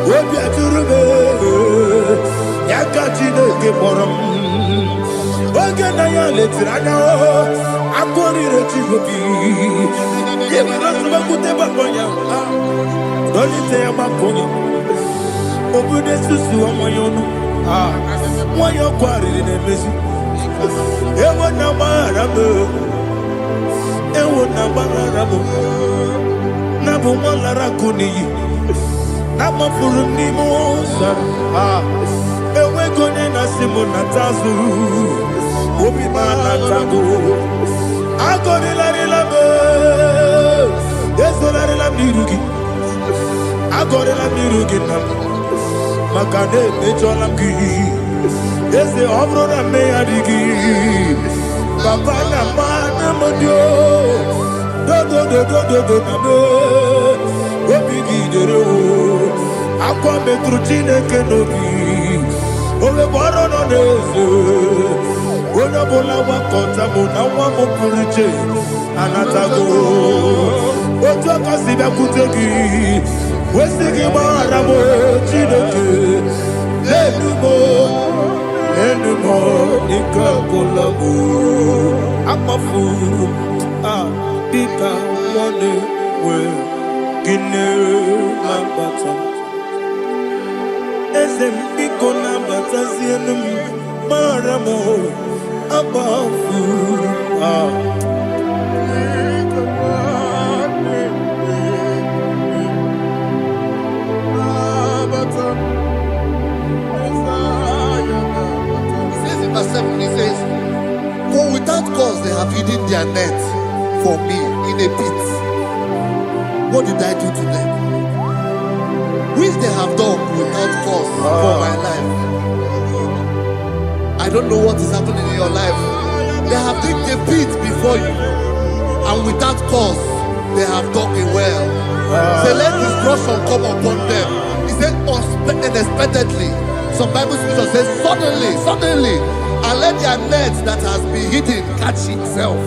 Obi Aturu Yakachine Geboram Oge Naya Letirana Akori Rechigobi Dolite Amakonya Obude Susu Amoyono Moyo Kwari Nemesi Ewo Namarabo Ewo Namarabo Nabu Malara Kuni Nama Furuni Mosa Ewe Gone Nasimu Natazu Obi Manatago Agoni Larilabe Yesolari la mirugi Agore la mirugi nam Makane mechola mgi Yese obro na meyadigi Papa na mana modio Do na me Wopigi dere o Akwa metruchine kenobi Owe boro no neze Ona bola wakota mona wamo puriche Anatago Ojo kasiba kutegi Wesigi maramo Chineke Enumo Nika kolabu Amafu Pika Wane We Gine Lambata Ezem Piko Lambata Zienum Maramo Amafu He says, for without cause they have hidden their net for me in a pit. What did I do to them? Which they have done without cause for my life. I don't know what is happening in your life. They have digged a pit before you, and without cause they have dug a well. Say, let destruction come upon them. He said, unexpectedly. Some Bible scripture says, suddenly. And let their nets that has been hidden catch itself.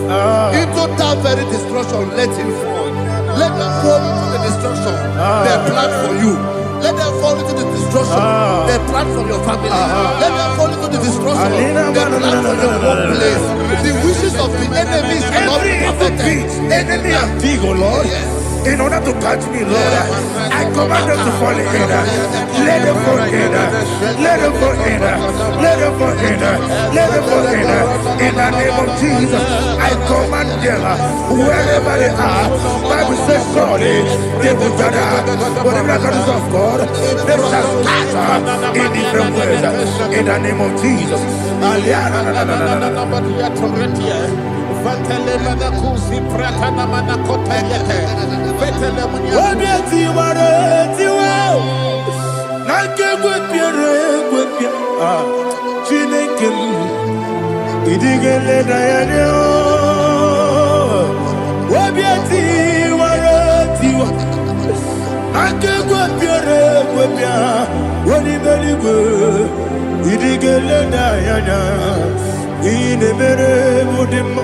Into that very destruction, let it fall. Let them fall into the destruction they plan for you. Let them fall into the destruction they plan for your family. Let them fall into the destruction they plan for your workplace. The wishes of the enemies are not perfected. Enemy are big, oh Lord. Yes. In order to catch me, Lord, I command them to fall in. Let them fall in. Let them fall in. Let them fall in. Let them fall in. In the name of Jesus, I command them wherever they are. Bible says surely they will gather, but the miracles of God, they shall scatter in different ways. In the name of Jesus. Idigele dayanyo Wabiati waratiwa Anke gwapiere gwapia Wani beligwe Idigele dayanya Ine mere mudima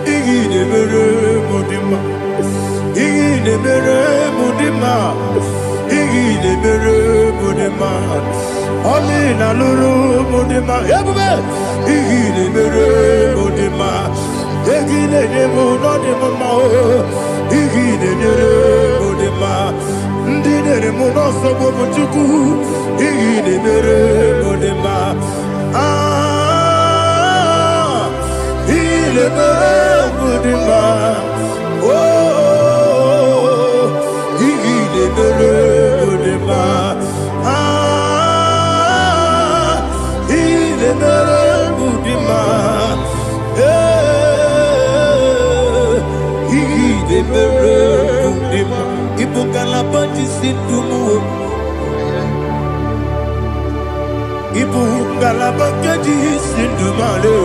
Ine mere mudima Ine mere mudima Ine mere mudima Oli na luru mudima Yabube Igile mere mudima Igile nemo no demo mao Igile nere mudima Ndine muno sobo muchuku Igile mere mudima Igile mere mudima Oh Igile mere mudima Ibu galabati sindumu Ibu galabati sindumale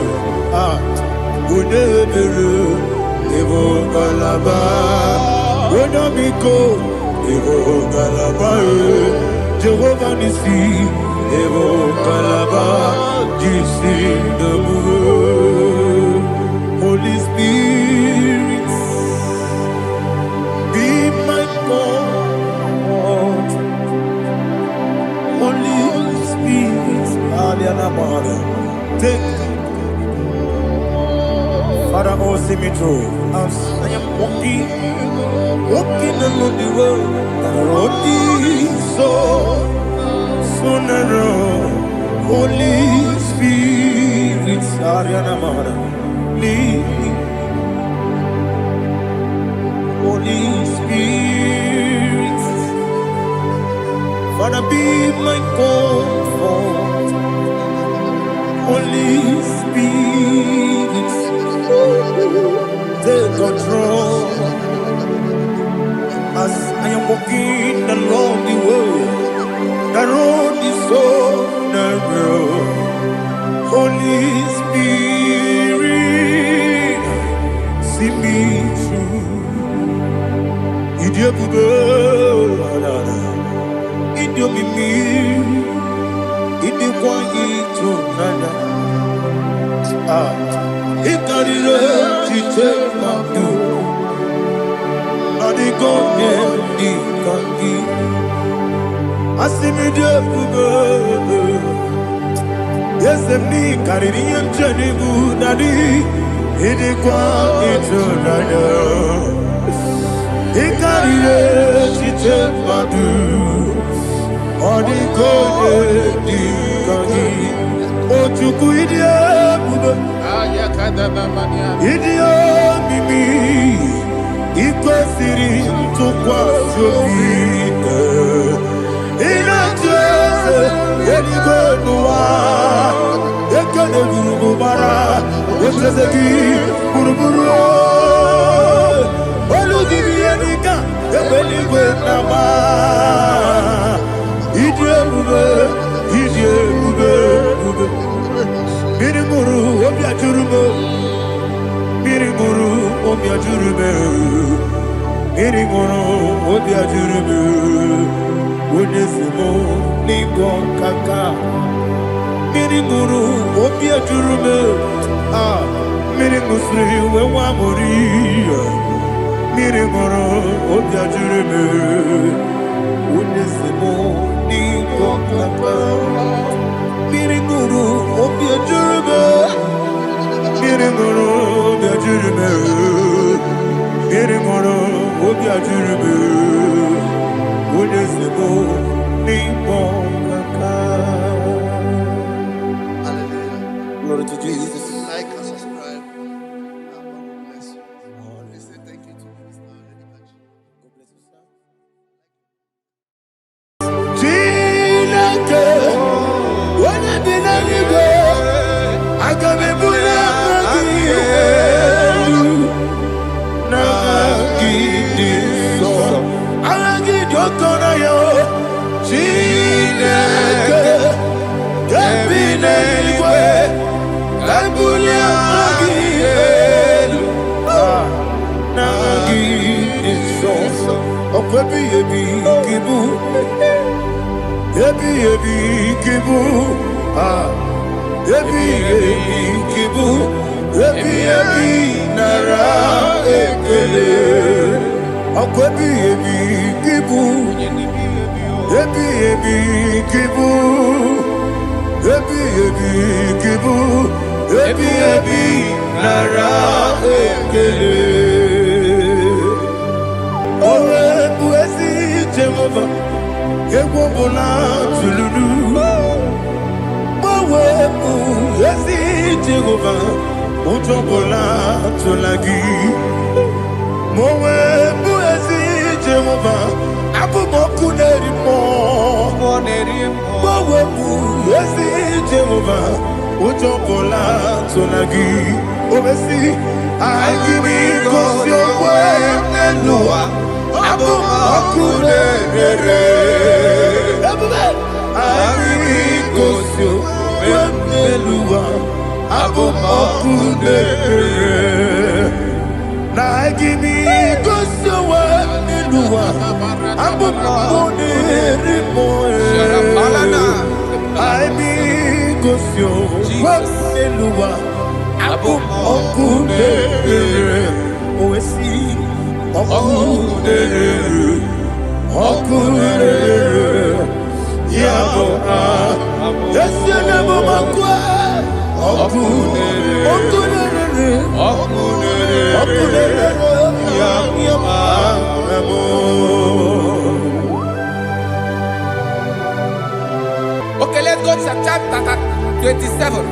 Unebere Ibu galaba Unamiko Ibu galaba Jehovah Nisi Ibu galaba Jisindumu Holy Spirit be my God. Holy Spirit, take Father, oh, see me through. As I am walking along the road, the road is so narrow. Holy Spirit, lead me. Holy Spirit, Father, be my comfort. Holy Spirit, take control as I am walking along the road. The road is so narrow. Holy Spirit, see me through. Idiobube, Idiobimi, Idikwa itonana. Ikarire chite mabdu, Adigone ikangi. Asimi diobube, Yesemi kariri mchanibu nadi, Idikwa itonana. Ikarire chite madu Odikone dikangi Ochuku idie bube Idio mimi Iko siri mtukwa sopite Inatese Elige nuwa Ekene gurubara Oteseki buruburu Olugibiyenika Ebeligwe nama Idiebube Mirimuru obiajurume Mirimuru obiajurume Mirimuru obiajurume Unesimo ningo kaka Mirimuru obiajurume Mirimusri wewamuri Mirimuru obiajurume Unesimo ningo kaka Mirimuru obiajurume Mirimuru obiajurume Mirimuru obiajurume Unesimo ningo kaka. Hallelujah. Glory to Jesus. Like and subscribe. God bless you. n'eluigwe ka mbuli aha gị elu n'aha gị dị nsọ ọkwa ebighị ebi gị bụ ebighị ebi gị bụ ebighị ebi gị bụ ebighị ebi nara ekele ọkwa ebighị ebi gị bụ ebighị ebi gị bụ ebighị ebi gị bụ ebighị ebi nara ekele owe bụ ezi Jehova egwu ọbụla tụlụrụ owe bụ ezi Jehova ụjọ ọbụla tụla gị ma owe bụ ezi Jehova abụmọkụ na-eri mmụọ owe bụ ezi Jehova ụjọ ọbụla tụla gị omesi anyị gị gosi onwe n'elu ụwa abụmọkụ na-erere anyị gosi onwe n'elu ụwa abụmọkụ na-erere na anyị gosi onwe n'elu ụwa abụmọkụ na-eri mmụọ anyị gosi onwe n'elu ụwa abụmọkụ na-erere owesi ọkụ na-erere ọkụ na-erere ya bụ esi n'ebumọkụ ọkụ na-erere ọkụ na-erere ya bụ Okay, let's go to chapter 27.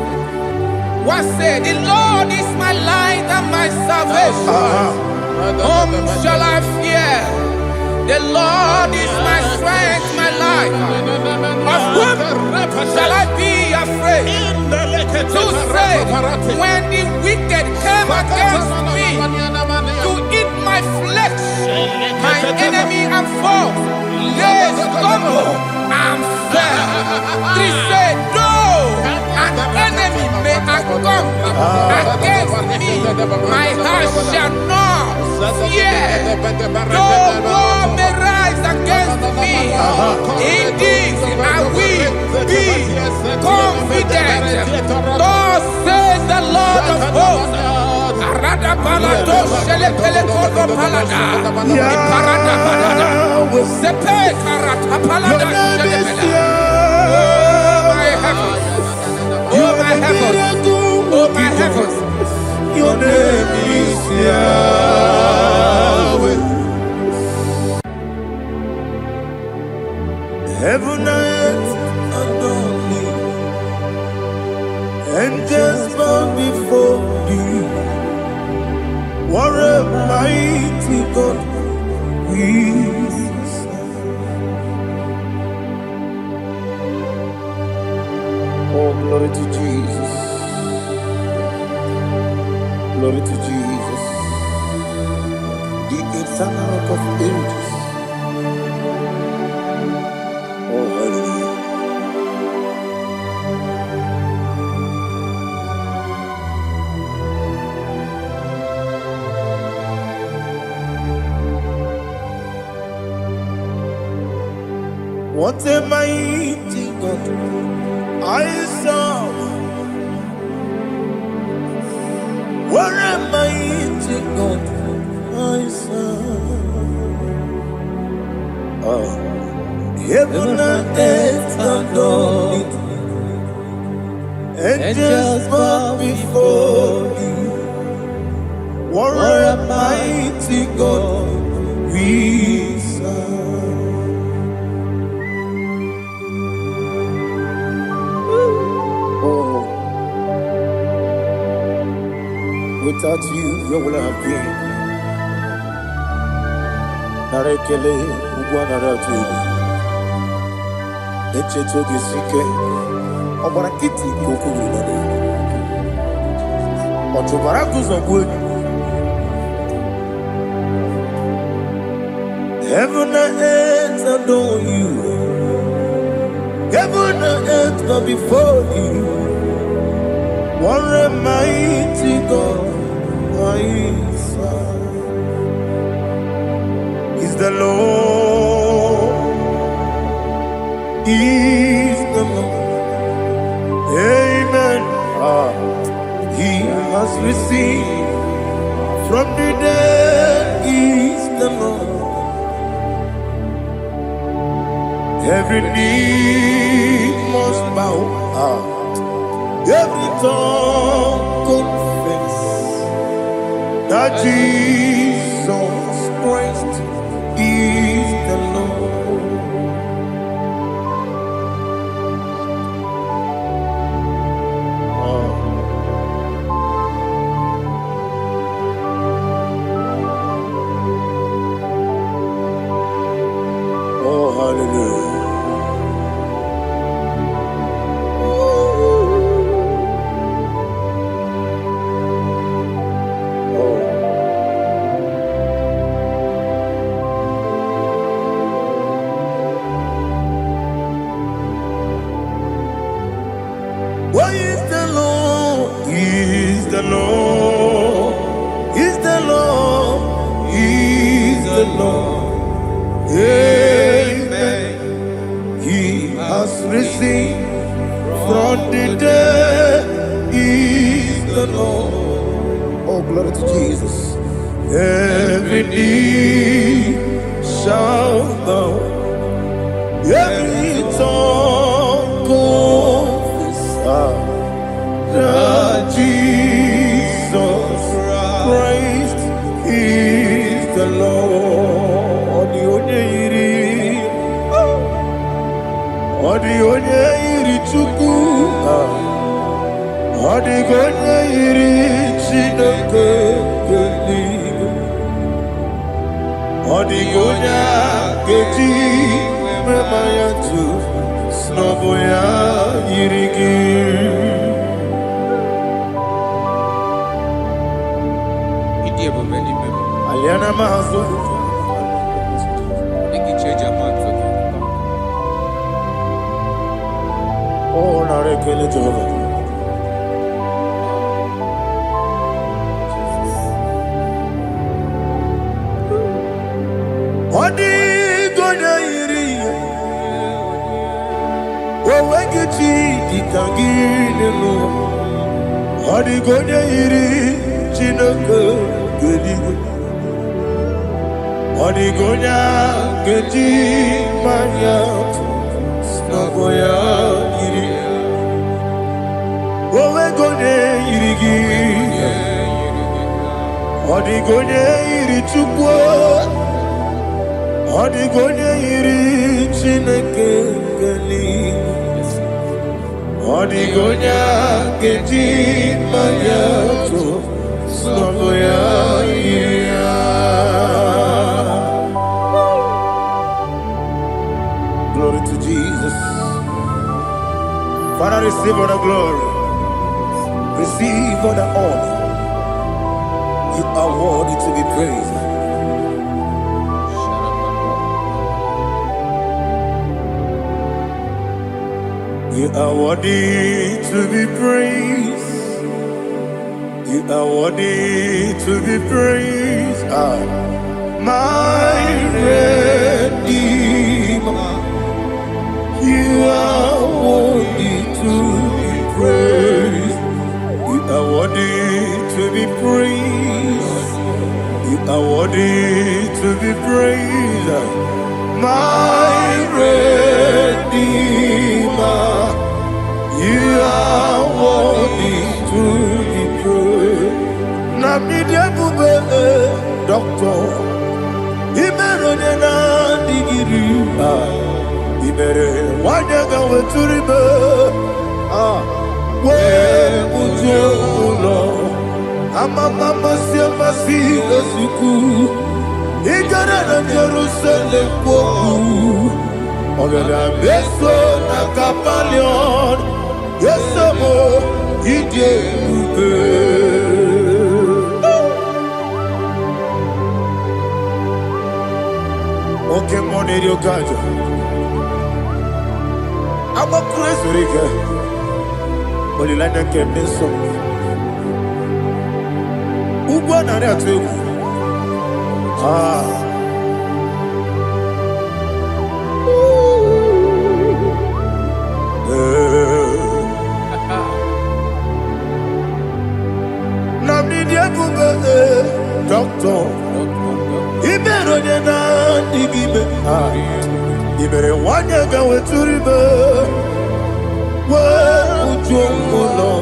What said, the Lord is my light and my salvation. Whom shall I fear? The Lord is my strength, my life. Of whom shall I be afraid? Who said, when the wicked came against me to eat my flesh, my enemy and foe, they stumble and fell. Three said, though an enemy may come against me, my heart shall not fear. Though war may rise against me, in this I will be confident. Thus says the Lord of hosts. Arada balado shele pele kodo palada. Iparada balada. Sepe karata palada shele pele. Oh my heavens. Oh my heavens. Oh my heavens. Your name is Yahweh. Heaven and earth adore thee. Angels bow before thee. What a mighty God we serve. Oh, glory to Jesus. Glory to Jesus. The eternal rock of ages. Oh, hallelujah. What a mighty God I serve. What a mighty God I serve. Heaven and earth adore it. Angels bow before thee. What a mighty God we serve. Without you, where would I have been? Narekele, Ugwanaratu. Echeto Gisike, Obarakiti, Koku. Otobarakus of wood. Heaven and earth adore you. Heaven and earth bow before you. What a mighty God I serve. Is the Lord, is the Lord. Amen. He has received from the dead, is the Lord. Every knee must bow, every tongue confess that Jesus Christ is the Lord. Oh, hallelujah. What is the Lord? Is the Lord? Is the Lord? Is the Lord? Amen. He has risen from the dead. Is the Lord. Oh, glory to Jesus. Every knee shall bow, every tongue confess that Jesus Christ is the Lord. Odi onye iri Chukwu, odi onye iri Chineke eluigwe, odi onye keji mema ya tu snobo ya yiri gị. Aliana mahazo. Oh, narekele Jehovah. Odi gonya iri, owegichi dikagine lo. Odi gonya iri, Chineke geligwe. Odi gonya keji manya snaboya iri. Owe gonya iri gi. Odi gonya iri Chukwu. Odi gonya iri Chineke geligwe. Odi gonya keji manya snaboya iri. Glory to Jesus. Father, receive all the glory. Receive all the honor. You are worthy to be praised. You are worthy to be praised. You are worthy to be praised. My Redeemer. You are worthy to be praised. You are worthy to be praised. You are worthy to be praised. My Redeemer. You are worthy to be praised. Namidebube, Doctor. Imeronena digiri. Ibere wanyaga weturibe we ujulo amama masi esuku igara na Jerusalem kwoku ogada beso na Kapalion yesemo ije ube oke moneri okajo I'm a crazy Olilanya Keneso. Ugwa na retu. Namni dia bube doctor. Ibero na digibe. Ibere wanya ga weturibe. Ujungolo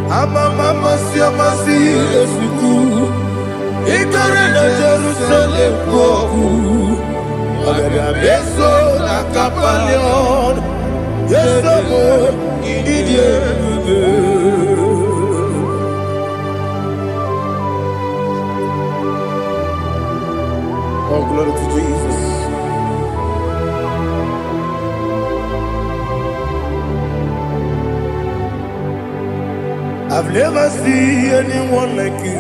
Mama siamasi esiku Ikare na Jerusalem koku Abebe beso na kapalion Yeso mo idie Oh, glory to Jesus. I've never seen anyone like you.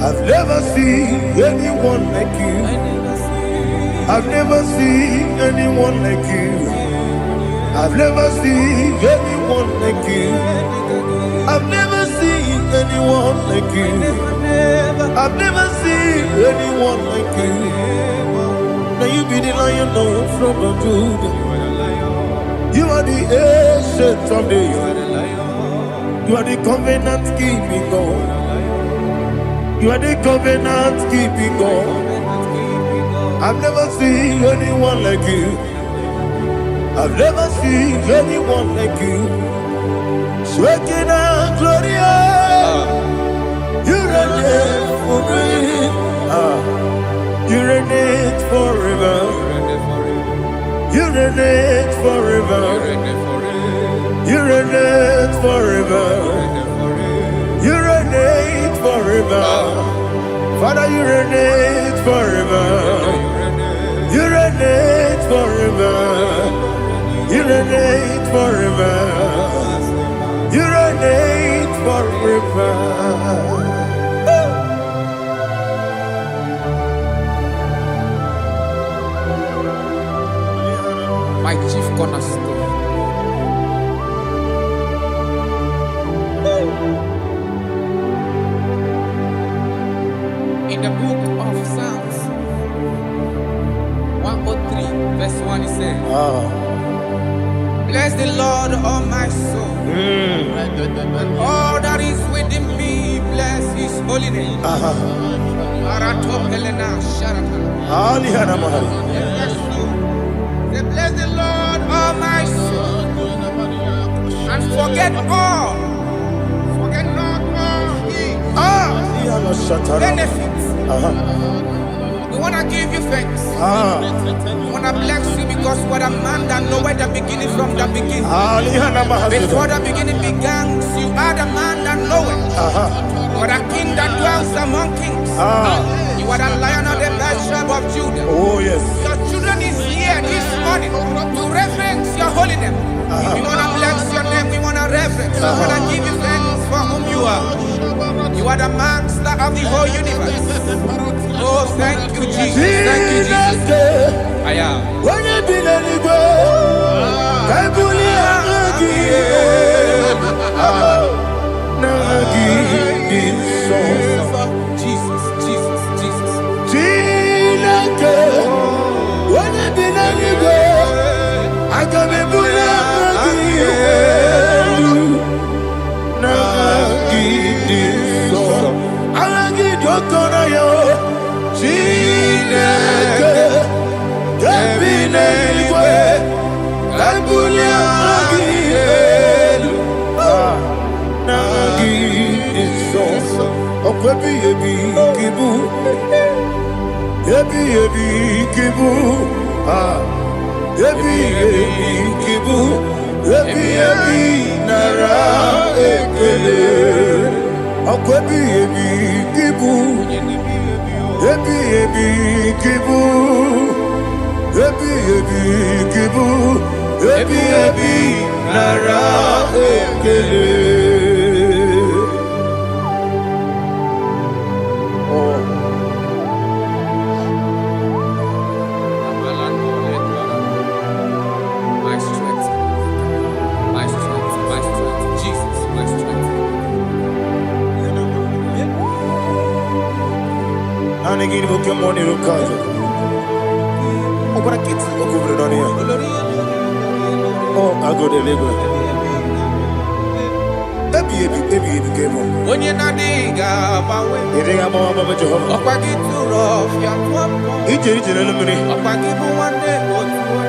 I've never seen anyone like you. I've never seen anyone like you. I've never seen anyone like you. I've never seen anyone like you. I've never seen anyone like you. Now you be the lion from the Judah. You are the ancient of days. You are the covenant keeping God. You are the covenant keeping God. I've never seen anyone like you. I've never seen anyone like you. Shekinah Gloria, you reign for me. You reign forever. You reign forever. You reign forever. You reign forever. Father, you reign forever. You reign forever. You reign forever. You reign forever. My chief cornerstone. In the book of Psalms 103 verse 1 it says, bless the Lord, all my soul, and all that is within me, bless his holy name. Bless the Lord, all my soul, and forget not all his benefits. We want to give you thanks. We want to bless you because what a man that know where the beginning from the beginning. Before the beginning began, you are the man that know it. What a king that dwells among kings. You are the lion of the tribe of Judah. Oh yes. Your children is here this morning to reverence your holy name. We want to bless your name. We want to reverence. We want to give you thanks for whom you are. You are the master of the whole universe. Oh, thank you, Jesus. Thank you, Jesus. I am. When you be Jesus, Jesus, Jesus. I can be My strength, my negini boke moni rukajo. Okora kiti okubre donia. Oh, I go to Lagos. Baby, kemo. Onye na diga bawe. Iriga mama baba Jehovah. Okwagi turo fia tuampo. Ije na lumini. Okwagi muwane otuwe.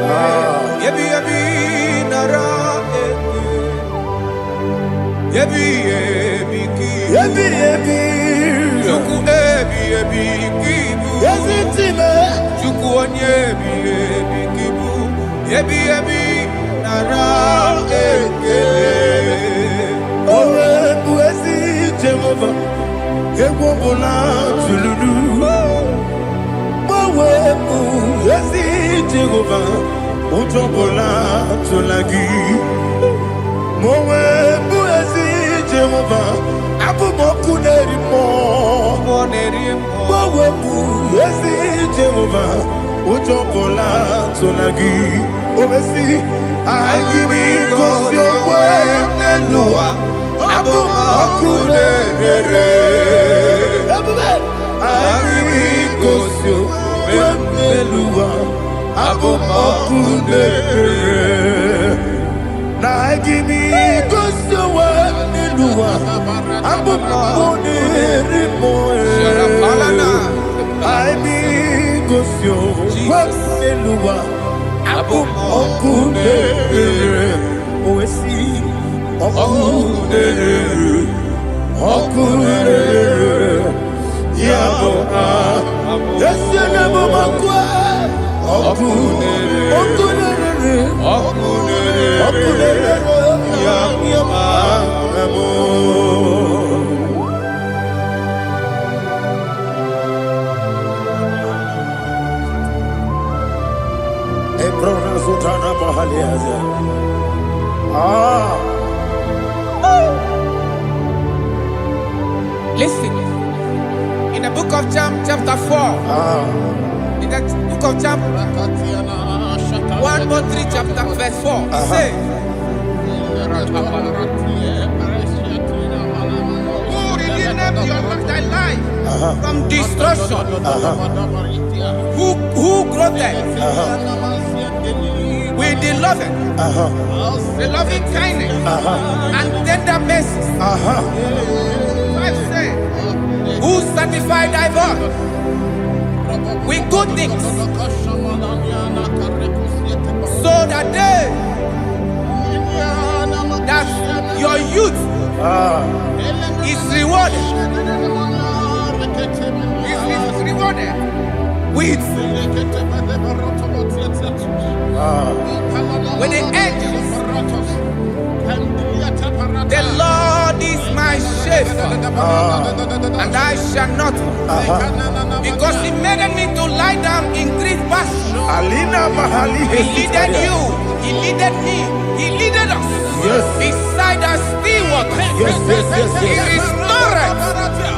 Yebi nara eke. Yebi ki. Yebi. Chuku ebi kibu. Yazitime. Chuku onye ebi kibu. Yebi nara eke. Owe buezi Jehovah. Egwo bona tululu. Owe buezi Jehovah. Ujo bona tulagi. Owe buezi Jehovah. Abu moku nerimo. Owe buezi Jehovah. Ujo bona tulagi. Obesi. I give you cause your way and Noah. Abu Makunere. I give you cause your way and Noah. Abu Makunere. Now I give you cause your way and Noah. Abu Makunere. I give cause your way and Noah. Abu Makunere, Oesi, Makunere, Yabo, Yesianabo Makwa, Makunere, Yabo. Listen, in the book of John, chapter 4, in the book of John, 1:3, chapter verse 4, it says, who redeemed thy life from destruction, who growth with the loving kindness and tender mercies. Bible says, who satisfy thy voice with good things, so that your youth is rewarded. Is rewarded with when the angels, the Lord is my shepherd, and I shall not, because He made me to lie down in green pastures. He leaded you, He leaded me, He leaded us beside the still waters. He restored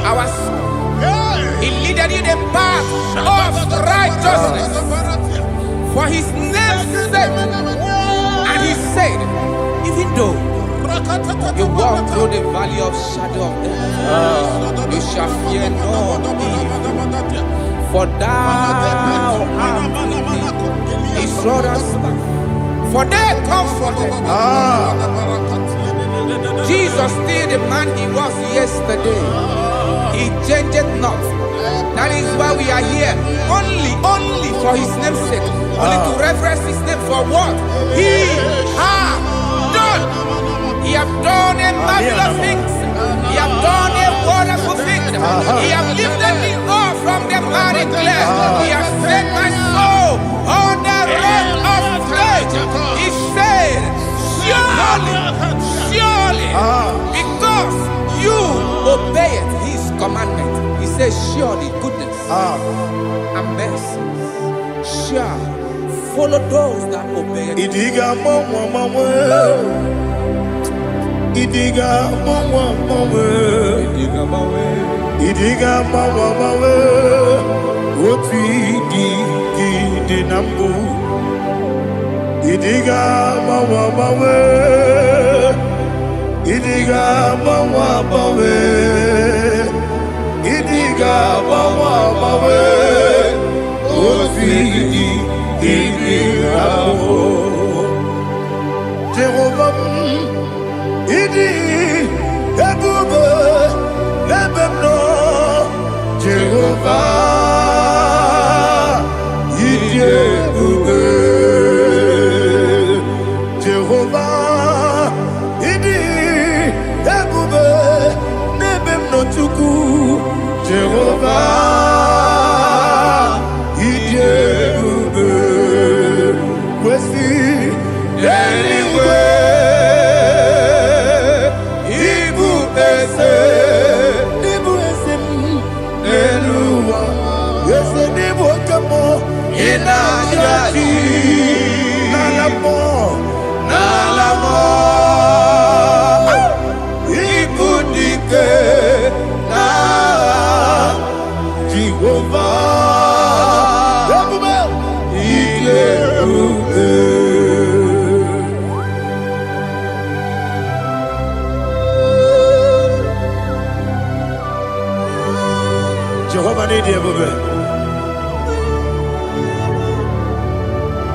our soul. He leaded you the path of righteousness for His name's sake. And He said, even though you walk through the valley of shadow of death, you shall fear no evil, for thou art with me. His rod and staff, for they comforted. Jesus still the man He was yesterday. He changed not. That is why we are here, only for His name's sake, only to reference His name for what He has done. He has done a marvelous things. He has done a wonderful thing. He has lifted me up from the miry clay. He has set my soul on the rock of faith. He said, surely, because you obeyed His commandment. He says, surely goodness and mercy shall follow those that obey it. Idiga mama, Idiga mama, Oti di nambu. Idiga mama, Idiga mama, Idiga mama. Mefidi, Idirabo. Jehovah, Idi, Ebube, Lebemno, Jehovah, Idi, Ebube, Jehovah, Idi, Ebube, Lebemno Chuku, Jehovah, Idi, Ebube, Kwesi, anyway, Ibu Ese, Eluwa, Ese Nibu Kamo, Inajati, Nalamo, Ibu Dike, Na, Jehovah, Ibu, Jehovah need you, baby.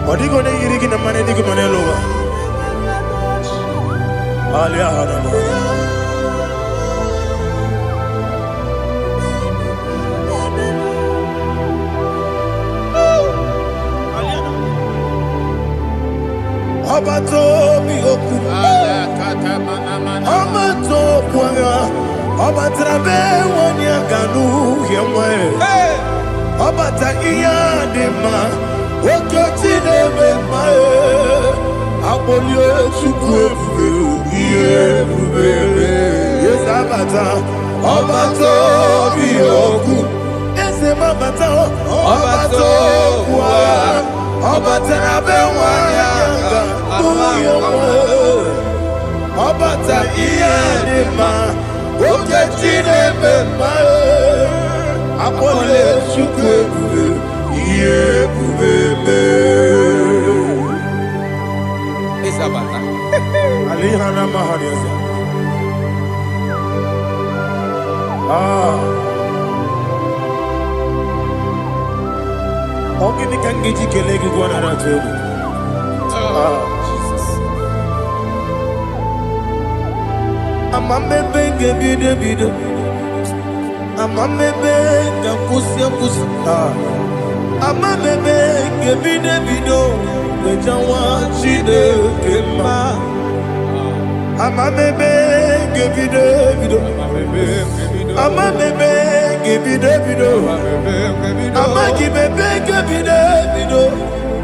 What are you going to get in the money? You can lower. Abato bihoku, Abato puanga, Abatrabe wanyaganu yemwe, Abata iyadema, Okotine memae, Abolio chukwefu, Yebubele, Yes Abata, Abato bihoku, Ese mabata, Abato puanga, Abatrabe wanyaganu yemwe, Abata iyadema, Okotine memae, Apole chukwefu, Yebubele. Isabata. Alihana mahariasa. Ogini kangeji kelegi kwa naratobu. Jesus. Amamebe gebide bide. Amamebe gakusi. Amamebe gebide bido. Wejawa chide kema. Amamebe gebide bido. Amamebe gebide bido. Amagibebe gebide bido.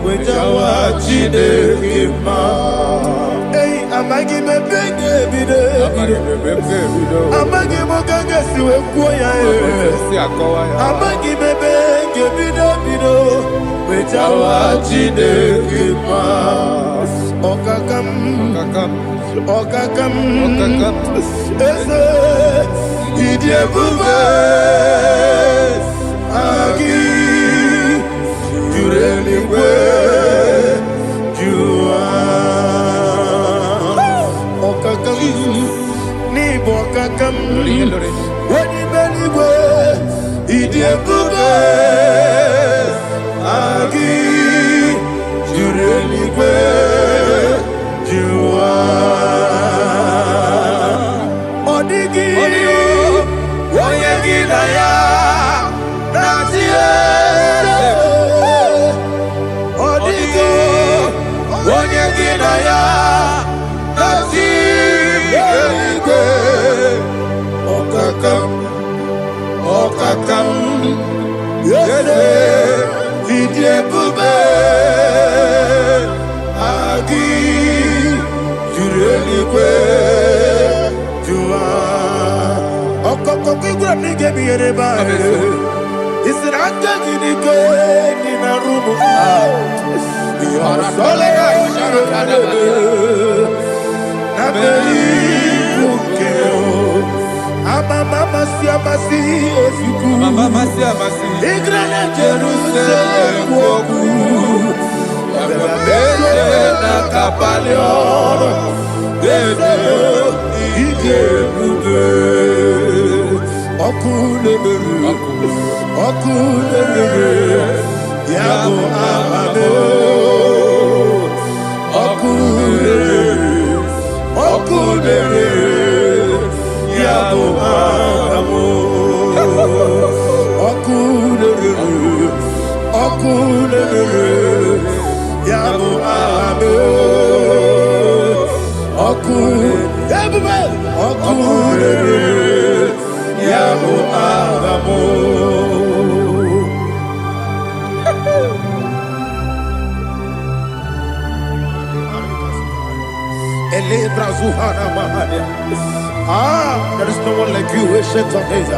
Wejawa chide kema. Hey, amagibebe gebide bido. Amagimogaga siwe kuya. Amagibebe gebide bido. Wejawa chide kema. Okakam. Ese Idiebube Agi Jureligwe Jua Okakam Ni bokakam Wadi beligwe Idiebube Agi Jureligwe Jua Odigi Oyegi Naya Natie Odigi Oyegi Naya Natie Okakam Yede Idiebube Agi Jureligwe Jua Okokokigura nige biyereba Isiranga ginike Nina rumu Yasole Nabeli Bukeo Mama siamasi efiku Mama siamasi Igrane Jerusalem woku Bebe na kapalion Bebe Idiebube Okulebere Yabo Amame, Okudere, Yabo Amamo, Okudere, Yabo Amame, Okudere, Yabo Amamo. There is no one like you, ancient of days.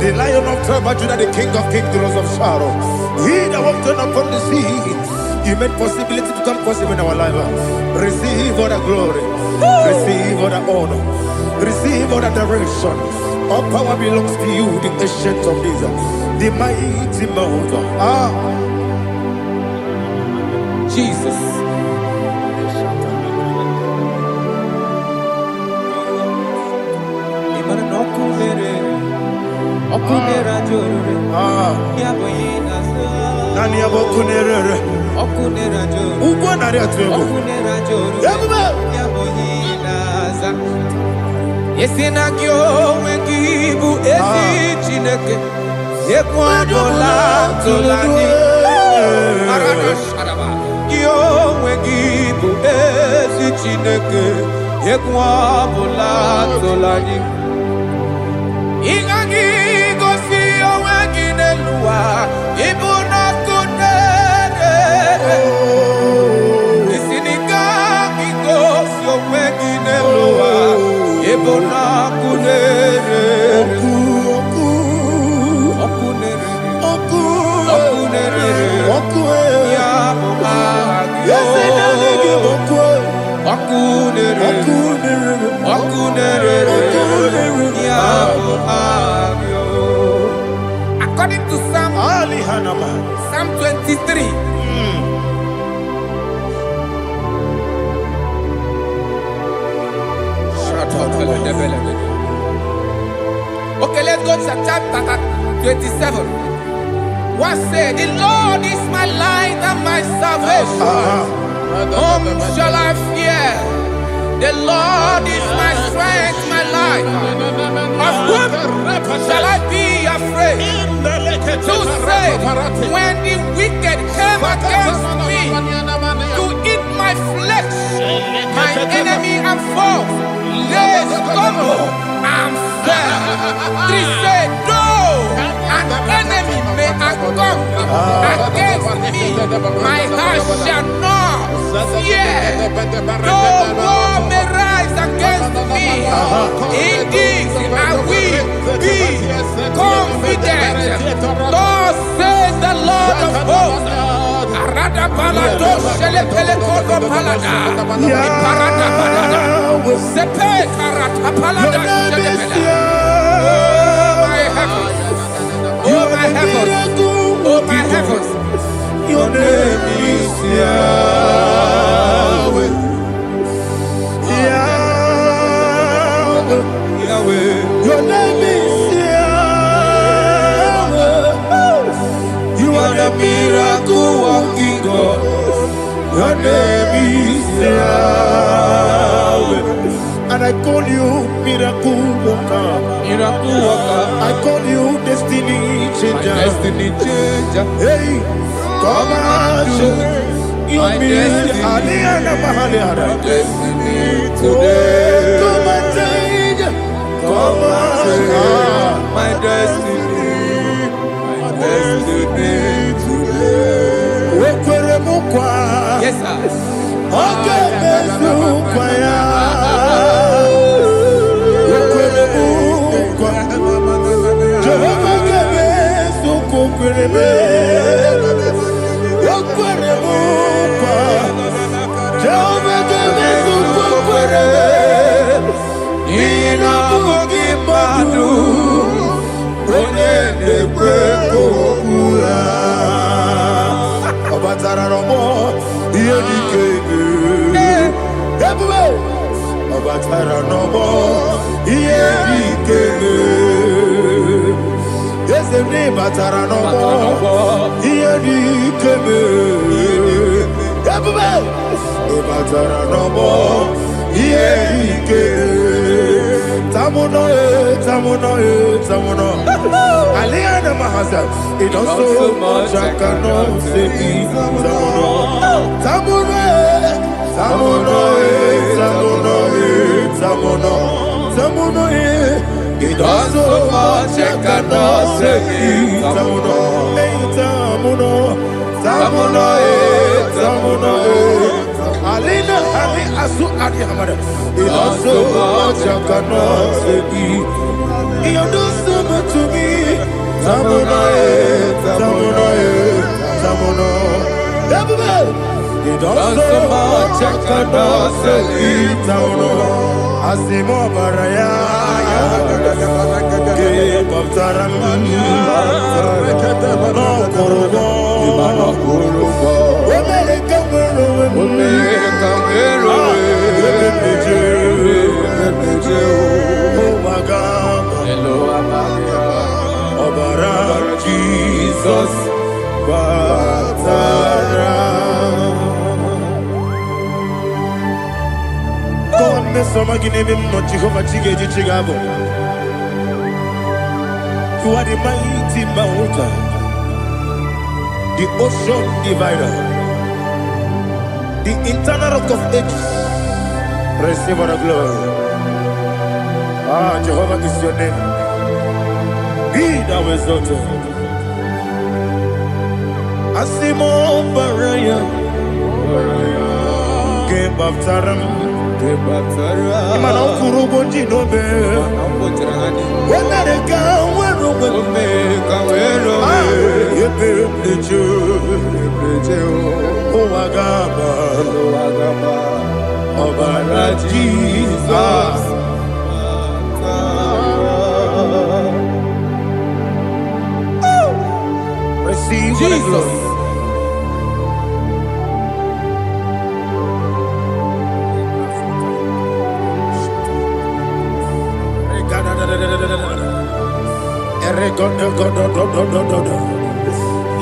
The Lion of tribe of Judah, the King of kings, the Rose of Sharon. He that walked upon the sea, you made possibility to come possible in our life. Receive all the glory, receive all the honor, receive all the direction. All power belongs to you, the ancient of days, the mighty mountain. Jesus. Yesinagyo wegibu esi chineke ekwadola tolani arana sharaba yo wegibu esi chineke ekwadola tolani igagi gosi oweginelua ibuna kunere isinika gosi oweginelua ibuna kunere According to Psalm 23. Okay, let's go to chapter 27. What said? The Lord is my light and my salvation. Whom shall I fear? The Lord is my strength, my life. Of whom shall I be afraid? Who said, when the wicked came against me to eat my flesh, my enemy and foe, they stumble and fell. 3 said, though an enemy may come against me, my heart shall not fear. Though war may rise against me, in this I will be confident. Thus says the Lord of hosts. Arada balado shele pele kodo palada. Iparada balada. Sepe karata palada shele pele. Oh my heavens, oh my heavens, your name is Yahweh, Yahweh, Yahweh. Your name is Yahweh. You are the miracle working God. Your name is Yahweh. And I call you miracle worker. Miracle worker. I call you destiny changer. My destiny changer. Hey, come on, you mean Aliana Mahaliana. My destiny today. Come and change. Come on, my destiny. My destiny today. Yes, sir. Okay, Aliana Mahasa, it also much I cannot say. Tamuno, it also much I cannot say. Tamuno, Alina, Ali Asu Adi Hamada, it also much I cannot say. You do so much to me. Tamuno. You do so much I cannot say. Tamuno. Asimo Baraya. Give up Taram. No Kurubo. Jesus, God, me some agine him no Jehovah Chige Chigabo. You are the mighty mountain, the ocean divider, the eternal rock of ages. Receive all the glory. Ah, Jehovah is your name. Be thou exalted. Asimo Baraya, Game of Taram, Imano Kurubo Jinobe, America, Obara Jesus. Receive Jesus.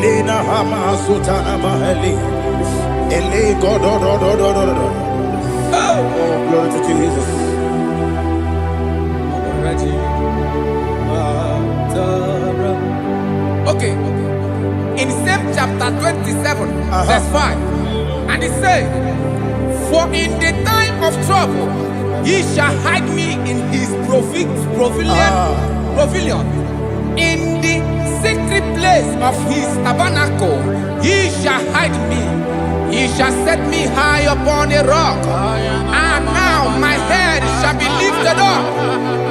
Lina Hama Sutana Mahali. Ele God. Oh, glory to Jesus. Okay. In same chapter 27, verse 5, and it says, "For in the time of trouble, he shall hide me in his pavilion. In the secret place of his tabernacle, he shall hide me. He shall set me high upon a rock. And now my head shall be lifted up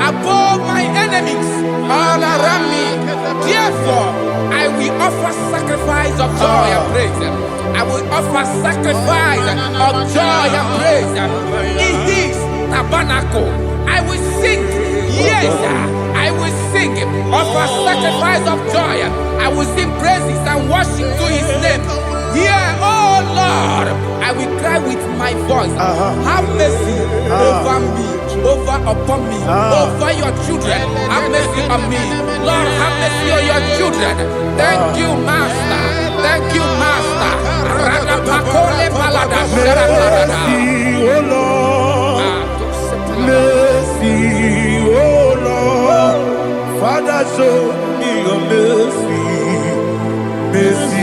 above my enemies all around me. Therefore, I will offer sacrifice of joy and praise. I will offer sacrifice of joy and praise in his tabernacle. I will sing, yes, I will sing, offer sacrifice of joy. I will sing praises and worship to his name. Here, oh Lord, I will cry with my voice. Have mercy over me, upon me, over your children. Have mercy on me. Lord, have mercy on your children. Thank you, Master. Thank you, Master. Mercy, oh Lord. Mercy, oh Lord. Father, show me your mercy. Mercy.